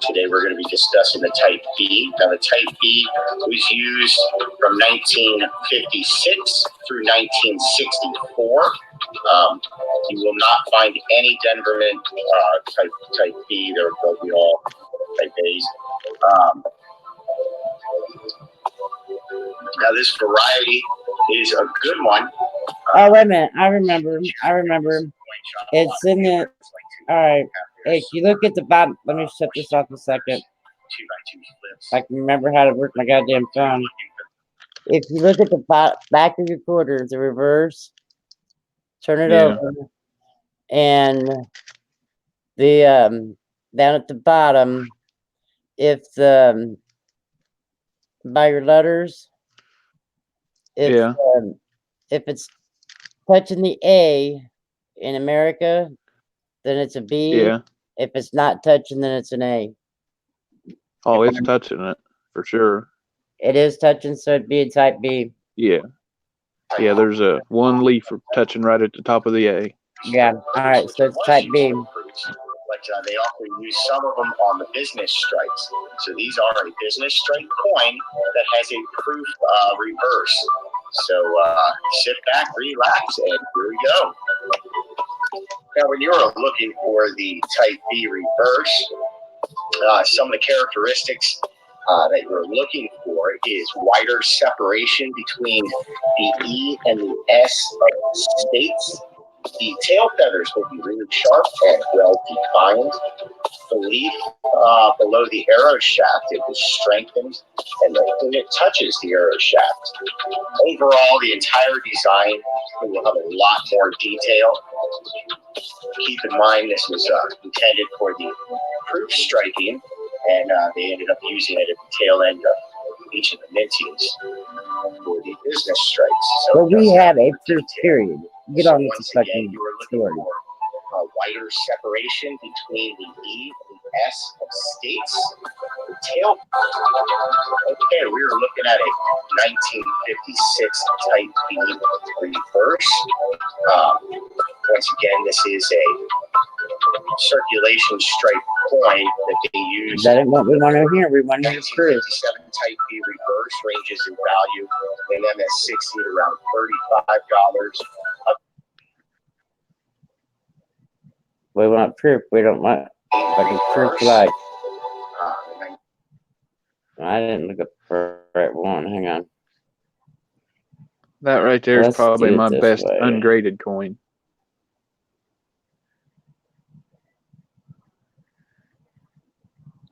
Today we're going to be discussing the Type B. Now the Type B was used from 1956 through 1964. You will not find any Denver Mint type B. They'll be all type A's. Now this variety is a good one. Oh, wait a minute. I remember. It's in the. All right. If you look at the bottom, let me shut this off a second. I can remember how to work my goddamn phone. If you look at the back of your quarter, the reverse, turn it Yeah. over, and the down at the bottom, if the by your letters, if Yeah. if it's touching the A in America, then it's a B. Yeah. If it's not touching, then it's an A. Oh, it's touching it for sure. It is touching, so it'd be a type B. Yeah. Yeah, there's a one leaf touching right at the top of the A. Yeah. All right, so it's type B. But they also use some of them on the business strikes. So these are a business strike coin that has a proof reverse. So sit back, relax, and here we go. Now, when you're looking for the Type B reverse, some of the characteristics that you're looking for is wider separation between the E and the S states. The tail feathers will be really sharp and well defined. The leaf below the arrow shaft is strengthened, and it touches the arrow shaft. Overall, the entire design will have a lot more detail. Keep in mind this was intended for the proof striking, and they ended up using it at the tail end of each of the mintings for the business strikes. So But we it does have a more proof detail. period. Get So on with once the again, fucking you are story. looking for a wider separation between the E and the S of states. The tail. Okay, we were looking at a 1956 Type B reverse. Once again, this is a circulation strike coin that they use. That ain't what we want to hear. We want to hear proof. 1957 Type B reverse ranges in value in MS60 at around $35. We want proof. We don't want fucking proof like. I didn't look up the right one. Hang on. That right there is Let's probably do it my this best way. ungraded coin.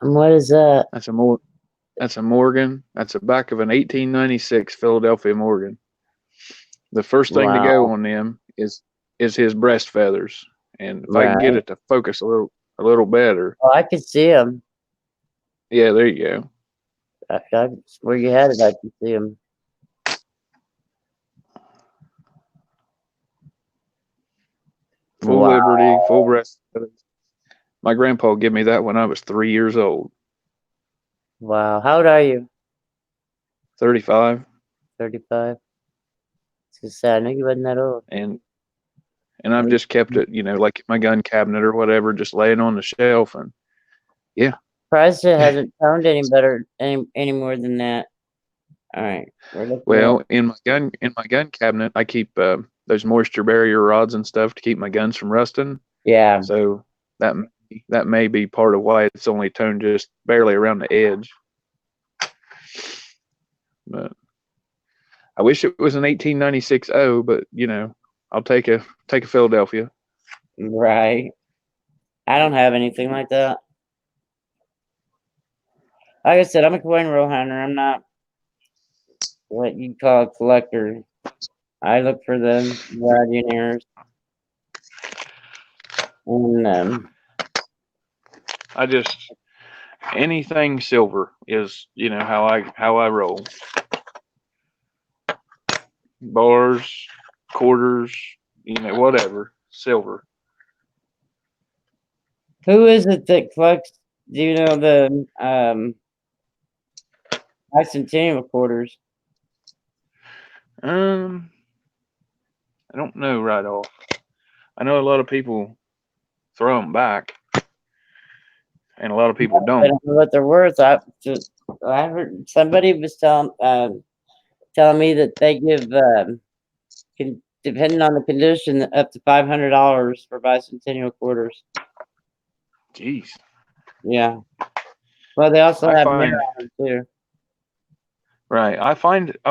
And what is that? That's a Morgan. That's the back of an 1896 Philadelphia Morgan. The first thing to go Wow. on them is his breast feathers, and if I can get Right. it to focus a little better, Oh, I can see him. yeah, there you go. Where you had it, I can see him. Full Wow. Liberty, full breast feathers. My grandpa gave me that when I was 3 years old. Wow. How old are you? 35, 35. It's sad. I know you wasn't that old. and I've just kept it, like my gun cabinet or whatever, just laying on the shelf, and Surprised it hasn't turned any better any more than that. All right. We're looking well, in my gun cabinet, I keep those moisture barrier rods and stuff to keep my guns from rusting. yeah. So that may be part of why it's only toned just barely around the edge. But I wish it was an 1896 O, but I'll take a Philadelphia. Right. I don't have anything like that. Like I said, I'm a coin roll hunter. I'm not what you call a collector. I look for the Radionaires. And I just anything silver is how I roll. Bars, quarters, whatever, silver. who is it that collects? Do you know the bicentennial quarters? I don't know right off. I know a lot of people throw them back, and a lot of people I don't. don't know what they're worth. I heard somebody was telling me that they give depending on the condition up to $500 for bicentennial quarters. Jeez. Yeah. Well, they also I have find- mirror too. Right. I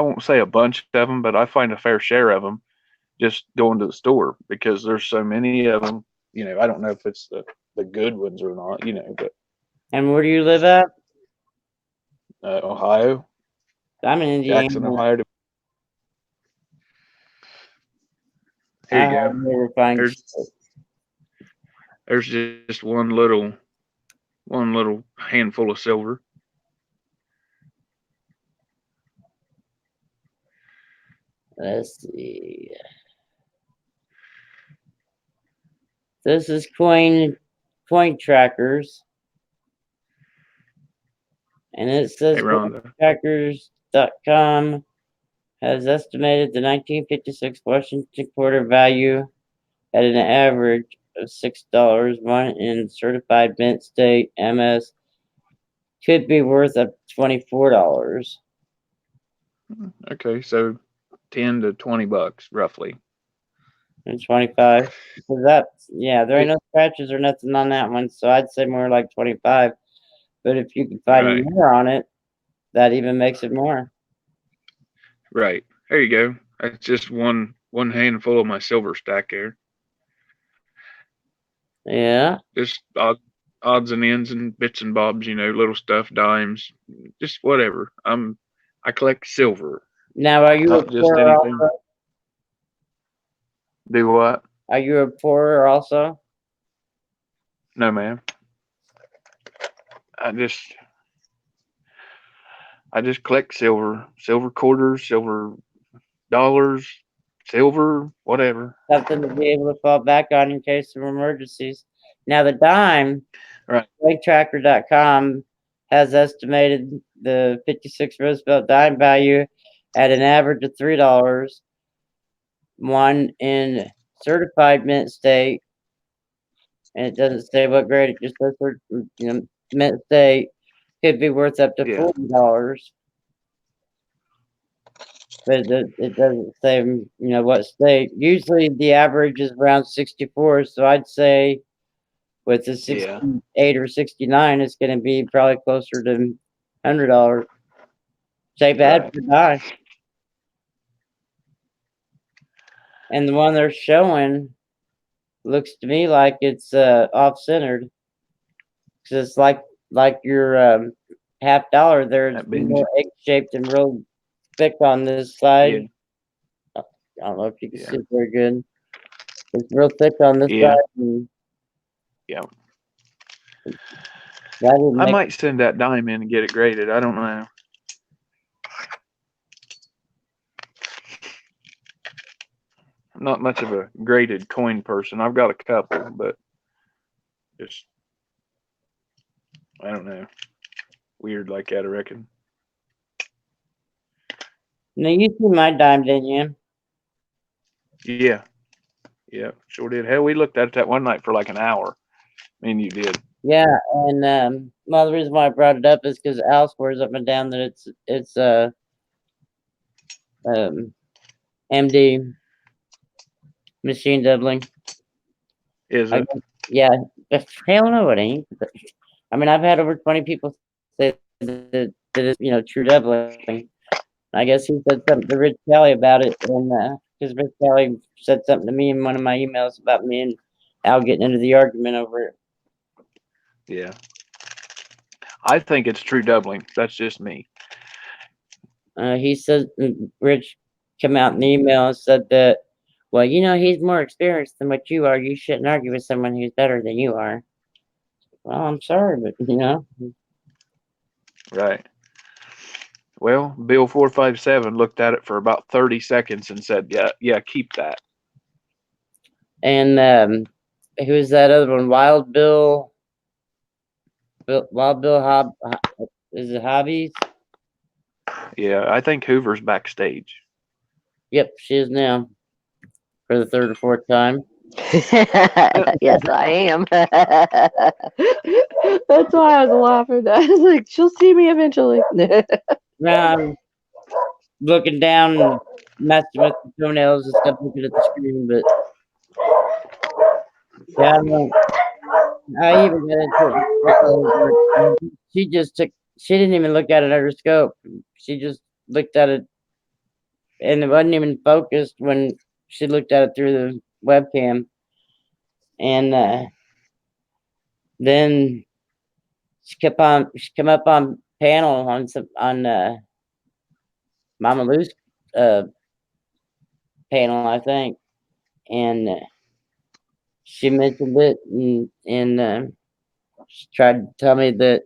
won't say a bunch of them, but I find a fair share of them just going to the store because there's so many of them. I don't know if it's the good ones or not, but And where do you live at? Ohio, I'm in Indiana. Jackson, Ohio. Here you go. Never find There's just one little handful of silver. Let's see. This is coin trackers. And it says Hey, Rhonda. trackers.com has estimated the 1956 Washington quarter value at an average of $6. One in certified mint state MS could be worth up to $24. Okay, so $10 to $20 roughly. And 25. So there ain't no scratches or nothing on that one, so I'd say more like 25. But if you can find Right. more on it, that even makes it more. Right. There you go. That's just one handful of my silver stack there. Yeah. Just odds and ends and bits and bobs, little stuff, dimes, just whatever. I collect silver. Now, are you Not a just pourer anything. also? Do what? Are you a pourer also? No, man. I just collect silver quarters, silver dollars, silver, whatever. Something to be able to fall back on in case of emergencies. Now, the dime, Right. cointracker.com has estimated the 56 Roosevelt dime value at an average of $3. One in certified mint state, and it doesn't say what grade, it just says mint state could be worth up to $40. But it doesn't say, what state. Usually the average is around 64, so I'd say with the 68 or 69, it's going to be probably closer to $100. Say bad Right. for die. And the one they're showing looks to me like it's off-centered. 'Cause it's like your $half there. It's That big. more egg-shaped and real thick on this Yeah. side. I don't know if you can Yeah. see it very good. It's real thick on this Yeah. side. And Yeah. that would I make might send that dime in and get it graded. I don't know. I'm not much of a graded coin person. I've got a couple, but just I don't know. Weird like that, I reckon. Now you see my dime, didn't you? Yeah. Yeah, sure did. Hell, we looked at it that one night for like an hour. Me and you did. Yeah, and well, the reason why I brought it up is because Al swears up and down that it's MD machine doubling. Is it? Yeah, hell no, it ain't. I mean, I've had over 20 people say that it's true doubling. I guess he said something to Rich Kelly about it, and because Rich Kelly said something to me in one of my emails about me and Al getting into the argument over it. Yeah. I think it's true doubling. That's just me. He said Rich came out in the email and said that, well, he's more experienced than what you are. You shouldn't argue with someone who's better than you are. Well, I'm sorry, but Right. Well, Bill 457 looked at it for about 30 seconds and said, yeah, keep that. And who's that other one? Wild Bill is it Hobbies? Yeah, I think Hoover's backstage. Yep, she is now for the third or fourth time. Yes, I am. That's why I was laughing. I was like, she'll see me eventually. Now I'm looking down and messing with the toenails and stuff, looking at the screen, but yeah, I don't know. I even got into it. She didn't even look at it under scope. She just looked at it, and it wasn't even focused when she looked at it through the webcam. And then she came up on panel on Mama Lou's panel, I think, and she mentioned it, and she tried to tell me that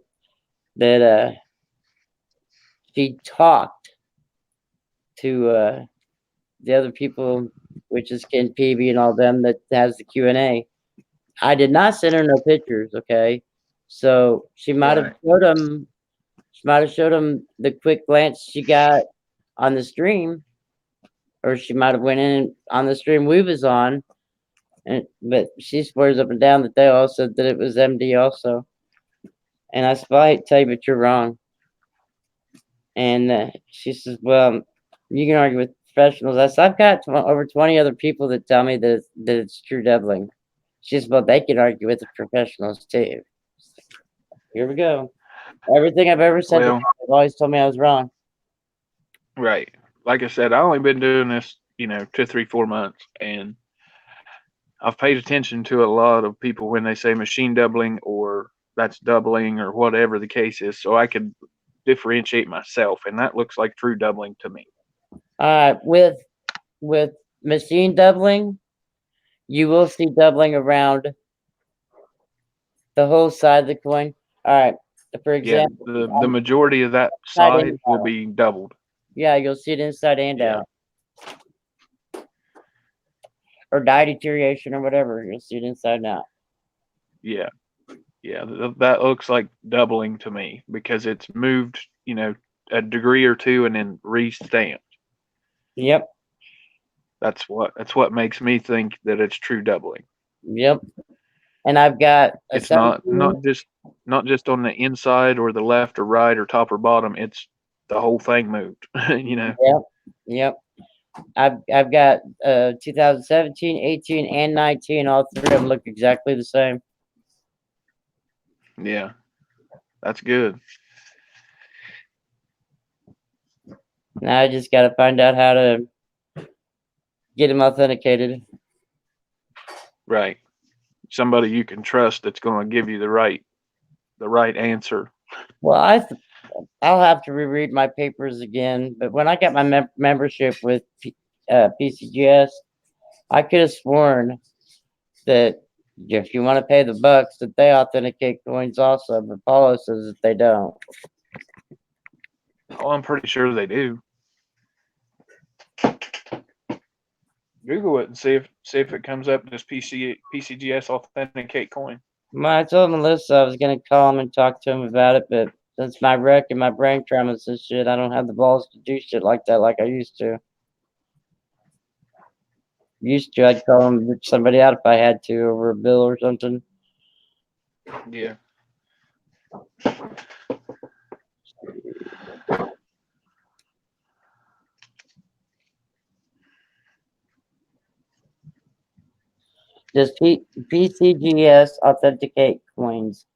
she talked to the other people, which is Ken Peavy and all them that has the Q&A. I did not send her no pictures, okay? So she might have showed him. She might have showed him the quick glance she got on the stream, or she might have went in on the stream we was on. But she swears up and down that they all said that it was MD also. And I said, well, I hate to tell you, but you're wrong. And she says, well, you can argue with professionals. I said, I've got over 20 other people that tell me that it's true doubling. She says, well, they can argue with the professionals too. Here we go. Everything I've ever said, Well, they've always told me I was wrong. right. Like I said, I've only been doing this, 2, 3, 4 months, and I've paid attention to a lot of people when they say machine doubling or that's doubling or whatever the case is, so I could differentiate myself, and that looks like true doubling to me. With machine doubling, you will see doubling around the whole side of the coin. All right. For example, Yeah, the majority of that side will be doubled. Yeah, you'll see it inside and out. Or die deterioration or whatever. You'll see it inside and out. Yeah. Yeah, that looks like doubling to me because it's moved, a degree or two and then re-stamped. Yep. That's what makes me think that it's true doubling. Yep. And I've got it's not just on the inside or the left or right or top or bottom. It's the whole thing moved. Yep. I've got 2017, 18, and 19. All three of them look exactly the same. Yeah, that's good. Now I just got to find out how to get them authenticated. Right. Somebody you can trust that's going to give you the right answer. Well, I'll have to reread my papers again. But when I got my membership with PCGS, I could have sworn that if you want to pay the bucks, that they authenticate coins also. But Paulo says that they don't. Oh, I'm pretty sure they do. Google it and see if it comes up as PCGS authenticate coin. Well, I told Melissa I was gonna call him and talk to him about it, but since my wreck and my brain traumas and shit, I don't have the balls to do shit like that like I used to. Used to, I'd call him somebody out if I had to over a bill or something. Yeah. Does PCGS authenticate coins?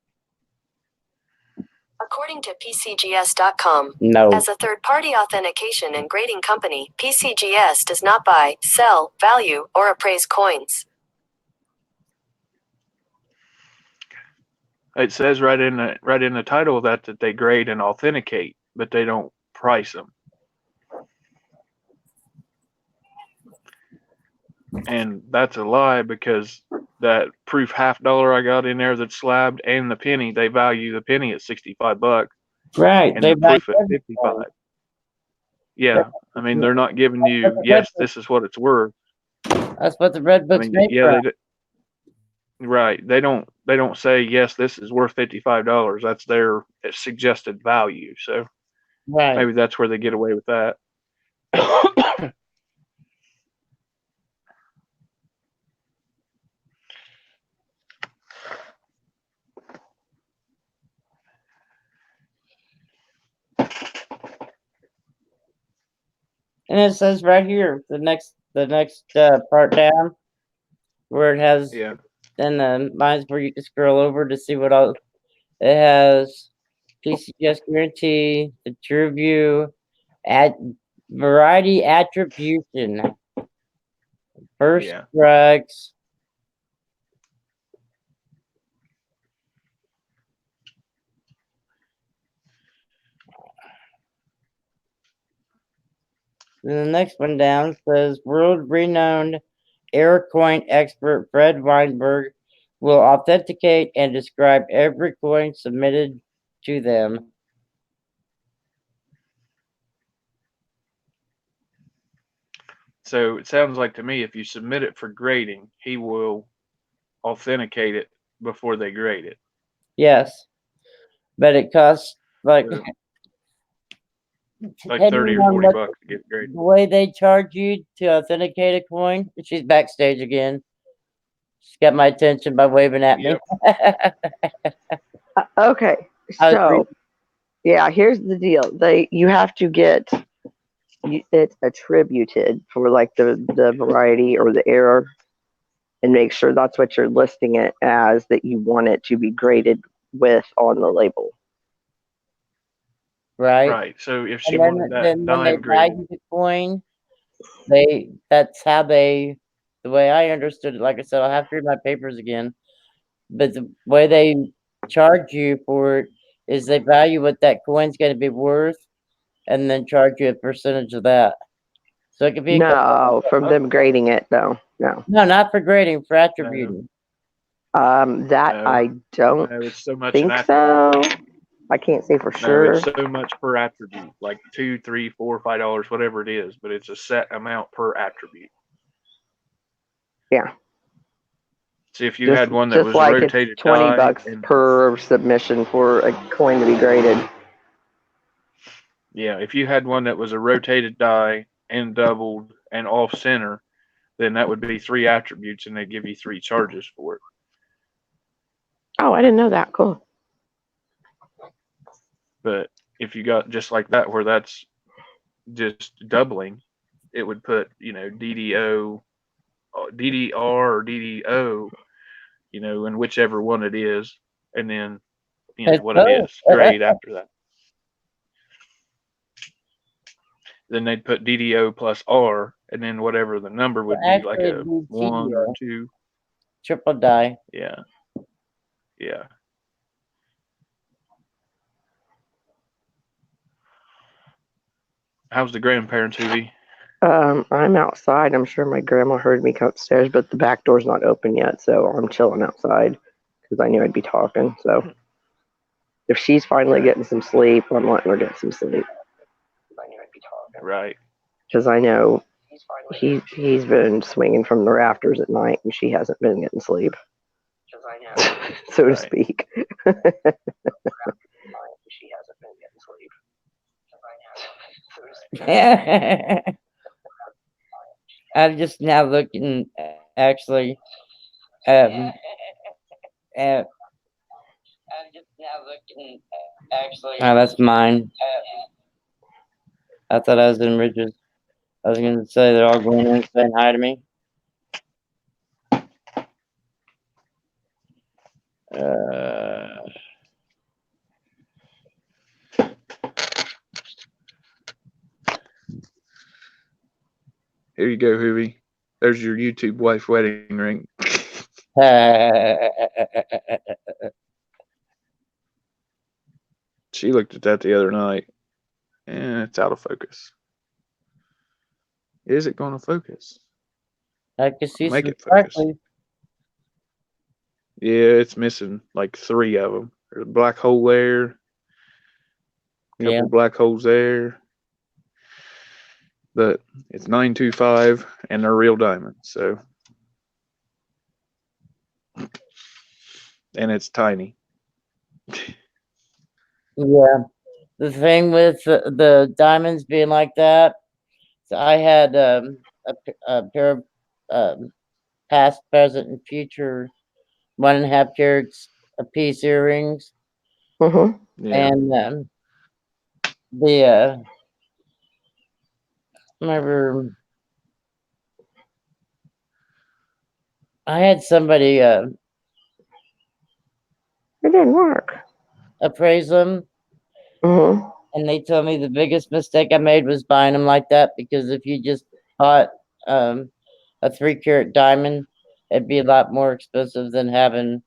According to PCGS.com, No. as a third-party authentication and grading company, PCGS does not buy, sell, value, or appraise coins. It says right in the title of that they grade and authenticate, but they don't price them. And that's a lie, because that proof $50 I got in there that's slabbed and the penny, they value the penny at $65. Right. And They the proof value at 55. Yeah. I mean, they're not giving you, yes, this is what it's worth. That's what the red book's made yeah, from. right. They don't say, yes, this is worth $55. That's their suggested value. So Right. maybe that's where they get away with that. And it says right here, the next part down, where it has, Yeah. and mine's where you can scroll over to see what all it has. PCGS guarantee, the true view, variety attribution, first Yeah. strikes. And the next one down says world-renowned AirCoin expert Fred Weinberg will authenticate and describe every coin submitted to them. So it sounds like to me, if you submit it for grading, he will authenticate it before they grade it. Yes, but it costs like So, like depending 30 or on 40 what- bucks to get graded. the way they charge you to authenticate a coin. She's backstage again. She's got my attention by waving at me. Okay, I was so reading- yeah, here's the deal. You have to get it attributed for like the variety or the error, and make sure that's what you're listing it as, that you want it to be graded with on the label. right? Right. So if she And then, wanted that then when they dime graded, value the coin, that's how the way I understood it. Like I said, I'll have to read my papers again. But the way they charge you for it is they value what that coin's going to be worth, and then charge you a percentage of that. So it could be No, from them grading it though. No. No, not for grading, for attributing. That No. I don't no, it's so much think an so. I can't say for No, sure. it's so much per attribute, like $2, $3, $4, $5, whatever it is, but it's a set amount per attribute. Yeah. See, if you had one that was like rotated it's $20 die and, per submission for a coin to be graded. yeah, if you had one that was a rotated die and doubled and off center, then that would be 3 attributes, and they'd give you 3 charges for it. Oh, I didn't know that. Cool. But if you got just like that, where that's just doubling, it would put, DDO, DDR or DDO, in whichever one it is, and then, It's what it is, grade after that. then they'd put DDO plus R, and then whatever the number would be, like Actually, a it'd be 1 or TDO, 2. triple die. Yeah. Yeah. How's the grandparents, Hoovie? I'm outside. I'm sure my grandma heard me come upstairs, but the back door's not open yet, so I'm chilling outside because I knew I'd be talking. So if she's finally getting some sleep, I'm letting her get some sleep. Right. Because I know he's been swinging from the rafters at night, and she hasn't been getting sleep, so to Right. speak. I'm just now looking, actually, oh, that's mine. I thought I was in Rich's. I was gonna say they're all going in saying hi to me. Here you go, Hoovie. There's your YouTube wife wedding ring. She looked at that the other night. And it's out of focus. Is it going to focus? I can see Make some it focus. sparkly. Yeah, it's missing like 3 of them. There's a black hole there. Couple Yeah. black holes there. But it's 925 and they're real diamonds, so. And it's tiny. Yeah. The thing with the diamonds being like that, so I had a pair of past, present, and future 1.5 carats a piece earrings, Mm-hmm. Yeah. and remember I had somebody It didn't work. appraise them, Mm-hmm. and they told me the biggest mistake I made was buying them like that, because if you just bought a 3-carat diamond, it'd be a lot more expensive than having.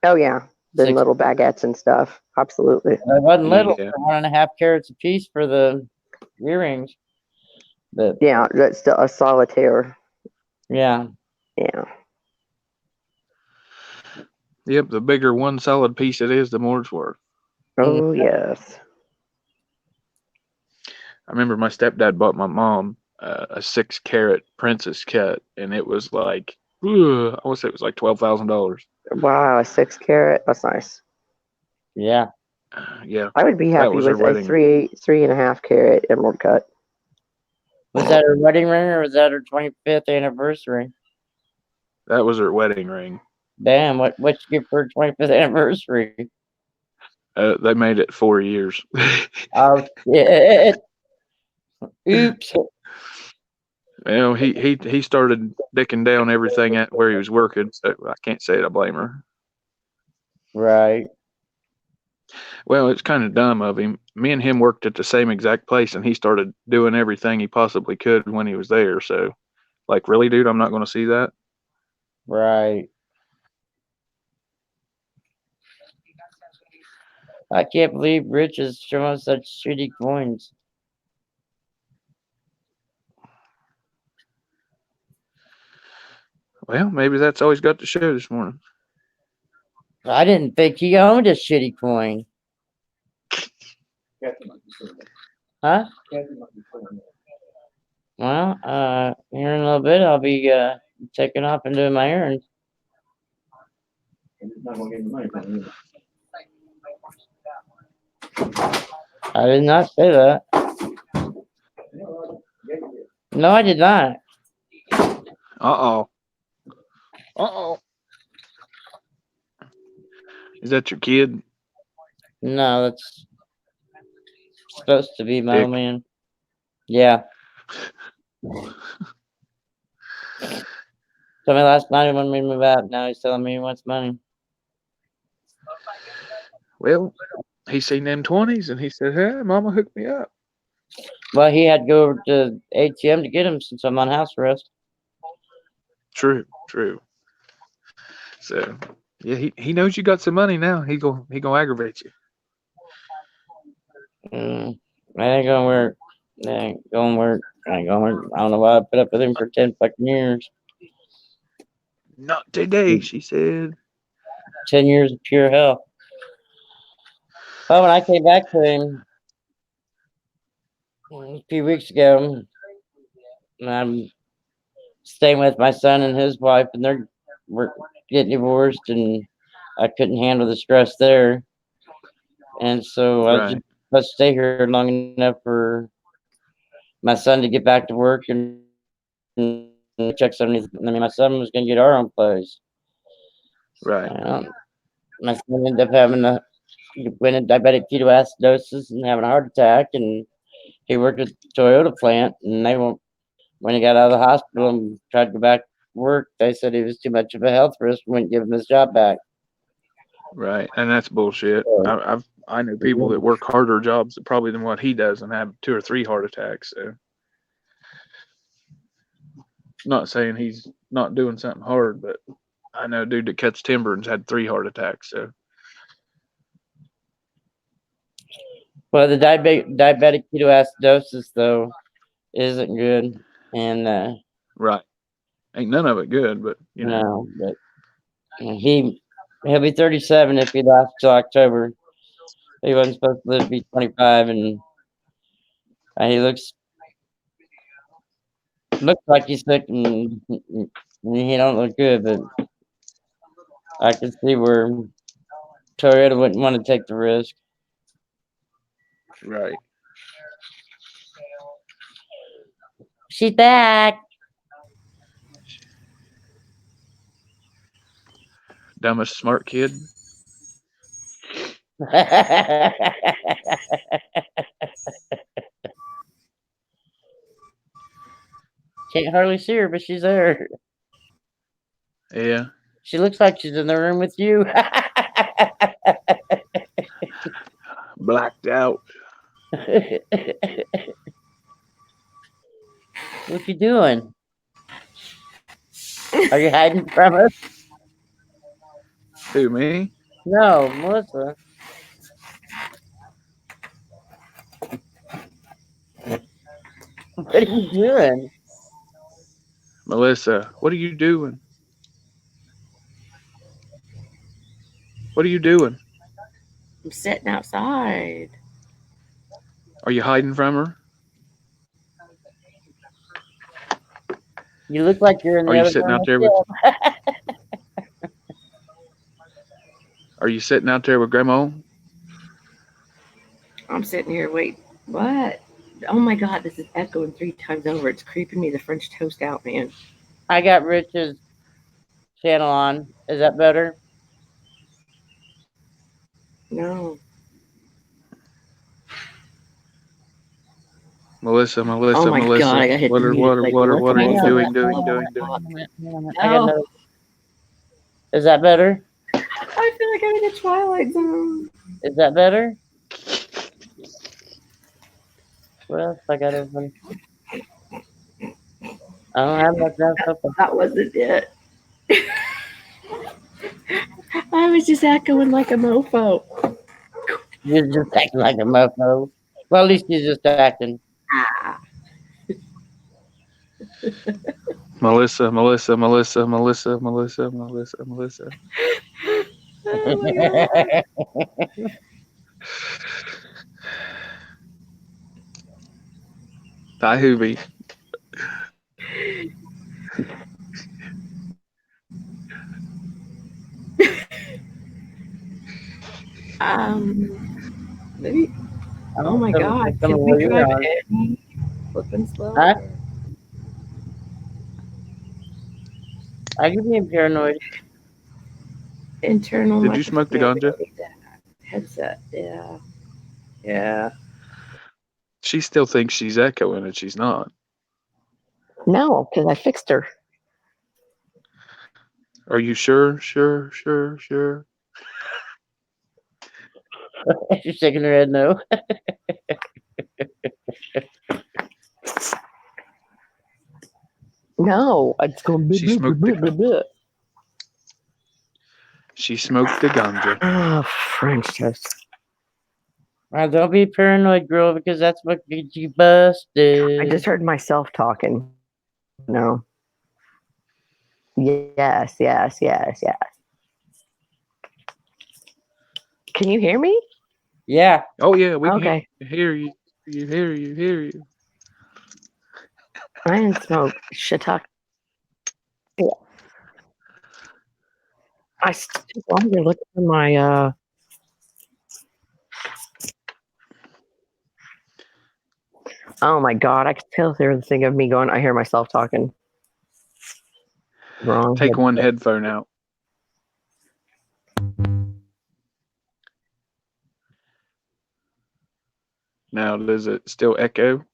Oh yeah, the 6. little baguettes and stuff. Absolutely. It wasn't little, Yeah. for 1.5 carats a piece for the earrings. But Yeah, that's still a solitaire. yeah, Yeah. Yep, the bigger one solid piece it is, the more it's worth. Oh yes. I remember my stepdad bought my mom a 6-carat princess cut, and it was like, I want to say it was like $12,000. Wow, a 6 carat. That's nice. yeah. Yeah, I would be that happy was her with a wedding. 3.5 carat emerald cut. Was that her wedding ring, or was that her 25th anniversary? That was her wedding ring. Damn, what you get for her 25th anniversary? They made it 4 years. Oh shit! Oops. Well, he started dicking down everything at where he was working, so I can't say I blame her. Right. Well, it's kind of dumb of him. Me and him worked at the same exact place, and he started doing everything he possibly could when he was there. So, like, really, dude, I'm not going to see that. Right. I can't believe Rich is showing such shitty coins. Well, maybe that's all he's got to show this morning. I didn't think he owned a shitty coin. Huh? Well, here in a little bit, I'll be taking off and doing my errands. I did not say that. No, I did not. Uh-oh. Uh-oh. Is that your kid? No, that's supposed to be my Dick. old man. Yeah. Told me last night he wanted me to move out. Now he's telling me he wants money. Well, he seen them 20s, and he said, hey, mama hooked me up. Well, he had to go over to ATM to get him since I'm on house arrest. True. So yeah, he knows you got some money now. He gonna aggravate you. I ain't gonna work. I ain't gonna work. I ain't gonna work. I don't know why I put up with him for 10 fucking years. Not today, she said. 10 years of pure hell. Well, when I came back to him a few weeks ago, I'm staying with my son and his wife, and we're getting divorced, and I couldn't handle the stress there. And so I just must stay here long enough for my son to get back to work and check something. I mean, my son was going to get our own place. Right. My son ended up having went in diabetic ketoacidosis and having a heart attack, and he worked at the Toyota plant, and they won't. When he got out of the hospital and tried to go back to work, they said he was too much of a health risk and wouldn't give him his job back. Right, and that's bullshit. I know people that work harder jobs probably than what he does and have 2 or 3 heart attacks. So, not saying he's not doing something hard, but I know a dude that cuts timber and's had 3 heart attacks. So, well, the diabetic ketoacidosis though isn't good, and right, ain't none of it good, but you know. No, but he'll be 37 if he lasts till October. He wasn't supposed to live to be 25, and he looks like he's sick, and he don't look good. But I can see where Toyota wouldn't want to take the risk. Right. She's back. Dumbest smart kid. Can't hardly see her, but she's there. Yeah. She looks like she's in the room with you. Blacked out. What you doing? Are you hiding from us? Who, me? No, Melissa. What are you doing? Melissa, what are you doing? What are you doing? I'm sitting outside. Are you hiding from her? You look like you're in the Are you other sitting room out there with? Are you sitting out there with Grandma? I'm sitting here. Wait, what? Oh my God, this is echoing 3 times over. It's creeping me the French toast out, man. I got Rich's channel on. Is that better? No. Melissa, Oh my God, I got hit what are you doing? No. Is that better? I feel like I'm in the Twilight Zone. Is that better? What else I got open? I don't have much else open. That wasn't it. I was just echoing like a mofo. You're just acting like a mofo. Well, at least you're just acting. Melissa. Hi, Hoovy. Maybe. Oh my God, can we drive Eddie flipping slow? Huh? Are you being paranoid? Internal. Did you smoke the ganja? Headset. Yeah. Yeah. She still thinks she's echoing and she's not. No, because I fixed her. Are you sure? She's shaking her head no. No, it's going. She smoked the She smoked the ganja. Oh, French toast. Well, don't be paranoid, girl, because that's what gets you busted. I just heard myself talking. No. Yes. Can you hear me? Yeah. Oh yeah, we Okay. can hear you. Hear you. I didn't smoke shiitake. Yeah. I took longer looking for my Oh my god, I could tell there the thing of me going, I hear myself talking. Wrong. Take one headphone out. Now, does it still echo?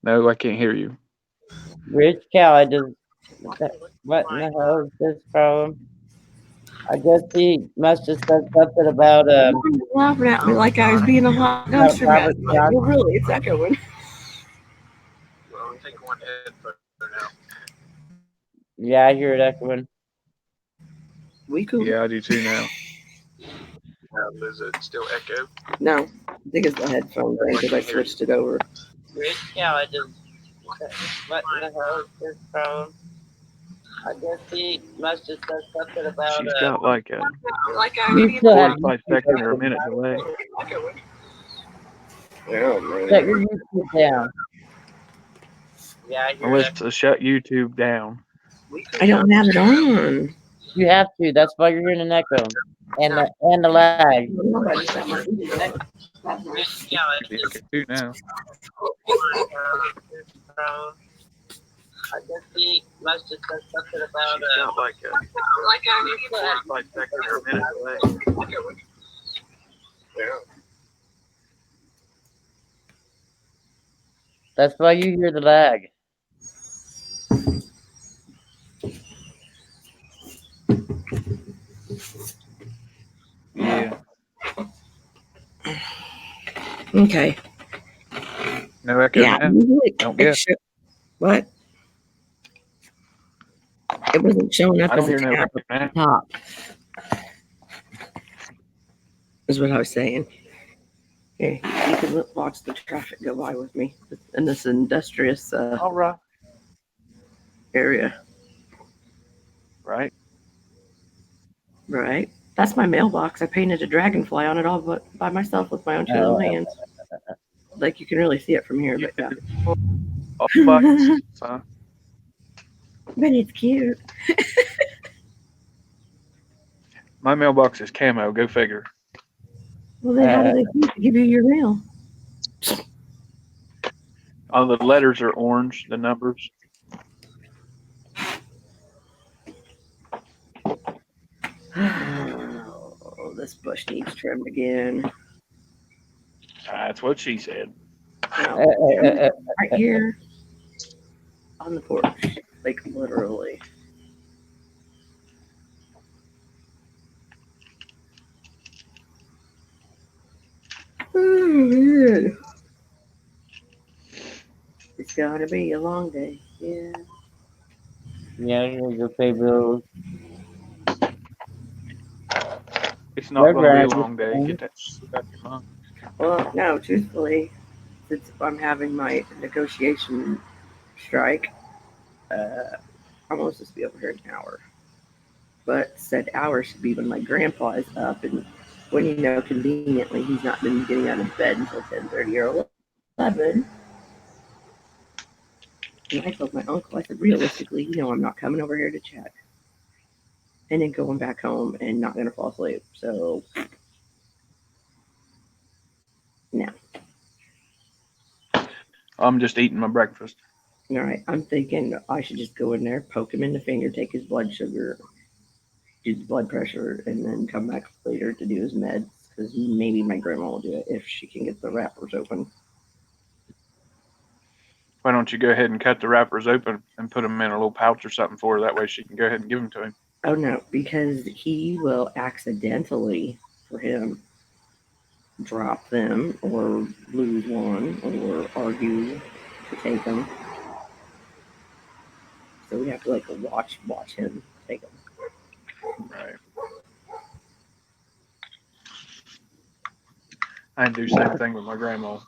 No, I can't hear you. Rich cow, what in the hell is this problem? I guess he must have said something about laughing at me like I was being a hot dumpster Robert mess. Well, really, it's echoing. Well, take one headphone out. Yeah, I hear it echoing. We cool. Yeah, I do too now. Now, does it still echo? No, I think it's the headphone thing because I switched it over. Rich cow, what in the hell is this problem? I guess he must have said something about She's got like a Like I You still have 45-second or a minute delay. Shut your YouTube down. Yeah, I hear Melissa, shut YouTube down. I don't have it on. You have to. That's why you're hearing an echo and the lag. Do now. I guess he must have said something about She's got like a 45-second or a minute delay. That's why you hear the lag. Yeah. Okay. No echo now. Don't get. What? It wasn't showing up I as don't a hear no tab echo now. at the top. Is what I was saying. Okay, you can watch the traffic go by with me in this industrious All right. area. Right. Right. That's my mailbox. I painted a dragonfly on it all but by myself with my own two little hands. Like you can really see it from here, but yeah. All buttons. Huh? But it's cute. My mailbox is camo. Go figure. Well, then how do they give you your mail? All the letters are orange. The numbers. Oh, this bush needs trimmed again. That's what she said. Right here on the porch, like literally. Oh, man. It's gonna be a long day. Yeah. Yeah, you'll pay bills. It's not going to be a long day. Get that shit out your mouth. Well, no, truthfully, since I'm having my negotiation strike, I'm supposed to be over here in an hour. But said hour should be when my grandpa is up, and when conveniently he's not been getting out of bed until 10:30 or 11. And I told my uncle, I said, realistically, I'm not coming over here to chat. And then going back home and not going to fall asleep. So, no. I'm just eating my breakfast. All right. I'm thinking I should just go in there, poke him in the finger, take his blood sugar, do his blood pressure, and then come back later to do his meds. Because maybe my grandma will do it if she can get the wrappers open. Why don't you go ahead and cut the wrappers open and put them in a little pouch or something for her? That way she can go ahead and give them to him. Oh, no, because he will accidentally, for him, drop them or lose one or argue to take them. So we have to like watch him take them. Right. I do the same thing with my grandma.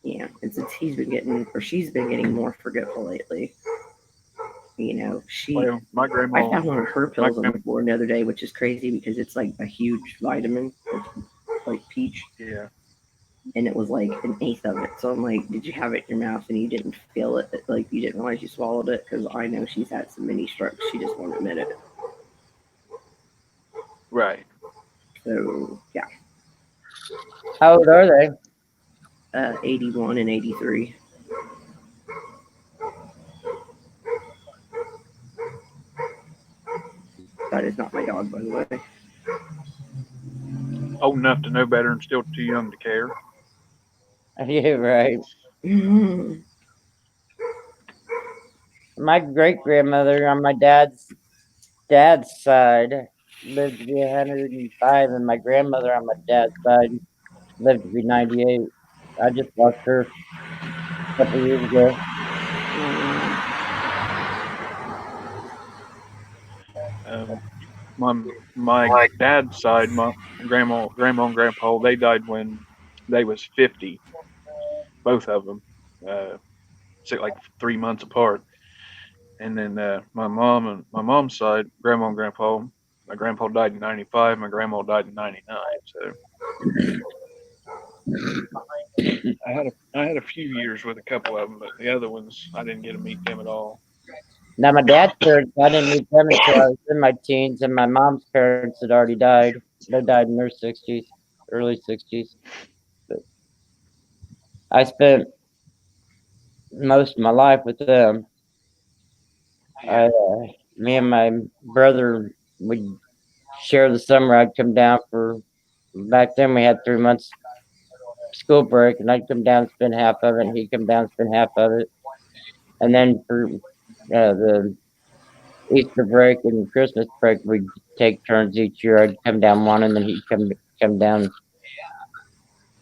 Yeah, and since she's been getting more forgetful lately. You know, Well, my I grandma, found one of her my pills on the floor the other day, which is crazy because it's like a huge vitamin, like peach, yeah, and it was like an eighth of it. So I'm like, did you have it in your mouth and you didn't feel it? Like you didn't realize you swallowed it? Because I know she's had some mini strokes. She just won't admit it. right. So yeah, How old are they? 81 and 83. That is not my dog, by the way. Old enough to know better and still too young to care. Yeah, right. My great grandmother on my dad's side lived to be 105, and my grandmother on my dad's side lived to be 98. I just lost her a couple years ago. My dad's side, my grandma and grandpa, they died when they was 50, both of them, so like 3 months apart. And then my mom's side, grandma and grandpa, my grandpa died in 95, my grandma died in 99. So I had a few years with a couple of them, but the other ones I didn't get to meet them at all. Now, my dad's parents, I didn't meet them until I was in my teens, and my mom's parents had already died. They died in their 60s, early 60s. But I spent most of my life with them. Me and my brother would share the summer. I'd come down for, back then we had 3 months school break, and I'd come down and spend half of it, and he'd come down and spend half of it. And then for the Easter break and Christmas break, we'd take turns each year. I'd come down one, and then he'd come down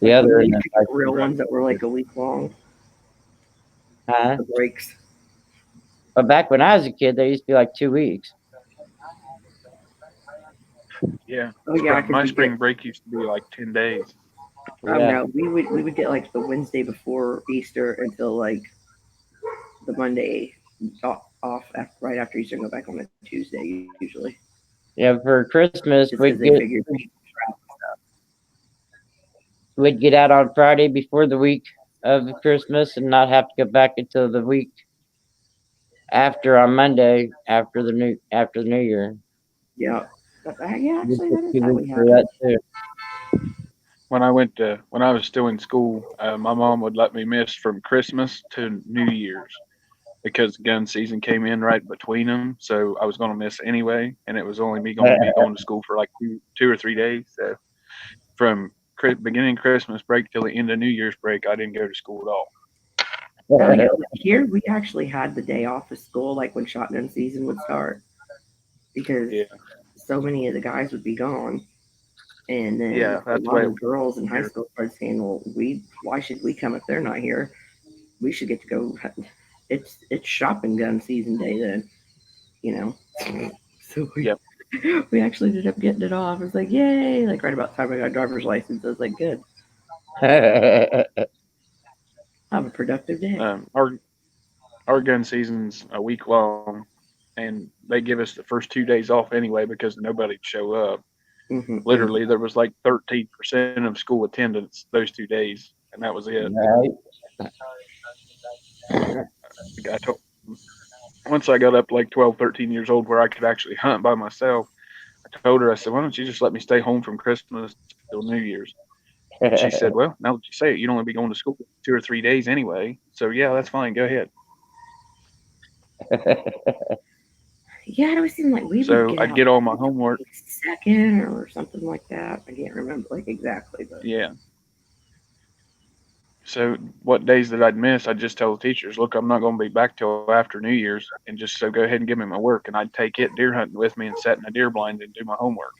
the other. And then real ones that were like a week long. The breaks. But back when I was a kid, they used to be like 2 weeks. Yeah. Oh yeah. My spring break used to be like 10 days. Oh no, we would get like the Wednesday before Easter until like the Monday off right after Easter and go back on a Tuesday usually. Yeah, for Christmas Just we'd 'cause they figured we'd get out on Friday before the week of Christmas and not have to go back until the week after on Monday after the New Year. Yeah. Yeah, actually that is Two how weeks we for have that it. too. When I was still in school, my mom would let me miss from Christmas to New Year's because gun season came in right between them. So I was going to miss anyway, and it was only me going to be going to school for like two or 3 days. So from beginning Christmas break till the end of New Year's break, I didn't go to school at all. Yeah, here we actually had the day off of school, like when shotgun season would start, because so many of the guys would be gone, and then a lot of girls in high school started saying, "Well, why should we come if they're not here? We should get to go. It's shopping gun season day then, you know." So we actually ended up getting it off. It was like, yay! Like right about the time I got a driver's license, I was like, good. Have a productive day. Our gun season's a week long, and they give us the first 2 days off anyway because nobody'd show up. Mm-hmm. Literally, there was like 13% of school attendance those 2 days, and that was it. Once I got up to like 12, 13 years old where I could actually hunt by myself, I told her, I said, why don't you just let me stay home from Christmas till New Year's? And she said, well, now that you say it, you'd only be going to school 2 or 3 days anyway. So, yeah, that's fine. Go ahead. Yeah, it always seemed like we so would I'd get all my homework. Second or something like that. I can't remember like exactly, but yeah. So what days that I'd miss, I'd just tell the teachers, look, I'm not going to be back till after New Year's, and just so go ahead and give me my work, and I'd take it deer hunting with me and set in a deer blind and do my homework.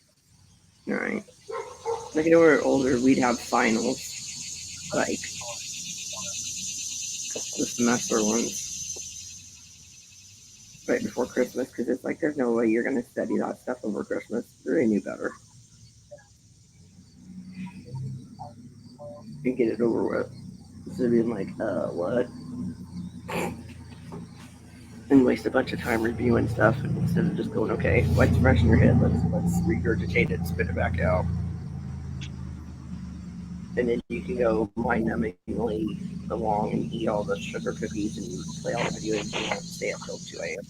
All right. Like when we were older, we'd have finals, like the semester ones. right before Christmas because it's like there's no way you're going to study that stuff over Christmas. They knew better and get it over with. Instead of being like, what? And waste a bunch of time reviewing stuff instead of just going, okay, what's fresh in your head? Let's regurgitate it and spit it back out. And then you can go mind-numbingly along and eat all the sugar cookies and play all the video games and stay up till 2 a.m.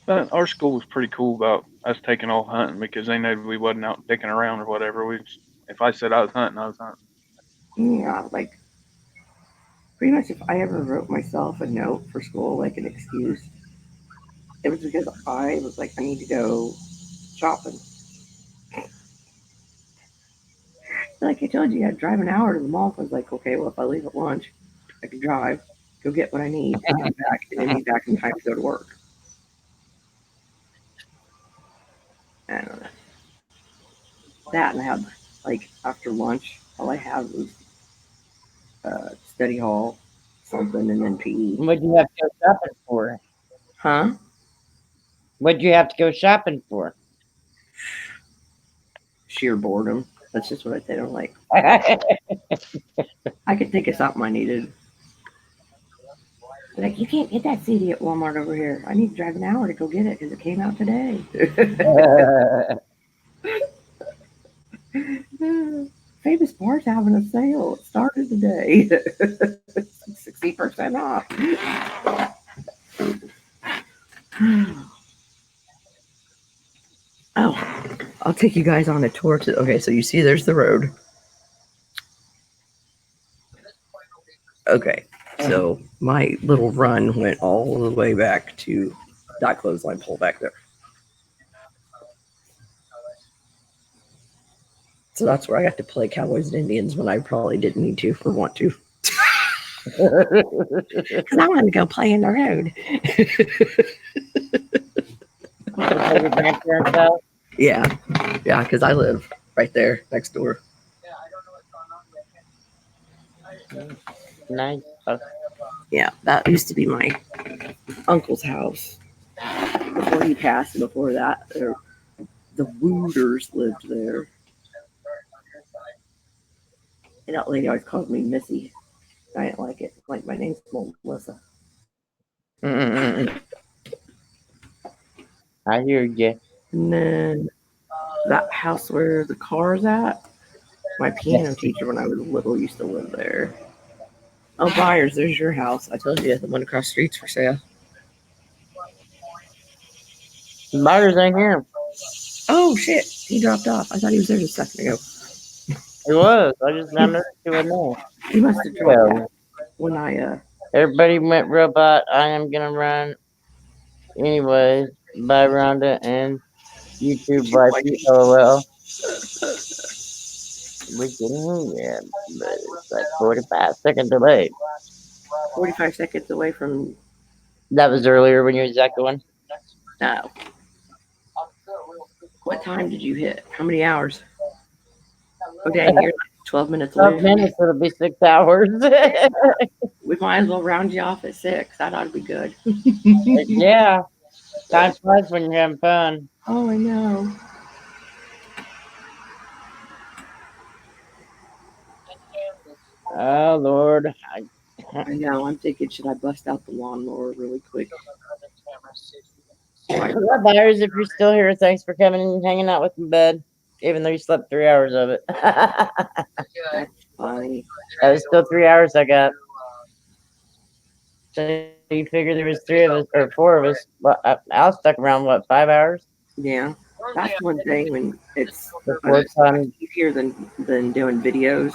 But our school was pretty cool about us taking off hunting because they knew we wasn't out dicking around or whatever. If I said I was hunting, I was hunting. Yeah, like pretty much if I ever wrote myself a note for school, like an excuse, it was because I was like, I need to go shopping. Like I told you, I'd drive an hour to the mall. I was like, okay, well, if I leave at lunch, I can drive, go get what I need, and come back, and then be back in time to go to work. I don't know. That, and I had, like, after lunch, all I had was study hall, something, and then PE. What'd you have to go shopping for? Huh? What'd you have to go shopping for? Sheer boredom. That's just what they don't like. I could think of something I needed. Like, you can't get that CD at Walmart over here. I need to drive an hour to go get it because it came out today. Famous Bar's having a sale. It started today. 60% off. Oh, I'll take you guys on a tour to. Okay, so you see there's the road. Okay, so my little run went all the way back to that clothesline pole back there. So that's where I got to play Cowboys and Indians when I probably didn't need to or want to. Because I wanted to go play in the road. Your grandparents' house? Yeah, because I live right there next door. Nice. Yeah, that used to be my uncle's house before he passed. And before that, the Wooters lived there. And that lady always called me Missy. I didn't like it. Like, my name's Melissa. I hear you. And then that house where the car's at, my piano teacher when I was little used to live there. Oh, Byers, there's your house. I told you, the one across the street's for sale. Byers ain't here. Oh, shit. He dropped off. I thought he was there just a second ago. He was. I just now noticed he wasn't there. He must have dropped out when I, Everybody went robot. I am gonna run. Anyways, by Rhonda and YouTube by POL. We can hear, but it's like 45 seconds away. 45 seconds away from. That was earlier when you was that going? No. What time did you hit? How many hours? Okay, you're like 12 minutes away. 12 minutes, it'll be 6 hours. We might as well round you off at 6. That ought to be good. Yeah. Time flies when you're having fun. Oh, I know. Oh, Lord. I know. I'm thinking, should I bust out the lawnmower really quick? Yeah, Byers, if you're still here, thanks for coming and hanging out with me, bud. Even though you slept 3 hours of it. That's funny. That was still 3 hours I got. So you figure there was 3 of us or 4 of us. Well, I was stuck around, what, 5 hours? Yeah. That's one thing when it's Time. easier than doing videos.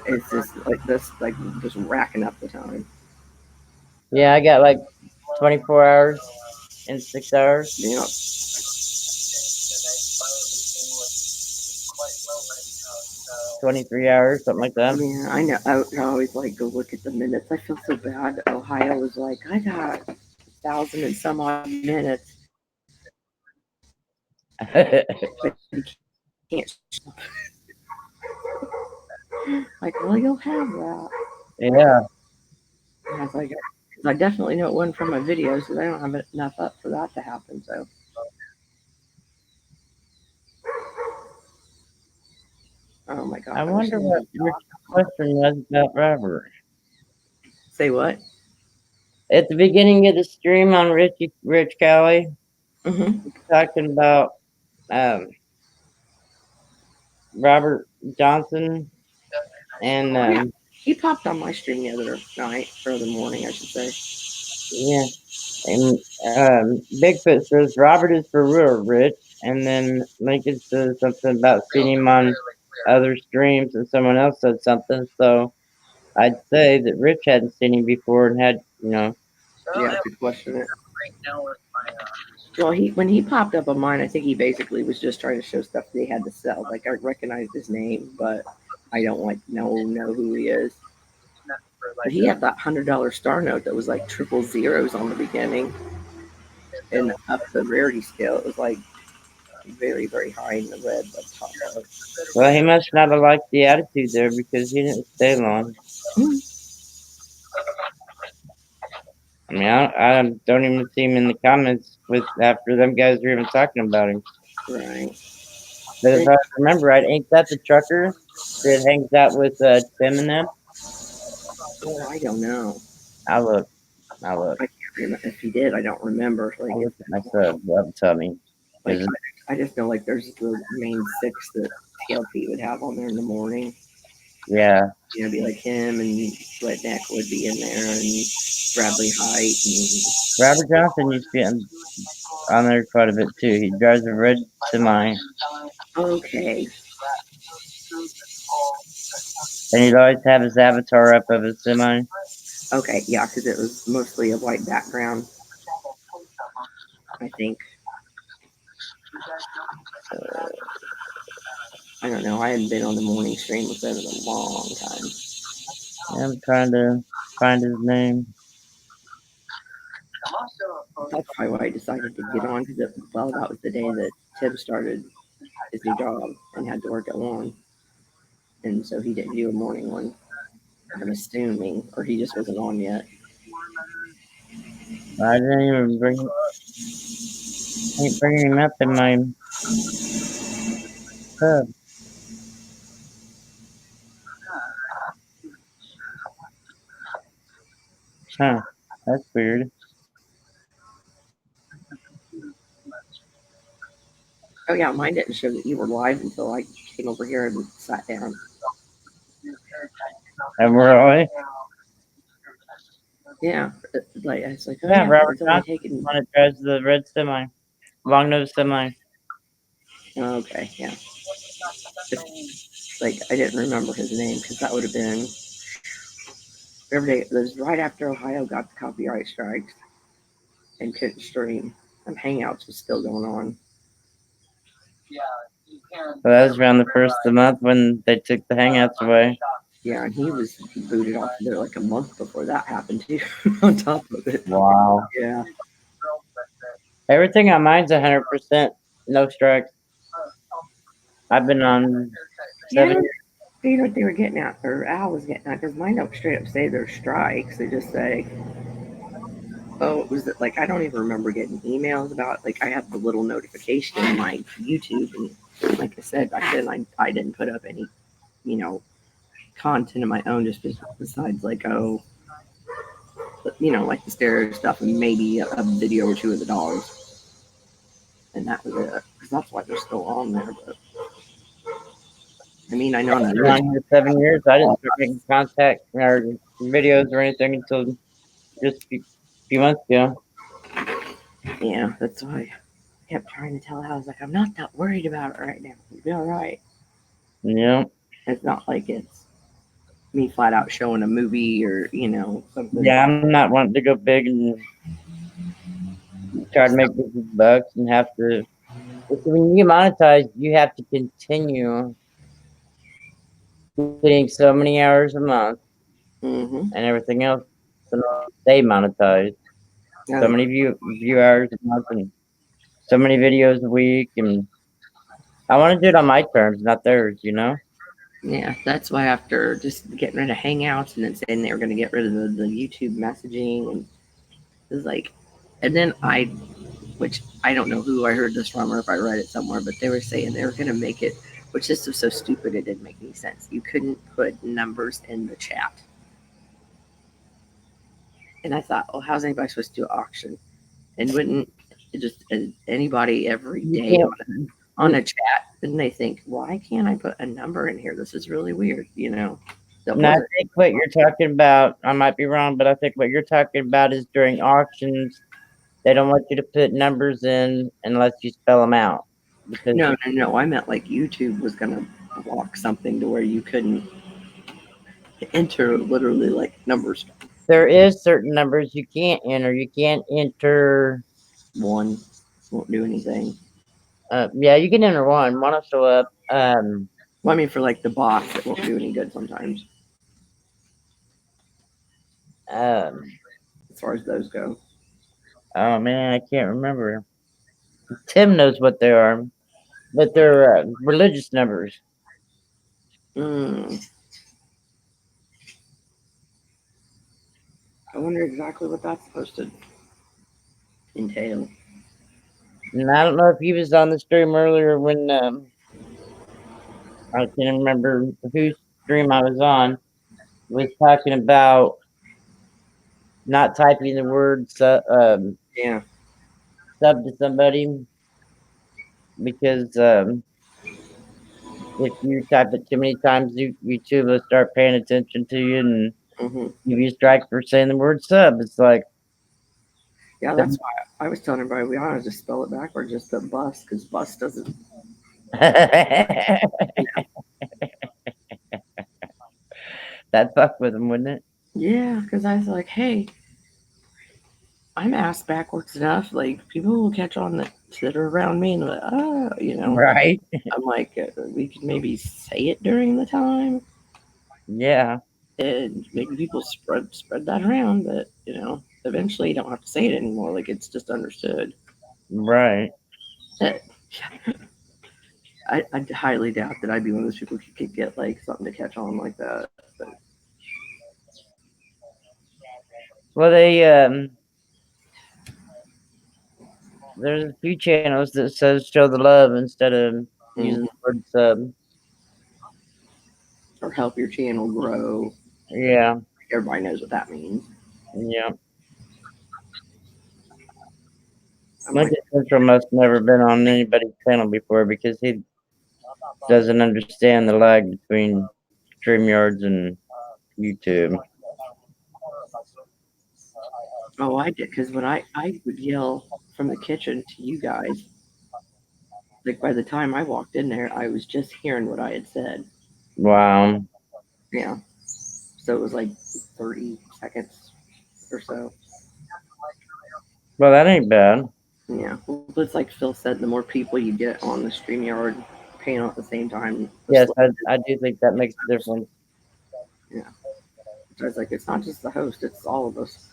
It's just like this, like just racking up the time. Yeah, I got like 24 hours in 6 hours. Yeah. 23 hours, something like that. Yeah, I know. I always like go look at the minutes. I feel so bad. Ohio was like, I got 1,000 and some odd minutes. Can't. Like, well, you'll have that. Yeah. And I was like, 'cause I definitely know it wasn't from my videos because I don't have enough up for that to happen. So, oh my God. I wish wonder I what had- your question was about Robert. Say what? At the beginning of the stream on Rich Kelly, Mm-hmm. talking about Robert Johnson and Yeah. He popped on my stream the other night, or the morning, I should say. yeah, and Bigfoot says Robert is for real rich, and then Lincoln says something about seeing him on other streams, and someone else said something. So I'd say that Rich hadn't seen him before and had, Yeah, I could question it. Well, when he popped up on mine, I think he basically was just trying to show stuff they had to sell. Like I recognized his name, but I don't know who he is. But he had that $100 star note that was like triple zeros on the beginning, and up the rarity scale, it was like very, very high in the red. But top of. well, he must not have liked the attitude there because he didn't stay long. I mean, I don't even see him in the comments with after them guys are even talking about him. Right. But if I remember right, ain't that the trucker that hangs out with Tim and them? Oh, I don't know. I look. I can't remember if he did. I don't remember. Like, I'll look at myself. That'll tell me. like I just know like there's the main six that TLP would have on there in the morning. Yeah. You know, it'd be like him and Redneck would be in there, and Bradley Height and Robert Johnson used to be on there quite a bit too. He drives a red semi, okay. and he'd always have his avatar up of his semi. Okay, yeah, because it was mostly a white background, I think. I don't know. I hadn't been on the morning stream with them in a long time. I'm trying to find his name. That's probably why I decided to get on, because that was the day that Tim started his new job and had to work at 1. And so he didn't do a morning one, I'm assuming, or he just wasn't on yet. I didn't even ain't bringing him up in my hub. Huh, that's weird. Oh yeah, mine didn't show that you were live until I came over here and sat down. And we're all Yeah, like I was like, oh yeah, yeah, Robert it's only Johnson taken. when it drives the red semi, long nose semi. Okay, yeah. Like I didn't remember his name because that would have been every day. It was right after Ohio got the copyright strikes and couldn't stream, and Hangouts was still going on. So that was around the first of the month when they took the Hangouts away. Yeah, and he was booted off there like a month before that happened too. On top of it. Wow. Yeah. Everything on mine's 100% no strikes. I've been on 7 years. You know what they were getting at, or Al was getting at, because mine don't straight up say they're strikes. They just say, oh, it was like, I don't even remember getting emails about, like, I have the little notification in my YouTube, and like I said back then, I didn't put up any, content of my own, just besides, like, like the stereo stuff and maybe a video or two of the dogs. And that was it, because that's why they're still on there, but I mean, I know I've been on here 7 years. I didn't start making contact or videos or anything until just a few months ago. Yeah, that's why I kept trying to tell her. I was like, I'm not that worried about it right now. You'll be all right. Yeah. It's not like it's me flat out showing a movie or, something. Yeah, I'm not wanting to go big and try to make big bucks and have to. When you monetize, you have to continue getting so many hours a month Mm-hmm. and everything else to stay monetized. Oh, So many view hours a month and so many videos a week, and I want to do it on my terms, not theirs, you know? Yeah, that's why after just getting rid of Hangouts and then saying they were going to get rid of the YouTube messaging, and it was like, and then which I don't know who I heard this from or if I read it somewhere, but they were saying they were going to make it, which this was so stupid it didn't make any sense. You couldn't put numbers in the chat. And I thought, well, how's anybody supposed to do an auction? And wouldn't it just anybody every day on a chat, and they think, why can't I put a number in here? This is really weird, you know? And I think what you're talking about, I might be wrong, but I think what you're talking about is during auctions, they don't want you to put numbers in unless you spell them out. Because No. I meant like YouTube was going to block something to where you couldn't enter literally like numbers. there is certain numbers you can't enter. You can't enter One won't do anything. Yeah, you can enter one. One will show up. Well, I mean, for like the box, it won't do any good sometimes. As far as those go. Oh man, I can't remember. Tim knows what they are, but they're religious numbers. I wonder exactly what that's supposed to entail. And I don't know if he was on the stream earlier when I can't remember whose stream I was on. Was talking about not typing the word sub to somebody because if you type it too many times, YouTube will start paying attention to you and give you a strike for saying the word sub. It's like, yeah, that's why I was telling everybody we ought to just spell it backwards, just put bus, because bus doesn't. That'd fuck with them, wouldn't it? Yeah, because I was like, hey, I'm asked backwards enough. Like, people will catch on that are around me and like, oh, you know. Right. I'm like, we could maybe say it during the time. Yeah. And maybe people spread that around, but, you know, eventually you don't have to say it anymore. Like, it's just understood. Right. I highly doubt that I'd be one of those people who could get, like, something to catch on like that. But. Well, they, there's a few channels that says show the love instead of using the word sub. Or help your channel grow. Yeah. Everybody knows what that means. Yeah. Lincoln Central must never been on anybody's channel before because he doesn't understand the lag between StreamYards and YouTube. Oh, I did, because when I would yell from the kitchen to you guys, like by the time I walked in there, I was just hearing what I had said. Wow. Yeah. So it was like 30 seconds or so. Well, that ain't bad. Yeah. Well, it's like Phil said, the more people you get on the StreamYard panel at the same time. Yes, I do think that makes a difference. Yeah. So it's like, it's not just the host, it's all of us.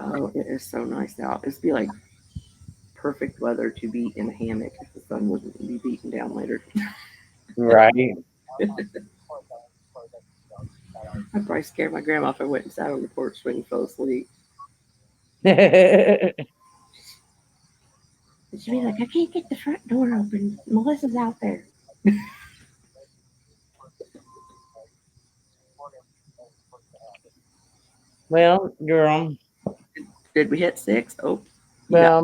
Oh, it is so nice out. It's be like perfect weather to be in a hammock if the sun wouldn't be beating down later. Right. I'd probably scare my grandma if I went and sat on the porch swing and fell asleep. Yeah. She'd be like, I can't get the front door open. Melissa's out there. Well, girl. Did we hit 6? Oh. Well,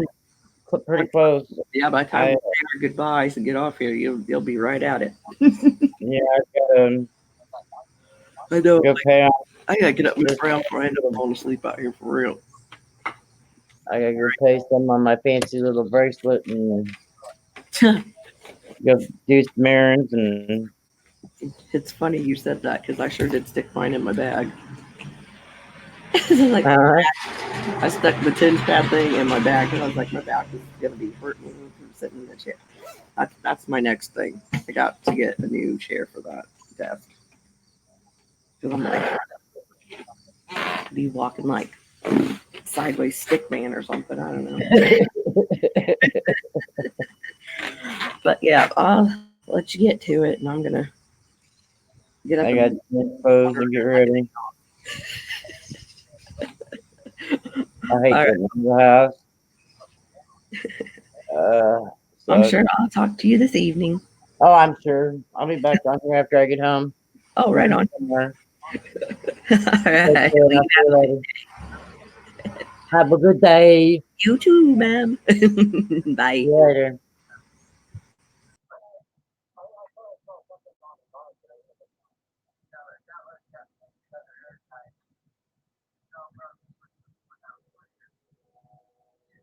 pretty close. Yeah, by the time we say our goodbyes and get off here, you'll be right at it. Yeah, I know. Go pay off. I gotta get up and move around before I end up falling asleep out here for real. I gotta go pay some on my fancy little bracelet and go do some errands and. It's funny you said that because I sure did stick mine in my bag. Like, I stuck the tin pad thing in my bag and I was like, my back is gonna be hurting from sitting in the chair. That's my next thing. I got to get a new chair for that desk. Because I'm like, Be walking like sideways stick man or something. I don't know. But yeah, I'll let you get to it, and I'm gonna get up. I got to pose and get ready. I hate All right. getting out of the house. I'm So- sure I'll talk to you this evening. Oh, I'm sure. I'll be back on here after I get home. Oh, right on. Somewhere. All Take right. care, and I'll see you later. Have a good day. You too, ma'am. Bye. See you later.